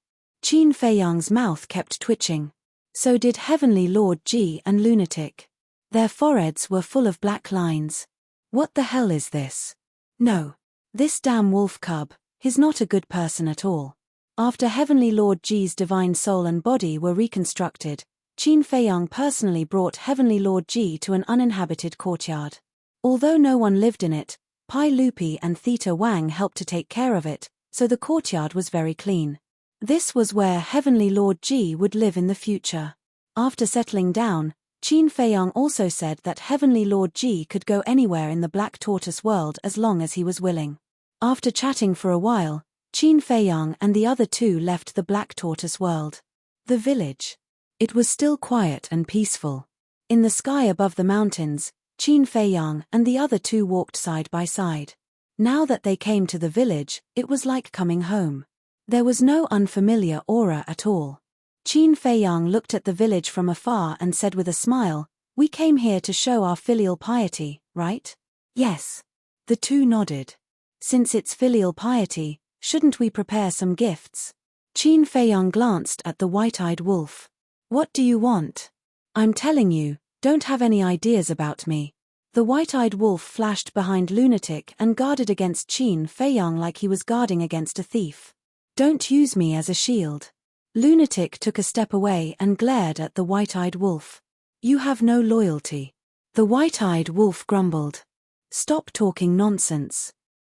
Qin Feiyang's mouth kept twitching. So did Heavenly Lord Ji and Lunatic. Their foreheads were full of black lines. What the hell is this? No. This damn wolf cub, he's not a good person at all. After Heavenly Lord Ji's divine soul and body were reconstructed, Qin Feiyang personally brought Heavenly Lord Ji to an uninhabited courtyard. Although no one lived in it, Pai Lupi and Theta Wang helped to take care of it, so the courtyard was very clean. This was where Heavenly Lord Ji would live in the future. After settling down, Qin Feiyang also said that Heavenly Lord Ji could go anywhere in the Black Tortoise world as long as he was willing. After chatting for a while, Qin Feiyang and the other two left the Black Tortoise world. The village. It was still quiet and peaceful. In the sky above the mountains, Qin Feiyang and the other two walked side by side. Now that they came to the village, it was like coming home. There was no unfamiliar aura at all. Qin Feiyang looked at the village from afar and said with a smile, "We came here to show our filial piety, right?" "Yes." The two nodded. "Since it's filial piety, shouldn't we prepare some gifts?" Qin Feiyang glanced at the white-eyed wolf. "What do you want?" "I'm telling you, don't have any ideas about me." The white-eyed wolf flashed behind Lunatic and guarded against Qin Feiyang like he was guarding against a thief. "Don't use me as a shield." Lunatic took a step away and glared at the white-eyed wolf. "You have no loyalty." The white-eyed wolf grumbled. "Stop talking nonsense."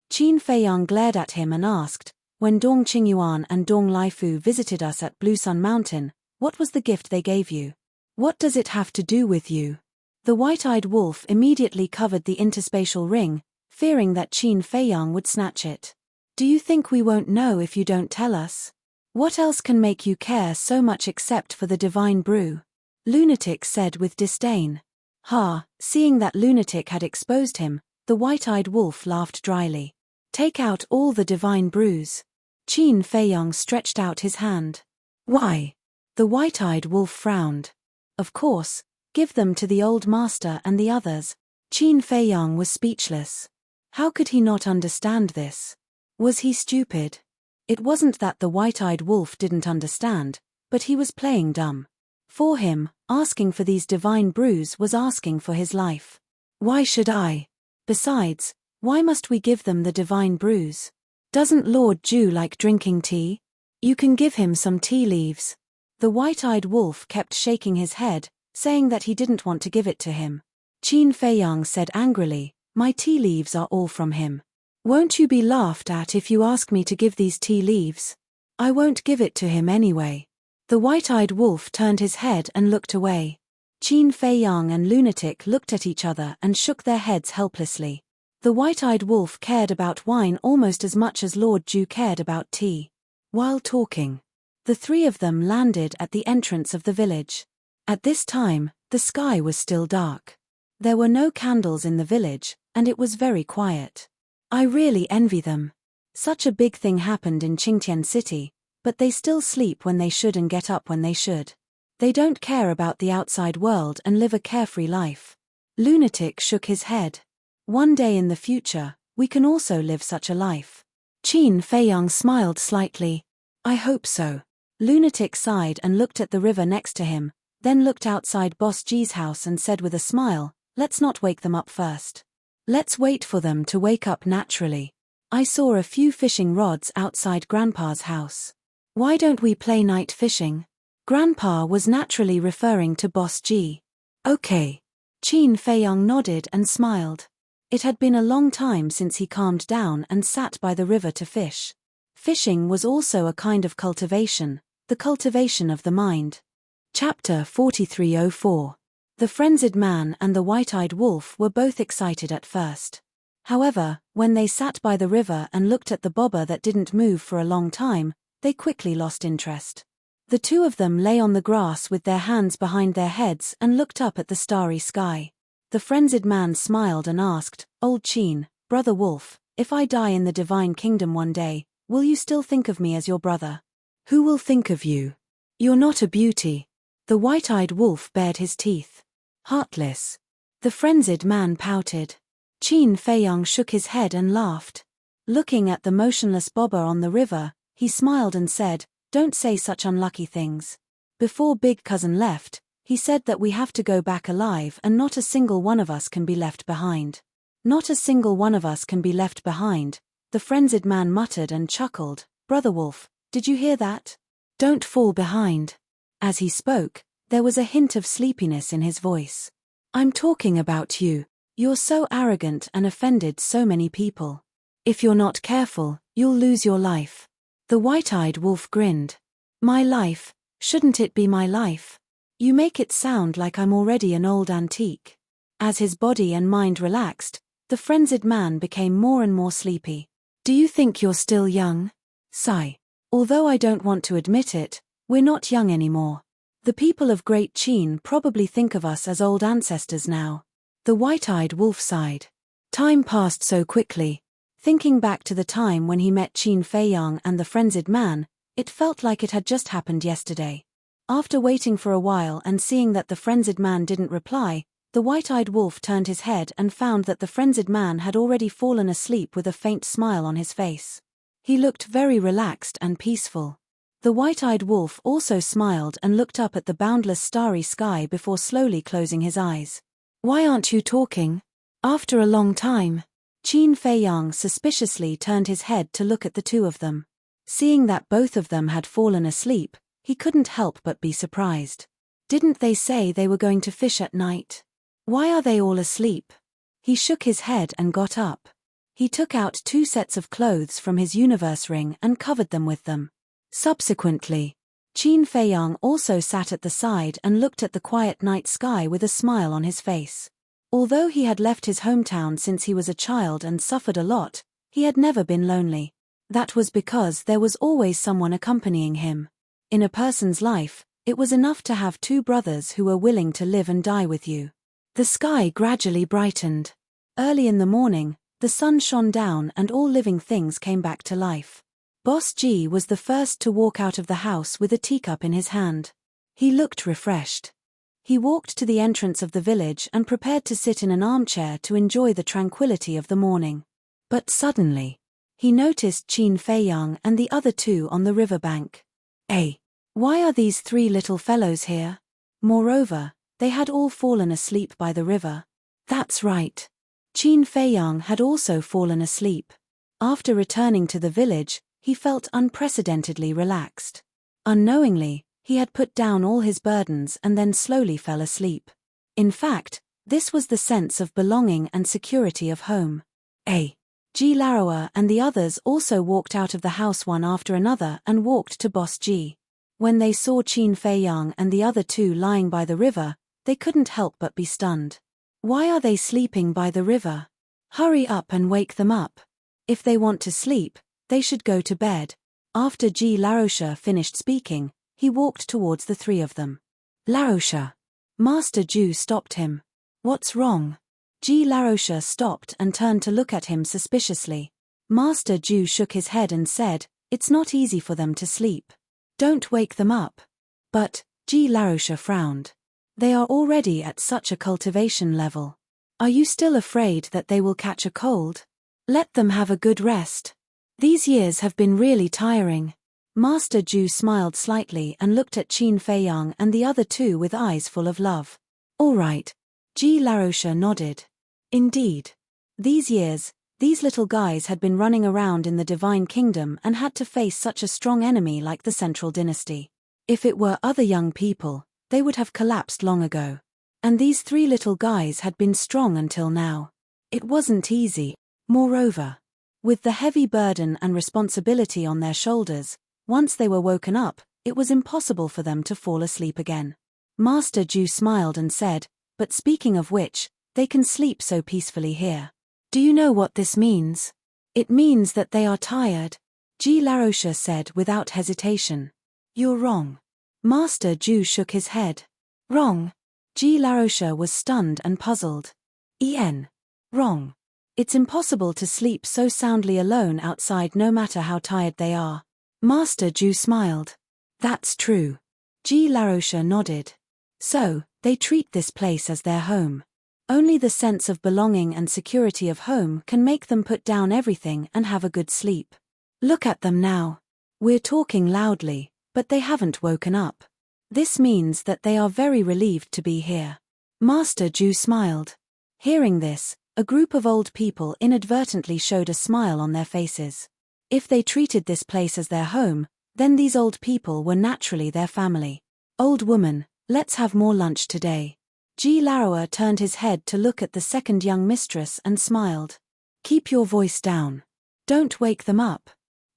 Qin Feiyang glared at him and asked, "When Dong Qingyuan and Dong Laifu visited us at Blue Sun Mountain, what was the gift they gave you? What does it have to do with you?" The white-eyed wolf immediately covered the interspatial ring, fearing that Qin Feiyang would snatch it. "Do you think we won't know if you don't tell us? What else can make you care so much except for the divine brew?" Lunatic said with disdain. Seeing that Lunatic had exposed him, the white-eyed wolf laughed dryly. "Take out all the divine brews." Qin Feiyang stretched out his hand. "Why?" The white-eyed wolf frowned. "Of course, give them to the old master and the others." Qin Feiyang was speechless. How could he not understand this? Was he stupid? It wasn't that the white-eyed wolf didn't understand, but he was playing dumb. For him, asking for these divine brews was asking for his life. "Why should I? Besides, why must we give them the divine brews? Doesn't Lord Ju like drinking tea? You can give him some tea leaves." The white-eyed wolf kept shaking his head, saying that he didn't want to give it to him. Qin Feiyang said angrily, "My tea leaves are all from him. Won't you be laughed at if you ask me to give these tea leaves? I won't give it to him anyway." The white-eyed wolf turned his head and looked away. Qin Feiyang and Lunatic looked at each other and shook their heads helplessly. The white-eyed wolf cared about wine almost as much as Lord Ju cared about tea. While talking, the three of them landed at the entrance of the village. At this time, the sky was still dark. There were no candles in the village, and it was very quiet. I really envy them. Such a big thing happened in Qingtian City, but they still sleep when they should and get up when they should. They don't care about the outside world and live a carefree life. Lunatic shook his head. One day in the future, we can also live such a life. Qin Feiyang smiled slightly. I hope so. Lunatic sighed and looked at the river next to him, then looked outside Boss G's house and said with a smile, "Let's not wake them up first. Let's wait for them to wake up naturally. I saw a few fishing rods outside Grandpa's house. Why don't we play night fishing?" Grandpa was naturally referring to Boss G. "Okay." Qin Feiyang nodded and smiled. It had been a long time since he calmed down and sat by the river to fish. Fishing was also a kind of cultivation, the cultivation of the mind. Chapter 4304. The frenzied man and the white-eyed wolf were both excited at first. However, when they sat by the river and looked at the bobber that didn't move for a long time, they quickly lost interest. The two of them lay on the grass with their hands behind their heads and looked up at the starry sky. The frenzied man smiled and asked, "Old Qin, brother wolf, if I die in the divine kingdom one day, will you still think of me as your brother?" "Who will think of you? You're not a beauty." The white-eyed wolf bared his teeth. "Heartless." The frenzied man pouted. Qin Feiyang shook his head and laughed. Looking at the motionless bobber on the river, he smiled and said, "Don't say such unlucky things. Before big cousin left, he said that we have to go back alive and not a single one of us can be left behind." "Not a single one of us can be left behind," the frenzied man muttered and chuckled. "Brother wolf, did you hear that? Don't fall behind." As he spoke, there was a hint of sleepiness in his voice. "I'm talking about you. You're so arrogant and offended so many people. If you're not careful, you'll lose your life." The white-eyed wolf grinned. "My life? Shouldn't it be my life? You make it sound like I'm already an old antique." As his body and mind relaxed, the frenzied man became more and more sleepy. "Do you think you're still young?" Sigh. "Although I don't want to admit it, we're not young anymore. The people of Great Qin probably think of us as old ancestors now." The white-eyed wolf sighed. Time passed so quickly. Thinking back to the time when he met Qin Feiyang and the frenzied man, it felt like it had just happened yesterday. After waiting for a while and seeing that the frenzied man didn't reply, the white-eyed wolf turned his head and found that the frenzied man had already fallen asleep with a faint smile on his face. He looked very relaxed and peaceful. The white-eyed wolf also smiled and looked up at the boundless starry sky before slowly closing his eyes. "Why aren't you talking?" After a long time, Qin Feiyang suspiciously turned his head to look at the two of them. Seeing that both of them had fallen asleep, he couldn't help but be surprised. "Didn't they say they were going to fish at night? Why are they all asleep?" He shook his head and got up. He took out 2 sets of clothes from his universe ring and covered them with them. Subsequently, Qin Feiyang also sat at the side and looked at the quiet night sky with a smile on his face. Although he had left his hometown since he was a child and suffered a lot, he had never been lonely. That was because there was always someone accompanying him. In a person's life, it was enough to have 2 brothers who were willing to live and die with you. The sky gradually brightened. Early in the morning, the sun shone down and all living things came back to life. Boss G was the first to walk out of the house with a teacup in his hand. He looked refreshed. He walked to the entrance of the village and prepared to sit in an armchair to enjoy the tranquility of the morning. But suddenly, he noticed Qin Feiyang and the other 2 on the riverbank. Why are these 3 little fellows here?" Moreover, they had all fallen asleep by the river. That's right. Qin Feiyang had also fallen asleep. After returning to the village, he felt unprecedentedly relaxed. Unknowingly, he had put down all his burdens and then slowly fell asleep. In fact, this was the sense of belonging and security of home. G Laroa and the others also walked out of the house one after another and walked to Boss G. When they saw Qin Feiyang and the other 2 lying by the river, they couldn't help but be stunned. Why are they sleeping by the river? Hurry up and wake them up. If they want to sleep, they should go to bed. After G Larocha finished speaking, he walked towards the 3 of them. "Larocha." Master Ju stopped him. "What's wrong?" G Larocha stopped and turned to look at him suspiciously. Master Ju shook his head and said, "It's not easy for them to sleep. Don't wake them up." But G Larocha frowned. "They are already at such a cultivation level. Are you still afraid that they will catch a cold? Let them have a good rest. These years have been really tiring." Master Ju smiled slightly and looked at Qin Feiyang and the other two with eyes full of love. All right. Ji Larosha nodded. Indeed. These years, these little guys had been running around in the Divine Kingdom and had to face such a strong enemy like the Central Dynasty. If it were other young people, they would have collapsed long ago. And these three little guys had been strong until now. It wasn't easy. Moreover, with the heavy burden and responsibility on their shoulders, once they were woken up, it was impossible for them to fall asleep again. Master Ju smiled and said, but speaking of which, they can sleep so peacefully here. Do you know what this means? It means that they are tired, Ji Larosha said without hesitation. You're wrong. Master Ju shook his head. Wrong? Ji Larosha was stunned and puzzled. Wrong. It's impossible to sleep so soundly alone outside no matter how tired they are. Master Ju smiled. That's true. Ji Larosha nodded. So, they treat this place as their home. Only the sense of belonging and security of home can make them put down everything and have a good sleep. Look at them now. We're talking loudly, but they haven't woken up. This means that they are very relieved to be here. Master Ju smiled. Hearing this, a group of old people inadvertently showed a smile on their faces. If they treated this place as their home, then these old people were naturally their family. Old woman, let's have more lunch today. Ji Larosha turned his head to look at the second young mistress and smiled. Keep your voice down. Don't wake them up.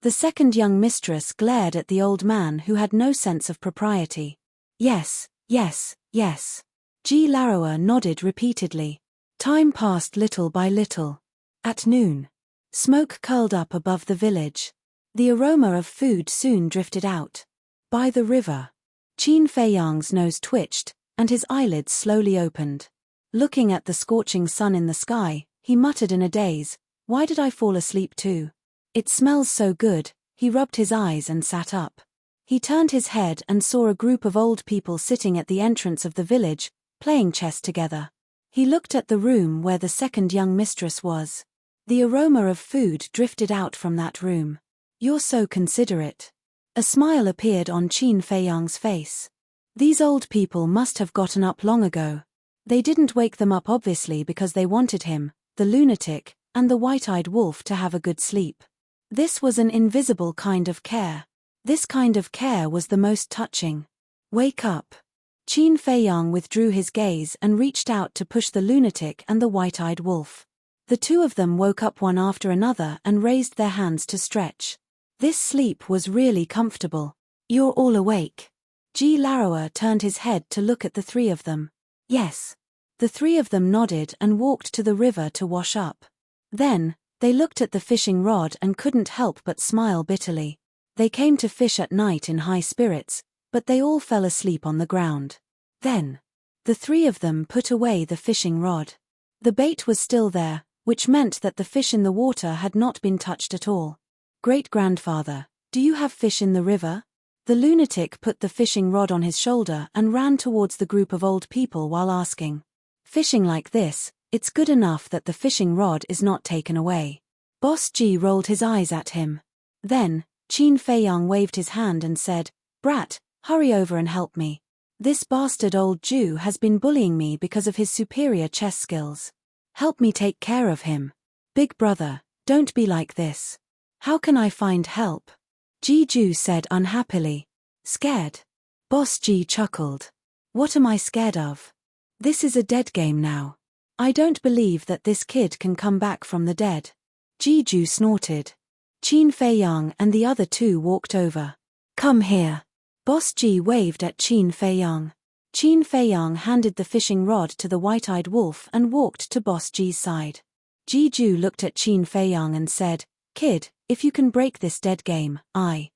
The second young mistress glared at the old man who had no sense of propriety. Yes. Ji Larosha nodded repeatedly. Time passed little by little. At noon, smoke curled up above the village. The aroma of food soon drifted out. By the river, Qin Feiyang's nose twitched, and his eyelids slowly opened. Looking at the scorching sun in the sky, he muttered in a daze, "Why did I fall asleep too? It smells so good." He rubbed his eyes and sat up. He turned his head and saw a group of old people sitting at the entrance of the village, playing chess together. He looked at the room where the second young mistress was. The aroma of food drifted out from that room. You're so considerate. A smile appeared on Qin Feiyang's face. These old people must have gotten up long ago. They didn't wake them up obviously because they wanted him, the lunatic, and the white-eyed wolf to have a good sleep. This was an invisible kind of care. This kind of care was the most touching. Wake up. Qin Feiyang withdrew his gaze and reached out to push the lunatic and the white-eyed wolf. The two of them woke up one after another and raised their hands to stretch. This sleep was really comfortable. You're all awake. Ji Larosha turned his head to look at the three of them. Yes. The three of them nodded and walked to the river to wash up. Then, they looked at the fishing rod and couldn't help but smile bitterly. They came to fish at night in high spirits, but they all fell asleep on the ground. Then, the three of them put away the fishing rod. The bait was still there, which meant that the fish in the water had not been touched at all. Great-grandfather, do you have fish in the river? The lunatic put the fishing rod on his shoulder and ran towards the group of old people while asking. Fishing like this, it's good enough that the fishing rod is not taken away. Boss Ji rolled his eyes at him. Then, Qin Feiyang waved his hand and said, "Brat, hurry over and help me. This bastard old Jew has been bullying me because of his superior chess skills. Help me take care of him. Big brother, don't be like this." "How can I find help?" Ji Ju said unhappily. "Scared?" Boss Ji chuckled. "What am I scared of? This is a dead game now. I don't believe that this kid can come back from the dead." Ji Ju snorted. Qin Feiyang and the other two walked over. "Come here." Boss Ji waved at Qin Feiyang. Qin Feiyang handed the fishing rod to the white-eyed wolf and walked to Boss Ji's side. Ji Ju looked at Qin Feiyang and said, "Kid, if you can break this dead game, I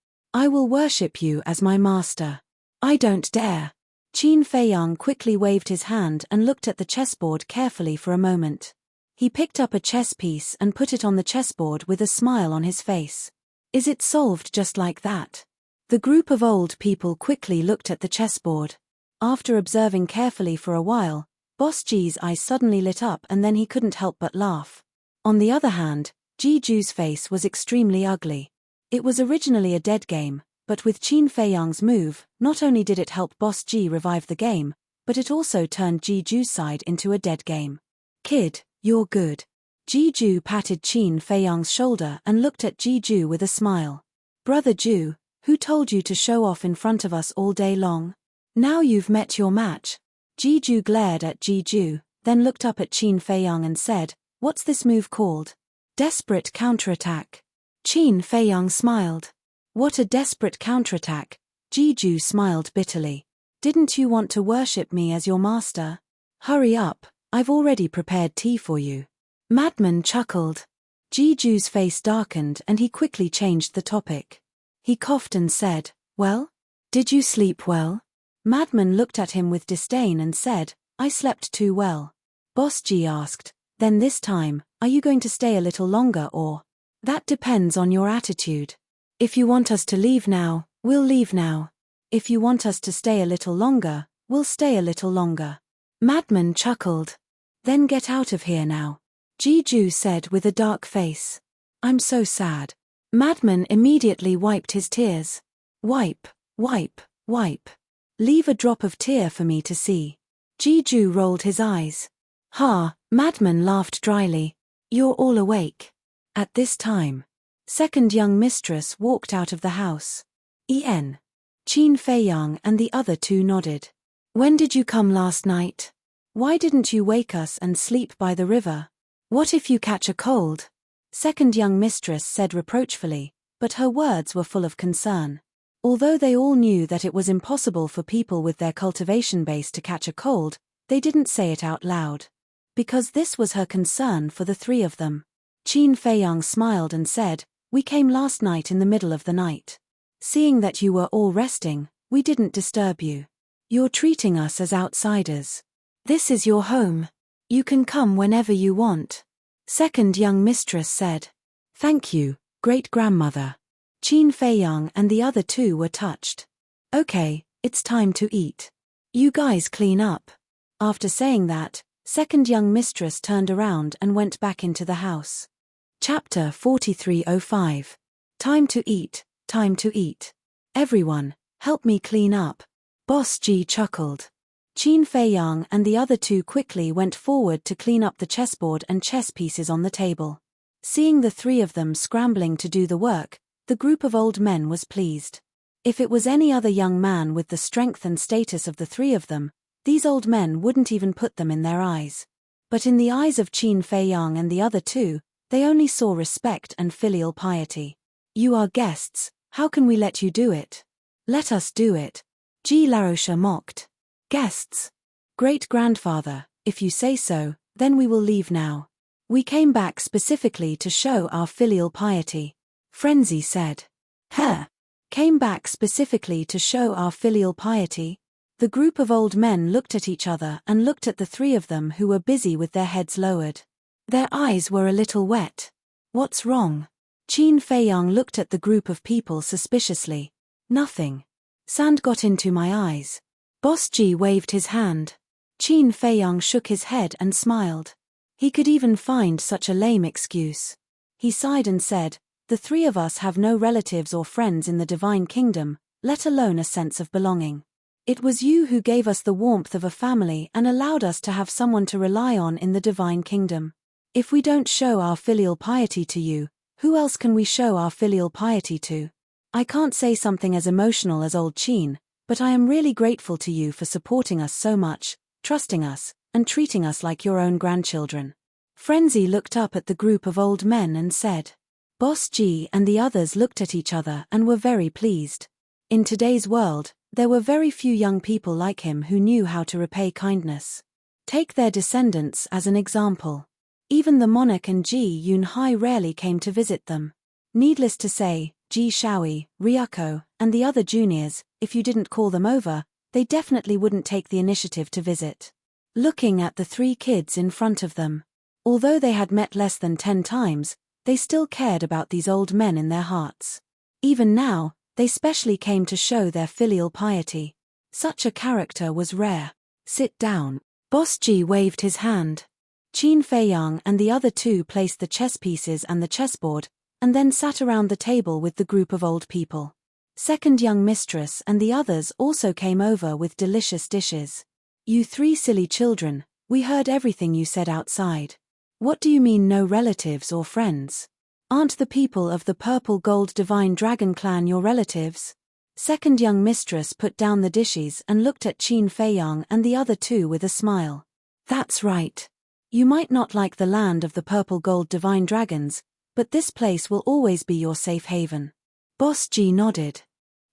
will worship you as my master." "I don't dare." Qin Feiyang quickly waved his hand and looked at the chessboard carefully for a moment. He picked up a chess piece and put it on the chessboard with a smile on his face. "Is it solved just like that?" The group of old people quickly looked at the chessboard. After observing carefully for a while, Boss Ji's eyes suddenly lit up and then he couldn't help but laugh. On the other hand, Ji Ju's face was extremely ugly. It was originally a dead game, But with Qin Feiyang's move, not only did it help Boss Ji revive the game, but it also turned Jiju's side into a dead game. Kid, you're good. Jiju patted Qin Feiyang's shoulder and looked at Jiju with a smile. Brother Ju, who told you to show off in front of us all day long? Now you've met your match. Jiju glared at Jiju, then looked up at Qin Feiyang and said, what's this move called? Desperate counterattack. Qin Feiyang smiled. What a desperate counterattack. Jiju smiled bitterly. Didn't you want to worship me as your master? Hurry up, I've already prepared tea for you. Madman chuckled. Jiju's face darkened and he quickly changed the topic. He coughed and said, well? Did you sleep well? Madman looked at him with disdain and said, I slept too well. Boss Ji asked, then this time, are you going to stay a little longer or? That depends on your attitude. If you want us to leave now, we'll leave now. If you want us to stay a little longer, we'll stay a little longer. Madman chuckled. Then get out of here now. Jiju said with a dark face. I'm so sad. Madman immediately wiped his tears. Wipe, wipe, wipe. Leave a drop of tear for me to see. Jiju rolled his eyes. Ha, Madman laughed dryly. You're all awake. At this time, second young mistress walked out of the house. Qin Feiyang and the other two nodded. When did you come last night? Why didn't you wake us and sleep by the river? What if you catch a cold? Second young mistress said reproachfully, but her words were full of concern. Although they all knew that it was impossible for people with their cultivation base to catch a cold, they didn't say it out loud. Because this was her concern for the three of them. Qin Feiyang smiled and said, we came last night in the middle of the night. Seeing that you were all resting, we didn't disturb you. You're treating us as outsiders. This is your home. You can come whenever you want. Second young mistress said. Thank you, great-grandmother. Qin Feiyang and the other two were touched. Okay, it's time to eat. You guys clean up. After saying that, second young mistress turned around and went back into the house. Chapter 4305. Time to eat, time to eat. Everyone, help me clean up. Boss Ji chuckled. Qin Feiyang and the other two quickly went forward to clean up the chessboard and chess pieces on the table. Seeing the three of them scrambling to do the work, the group of old men was pleased. If it was any other young man with the strength and status of the three of them, these old men wouldn't even put them in their eyes. But in the eyes of Qin Feiyang and the other two, they only saw respect and filial piety. You are guests, how can we let you do it? Let us do it. Ji Laroche mocked. Guests? Great-grandfather, if you say so, then we will leave now. We came back specifically to show our filial piety. Frenzy said. Huh? Came back specifically to show our filial piety? The group of old men looked at each other and looked at the three of them who were busy with their heads lowered. Their eyes were a little wet. What's wrong? Qin Feiyang looked at the group of people suspiciously. Nothing. Sand got into my eyes. Boss Ji waved his hand. Qin Feiyang shook his head and smiled. He could even find such a lame excuse. He sighed and said, the three of us have no relatives or friends in the divine kingdom, let alone a sense of belonging. It was you who gave us the warmth of a family and allowed us to have someone to rely on in the divine kingdom. If we don't show our filial piety to you, who else can we show our filial piety to? I can't say something as emotional as old Qin, but I am really grateful to you for supporting us so much, trusting us, and treating us like your own grandchildren. Frenzy looked up at the group of old men and said. Boss Ji and the others looked at each other and were very pleased. In today's world, there were very few young people like him who knew how to repay kindness. Take their descendants as an example. Even the monarch and Ji Yunhai rarely came to visit them. Needless to say, Ji Shaoi, Ryuko, and the other juniors, if you didn't call them over, they definitely wouldn't take the initiative to visit. Looking at the three kids in front of them. Although they had met less than 10 times, they still cared about these old men in their hearts. Even now, they specially came to show their filial piety. Such a character was rare. Sit down. Boss Ji waved his hand. Qin Feiyang and the other two placed the chess pieces and the chessboard, and then sat around the table with the group of old people. Second young mistress and the others also came over with delicious dishes. You three silly children, we heard everything you said outside. What do you mean no relatives or friends? Aren't the people of the purple gold divine dragon clan your relatives? Second young mistress put down the dishes and looked at Qin Feiyang and the other two with a smile. That's right. You might not like the land of the purple gold divine dragons, but this place will always be your safe haven. Boss G nodded.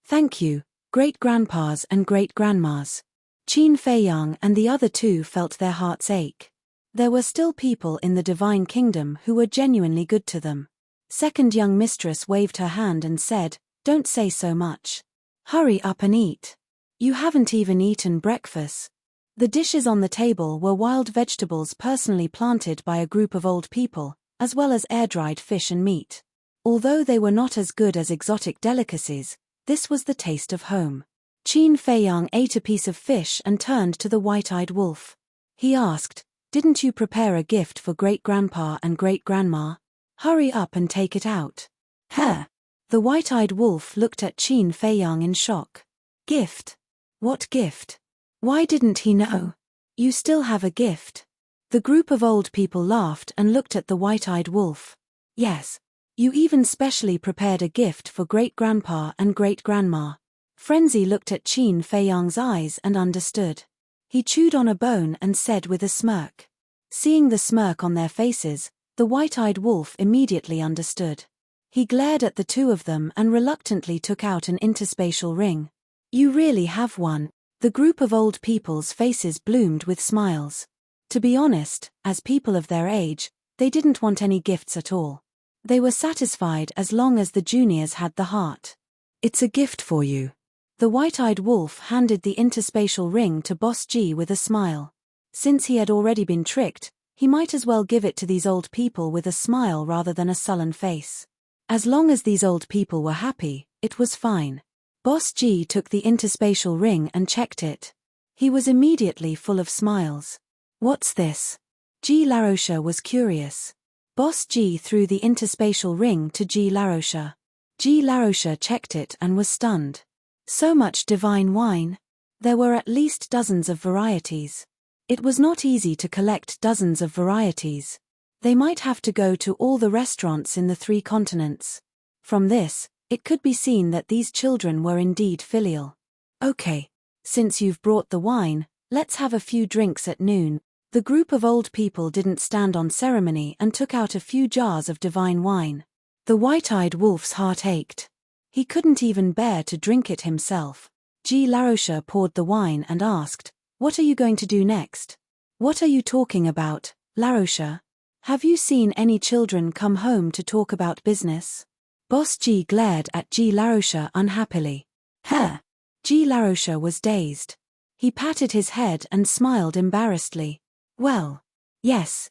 Thank you, great-grandpas and great-grandmas. Qin Feiyang and the other two felt their hearts ache. There were still people in the divine kingdom who were genuinely good to them. Second young mistress waved her hand and said, "Don't say so much. Hurry up and eat. You haven't even eaten breakfast." The dishes on the table were wild vegetables personally planted by a group of old people, as well as air-dried fish and meat. Although they were not as good as exotic delicacies, this was the taste of home. Qin Feiyang ate a piece of fish and turned to the white-eyed wolf. He asked, "Didn't you prepare a gift for great-grandpa and great-grandma? Hurry up and take it out." "Huh?" The white-eyed wolf looked at Qin Feiyang in shock. "Gift? What gift? Why didn't he know? You still have a gift?" The group of old people laughed and looked at the white-eyed wolf. "Yes. You even specially prepared a gift for great-grandpa and great-grandma." Frenzy looked at Qin Feiyang's eyes and understood. He chewed on a bone and said with a smirk. Seeing the smirk on their faces, the white-eyed wolf immediately understood. He glared at the two of them and reluctantly took out an interspatial ring. "You really have one." The group of old people's faces bloomed with smiles. To be honest, as people of their age, they didn't want any gifts at all. They were satisfied as long as the juniors had the heart. "It's a gift for you." The white-eyed wolf handed the interspatial ring to Boss G with a smile. Since he had already been tricked, he might as well give it to these old people with a smile rather than a sullen face. As long as these old people were happy, it was fine. Boss G took the interspatial ring and checked it. He was immediately full of smiles. "What's this?" G Laroche was curious. Boss G threw the interspatial ring to G Laroche. G Laroche checked it and was stunned. So much divine wine? There were at least dozens of varieties. It was not easy to collect dozens of varieties. They might have to go to all the restaurants in the 3 continents. From this, it could be seen that these children were indeed filial. "Okay. Since you've brought the wine, let's have a few drinks at noon." The group of old people didn't stand on ceremony and took out a few jars of divine wine. The white-eyed wolf's heart ached. He couldn't even bear to drink it himself. G Laroche poured the wine and asked, "What are you going to do next?" "What are you talking about, Laroche? Have you seen any children come home to talk about business?" Boss G glared at G Laroche unhappily. "Huh?" G Laroche was dazed. He patted his head and smiled embarrassedly. "Well, yes.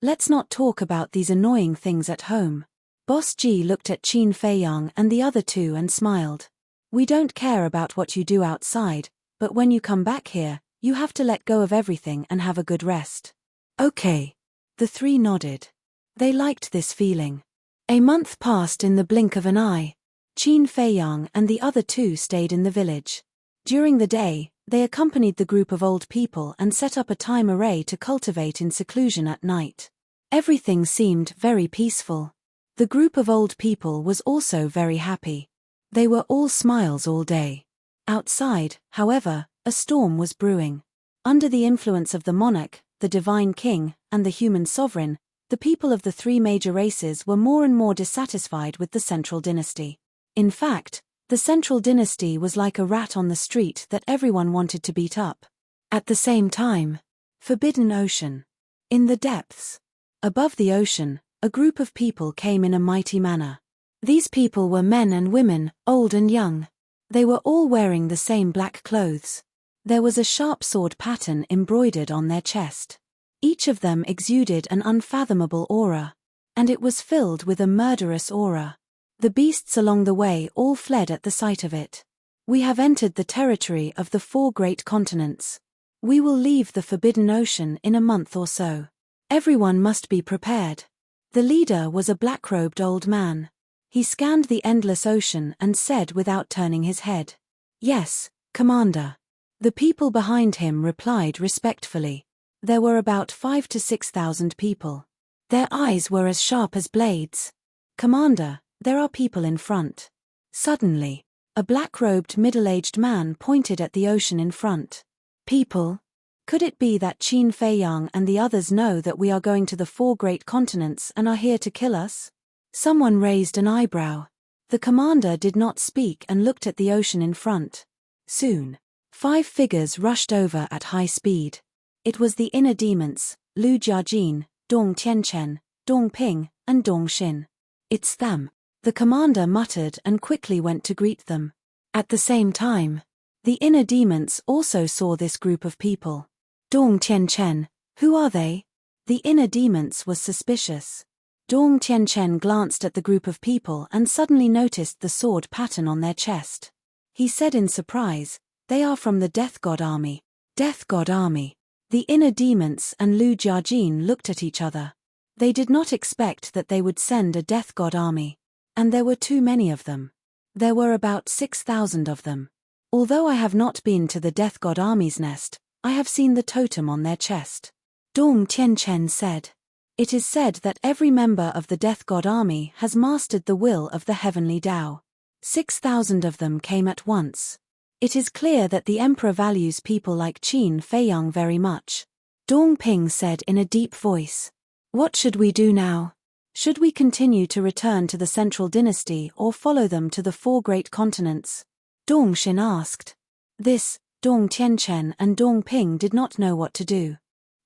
Let's not talk about these annoying things at home." Boss G looked at Qin Feiyang and the other two and smiled. "We don't care about what you do outside, but when you come back here, you have to let go of everything and have a good rest." "Okay." The 3 nodded. They liked this feeling. A month passed in the blink of an eye. Qin Feiyang and the other 2 stayed in the village. During the day, they accompanied the group of old people and set up a time array to cultivate in seclusion at night. Everything seemed very peaceful. The group of old people was also very happy. They were all smiles all day. Outside, however, a storm was brewing. Under the influence of the monarch, the divine king, and the human sovereign, the people of the 3 major races were more and more dissatisfied with the central dynasty. In fact, the central dynasty was like a rat on the street that everyone wanted to beat up. At the same time, Forbidden Ocean. In the depths. Above the ocean, a group of people came in a mighty manner. These people were men and women, old and young. They were all wearing the same black clothes. There was a sharp sword pattern embroidered on their chest. Each of them exuded an unfathomable aura. And it was filled with a murderous aura. The beasts along the way all fled at the sight of it. "We have entered the territory of the 4 great continents. We will leave the Forbidden Ocean in a month or so. Everyone must be prepared." The leader was a black-robed old man. He scanned the endless ocean and said without turning his head, "Yes, Commander." The people behind him replied respectfully. There were about 5,000 to 6,000 people. Their eyes were as sharp as blades. "Commander, there are people in front." Suddenly, a black-robed middle-aged man pointed at the ocean in front. "People? Could it be that Qin Feiyang and the others know that we are going to the 4 great continents and are here to kill us?" Someone raised an eyebrow. The commander did not speak and looked at the ocean in front. Soon, 5 figures rushed over at high speed. It was the inner demons, Lu Jiajin, Dong Tianchen, Dong Ping, and Dong Xin. "It's them," the commander muttered and quickly went to greet them. At the same time, the inner demons also saw this group of people. "Dong Tianchen, who are they?" The inner demons was suspicious. Dong Tianchen glanced at the group of people and suddenly noticed the sword pattern on their chest. He said in surprise, "They are from the Death God Army." Death God Army. The inner demons and Lu Jiajin looked at each other. They did not expect that they would send a Death God Army. And there were too many of them. There were about 6,000 of them. Although I have not been to the Death God Army's nest, I have seen the totem on their chest. Dong Tianchen said. It is said that every member of the Death God Army has mastered the will of the heavenly Tao. 6,000 of them came at once. It is clear that the emperor values people like Qin Feiyang very much. Dong Ping said in a deep voice. "What should we do now? Should we continue to return to the central dynasty or follow them to the 4 great continents?" Dong Xin asked. This, Dong Tianchen and Dong Ping did not know what to do.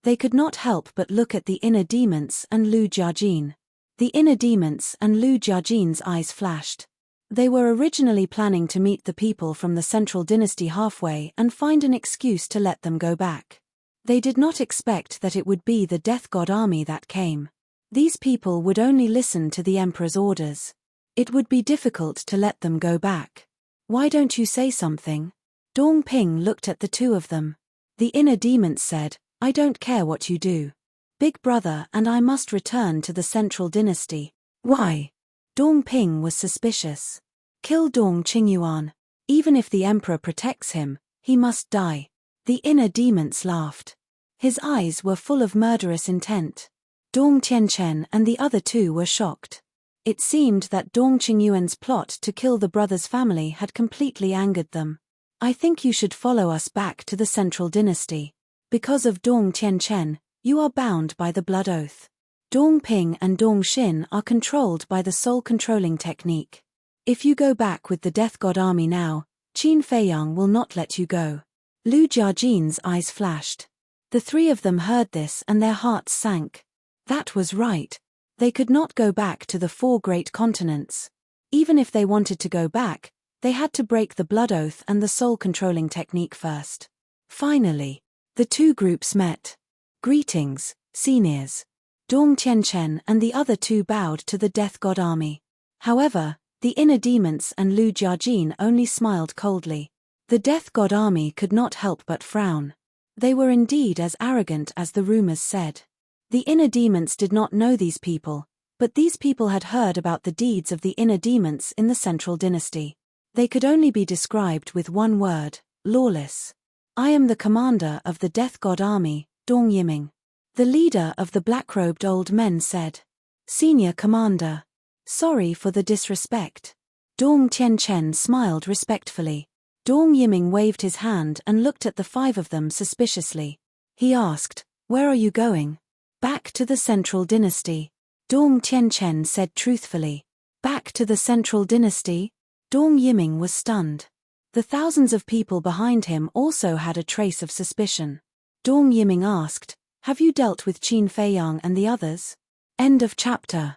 They could not help but look at the inner demons and Lu Jiajin. The inner demons and Lu Jiajin's eyes flashed. They were originally planning to meet the people from the central dynasty halfway and find an excuse to let them go back. They did not expect that it would be the Death God Army that came. These people would only listen to the emperor's orders. It would be difficult to let them go back. "Why don't you say something?" Dong Ping looked at the 2 of them. The inner demons said, "I don't care what you do. Big brother and I must return to the central dynasty." "Why?" Dong Ping was suspicious. "Kill Dong Qingyuan. Even if the emperor protects him, he must die." The inner demons laughed. His eyes were full of murderous intent. Dong Tianchen and the other 2 were shocked. It seemed that Dong Qingyuan's plot to kill the brother's family had completely angered them. "I think you should follow us back to the central dynasty. Because of Dong Tianchen, you are bound by the blood oath. Dong Ping and Dong Xin are controlled by the soul-controlling technique. If you go back with the Death God Army now, Qin Feiyang will not let you go." Lu Jiajin's eyes flashed. The 3 of them heard this and their hearts sank. That was right. They could not go back to the 4 great continents. Even if they wanted to go back, they had to break the blood oath and the soul-controlling technique first. Finally, the 2 groups met. "Greetings, seniors." Dong Tianchen and the other 2 bowed to the Death God Army. However, the inner demons and Lu Jiajin only smiled coldly. The Death God Army could not help but frown. They were indeed as arrogant as the rumors said. The inner demons did not know these people, but these people had heard about the deeds of the inner demons in the central dynasty. They could only be described with one word: lawless. "I am the commander of the Death God Army, Dong Yiming." The leader of the black-robed old men said. "Senior Commander. Sorry for the disrespect." Dong Tianchen smiled respectfully. Dong Yiming waved his hand and looked at the 5 of them suspiciously. He asked, "Where are you going?" "Back to the central dynasty." Dong Tianchen said truthfully. "Back to the central dynasty?" Dong Yiming was stunned. The thousands of people behind him also had a trace of suspicion. Dong Yiming asked, "Have you dealt with Qin Feiyang and the others?" End of chapter.